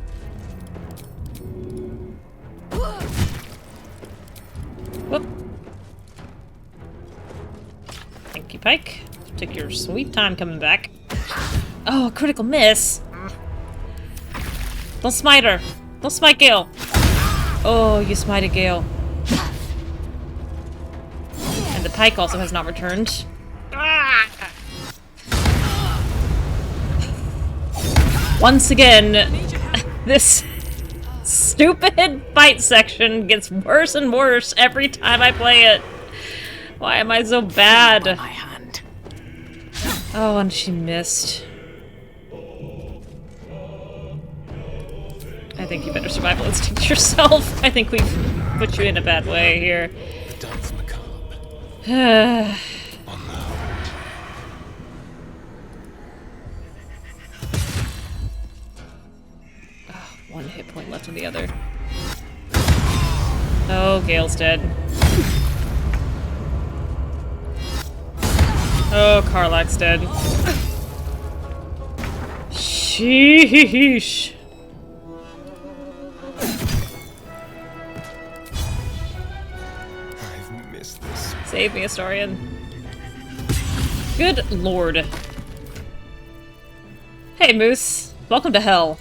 Whoop. Thank you, Pike. Take your sweet time coming back. Oh, a critical miss. Don't smite her. Don't smite Gale. Oh, you smited Gale. And the pike also has not returned. Once again, this stupid fight section gets worse and worse every time I play it. Why am I so bad? Oh, and she missed. I think you better survival instinct yourself. I think we've put you in a bad way here. Oh, one hit point left on the other. Oh, Gale's dead. Oh, Karlach's dead. Sheesh. I've missed this. Save me, Astarion. Good lord. Hey, Moose. Welcome to hell.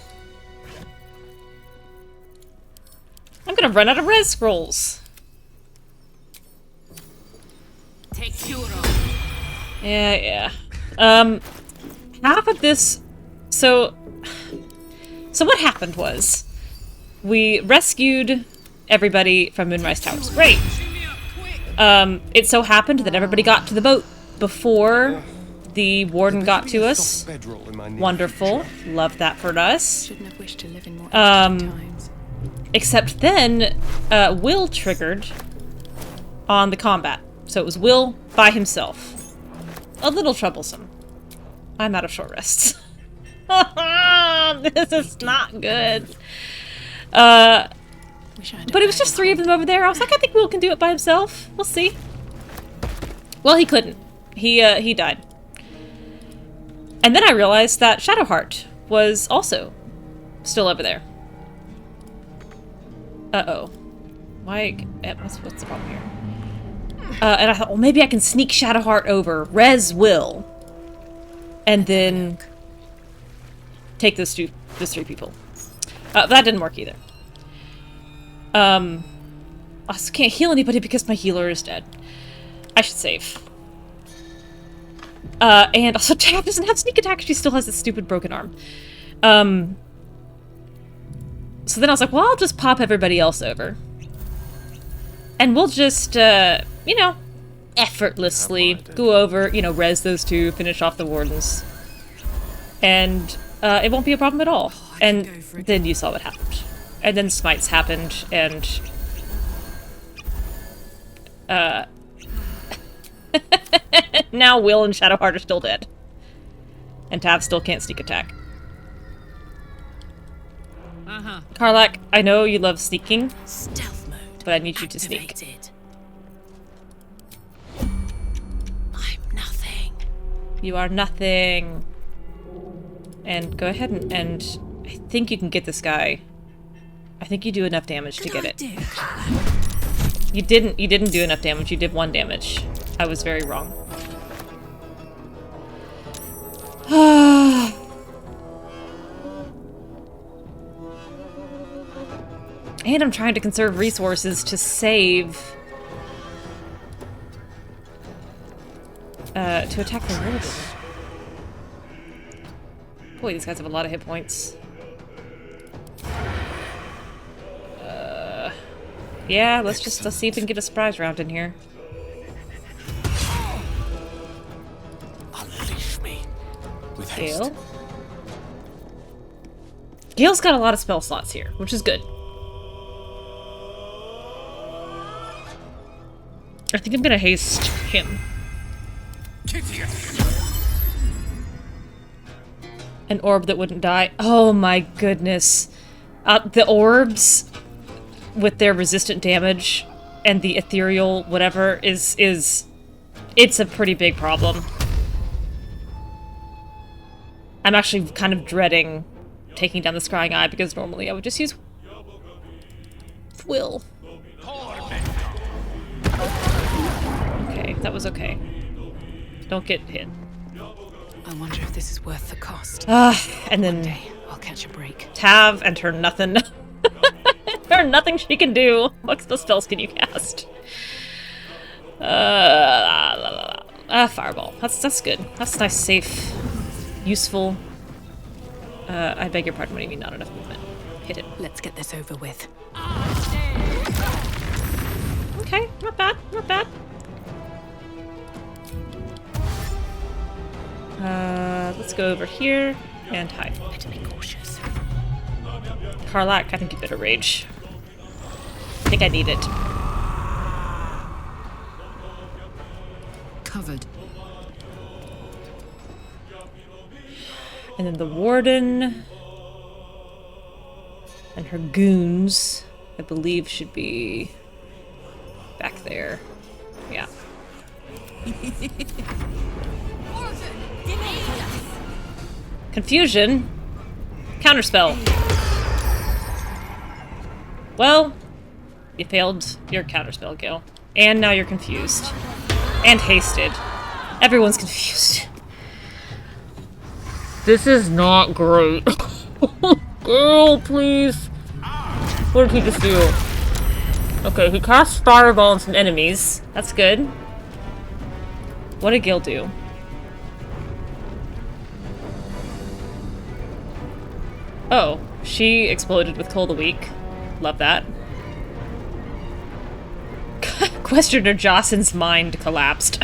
I'm gonna run out of res scrolls. Yeah. Half of this... So what happened was, we rescued everybody from Moonrise Towers. Great! It so happened that everybody got to the boat before the warden got to us. Wonderful. Love that for us. Shouldn't have wished to live in more times. Except then, Will triggered on the combat. So it was Will by himself. A little troublesome. I'm out of short rests. This is not good. But it was just 3 of them over there. I was like, I think Will can do it by himself. We'll see. Well, he couldn't. He died. And then I realized that Shadowheart was also still over there. Uh-oh. Why? What's the problem here? And I thought, well, maybe I can sneak Shadowheart over, res Will, and then take those 3 people. But that didn't work either. I also can't heal anybody because my healer is dead. I should save. And also Tab doesn't have sneak attack, she still has this stupid broken arm. So then I was like, well, I'll just pop everybody else over. And we'll just, you know, effortlessly go over, you know, res those 2, finish off the wardens. And it won't be a problem at all. And then you saw what happened. And then smites happened, and... now Will and Shadowheart are still dead. And Tav still can't sneak attack. Karlach, I know you love sneaking. Stealth mode. But I need you to sneak. I'm nothing. You are nothing. And go ahead and I think you can get this guy. I think you do enough damage to get it. You didn't do enough damage. You did 1 damage. I was very wrong. And I'm trying to conserve resources to save... to attack the warden. Boy, these guys have a lot of hit points. Yeah, let's see if we can get a surprise round in here. Unleash me with haste. Gale? Gale's got a lot of spell slots here, which is good. I think I'm gonna haste him. An orb that wouldn't die. Oh my goodness. The orbs with their resistant damage and the ethereal whatever is it's a pretty big problem. I'm actually kind of dreading taking down the Scrying Eye because normally I would just use Will. Okay, that was okay. Don't get hit. I wonder if this is worth the cost. And then One day, I'll catch a break. Tav and her nothing. Her nothing she can do. What spells can you cast? Fireball. That's good. That's nice, safe, useful. I beg your pardon, what do you mean not enough movement? Hit it. Let's get this over with. Okay, not bad, not bad. Let's go over here and hide. Better be cautious. Karlach, I think you better rage. I think I need it. Covered. And then the warden and her goons, I believe, should be back there. Yeah. Confusion. Counterspell. Well, you failed your counterspell, Gale. And now you're confused. And hasted. Everyone's confused. This is not great. Gale, please. What did he just do? Okay, he cast Fireball on some enemies. That's good. What did Gale do? Oh, she exploded with Cold a Week. Love that. Questioner Jossin's mind collapsed.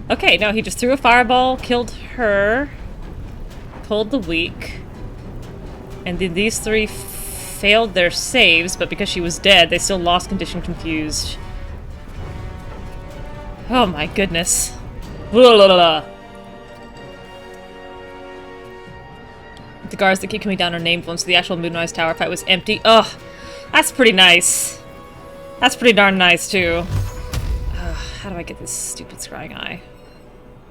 Okay, no, he just threw a fireball, killed her, Cold the Weak, and then these three failed their saves, but because she was dead, they still lost Condition Confused. Oh my goodness. Blah, blah, blah. The guards that keep coming down are named once the actual Moonrise Tower fight was empty. Ugh, that's pretty nice. That's pretty darn nice, too. How do I get this stupid scrying eye?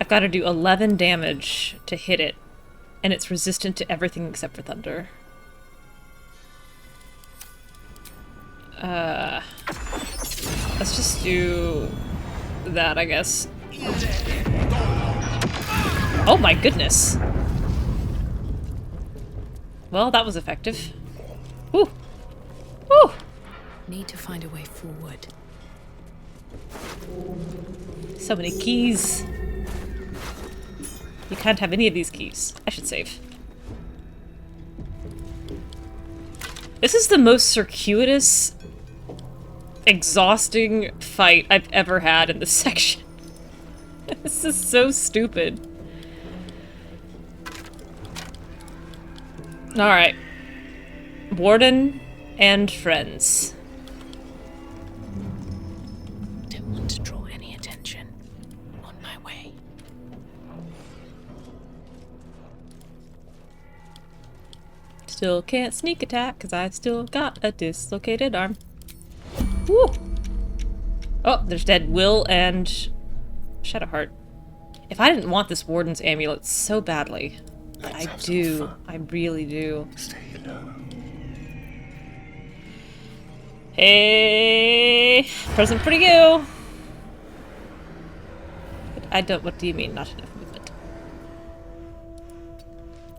I've got to do 11 damage to hit it, and it's resistant to everything except for thunder. Let's just do that, I guess. Oh my goodness. Well, that was effective. Woo! Woo! Need to find a way forward. So many keys. You can't have any of these keys. I should save. This is the most circuitous, exhausting fight I've ever had in this section. This is so stupid. Alright. Warden and friends. Don't want to draw any attention. On my way. Still can't sneak attack because I've still got a dislocated arm. Woo! Oh, there's dead Will and Shadowheart. If I didn't want this Warden's amulet so badly, I do. I really do. Stay alone. Hey, present for you. But I don't. What do you mean, not enough movement?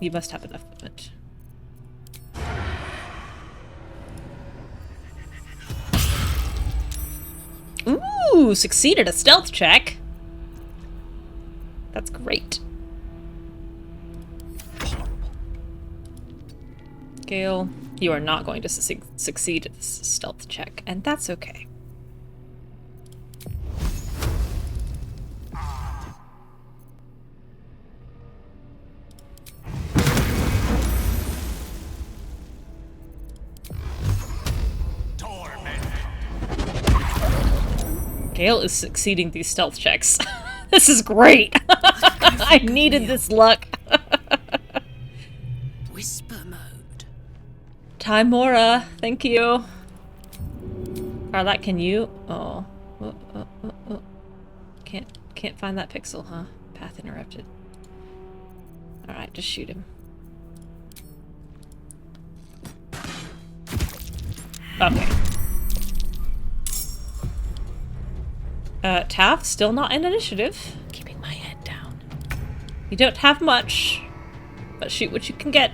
You must have enough movement. Ooh, succeeded a stealth check. That's great. Gale, you are not going to succeed at this stealth check, and that's okay. Gale is succeeding these stealth checks. This is great! I needed this luck. Whisper mode. Timora, thank you. Karlach, can you? Oh. Can't find that pixel, huh? Path interrupted. Alright, just shoot him. Okay. Taff, still not in initiative. Keeping my head down. You don't have much, but shoot what you can get.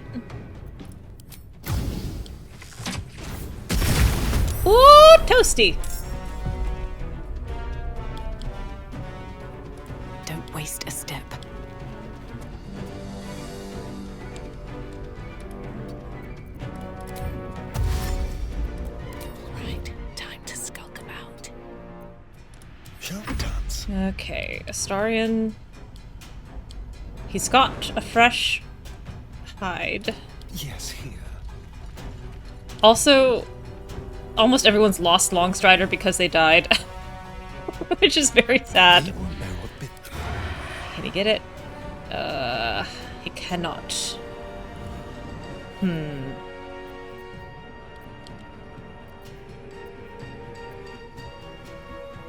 Ooh, toasty! Don't waste a step. Right, time to skulk about. Shall we dance? Okay, Astarion. He's got a fresh hide. Yes, here. Also, almost everyone's lost Longstrider because they died. Which is very sad. Can he get it? He cannot.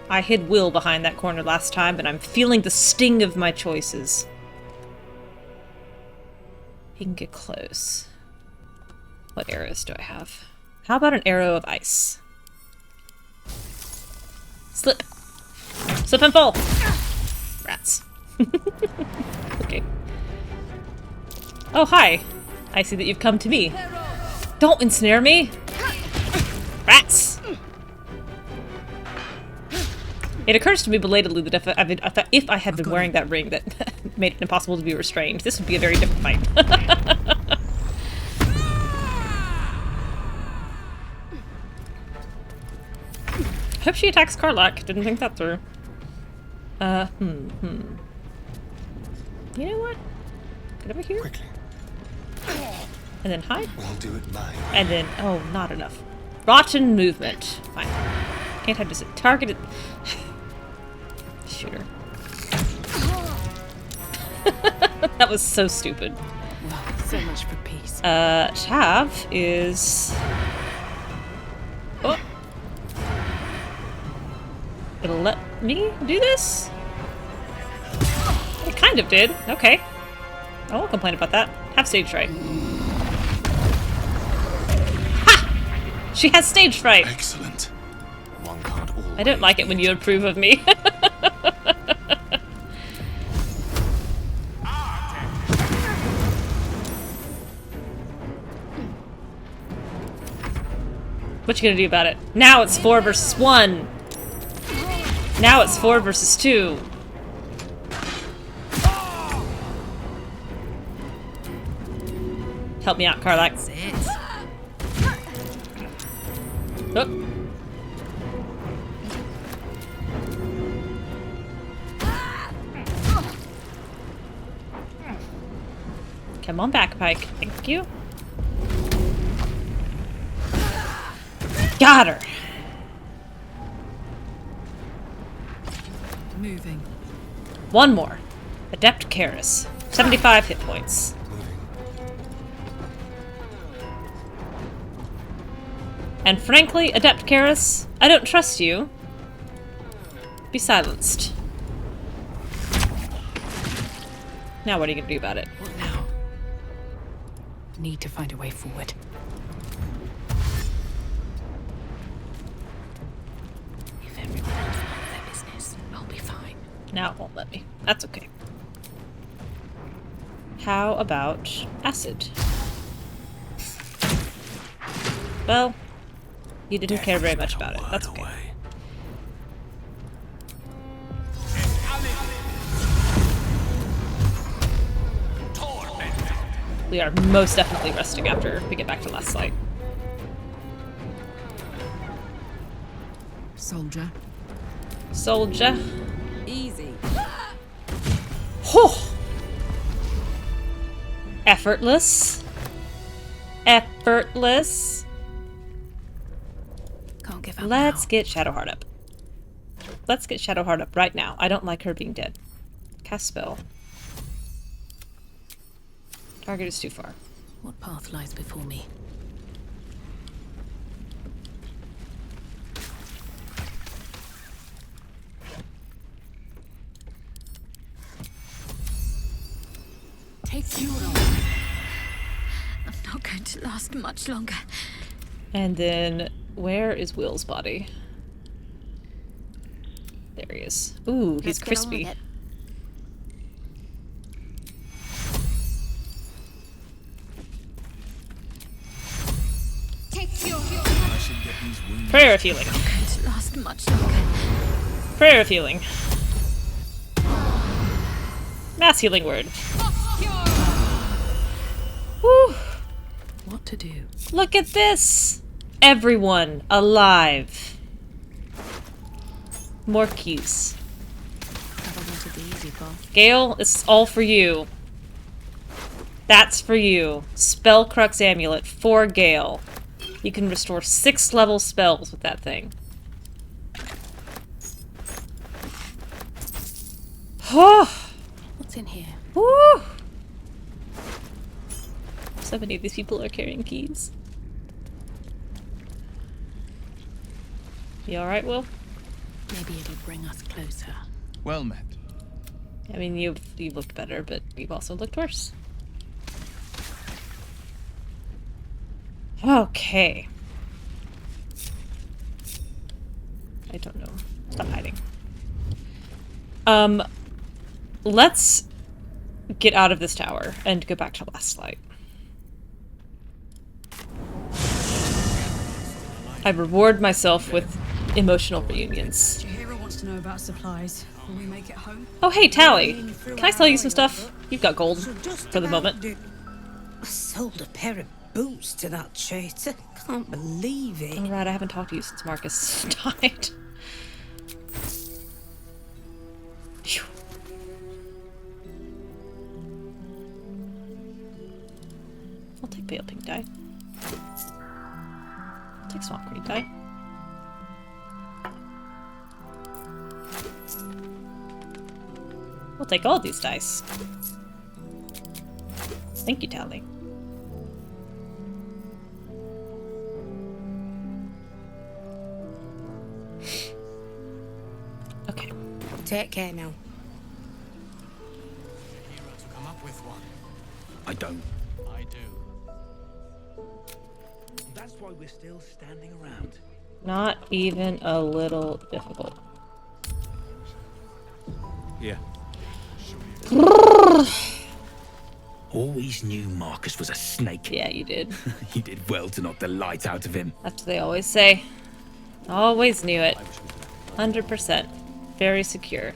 I hid Will behind that corner last time, but I'm feeling the sting of my choices. He can get close. What arrows do I have? How about an arrow of ice? Slip. Slip and fall. Rats. Okay. Oh, hi. I see that you've come to me. Don't ensnare me. Rats. It occurs to me belatedly that if I had been wearing that ring that made it impossible to be restrained, this would be a very different fight. Hope she attacks Karlach. Didn't think that through. You know what? Get over here. Quickly. And then hide. We'll do it my way. And then, oh, not enough. Rotten movement. Fine. Can't have just a targeted... Shooter. That was so stupid. Well, so much for peace. Tav is... Oh. It'll let me do this? It kind of did. Okay. I won't complain about that. Have stage fright. Ha! She has stage fright. Excellent. One can't always I don't like it when you approve of me. What you gonna do about it? Now it's 4 versus 1. Now it's 4 versus 2. Help me out, Karlach. That's it. Oh. Come on back, Pike. Thank you. Got her. Moving. One more. Adept Karis. 75 hit points. And frankly, Adept Karis, I don't trust you. Be silenced. Now what are you gonna do about it? What now? Need to find a way forward. If everyone else minds their business, I'll be fine. Now it won't let me. That's okay. How about acid? Well, you didn't care very much about it. That's okay. We are most definitely resting after we get back to last light. Soldier. Soldier. Easy. Whew. Effortless. Effortless. Can't give up. Let's get Shadowheart up. Let's get Shadowheart up right now. I don't like her being dead. Cast spell. Target is too far. What path lies before me? Take you. I'm not going to last much longer. And then, where is Will's body? There he is. Ooh, he's crispy. Prayer of healing. Not going to last much longer. Prayer of healing. Mass healing word. Woo! What to do? Look at this! Everyone alive. More keys. Gale, it's all for you. That's for you. Spellcrux amulet for Gale. You can restore 6 level spells with that thing. What's in here? Woo! So many of these people are carrying keys. You alright, Will? Maybe it'll bring us closer. Well met. I mean, you've looked better, but you've also looked worse. Okay. I don't know. Stop hiding. Let's get out of this tower and go back to Last Light. I reward myself with emotional reunions. Hero wants to know about supplies. Will we make it home? Oh, hey, Tally. Can I sell you some stuff? You've got gold for the moment. I sold a pair of boots to that traitor. Can't believe it. All right, I haven't talked to you since Marcus died. Phew. I'll take pale pink dye. I'll take swamp green dye. We'll take all these dice. Thank you, Tally. Okay. Take care now. Come up with one. I don't. I do. That's why we're still standing around. Not even a little difficult. Yeah. Always knew Marcus was a snake. Yeah, you did. You did well to knock the light out of him. That's what they always say. Always knew it. 100%. Very secure.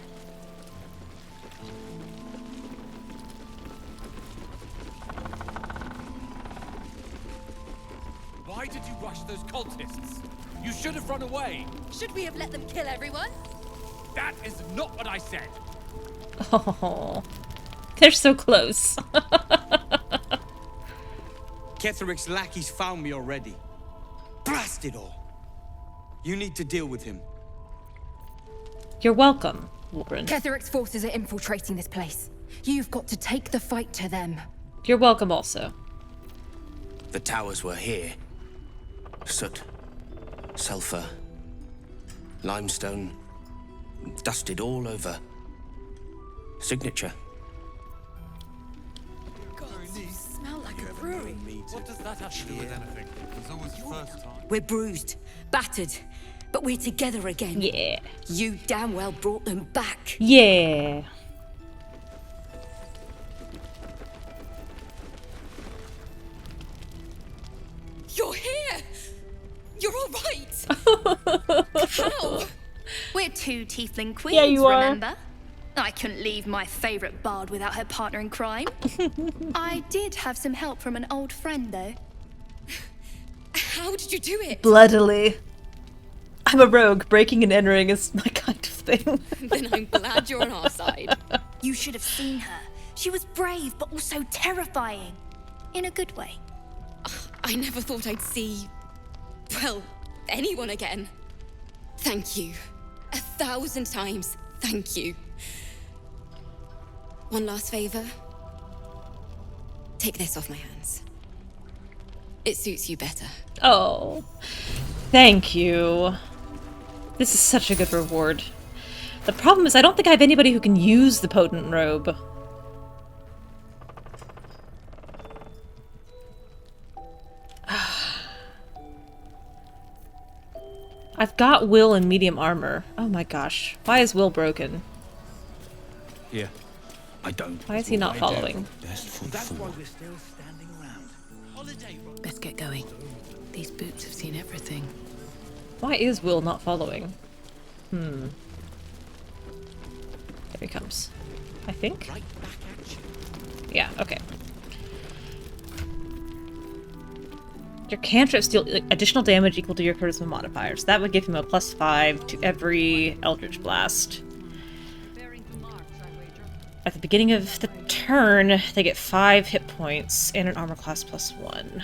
Why did you rush those cultists? You should have run away. Should we have let them kill everyone? That is not what I said. Oh, they're so close. Ketheric's lackeys found me already. Blast it all. You need to deal with him. You're welcome, Warren. Ketheric's forces are infiltrating this place. You've got to take the fight to them. You're welcome also. The towers were here. Soot, sulfur, limestone, dusted all over. Signature. Smell like a brewery. What does that have to do with anything? It's always the first time. We're bruised, battered, but we're together again. Yeah. You damn well brought them back. Yeah. You're here! You're all right! How? We're two tiefling queens, Yeah, you are. remember? I couldn't leave my favourite bard without her partner in crime. I did have some help from an old friend, though. How did you do it? Bloodily. I'm a rogue. Breaking and entering is my kind of thing. Then I'm glad you're on our side. You should have seen her. She was brave, but also terrifying. In a good way. I never thought I'd see, well, anyone again. Thank you. 1,000 times, thank you. One last favor. Take this off my hands. It suits you better. Oh, thank you. This is such a good reward. The problem is I don't think I have anybody who can use the potent robe. I've got Will in medium armor. Oh my gosh. Why is Will broken? Yeah. I don't. Why is he not following? That's why we're still standing around. Best get going. These boots have seen everything. Why is Will not following? There he comes. I think? Right back at you. Yeah, okay. Your cantrips deal additional damage equal to your charisma modifiers. That would give him a +5 to every Eldritch Blast. At the beginning of the turn, they get 5 hit points and an armor class +1.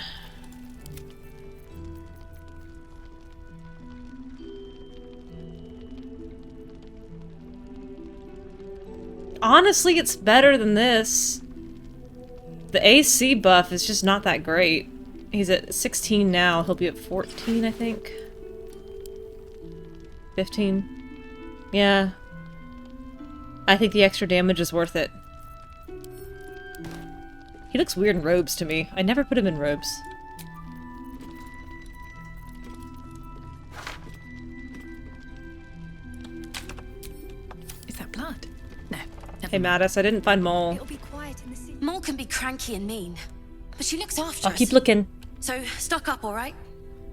Honestly, it's better than this. The AC buff is just not that great. He's at 16 now. He'll be at 14, I think. 15. Yeah. I think the extra damage is worth it. He looks weird in robes to me. I never put him in robes. Is that blood? No. Hey, Mattis, I didn't find Mole. It'll be quiet in the city. Mole can be cranky and mean, but she looks after I'll us. keep looking. So stock up, all right?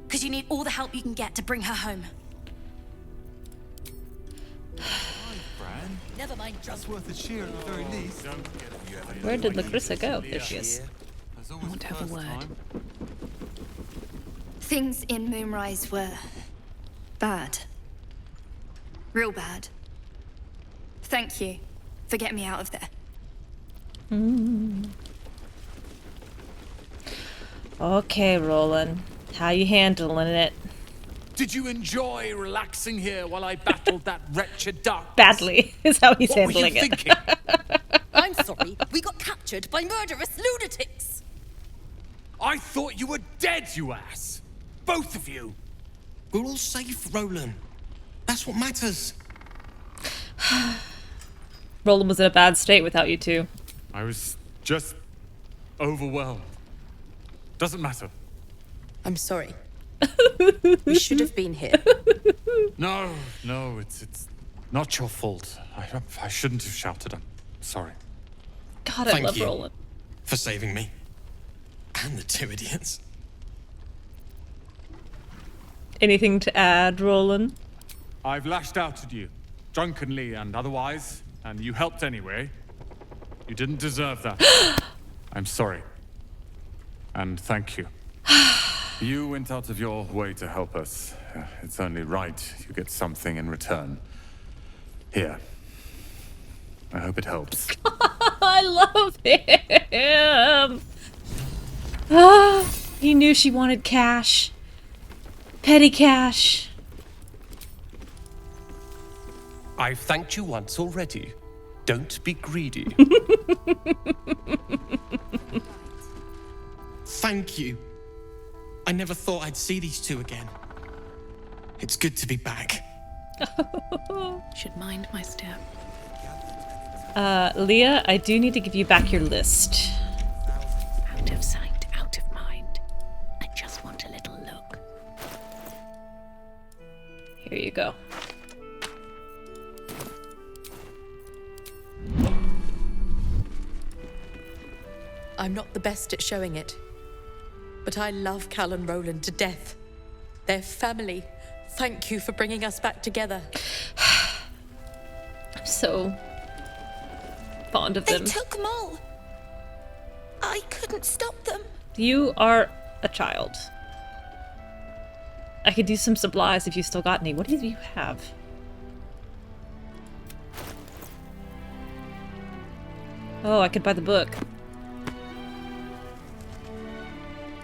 Because you need all the help you can get to bring her home. Never mind, just worth a cheer at the very least. Where did Lacrissa go? There she is. I want to have a word. Things in Moonrise were bad. Real bad. Thank you for getting me out of there. Okay, Rolan. How you handling it? Did you enjoy relaxing here while I battled that wretched dark? Badly, is how he's What were handling you it. thinking? I'm sorry, we got captured by murderous lunatics. I thought you were dead, you ass! Both of you! We're all safe, Rolan. That's what matters. Rolan was in a bad state without you two. I was just overwhelmed. Doesn't matter. I'm sorry. We should have been here. No, it's not your fault. I shouldn't have shouted. I'm sorry. God, I love Rolan. For saving me. And the two idiots. Anything to add, Rolan? I've lashed out at you, drunkenly and otherwise, and you helped anyway. You didn't deserve that. I'm sorry. And thank you. You went out of your way to help us. It's only right you get something in return. Here. I hope it helps. I love him! Ah, he knew she wanted cash. Petty cash. I've thanked you once already. Don't be greedy. Thank you. I never thought I'd see these two again. It's good to be back. Should mind my step. Leah, I do need to give you back your list. Out of sight, out of mind. I just want a little look. Here you go. I'm not the best at showing it, but I love Cal and Rolan to death. They're family. Thank you for bringing us back together. I'm so fond of them. They took Mole. I couldn't stop them. You are a child. I could do some supplies if you still got any. What do you have? Oh, I could buy the book.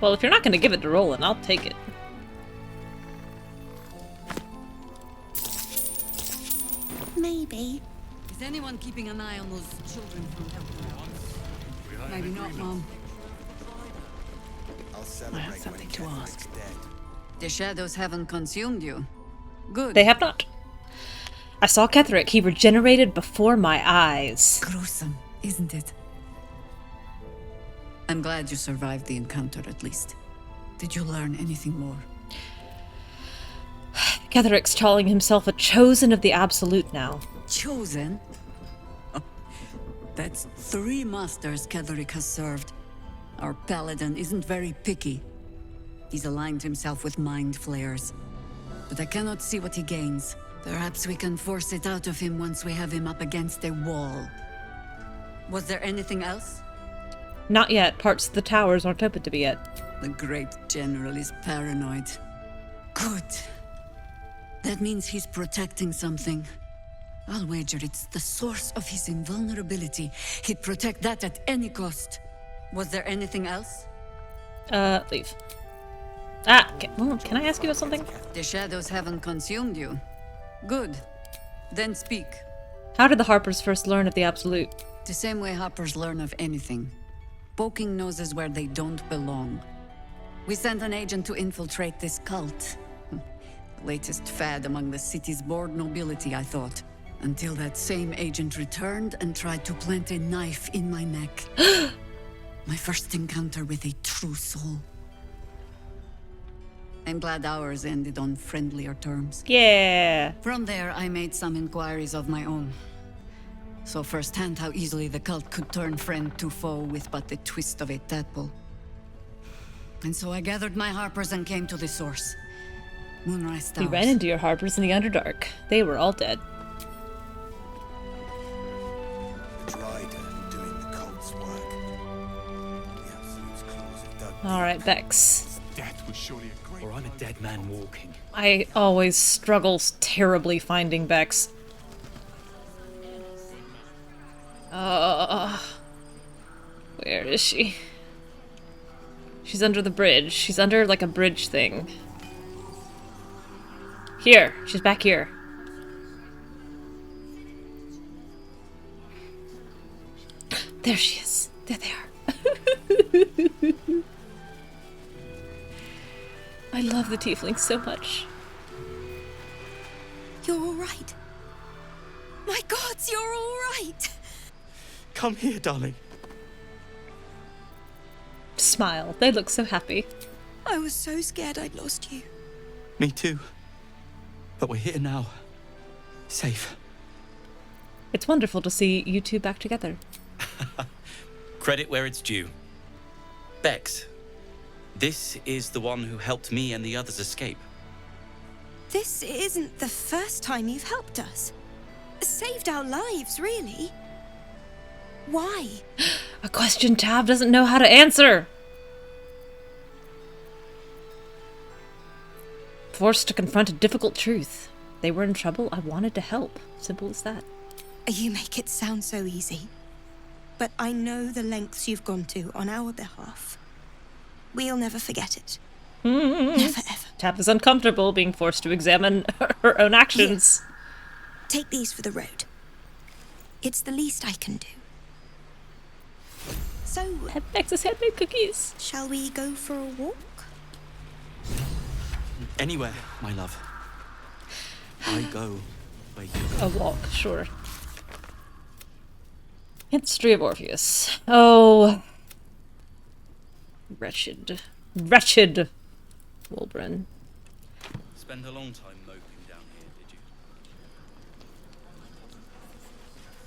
Well, if you're not going to give it to Rolan, I'll take it. Maybe. Is anyone keeping an eye on those children from helping? Maybe not, Mom. I have something to ask. The shadows haven't consumed you. Good. They have not. I saw Ketheric. He regenerated before my eyes. Gruesome, isn't it? I'm glad you survived the encounter, at least. Did you learn anything more? Ketheric's calling himself a chosen of the Absolute now. Chosen? That's 3 masters Ketheric has served. Our paladin isn't very picky. He's aligned himself with mind flayers. But I cannot see what he gains. Perhaps we can force it out of him once we have him up against a wall. Was there anything else? Not yet. Parts of the towers aren't open to me yet. The great general is paranoid. Good. That means he's protecting something. I'll wager it's the source of his invulnerability. He'd protect that at any cost. Was there anything else? Leave. Ah, can I ask you about something? The shadows haven't consumed you. Good. Then speak. How did the Harpers first learn of the Absolute? The same way Harpers learn of anything. Poking noses where they don't belong. We sent an agent to infiltrate this cult. Latest fad among the city's bored nobility, I thought. Until that same agent returned and tried to plant a knife in my neck. My first encounter with a true soul. I'm glad ours ended on friendlier terms. Yeah. From there, I made some inquiries of my own. Saw firsthand how easily the cult could turn friend to foe with but the twist of a tadpole. And so I gathered my Harpers and came to the source. Moonrise Towers. You ran into your Harpers in the Underdark. They were all dead. Alright, Bex. Death was surely a great. Or I'm a dead man walking. I always struggle terribly finding Bex. Where is she? She's under the bridge. She's under like a bridge thing. Here. She's back here. There she is. There they are. I love the tieflings so much. You're all right. My gods, you're all right. Come here, darling. Smile. They look so happy. I was so scared I'd lost you. Me too. But we're here now. Safe. It's wonderful to see you two back together. Credit where it's due. Bex, this is the one who helped me and the others escape. This isn't the first time you've helped us. Saved our lives, really. Why? A question Tav doesn't know how to answer. Forced to confront a difficult truth. They were in trouble. I wanted to help. Simple as that. You make it sound so easy. But I know the lengths you've gone to on our behalf. We'll never forget it. Never ever. Tav is uncomfortable being forced to examine her own actions. Here. Take these for the road. It's the least I can do. So, Bex's handmade cookies. Shall we go for a walk? Anywhere, my love. I go where you go. A walk, sure. History of Orpheus. Oh. Wretched. Wretched Wolbrin. Spend a long time moping down here, did you?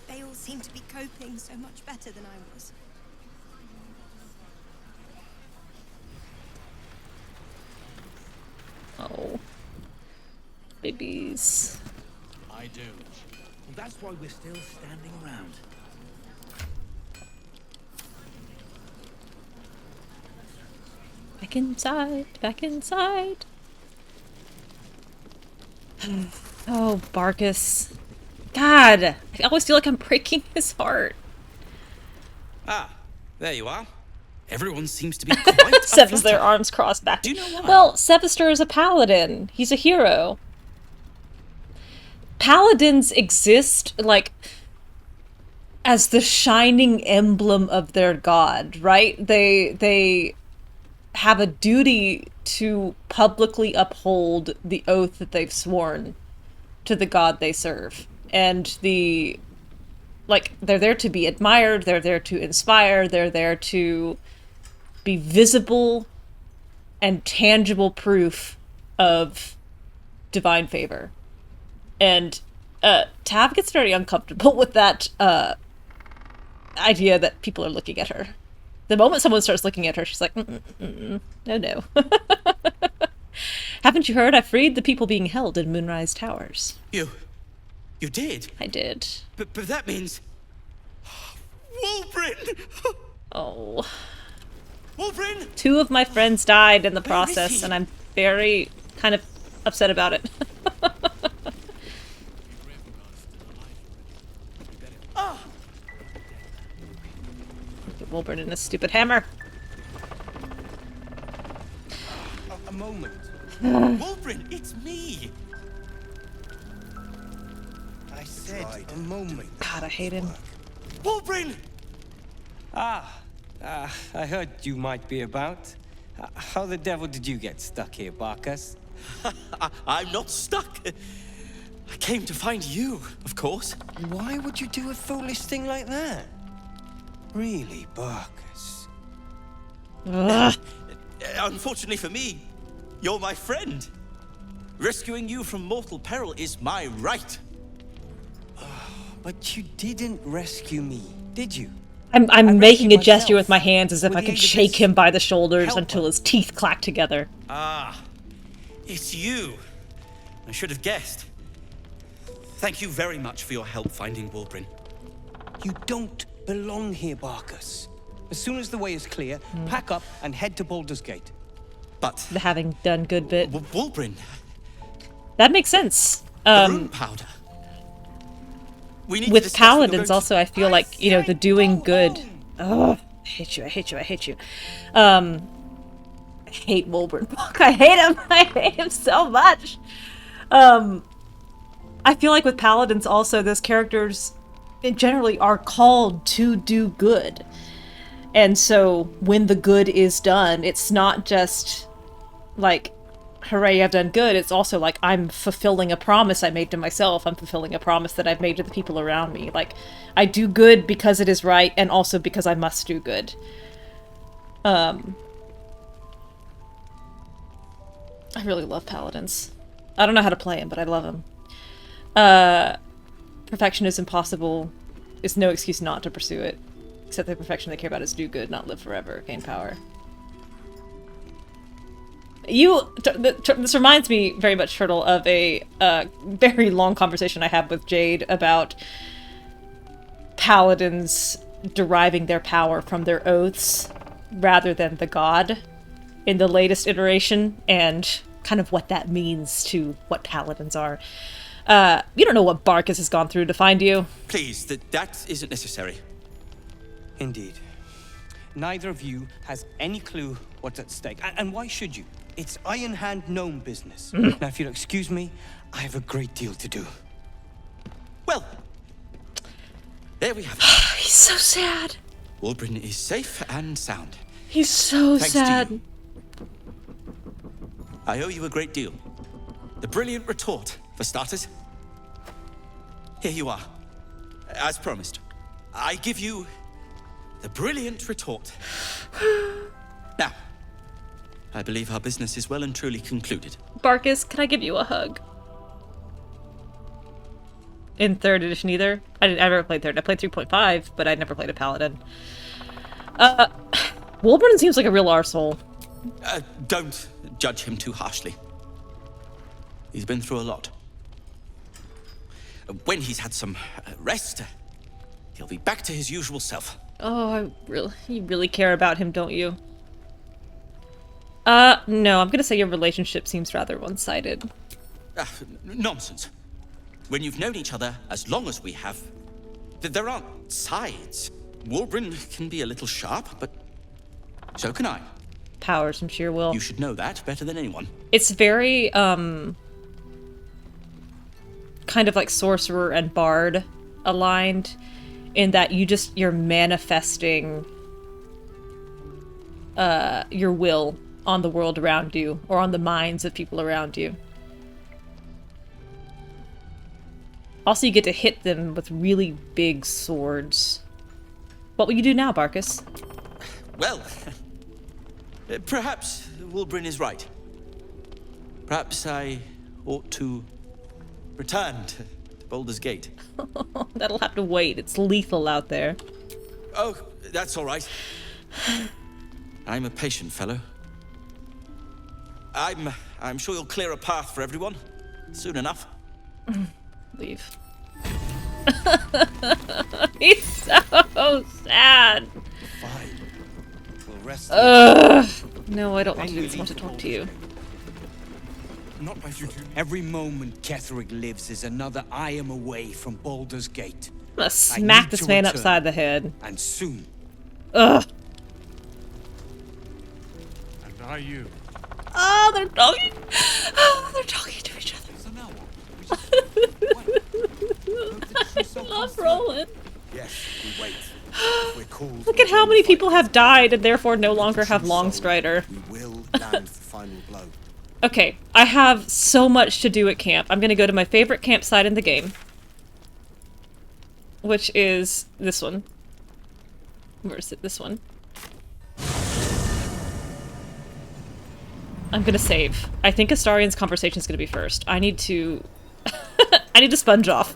They all seem to be coping so much better than I was. Oh. Babies. I do. Well, that's why we're still standing around. Back inside, back inside. Oh, Barkus. God, I always feel like I'm breaking his heart. Ah, there you are. Everyone seems to be quite Sevens their arms crossed back. Do you know why? Well, Sevister is a paladin. He's a hero. Paladins exist, like, as the shining emblem of their god, right? They have a duty to publicly uphold the oath that they've sworn to the god they serve. And they're there to be admired, they're there to inspire, they're there to be visible and tangible proof of divine favor. And Tav gets very uncomfortable with that idea that people are looking at her. The moment someone starts looking at her, she's like, no. Haven't you heard? I freed the people being held in Moonrise Towers. You did? I did. But that means... Wulbren! Oh. Wulbren! 2 of my friends died in the process, and I'm very kind of upset about it. Look at Wulbren and his stupid hammer. A moment. Wulbren, it's me! I said a moment. God, I hate him. Wulbren! I heard you might be about. How the devil did you get stuck here, Barkus? I'm not stuck. I came to find you, of course. Why would you do a foolish thing like that? Really, Barkus? Unfortunately for me, you're my friend. Rescuing you from mortal peril is my right. But you didn't rescue me, did you? I'm making a gesture with my hands as if I could shake him by the shoulders until his teeth clack together. Ah, it's you. I should have guessed. Thank you very much for your help finding Wulbren. You don't belong here, Barkus. As soon as the way is clear, pack up and head to Baldur's Gate. But the having done good bit. Wulbren. That makes sense. The rune powder. With paladins also, I feel like, you know, the doing good. Oh, I hate you. I hate you. I hate Wulbren. I hate him. I hate him so much. I feel like with paladins also, those characters generally are called to do good. And so when the good is done, it's not just like, hooray, I've done good. It's also like, I'm fulfilling a promise I made to myself. I'm fulfilling a promise that I've made to the people around me. Like, I do good because it is right, and also because I must do good. I really love paladins. I don't know how to play him, but I love him. Perfection is impossible. It's no excuse not to pursue it. Except the perfection they care about is do good, not live forever, gain power. This reminds me very much, Turtle, of a very long conversation I had with Jade about paladins deriving their power from their oaths rather than the god in the latest iteration, and kind of what that means to what paladins are. You don't know what Barkus has gone through to find you. Please, that isn't necessary. Indeed. Neither of you has any clue what's at stake. And why should you? It's Iron Hand gnome business. Now, if you'll excuse me, I have a great deal to do. Well, there we have it. He's so sad. Wulbren is safe and sound. He's so Thanks sad. to you. I owe you a great deal. The brilliant retort, for starters. Here you are. As promised, I give you the brilliant retort. Now, I believe our business is well and truly concluded. Barkus, can I give you a hug? In 3rd edition either? I never played 3rd. I played 3.5, but I never played a paladin. Wulbren seems like a real arsehole. Don't judge him too harshly. He's been through a lot. When he's had some rest, he'll be back to his usual self. Oh, you really care about him, don't you? No, I'm gonna say your relationship seems rather one-sided. Nonsense. When you've known each other as long as we have, there aren't sides. Wulbren can be a little sharp, but so can I. Powers from sheer will. You should know that better than anyone. It's very, kind of like sorcerer and bard aligned, in that you're manifesting your will on the world around you, or on the minds of people around you. Also, you get to hit them with really big swords. What will you do now, Barkus? Well, perhaps Wulbren is right. Perhaps I ought to return to Baldur's Gate. That'll have to wait. It's lethal out there. Oh, that's all right. I'm a patient fellow. I'm sure you'll clear a path for everyone soon enough. Leave. He's so sad. No, I don't want to do this. I want to talk to you. Not by foot. Every moment Ketheric lives is another I am away from Baldur's Gate. I'm gonna smack this man upside the head. And soon. Ugh. And are you? Oh, they're talking. Oh, they're talking to each other. I love Rolan. Yes, we wait. We're called. Look at how many people have died and therefore no longer have Longstrider. We will land the final blow. Okay, I have so much to do at camp. I'm gonna go to my favorite campsite in the game. Which is this one. Where is it? This one. I'm gonna save. I think Astarion's conversation is gonna be first. I need to... I need to sponge off.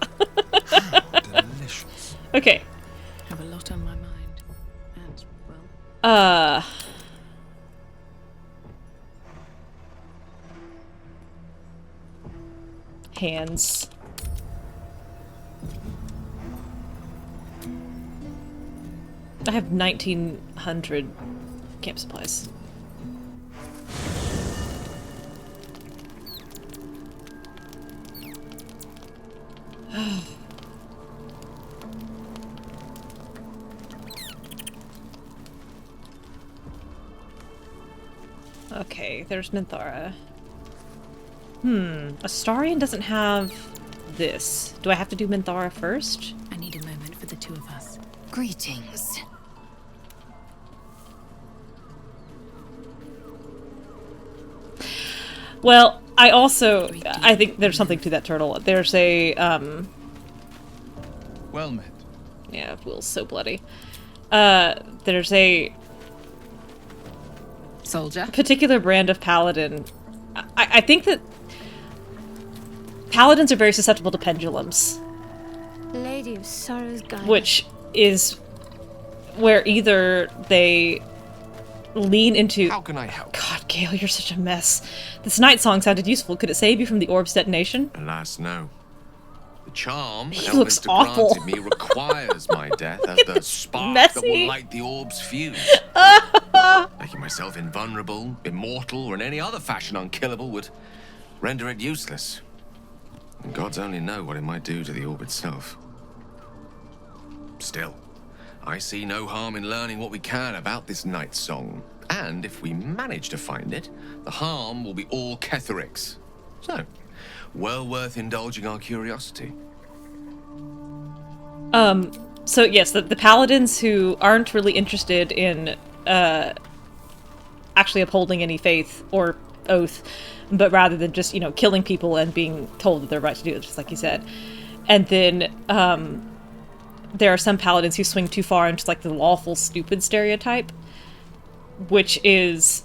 Delicious. Okay. Have a lot on my mind. And, well... Hands. I have 1,900 camp supplies. Okay, there's Minthara. Astarion doesn't have this. Do I have to do Minthara first? I need a moment for the two of us. Greetings. Well, I think there's something to that turtle. There's a, Well met. yeah, Will's so bloody. There's a soldier particular brand of paladin. I think that paladins are very susceptible to pendulums. Lady of Sorrow's Guide. Which is where either they lean into... How can I help? God, Gale, you're such a mess. This night song sounded useful. Could it save you from the orb's detonation? Alas, no. The charm He Elminster looks awful. granted me requires my death as the spark that messy. will light the orb's fuse. Making myself invulnerable, immortal, or in any other fashion unkillable would render it useless. And gods only know what it might do to the orb itself. Still, I see no harm in learning what we can about this night song. And if we manage to find it, the harm will be all Ketheric's. So, well worth indulging our curiosity. So yes, the paladins who aren't really interested in, actually upholding any faith or oath, but rather than just, killing people and being told that they're right to do it, just like you said. And then, there are some paladins who swing too far into, like, the lawful stupid stereotype, which is,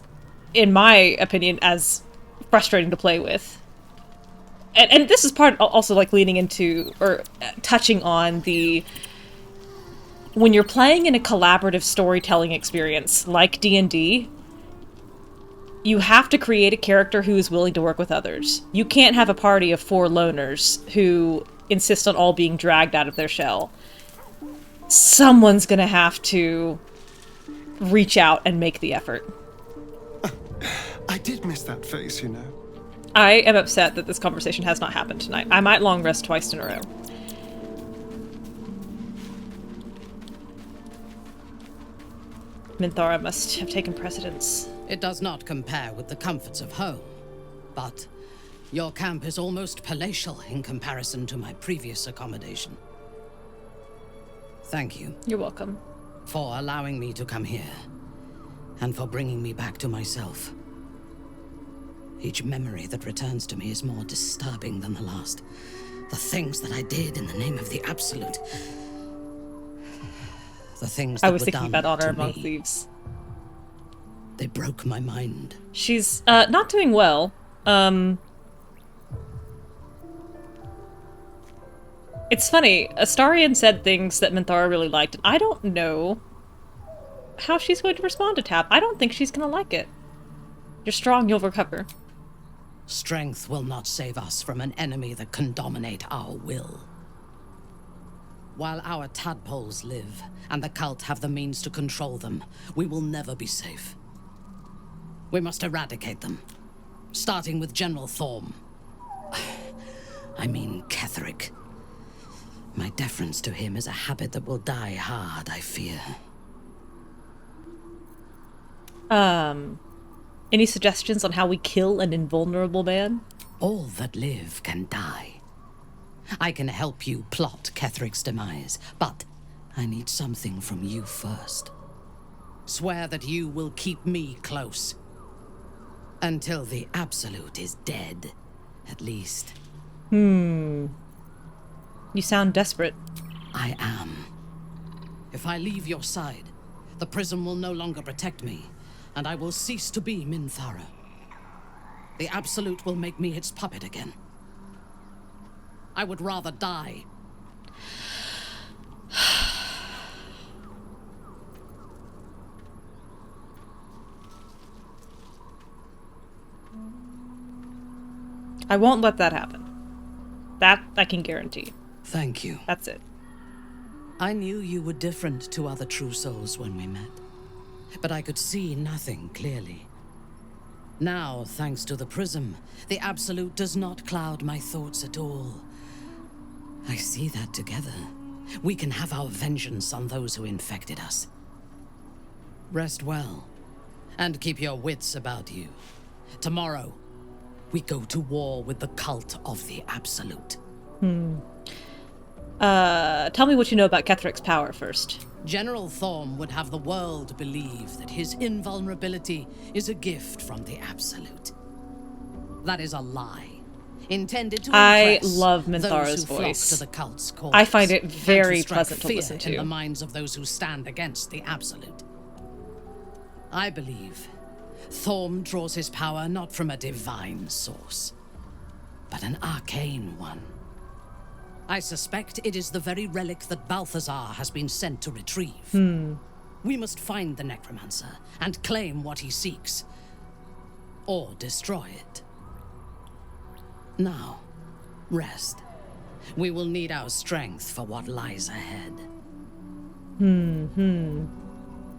in my opinion, as frustrating to play with. And this is part also, like, leaning into, or touching on the... When you're playing in a collaborative storytelling experience, like D&D, you have to create a character who is willing to work with others. You can't have a party of 4 loners who insist on all being dragged out of their shell. Someone's gonna have to reach out and make the effort. I did miss that face, you know. I am upset that this conversation has not happened tonight. I might long rest twice in a row. Minthara must have taken precedence. It does not compare with the comforts of home, but your camp is almost palatial in comparison to my previous accommodation. Thank you. You're welcome. For allowing me to come here, and for bringing me back to myself. Each memory that returns to me is more disturbing than the last. The things that I did in the name of the Absolute. The things that I was were thinking done about Honor to Among me. Thieves. They broke my mind. She's not doing well. It's funny, Astarion said things that Minthara really liked, and I don't know how she's going to respond to Tap. I don't think she's going to like it. You're strong, you'll recover. Strength will not save us from an enemy that can dominate our will. While our tadpoles live, and the cult have the means to control them, we will never be safe. We must eradicate them, starting with General Thorm. I mean Ketheric. My deference to him is a habit that will die hard, I fear. Any suggestions on how we kill an invulnerable man? All that live can die. I can help you plot Ketheric's demise, but I need something from you first. Swear that you will keep me close. Until the Absolute is dead, at least. You sound desperate. I am. If I leave your side, the prism will no longer protect me, and I will cease to be Minthara. The Absolute will make me its puppet again. I would rather die. I won't let that happen. That I can guarantee. Thank you. That's it. I knew you were different to other true souls when we met, but I could see nothing clearly. Now, thanks to the prism, the Absolute does not cloud my thoughts at all. I see that together, we can have our vengeance on those who infected us. Rest well, and keep your wits about you. Tomorrow, we go to war with the cult of the Absolute. Tell me what you know about Ketheric's power first. General Thorm would have the world believe that his invulnerability is a gift from the Absolute. That is a lie, intended to impress love those Minthara's who flock voice. to the cult's cause. I find it and very strike pleasant to fear listen to. in the minds of those who stand against the Absolute. I believe Thorm draws his power not from a divine source, but an arcane one. I suspect it is the very relic that Balthazar has been sent to retrieve. We must find the necromancer and claim what he seeks, or destroy it. Now, rest. We will need our strength for what lies ahead.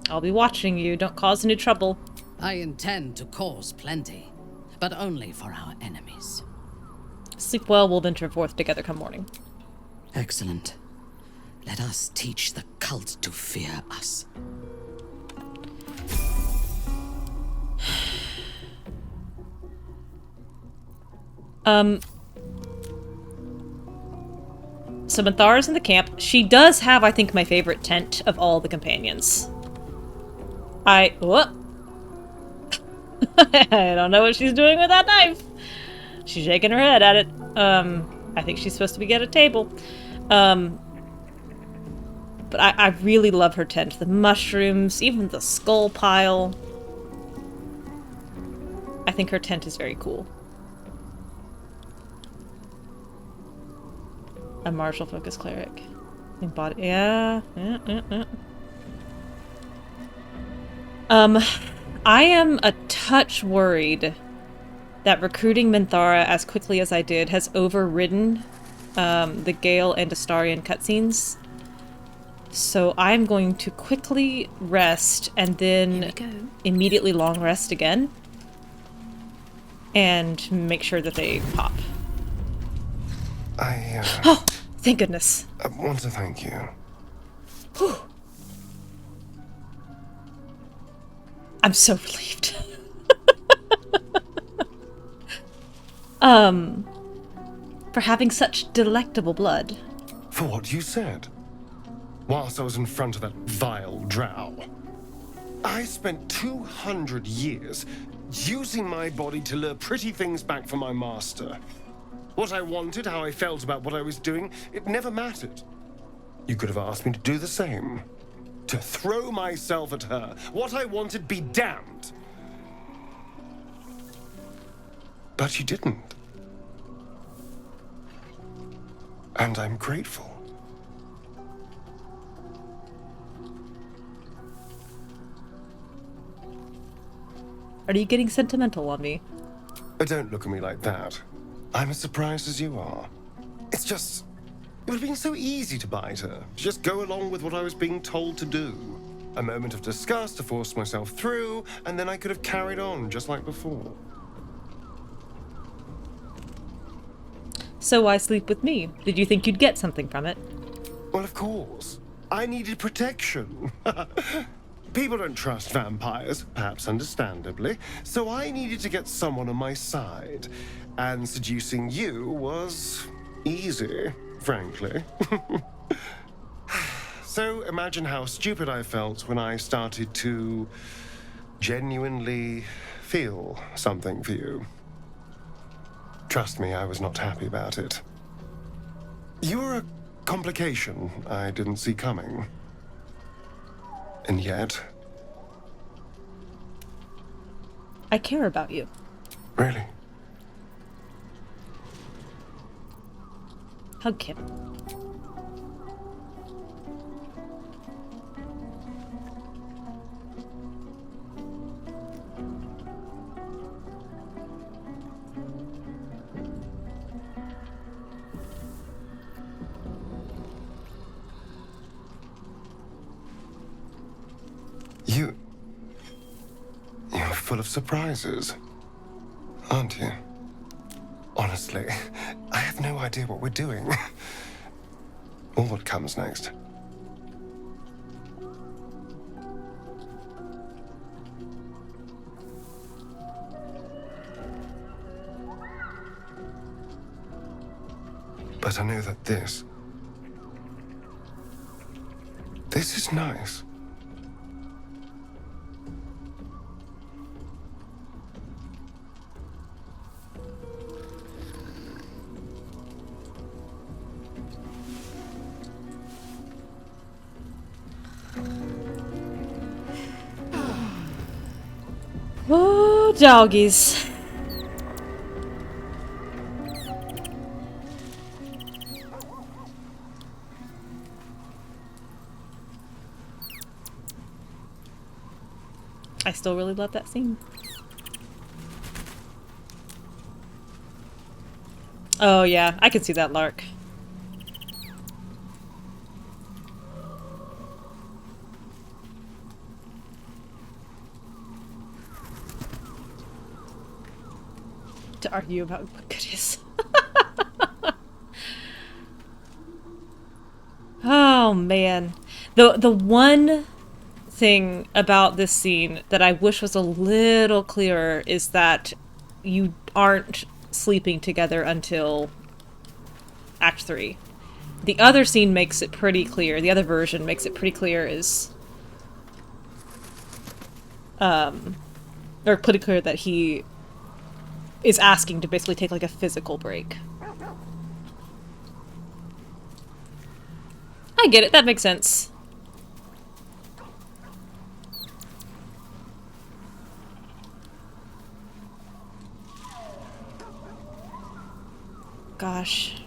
I'll be watching you. Don't cause any trouble. I intend to cause plenty, but only for our enemies. Sleep well. We'll venture forth together come morning. Excellent. Let us teach the cult to fear us. So Minthara's in the camp. She does have, I think, my favorite tent of all the companions. Whoop. I don't know what she's doing with that knife. She's shaking her head at it. I think she's supposed to be at a table. But I really love her tent. The mushrooms, even the skull pile. I think her tent is very cool. A martial focus cleric. Embody. Yeah. I am a touch worried that recruiting Minthara as quickly as I did has overridden the Gale and Astarion cutscenes. So I'm going to quickly rest and then immediately long rest again. And make sure that they pop. Oh, thank goodness. I want to thank you. Whew. I'm so relieved. For having such delectable blood. For what you said. Whilst I was in front of that vile drow. I spent 200 years using my body to lure pretty things back from my master. What I wanted, how I felt about what I was doing, it never mattered. You could have asked me to do the same. To throw myself at her. What I wanted be damned. But you didn't. And I'm grateful. Are you getting sentimental on me? Don't look at me like that. I'm as surprised as you are. It's just... It would have been so easy to bite her. Just go along with what I was being told to do. A moment of disgust to force myself through, and then I could have carried on just like before. So why sleep with me? Did you think you'd get something from it? Well, of course. I needed protection. People don't trust vampires, perhaps understandably, so I needed to get someone on my side. And seducing you was easy, frankly. So imagine how stupid I felt when I started to genuinely feel something for you. Trust me, I was not happy about it. You were a complication I didn't see coming. And yet... I care about you. Really? Hug him. You're full of surprises, aren't you? Honestly, I have no idea what we're doing. Or what comes next. But I know that this is nice. Oh, doggies. I still really love that scene. Oh yeah, I can see that lark. To argue about what good is. Oh man. The one thing about this scene that I wish was a little clearer is that you aren't sleeping together until Act 3. The other scene makes it pretty clear. The other version makes it pretty clear is or pretty clear that he is asking to basically take like a physical break. I get it, that makes sense. Gosh.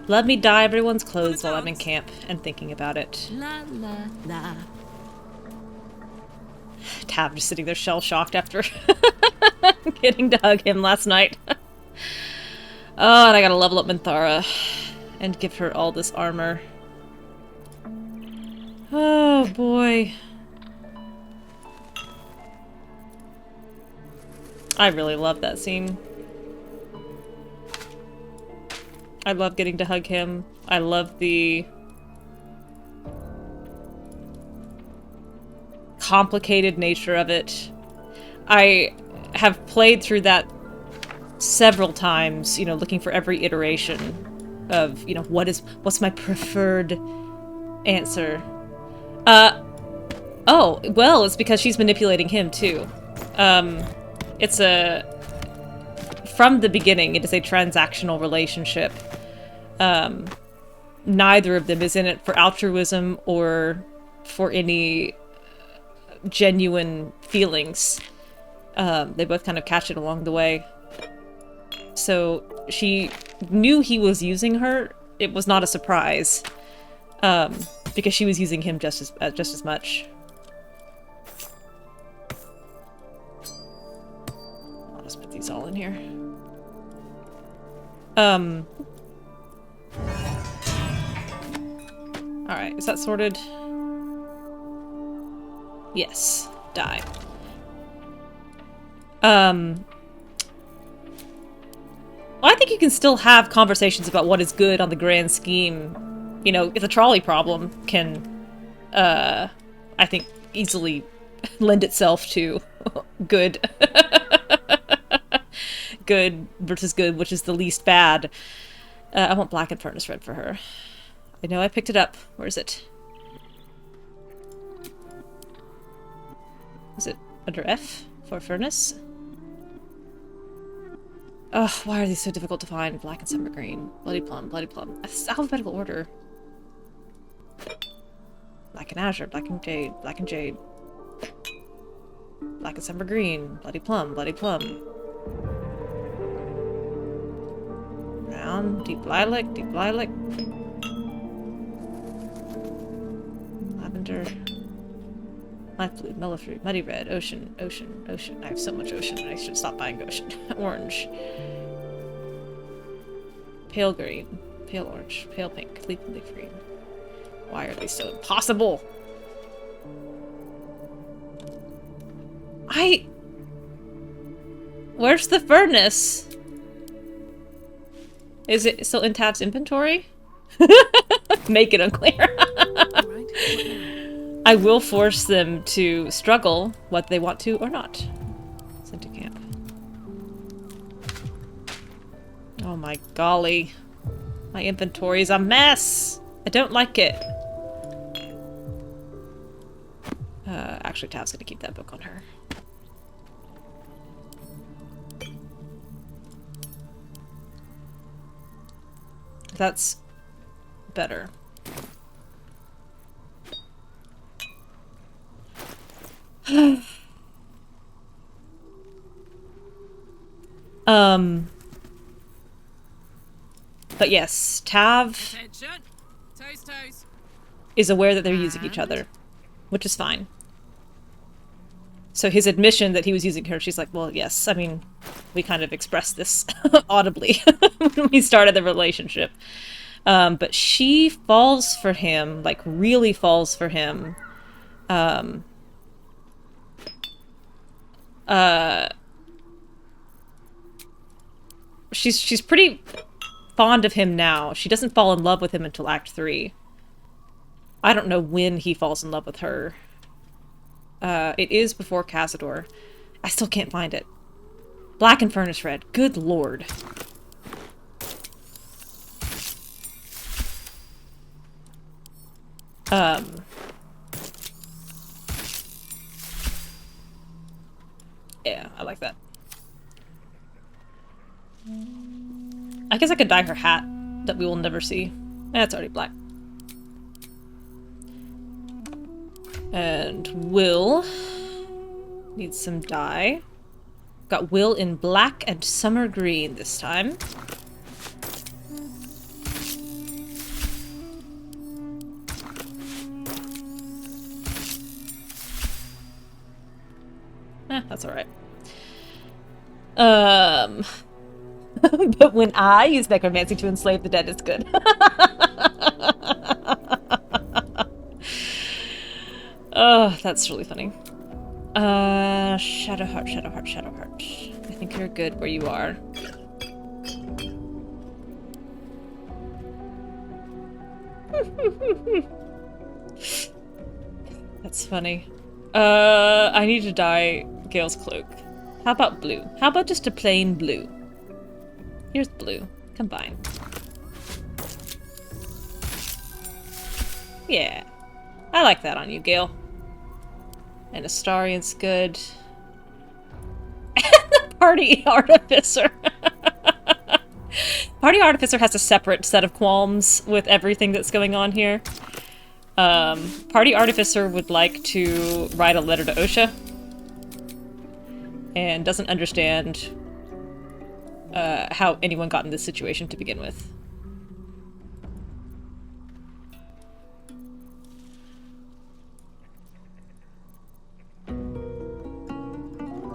Let me dye everyone's clothes while I'm in camp and thinking about it. La la la. Tav just sitting there shell-shocked after getting to hug him last night. Oh, and I gotta level up Minthara and give her all this armor. Oh boy. I really love that scene. I love getting to hug him. I love the complicated nature of it. I have played through that several times, you know, looking for every iteration of, you know, what's my preferred answer. Oh, well, it's because she's manipulating him too. It's from the beginning, it is a transactional relationship. Neither of them is in it for altruism or for any genuine feelings. They both kind of catch it along the way. so she knew he was using her. It was not a surprise, because she was using him just as much. I'll just put these all in here. Alright, is that sorted? Yes. Die. Well, I think you can still have conversations about what is good on the grand scheme. You know, if the trolley problem can, I think, easily lend itself to good. Good versus good, which is the least bad. I want black and furnace red for her. I know I picked it up. Where is it? Is it under F for furnace? Ugh, why are these so difficult to find? Black and summer green. Bloody plum, bloody plum. It's alphabetical order. Black and azure, black and jade, black and jade. Black and summer green. Bloody plum, bloody plum. Brown, deep lilac, deep lilac. Lavender. Light blue, mellifruit, muddy red, ocean, ocean, ocean. I have so much ocean, I should stop buying ocean. Orange. Pale green, pale orange, pale pink, leaf green. Why are they so impossible? Where's the furnace? Is it still in Tav's inventory? Make it unclear. I will force them to struggle whether they want to or not. Sent to camp. Oh my golly. My inventory is a mess! I don't like it. Actually, Tav's gonna keep that book on her. That's better. But yes, Tav is aware that they're using each other, which is fine. So his admission that he was using her, she's like, well, yes, I mean, we kind of expressed this audibly when we started the relationship. But she falls for him, like really falls for him. She's pretty fond of him now. She doesn't fall in love with him until Act 3. I don't know when he falls in love with her. It is before Cazador. I still can't find it. Black and furnace red. Good lord. Yeah, I like that. I guess I could dye her hat that we will never see. It's already black. And Will needs some dye. Got Will in black and summer green this time. That's alright. But when I use necromancy to enslave the dead, it's good. Oh, that's really funny. Shadowheart, Shadowheart, Shadowheart. I think you're good where you are. That's funny. I need to dye Gale's cloak. How about blue? How about just a plain blue? Here's blue. Combine. Yeah. I like that on you, Gale. And Astarion's good. And the Party Artificer. Party Artificer has a separate set of qualms with everything that's going on here. Party Artificer would like to write a letter to Osha. And doesn't understand how anyone got in this situation to begin with.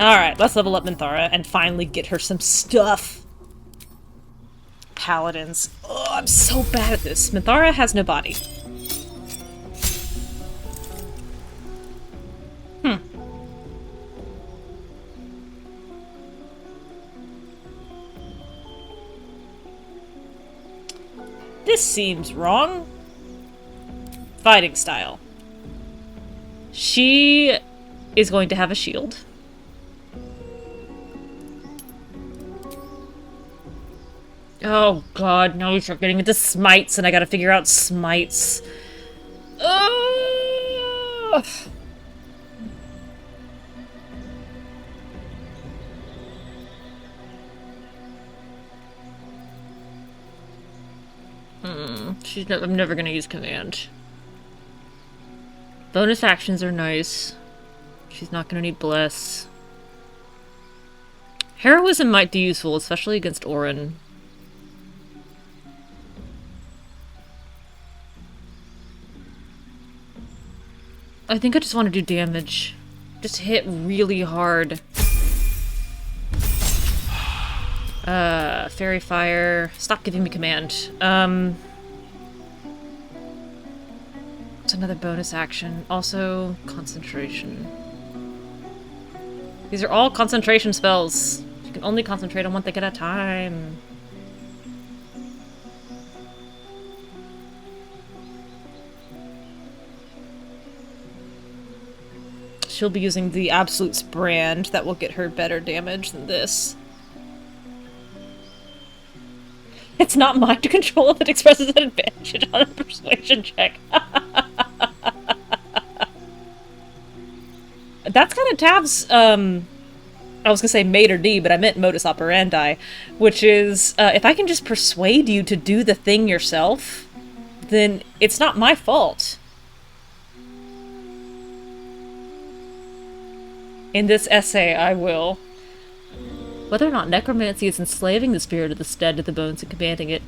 Alright, let's level up Minthara and finally get her some stuff. Paladins. Oh, I'm so bad at this. Minthara has no body. This seems wrong. Fighting style. She is going to have a shield. Oh god, now we start getting into smites and I gotta figure out smites. Ugh. I'm never gonna use command. Bonus actions are nice. She's not gonna need bless. Heroism might be useful, especially against Orin. I think I just want to do damage. Just hit really hard. Fairy Fire. Stop giving me command. It's another bonus action. Also, concentration. These are all concentration spells. You can only concentrate on one thing at a time. She'll be using the Absolute's brand that will get her better damage than this. It's not mind control if it expresses an advantage on a persuasion check. That's kind of Tav's, I was gonna say maitre d', but I meant modus operandi, which is, if I can just persuade you to do the thing yourself, then it's not my fault. In this essay, I will. Whether or not necromancy is enslaving the spirit of the dead to the bones and commanding it,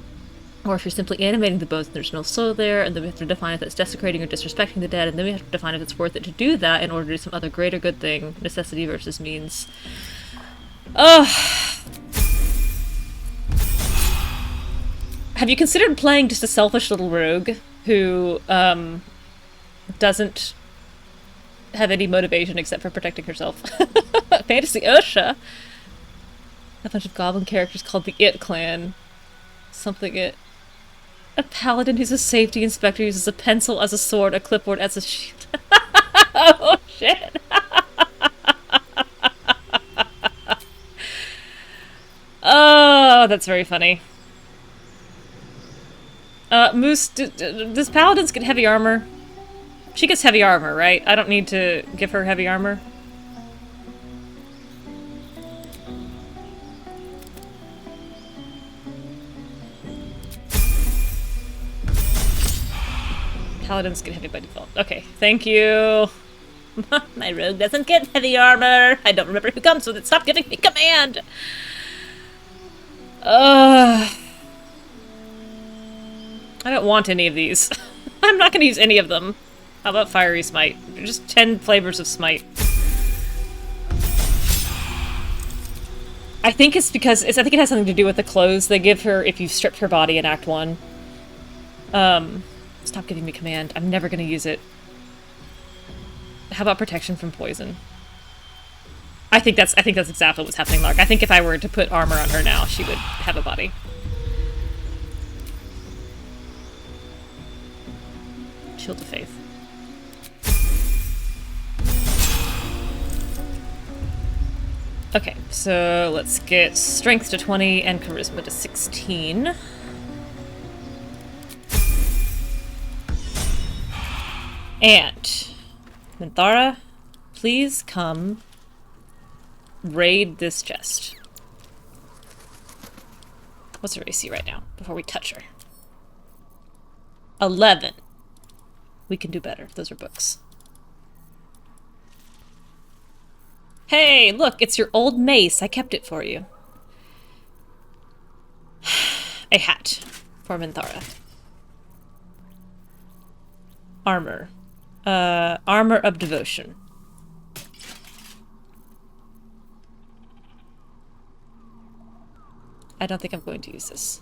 or if you're simply animating the bones and there's no soul there, and then we have to define if it's desecrating or disrespecting the dead, and then we have to define if it's worth it to do that in order to do some other greater good thing. Necessity versus means. Ugh. Have you considered playing just a selfish little rogue who, doesn't have any motivation except for protecting herself? Fantasy Osha. A bunch of goblin characters called the It Clan. Something It. A paladin who's a safety inspector uses a pencil as a sword, a clipboard as a shield. Oh shit! Oh, that's very funny. Moose, does paladins get heavy armor? She gets heavy armor, right? I don't need to give her heavy armor. Paladins get heavy by default. Okay, thank you. My rogue doesn't get heavy armor. I don't remember who comes with it. Stop giving me command. I don't want any of these. I'm not going to use any of them. How about Fiery Smite? Just 10 flavors of Smite. I think it's because I think it has something to do with the clothes they give her if you've stripped her body in Act 1. Stop giving me command. I'm never gonna use it. How about protection from poison? I think that's exactly what's happening, Lark. I think if I were to put armor on her now, she would have a body. Shield of Faith. Okay, so let's get strength to 20 and charisma to 16. And Minthara, please come raid this chest. What's her AC right now, before we touch her? 11. We can do better. Those are books. Hey, look, it's your old mace. I kept it for you. A hat for Minthara. Armor. Armor of Devotion. I don't think I'm going to use this.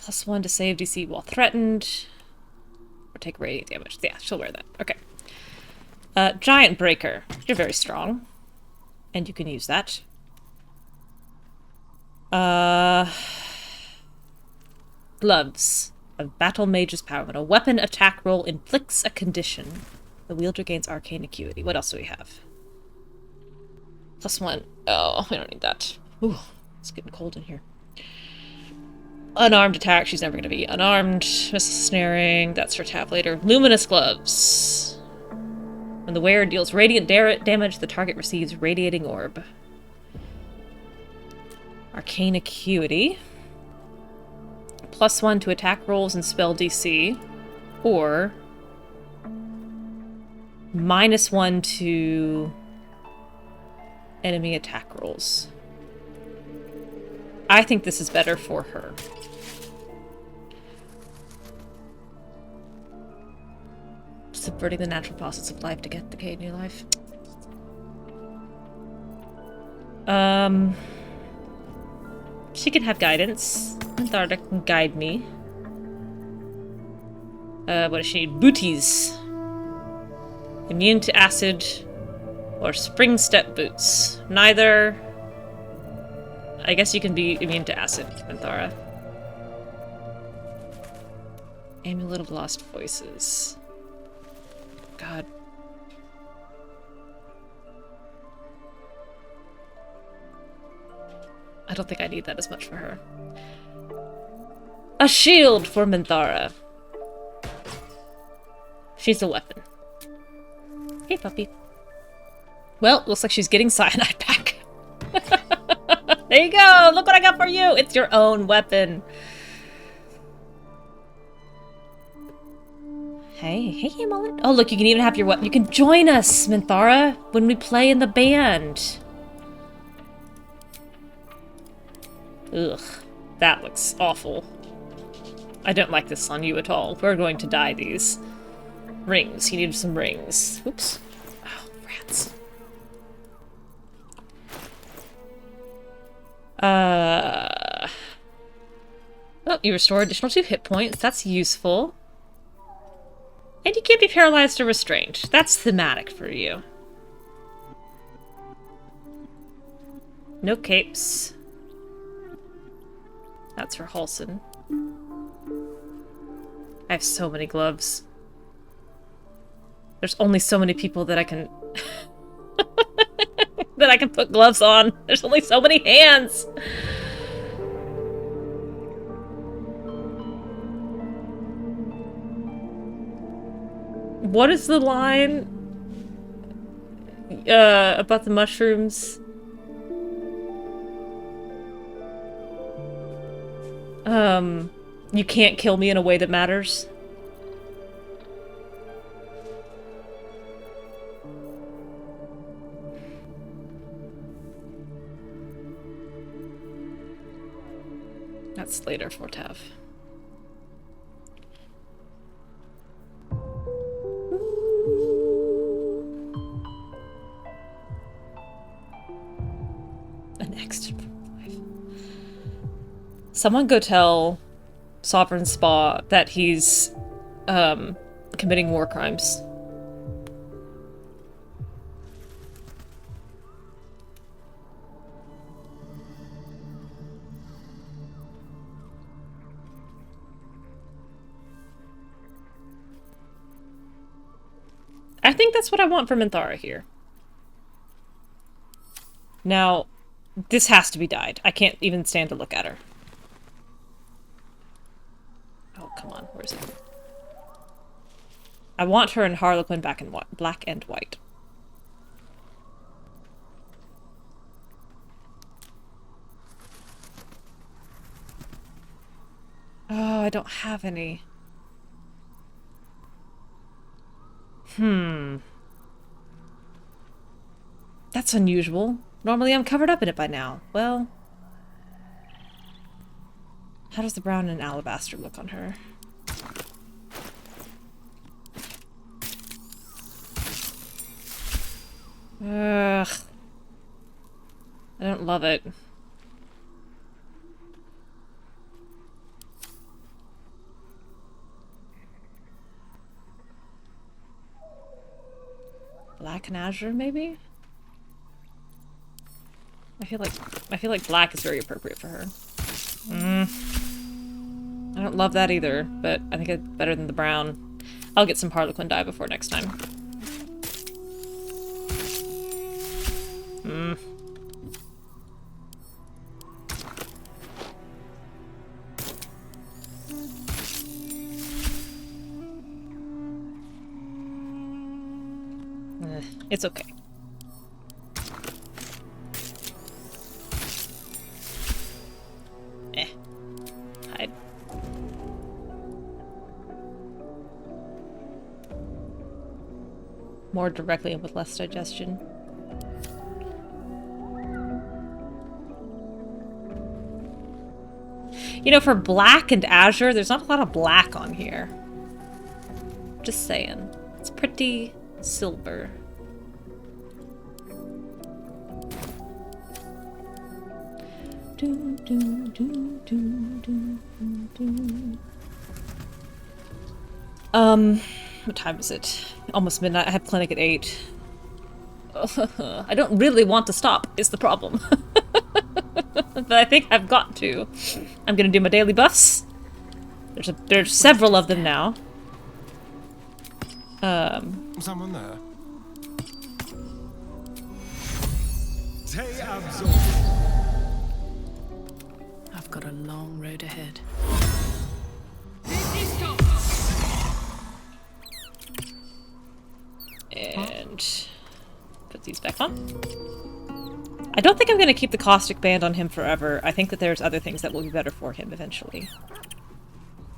+1 to save DC while threatened. Or take radiant damage. Yeah, she'll wear that. Okay. Giant Breaker. You're very strong. And you can use that. Gloves. A battle mage's power. When a weapon attack roll inflicts a condition, the wielder gains arcane acuity. What else do we have? +1. Oh, we don't need that. Ooh, it's getting cold in here. Unarmed attack. She's never going to be unarmed. Missile snaring. That's for tab later. Luminous gloves. When the wearer deals radiant damage, the target receives radiating orb. Arcane acuity. +1 to attack rolls and spell DC. Or -1 to enemy attack rolls. I think this is better for her. Subverting the natural process of life to get the new life. She can have guidance. Minthara can guide me. What does she need? Booties. Immune to acid or spring step boots. Neither. I guess you can be immune to acid, Minthara. Amulet of Lost Voices. God. I don't think I need that as much for her. A shield for Minthara. She's a weapon. Hey, puppy. Well, looks like she's getting cyanide back. There you go! Look what I got for you! It's your own weapon. Hey, Mullet. Oh, look, you can even have your weapon. You can join us, Minthara, when we play in the band. Ugh, that looks awful. I don't like this on you at all. We're going to dye these. Rings. You need some rings. Oops. Oh, rats. Oh, you restore additional 2 hit points. That's useful. And you can't be paralyzed or restrained. That's thematic for you. No capes. That's for Halsin. I have so many gloves. There's only so many people that I can... that I can put gloves on. There's only so many hands. What is the line about the mushrooms? You can't kill me in a way that matters. That's later for Tav. An extra life. Someone go tell Sovereign Spa that he's committing war crimes. I think that's what I want for Minthara here. Now, this has to be dyed. I can't even stand to look at her. Oh, come on. Where is it? I want her in Harlequin black and white. Oh, I don't have any. That's unusual. Normally I'm covered up in it by now. Well... How does the brown and alabaster look on her? Ugh. I don't love it. Black and azure, maybe? I feel like black is very appropriate for her. I don't love that either, but I think it's better than the brown. I'll get some Harlequin dye before next time. It's okay. Hide. More directly and with less digestion. You know, for black and azure, there's not a lot of black on here. Just saying. It's pretty silver. What time is it? Almost midnight. I have clinic at 8. I don't really want to stop, is the problem. But I think I've got to. I'm gonna do my daily buffs. There's several of them now. Someone there? I've got a long road ahead. And put these back on. I don't think I'm going to keep the caustic band on him forever. I think that there's other things that will be better for him eventually.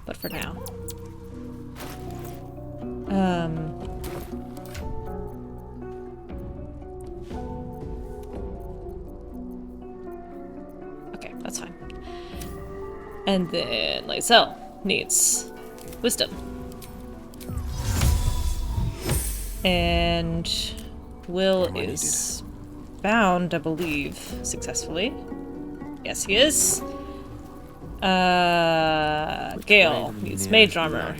But for now. Okay, that's fine. And then Lysel needs wisdom. And Will is bound, I believe, successfully. Yes, he is. Gale needs mage armor.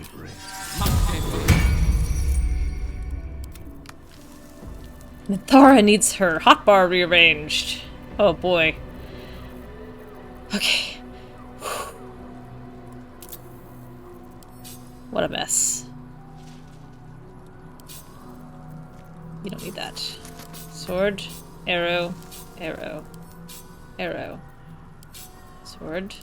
Minthara needs her hotbar rearranged. Oh boy. Okay. What a mess. You don't need that. Sword, arrow, arrow, arrow. Sword.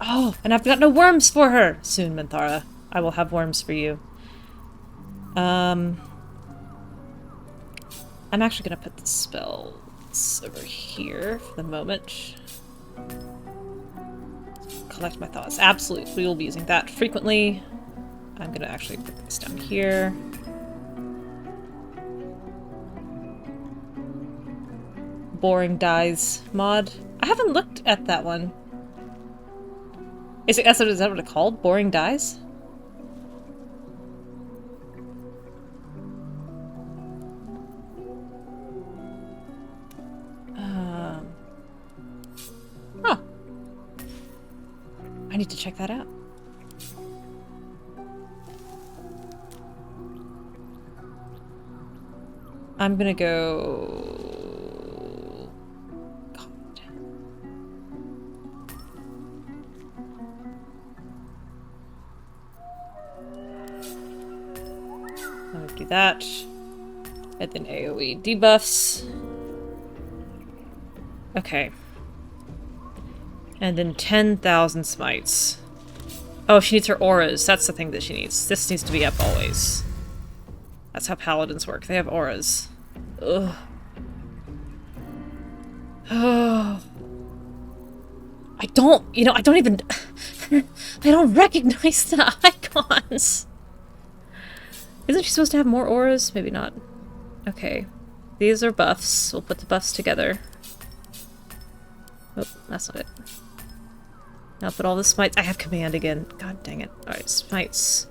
Oh, and I've got no worms for her! Soon, Minthara. I will have worms for you. I'm actually gonna put the spells over here for the moment. Collect my thoughts. Absolutely, we will be using that frequently. I'm gonna actually put this down here. Boring dies mod. I haven't looked at that one. Is that what it's called? Boring dies? Huh. I need to check that out. I'm gonna go... God. I'm gonna do that. And then AoE debuffs. Okay. And then 10,000 smites. Oh, she needs her auras. That's the thing that she needs. This needs to be up always. That's how paladins work. They have auras. Ugh. Oh. I don't even... I don't recognize the icons. Isn't she supposed to have more auras? Maybe not. Okay. These are buffs. We'll put the buffs together. Oh, that's not it. Now put all the smites. I have command again. God dang it. Alright, smites.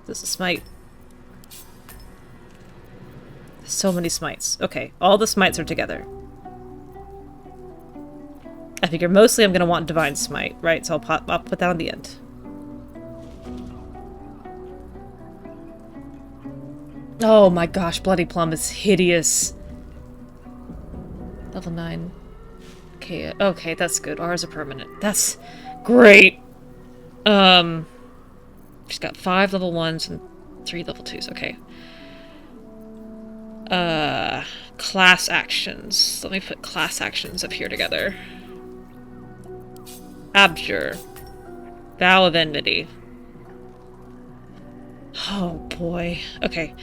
This is a smite. So many smites. Okay, all the smites are together. I figure mostly I'm gonna want Divine Smite, right? So I'll put that on the end. Oh my gosh, Bloody Plum is hideous. Level 9. Okay, okay, that's good. Ours are permanent. That's great. She's got 5 level 1s and 3 level 2s. Okay. Class actions. Let me put class actions up here together. Abjure. Vow of Enmity. Oh boy. Okay.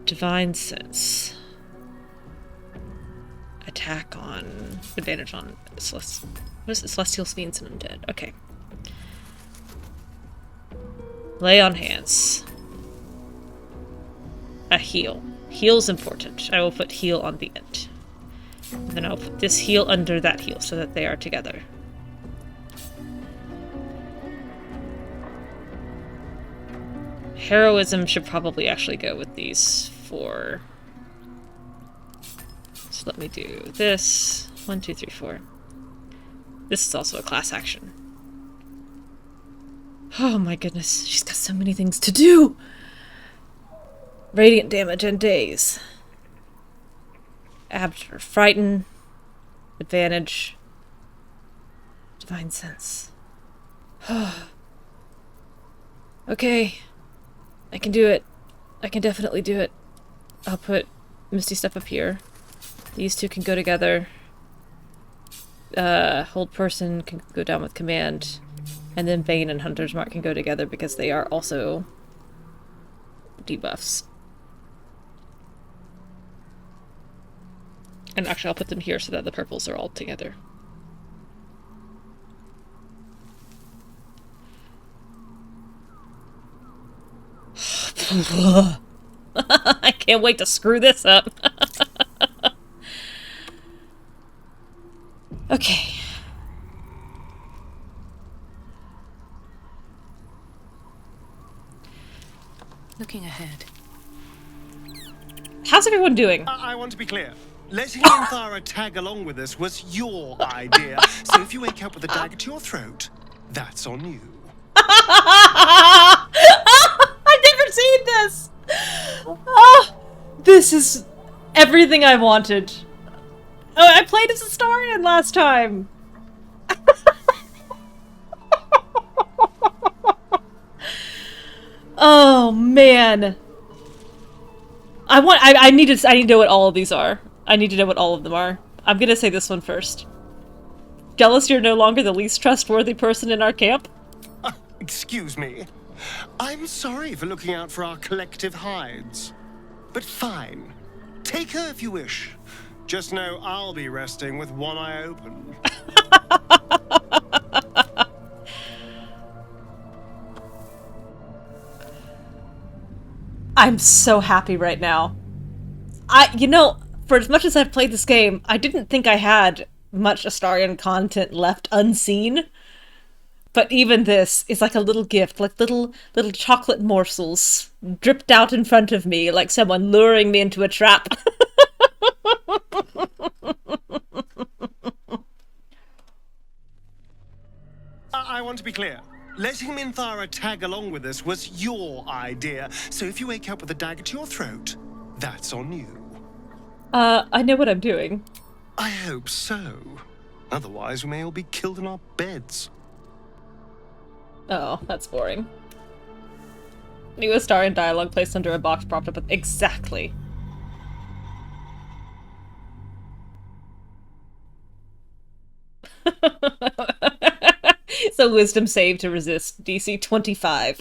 Divine Sense. Attack on... Advantage on... What is it? Celestial Fiends and Undead. Okay. Lay on Hands. A heal. Heal's important. I will put heal on the end. And then I'll put this heal under that heal so that they are together. Heroism should probably actually go with these 4. So let me do this. 1, 2, 3, 4. This is also a class action. Oh my goodness, she's got so many things to do! Radiant damage and days. Abjure. Frighten. Advantage. Divine Sense. Okay. I can do it. I can definitely do it. I'll put Misty stuff up here. These two can go together. Hold Person can go down with Command. And then Bane and Hunter's Mark can go together because they are also debuffs. And actually I'll put them here so that the purples are all together. I can't wait to screw this up. Okay. Looking ahead. How's everyone doing? I want to be clear. Letting Minthara tag along with us was your idea. So if you wake up with a dagger to your throat, that's on you. I've never seen this! Oh, this is everything I wanted. Oh, I played as Astarion last time. Oh man. I need to know what all of these are. I need to know what all of them are. I'm gonna say this one first. Jealous you're no longer the least trustworthy person in our camp? Excuse me. I'm sorry for looking out for our collective hides. But fine. Take her if you wish. Just know I'll be resting with one eye open. I'm so happy right now. You know, for as much as I've played this game, I didn't think I had much Astarion content left unseen. But even this is like a little gift, like little chocolate morsels dripped out in front of me, like someone luring me into a trap. I want to be clear. Letting Minthara tag along with us was your idea. So if you wake up with a dagger to your throat, that's on you. I know what I'm doing. I hope so. Otherwise, we may all be killed in our beds. Oh, that's boring. New Astarion dialogue placed under a box propped up with... Exactly. So wisdom save to resist. DC 25.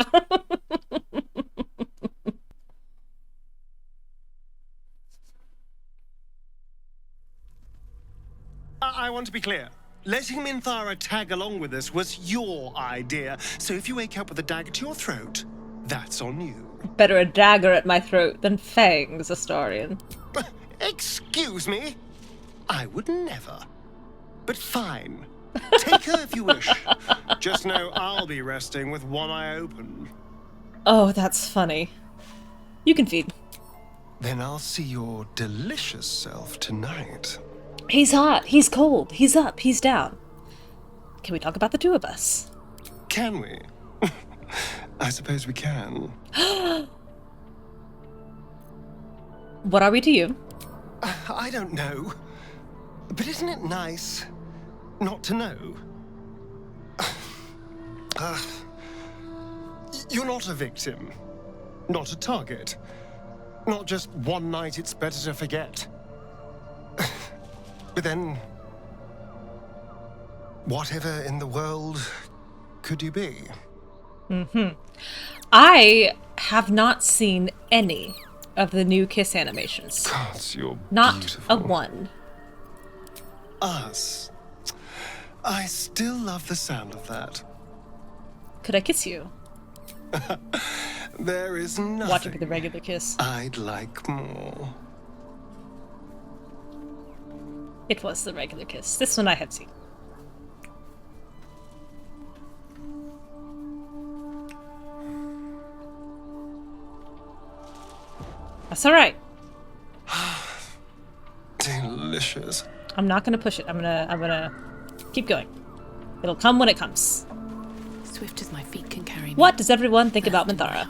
I want to be clear. letting Minthara tag along with us was your idea. So if you wake up with a dagger to your throat, that's on you. Better a dagger at my throat than fangs, Astarion. Excuse me? I would never. But fine. Take her if you wish. Just know I'll be resting with one eye open. Oh, that's funny. You can feed. Then I'll see your delicious self tonight. He's hot, he's cold, he's up, he's down. Can we talk about the two of us? Can we? I suppose we can. What are we to you? I don't know. But isn't it nice not to know? You're not a victim. Not a target. Not just one night it's better to forget. But then, whatever in the world could you be? I have not seen any of the new Kiss animations. God, you're not beautiful. a one. Us. I still love the sound of that. Could I kiss you? There is nothing. Watch it be the regular kiss. I'd like more. It was the regular kiss. This one I have seen. That's alright. Delicious. I'm not gonna push it. I'm gonna keep going. It'll come when it comes. Swift as my feet can carry me. What does everyone think about Minthara?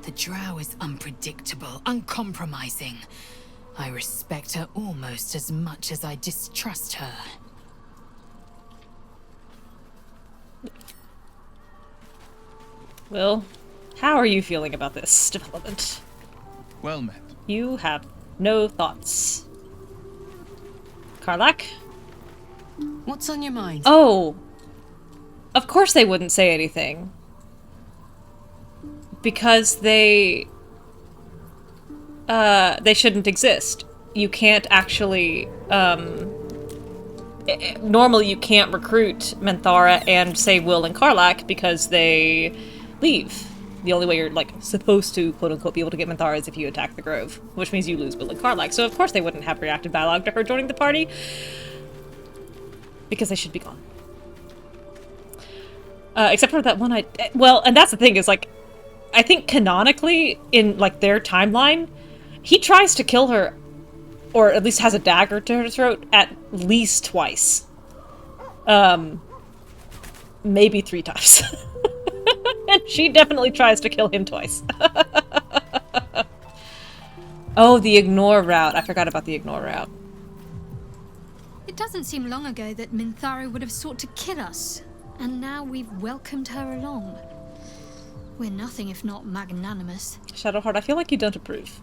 The drow is unpredictable, uncompromising. I respect her almost as much as I distrust her. Will, how are you feeling about this development? Well met. You have no thoughts. Karlach? What's on your mind? Oh! Of course they wouldn't say anything. Because they shouldn't exist. You can't actually, normally you can't recruit Minthara and, say, Will and Karlach because they leave. The only way you're, like, supposed to, quote-unquote, be able to get Minthara is if you attack the Grove, which means you lose Will and Karlach. So, of course, they wouldn't have reactive dialogue to her joining the party. Because they should be gone. Except for that one well, and that's the thing, is, like, I think canonically, in, like, their timeline, he tries to kill her, or at least has a dagger to her throat, at least twice. Maybe 3 times. And she definitely tries to kill him twice. Oh, the ignore route. I forgot about the ignore route. It doesn't seem long ago that Minthara would have sought to kill us, and now we've welcomed her along. We're nothing if not magnanimous. Shadowheart, I feel like you don't approve.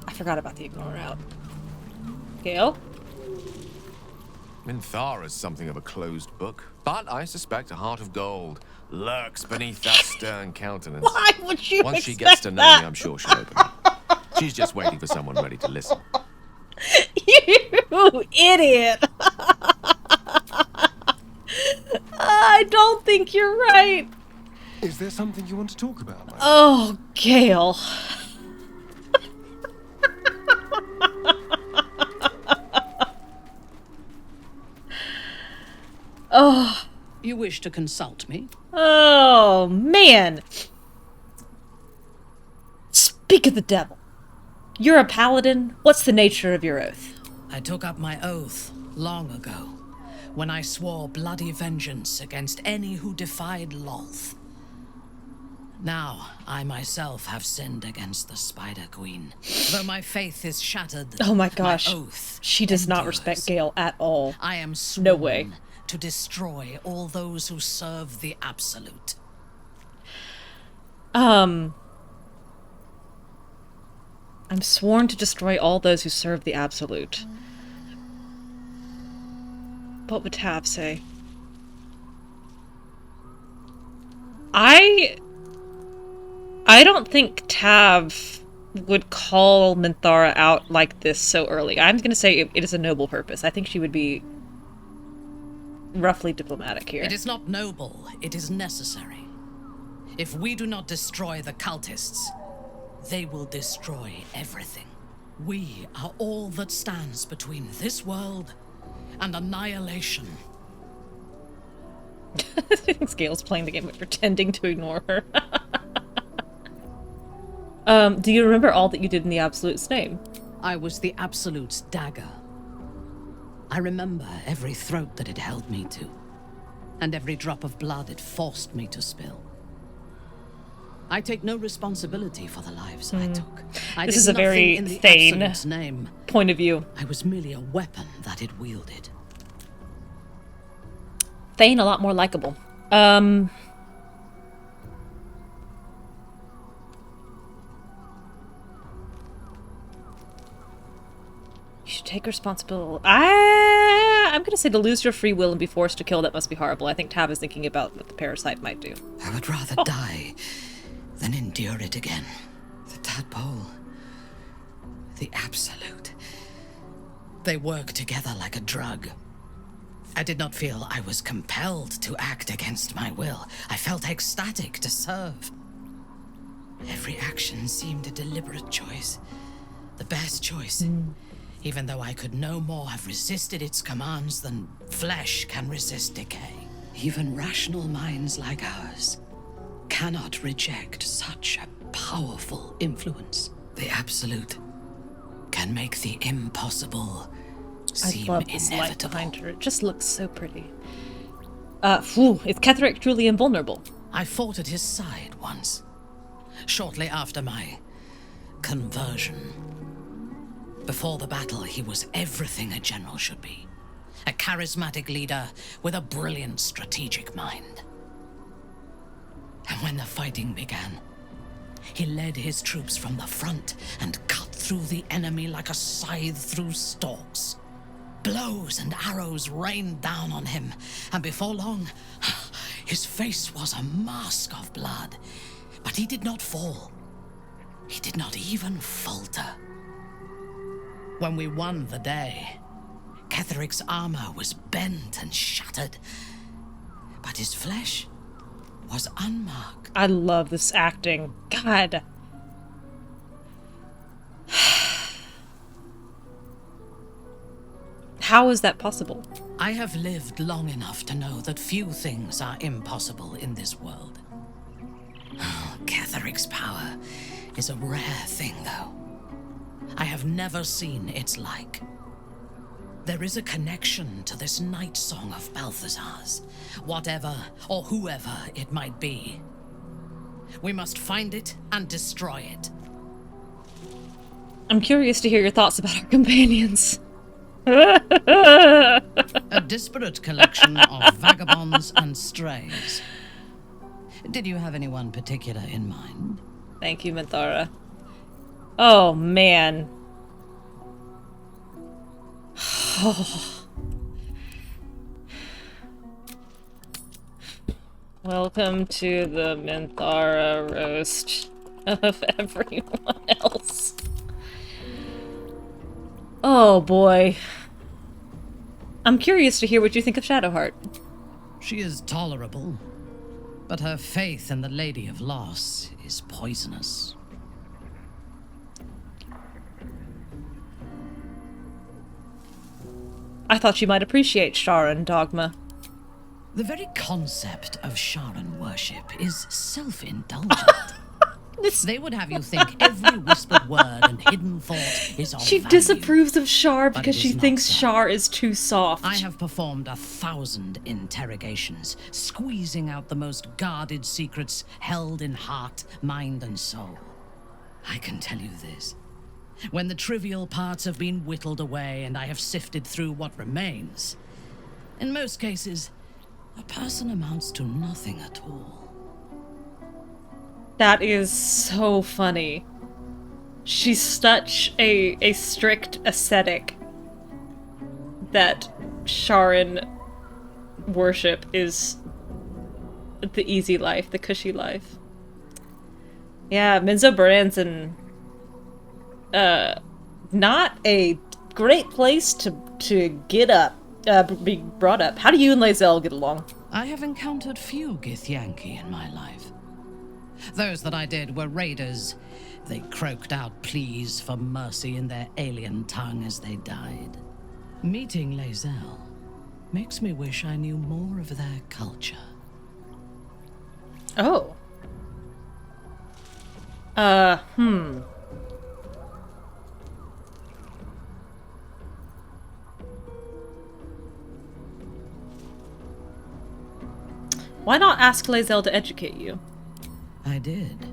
I forgot about the ignore route. Gale? Minthara's something of a closed book, but I suspect a heart of gold lurks beneath that stern countenance. Why would you Once she expect gets to know that? me, I'm sure she'll open up. She's just waiting for someone ready to listen. You idiot! I don't think you're right. Is there something you want to talk about, Mike? Oh, Gale. Oh. You wish to consult me? Oh, man. Speak of the devil. You're a paladin. What's the nature of your oath? I took up my oath long ago, when I swore bloody vengeance against any who defied Lolth. Now, I myself have sinned against the Spider Queen. Though my faith is shattered, Oh my gosh. my oath She does not endures. respect Gale at all. I am sworn No way. to destroy all those who serve the Absolute. I'm sworn to destroy all those who serve the Absolute. What would Tav say? I don't think Tav would call Minthara out like this so early. I'm going to say it is a noble purpose. I think she would be roughly diplomatic here. It is not noble, it is necessary. If we do not destroy the cultists, they will destroy everything. We are all that stands between this world and annihilation. I think Scale's playing the game but pretending to ignore her. Do you remember all that you did in the Absolute's name? I was the Absolute's dagger. I remember every throat that it held me to, and every drop of blood it forced me to spill. I take no responsibility for the lives I took. This is a very Thane point of view. I was merely a weapon that it wielded. Thane a lot more likable. You should take responsibility. I'm gonna say to lose your free will and be forced to kill, that must be horrible. I think Tav is thinking about what the parasite might do. I would rather die than endure it again. The tadpole, the Absolute. They work together like a drug. I did not feel I was compelled to act against my will. I felt ecstatic to serve. Every action seemed a deliberate choice. The best choice. Even though I could no more have resisted its commands than flesh can resist decay. Even rational minds like ours cannot reject such a powerful influence. The Absolute can make the impossible seem I love this light inevitable. behind her. It just looks so pretty. Is Ketheric truly invulnerable? I fought at his side once, shortly after my conversion. Before the battle, he was everything a general should be. A charismatic leader with a brilliant strategic mind. And when the fighting began, he led his troops from the front and cut through the enemy like a scythe through stalks. Blows and arrows rained down on him, and before long, his face was a mask of blood. But he did not fall. He did not even falter. When we won the day, Ketheric's armor was bent and shattered, but his flesh was unmarked. I love this acting. God. How is that possible? I have lived long enough to know that few things are impossible in this world. Ketheric's power is a rare thing, though. I have never seen its like. There is a connection to this night song of Balthazar's, whatever or whoever it might be. We must find it and destroy it. I'm curious to hear your thoughts about our companions. A disparate collection of vagabonds and strays. Did you have anyone particular in mind? Thank you, Minthara. Oh, man. Welcome to the Minthara roast of everyone else. Oh, boy. I'm curious to hear what you think of Shadowheart. She is tolerable, but her faith in the Lady of Loss is poisonous. I thought you might appreciate Sharan dogma. The very concept of Sharan worship is self-indulgent. They would have you think every whispered word and hidden thought is of She value. disapproves of Shar But because it is she not thinks so. Shar is too soft. I have performed 1,000 interrogations, squeezing out the most guarded secrets held in heart, mind, and soul. I can tell you this. When the trivial parts have been whittled away and I have sifted through what remains, in most cases, a person amounts to nothing at all. That is so funny. She's such a strict ascetic that Sharan worship is the easy life, the cushy life. Yeah, Minzo Baran's an not a great place to get up, be brought up. How do you and Lae'zel get along? I have encountered few Githyanki in my life. Those that I did were raiders. They croaked out pleas for mercy in their alien tongue as they died. Meeting Lae'zel makes me wish I knew more of their culture. Oh. Why not ask Lae'zel to educate you? I did.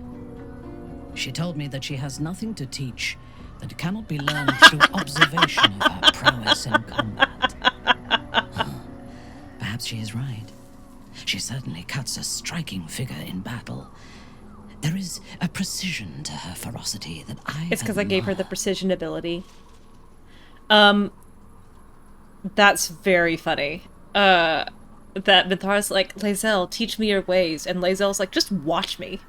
She told me that she has nothing to teach that cannot be learned through observation of her prowess in combat. Perhaps she is right. She certainly cuts a striking figure in battle. There is a precision to her ferocity that I It's because I gave her the precision ability. That's very funny. That Minthara's like, Lae'zel, teach me your ways. And Lae'zel's like, just watch me.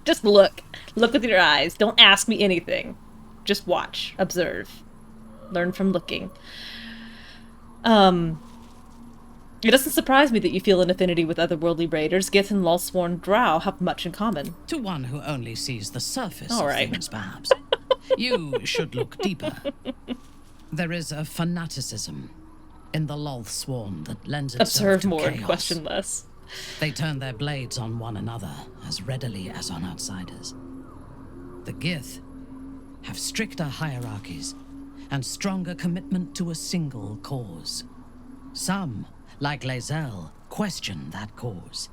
Just look. Look with your eyes. Don't ask me anything. Just watch. Observe. Learn from looking. It doesn't surprise me that you feel an affinity with otherworldly raiders. Gith and Lulsworn Drow have much in common. To one who only sees the surface All of right. things, perhaps. You should look deeper. There is a fanaticism in the Lulsworn that lends itself Observe to more, chaos. question less. They turn their blades on one another as readily as on outsiders. The Gith have stricter hierarchies and stronger commitment to a single cause. Some, like Lae'zel, question that cause.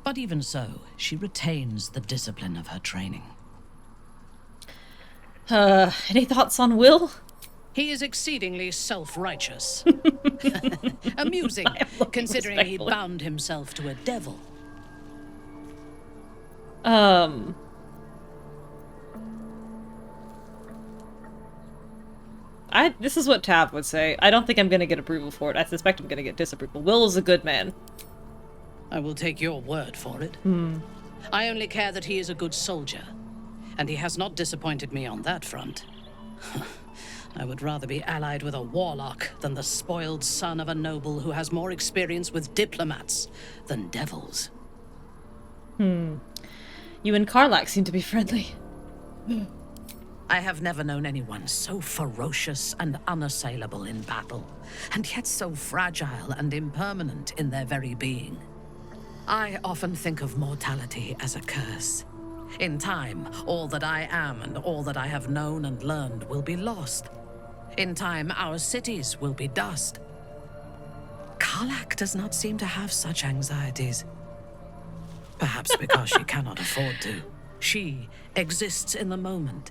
But even so, she retains the discipline of her training. Any thoughts on Will? He is exceedingly self-righteous. Amusing, considering he bound himself to a devil. This is what Tav would say. I don't think I'm going to get approval for it. I suspect I'm going to get disapproval. Will is a good man. I will take your word for it. I only care that he is a good soldier, and he has not disappointed me on that front. I would rather be allied with a warlock than the spoiled son of a noble who has more experience with diplomats than devils. You and Karlach seem to be friendly. I have never known anyone so ferocious and unassailable in battle, and yet so fragile and impermanent in their very being. I often think of mortality as a curse. In time, all that I am and all that I have known and learned will be lost. In time, our cities will be dust. Karlach does not seem to have such anxieties. Perhaps because she cannot afford to. She exists in the moment,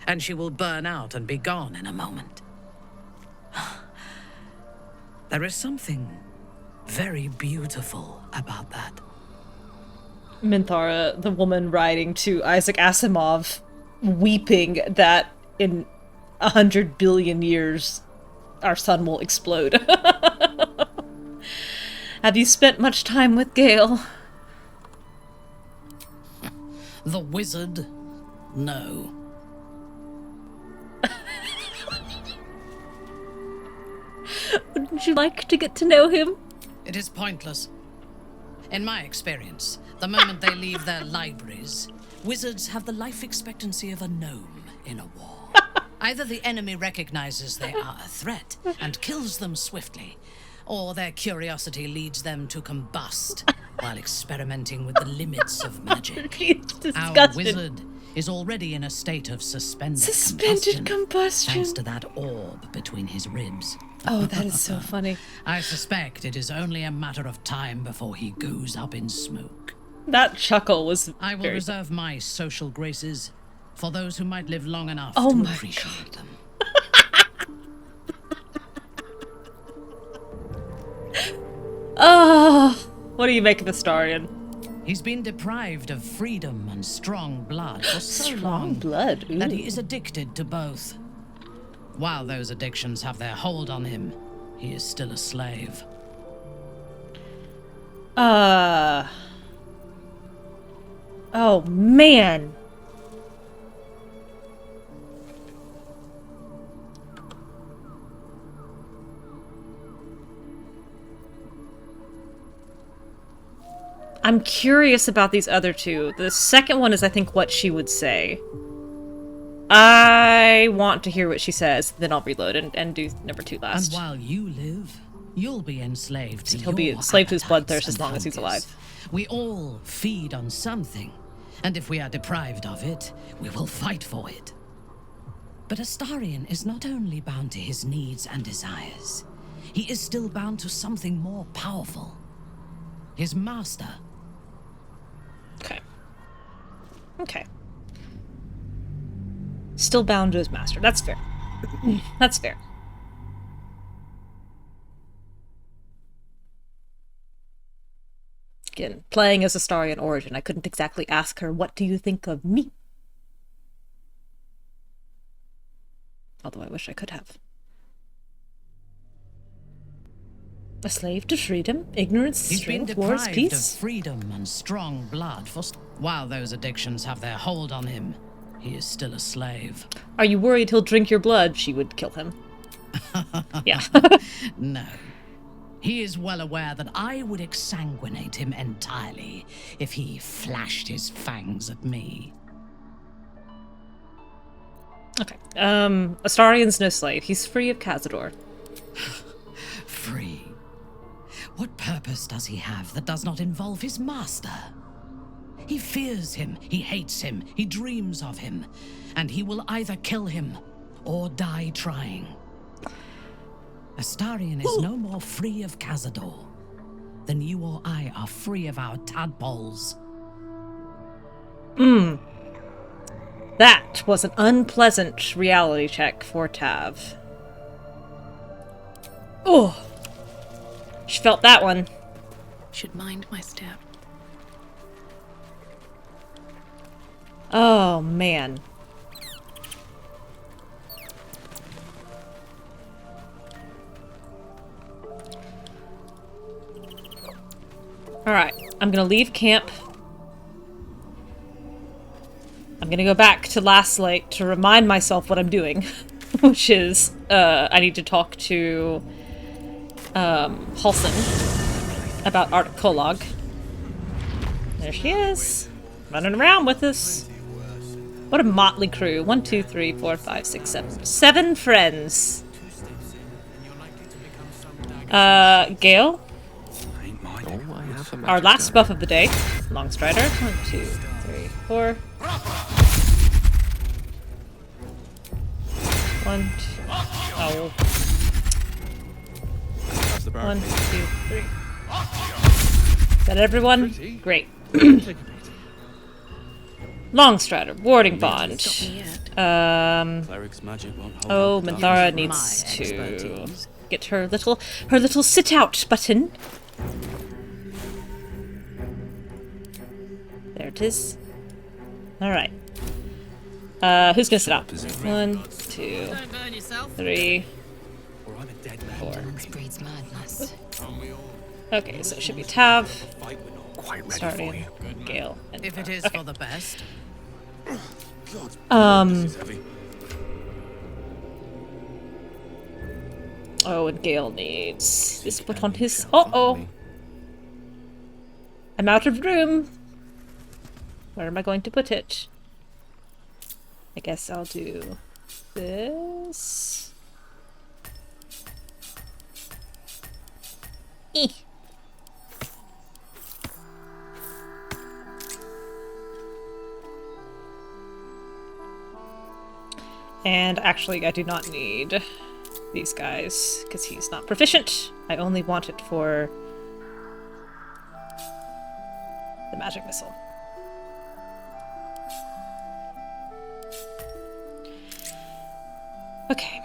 and she will burn out and be gone in a moment. There is something very beautiful about that. Minthara, the woman writing to Isaac Asimov, weeping that in 100 billion years our sun will explode. Have you spent much time with Gale? The wizard? No. Wouldn't you like to get to know him? It is pointless. In my experience, the moment they leave their libraries, wizards have the life expectancy of a gnome in a war. Either the enemy recognizes they are a threat and kills them swiftly, or their curiosity leads them to combust while experimenting with the limits of magic. Our wizard is already in a state of suspended combustion, thanks to that orb between his ribs. Oh, that is so funny. I suspect it is only a matter of time before he goes up in smoke. That chuckle was I will reserve my social graces for those who might live long enough Oh to my appreciate them. Oh, what do you make of Astarion? He's been deprived of freedom and strong blood for so Strong long blood, that ooh. he is addicted to both. While those addictions have their hold on him, he is still a slave. Oh, man. I'm curious about these other two. The second one is, I think, what she would say. I want to hear what she says, then I'll reload and do number 2 last. And while you live, you'll be enslaved to He'll be enslaved to his bloodthirst as long as he's alive. We all feed on something, and if we are deprived of it, we will fight for it. But Astarion is not only bound to his needs and desires, he is still bound to something more powerful. His master. Okay. Okay. Still bound to his master. That's fair. That's fair. Again, playing as Astarion Origin, I couldn't exactly ask her, what do you think of me? Although I wish I could have. A slave to freedom, ignorance, strength, wars, peace. He's been deprived of freedom and strong blood for... While those addictions have their hold on him, he is still a slave. Are you worried he'll drink your blood? She would kill him. Yeah. No. He is well aware that I would exsanguinate him entirely if he flashed his fangs at me. Okay. Astarion's no slave. He's free of Cazador. Free? What purpose does he have that does not involve his master? He fears him, he hates him, he dreams of him, and he will either kill him or die trying. Astarion is no more free of Cazador than you or I are free of our tadpoles. That was an unpleasant reality check for Tav. Oh! She felt that one. Should mind my step. Oh, man. Alright, I'm gonna leave camp. I'm gonna go back to Last Lake to remind myself what I'm doing. Which is, I need to talk to Halsin about Art Kolog. There she is, running around with us. What a motley crew. 1, 2, 3, 4, 5, 6, 7. 7 friends. Gale. Our last buff of the day. Longstrider. 1, 2, 3, 4. 1, 2, oh. 1, 2, 3. Is that everyone? Great. Longstrider, warding bond. Oh, Minthara needs to get her little sit-out button. There it is. Alright. Who's gonna sit out? 1, 2, 3, 4. Okay, so it should be Tav, Astarion, Gale, and if it is for the best. Oh, and Gale needs this put on his... Uh-oh! I'm out of room! Where am I going to put it? I guess I'll do this. Eeh. And actually, I do not need these guys, because he's not proficient. I only want it for the magic missile. Okay.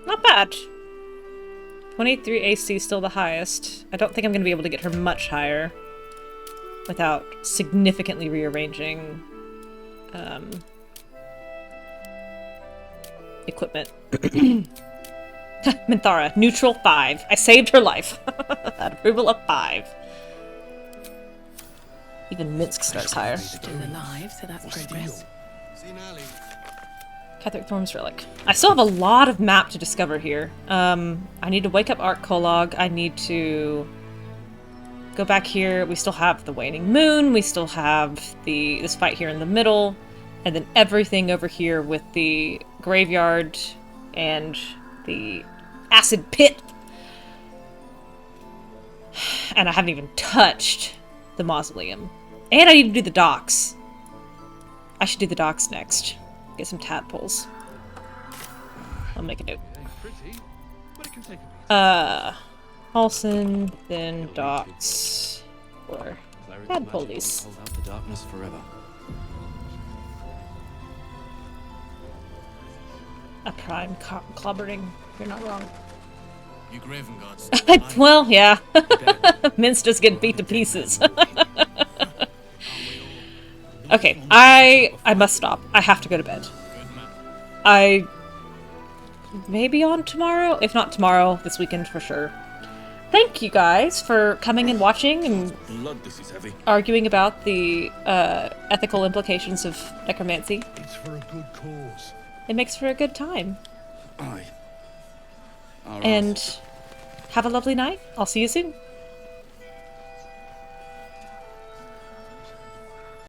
Not bad. 23 AC, still the highest. I don't think I'm going to be able to get her much higher without significantly rearranging equipment. Minthara, neutral 5. I saved her life. That approval of 5. Even Minsk starts higher. Still alive, so that's progress. Ketheric Thorm's Relic. I still have a lot of map to discover here. I need to wake up Ark Kolog. I need to go back here. We still have the Waning Moon. We still have this fight here in the middle. And then everything over here with the graveyard and the acid pit. And I haven't even touched the mausoleum. And I need to do the docks. I should do the docks next. Get some tadpoles. I'll make a note. Halsin, then docks. Or tadpoles. Hold out the darkness forever. A prime clobbering. You're not wrong. You graven gods. Well, yeah. Mints just get beat to pieces. Okay, I must stop. I have to go to bed. I may be on tomorrow. If not tomorrow, this weekend for sure. Thank you guys for coming and watching and arguing about the ethical implications of necromancy. It's for a good cause. It makes for a good time. Aye. And have a lovely night. I'll see you soon.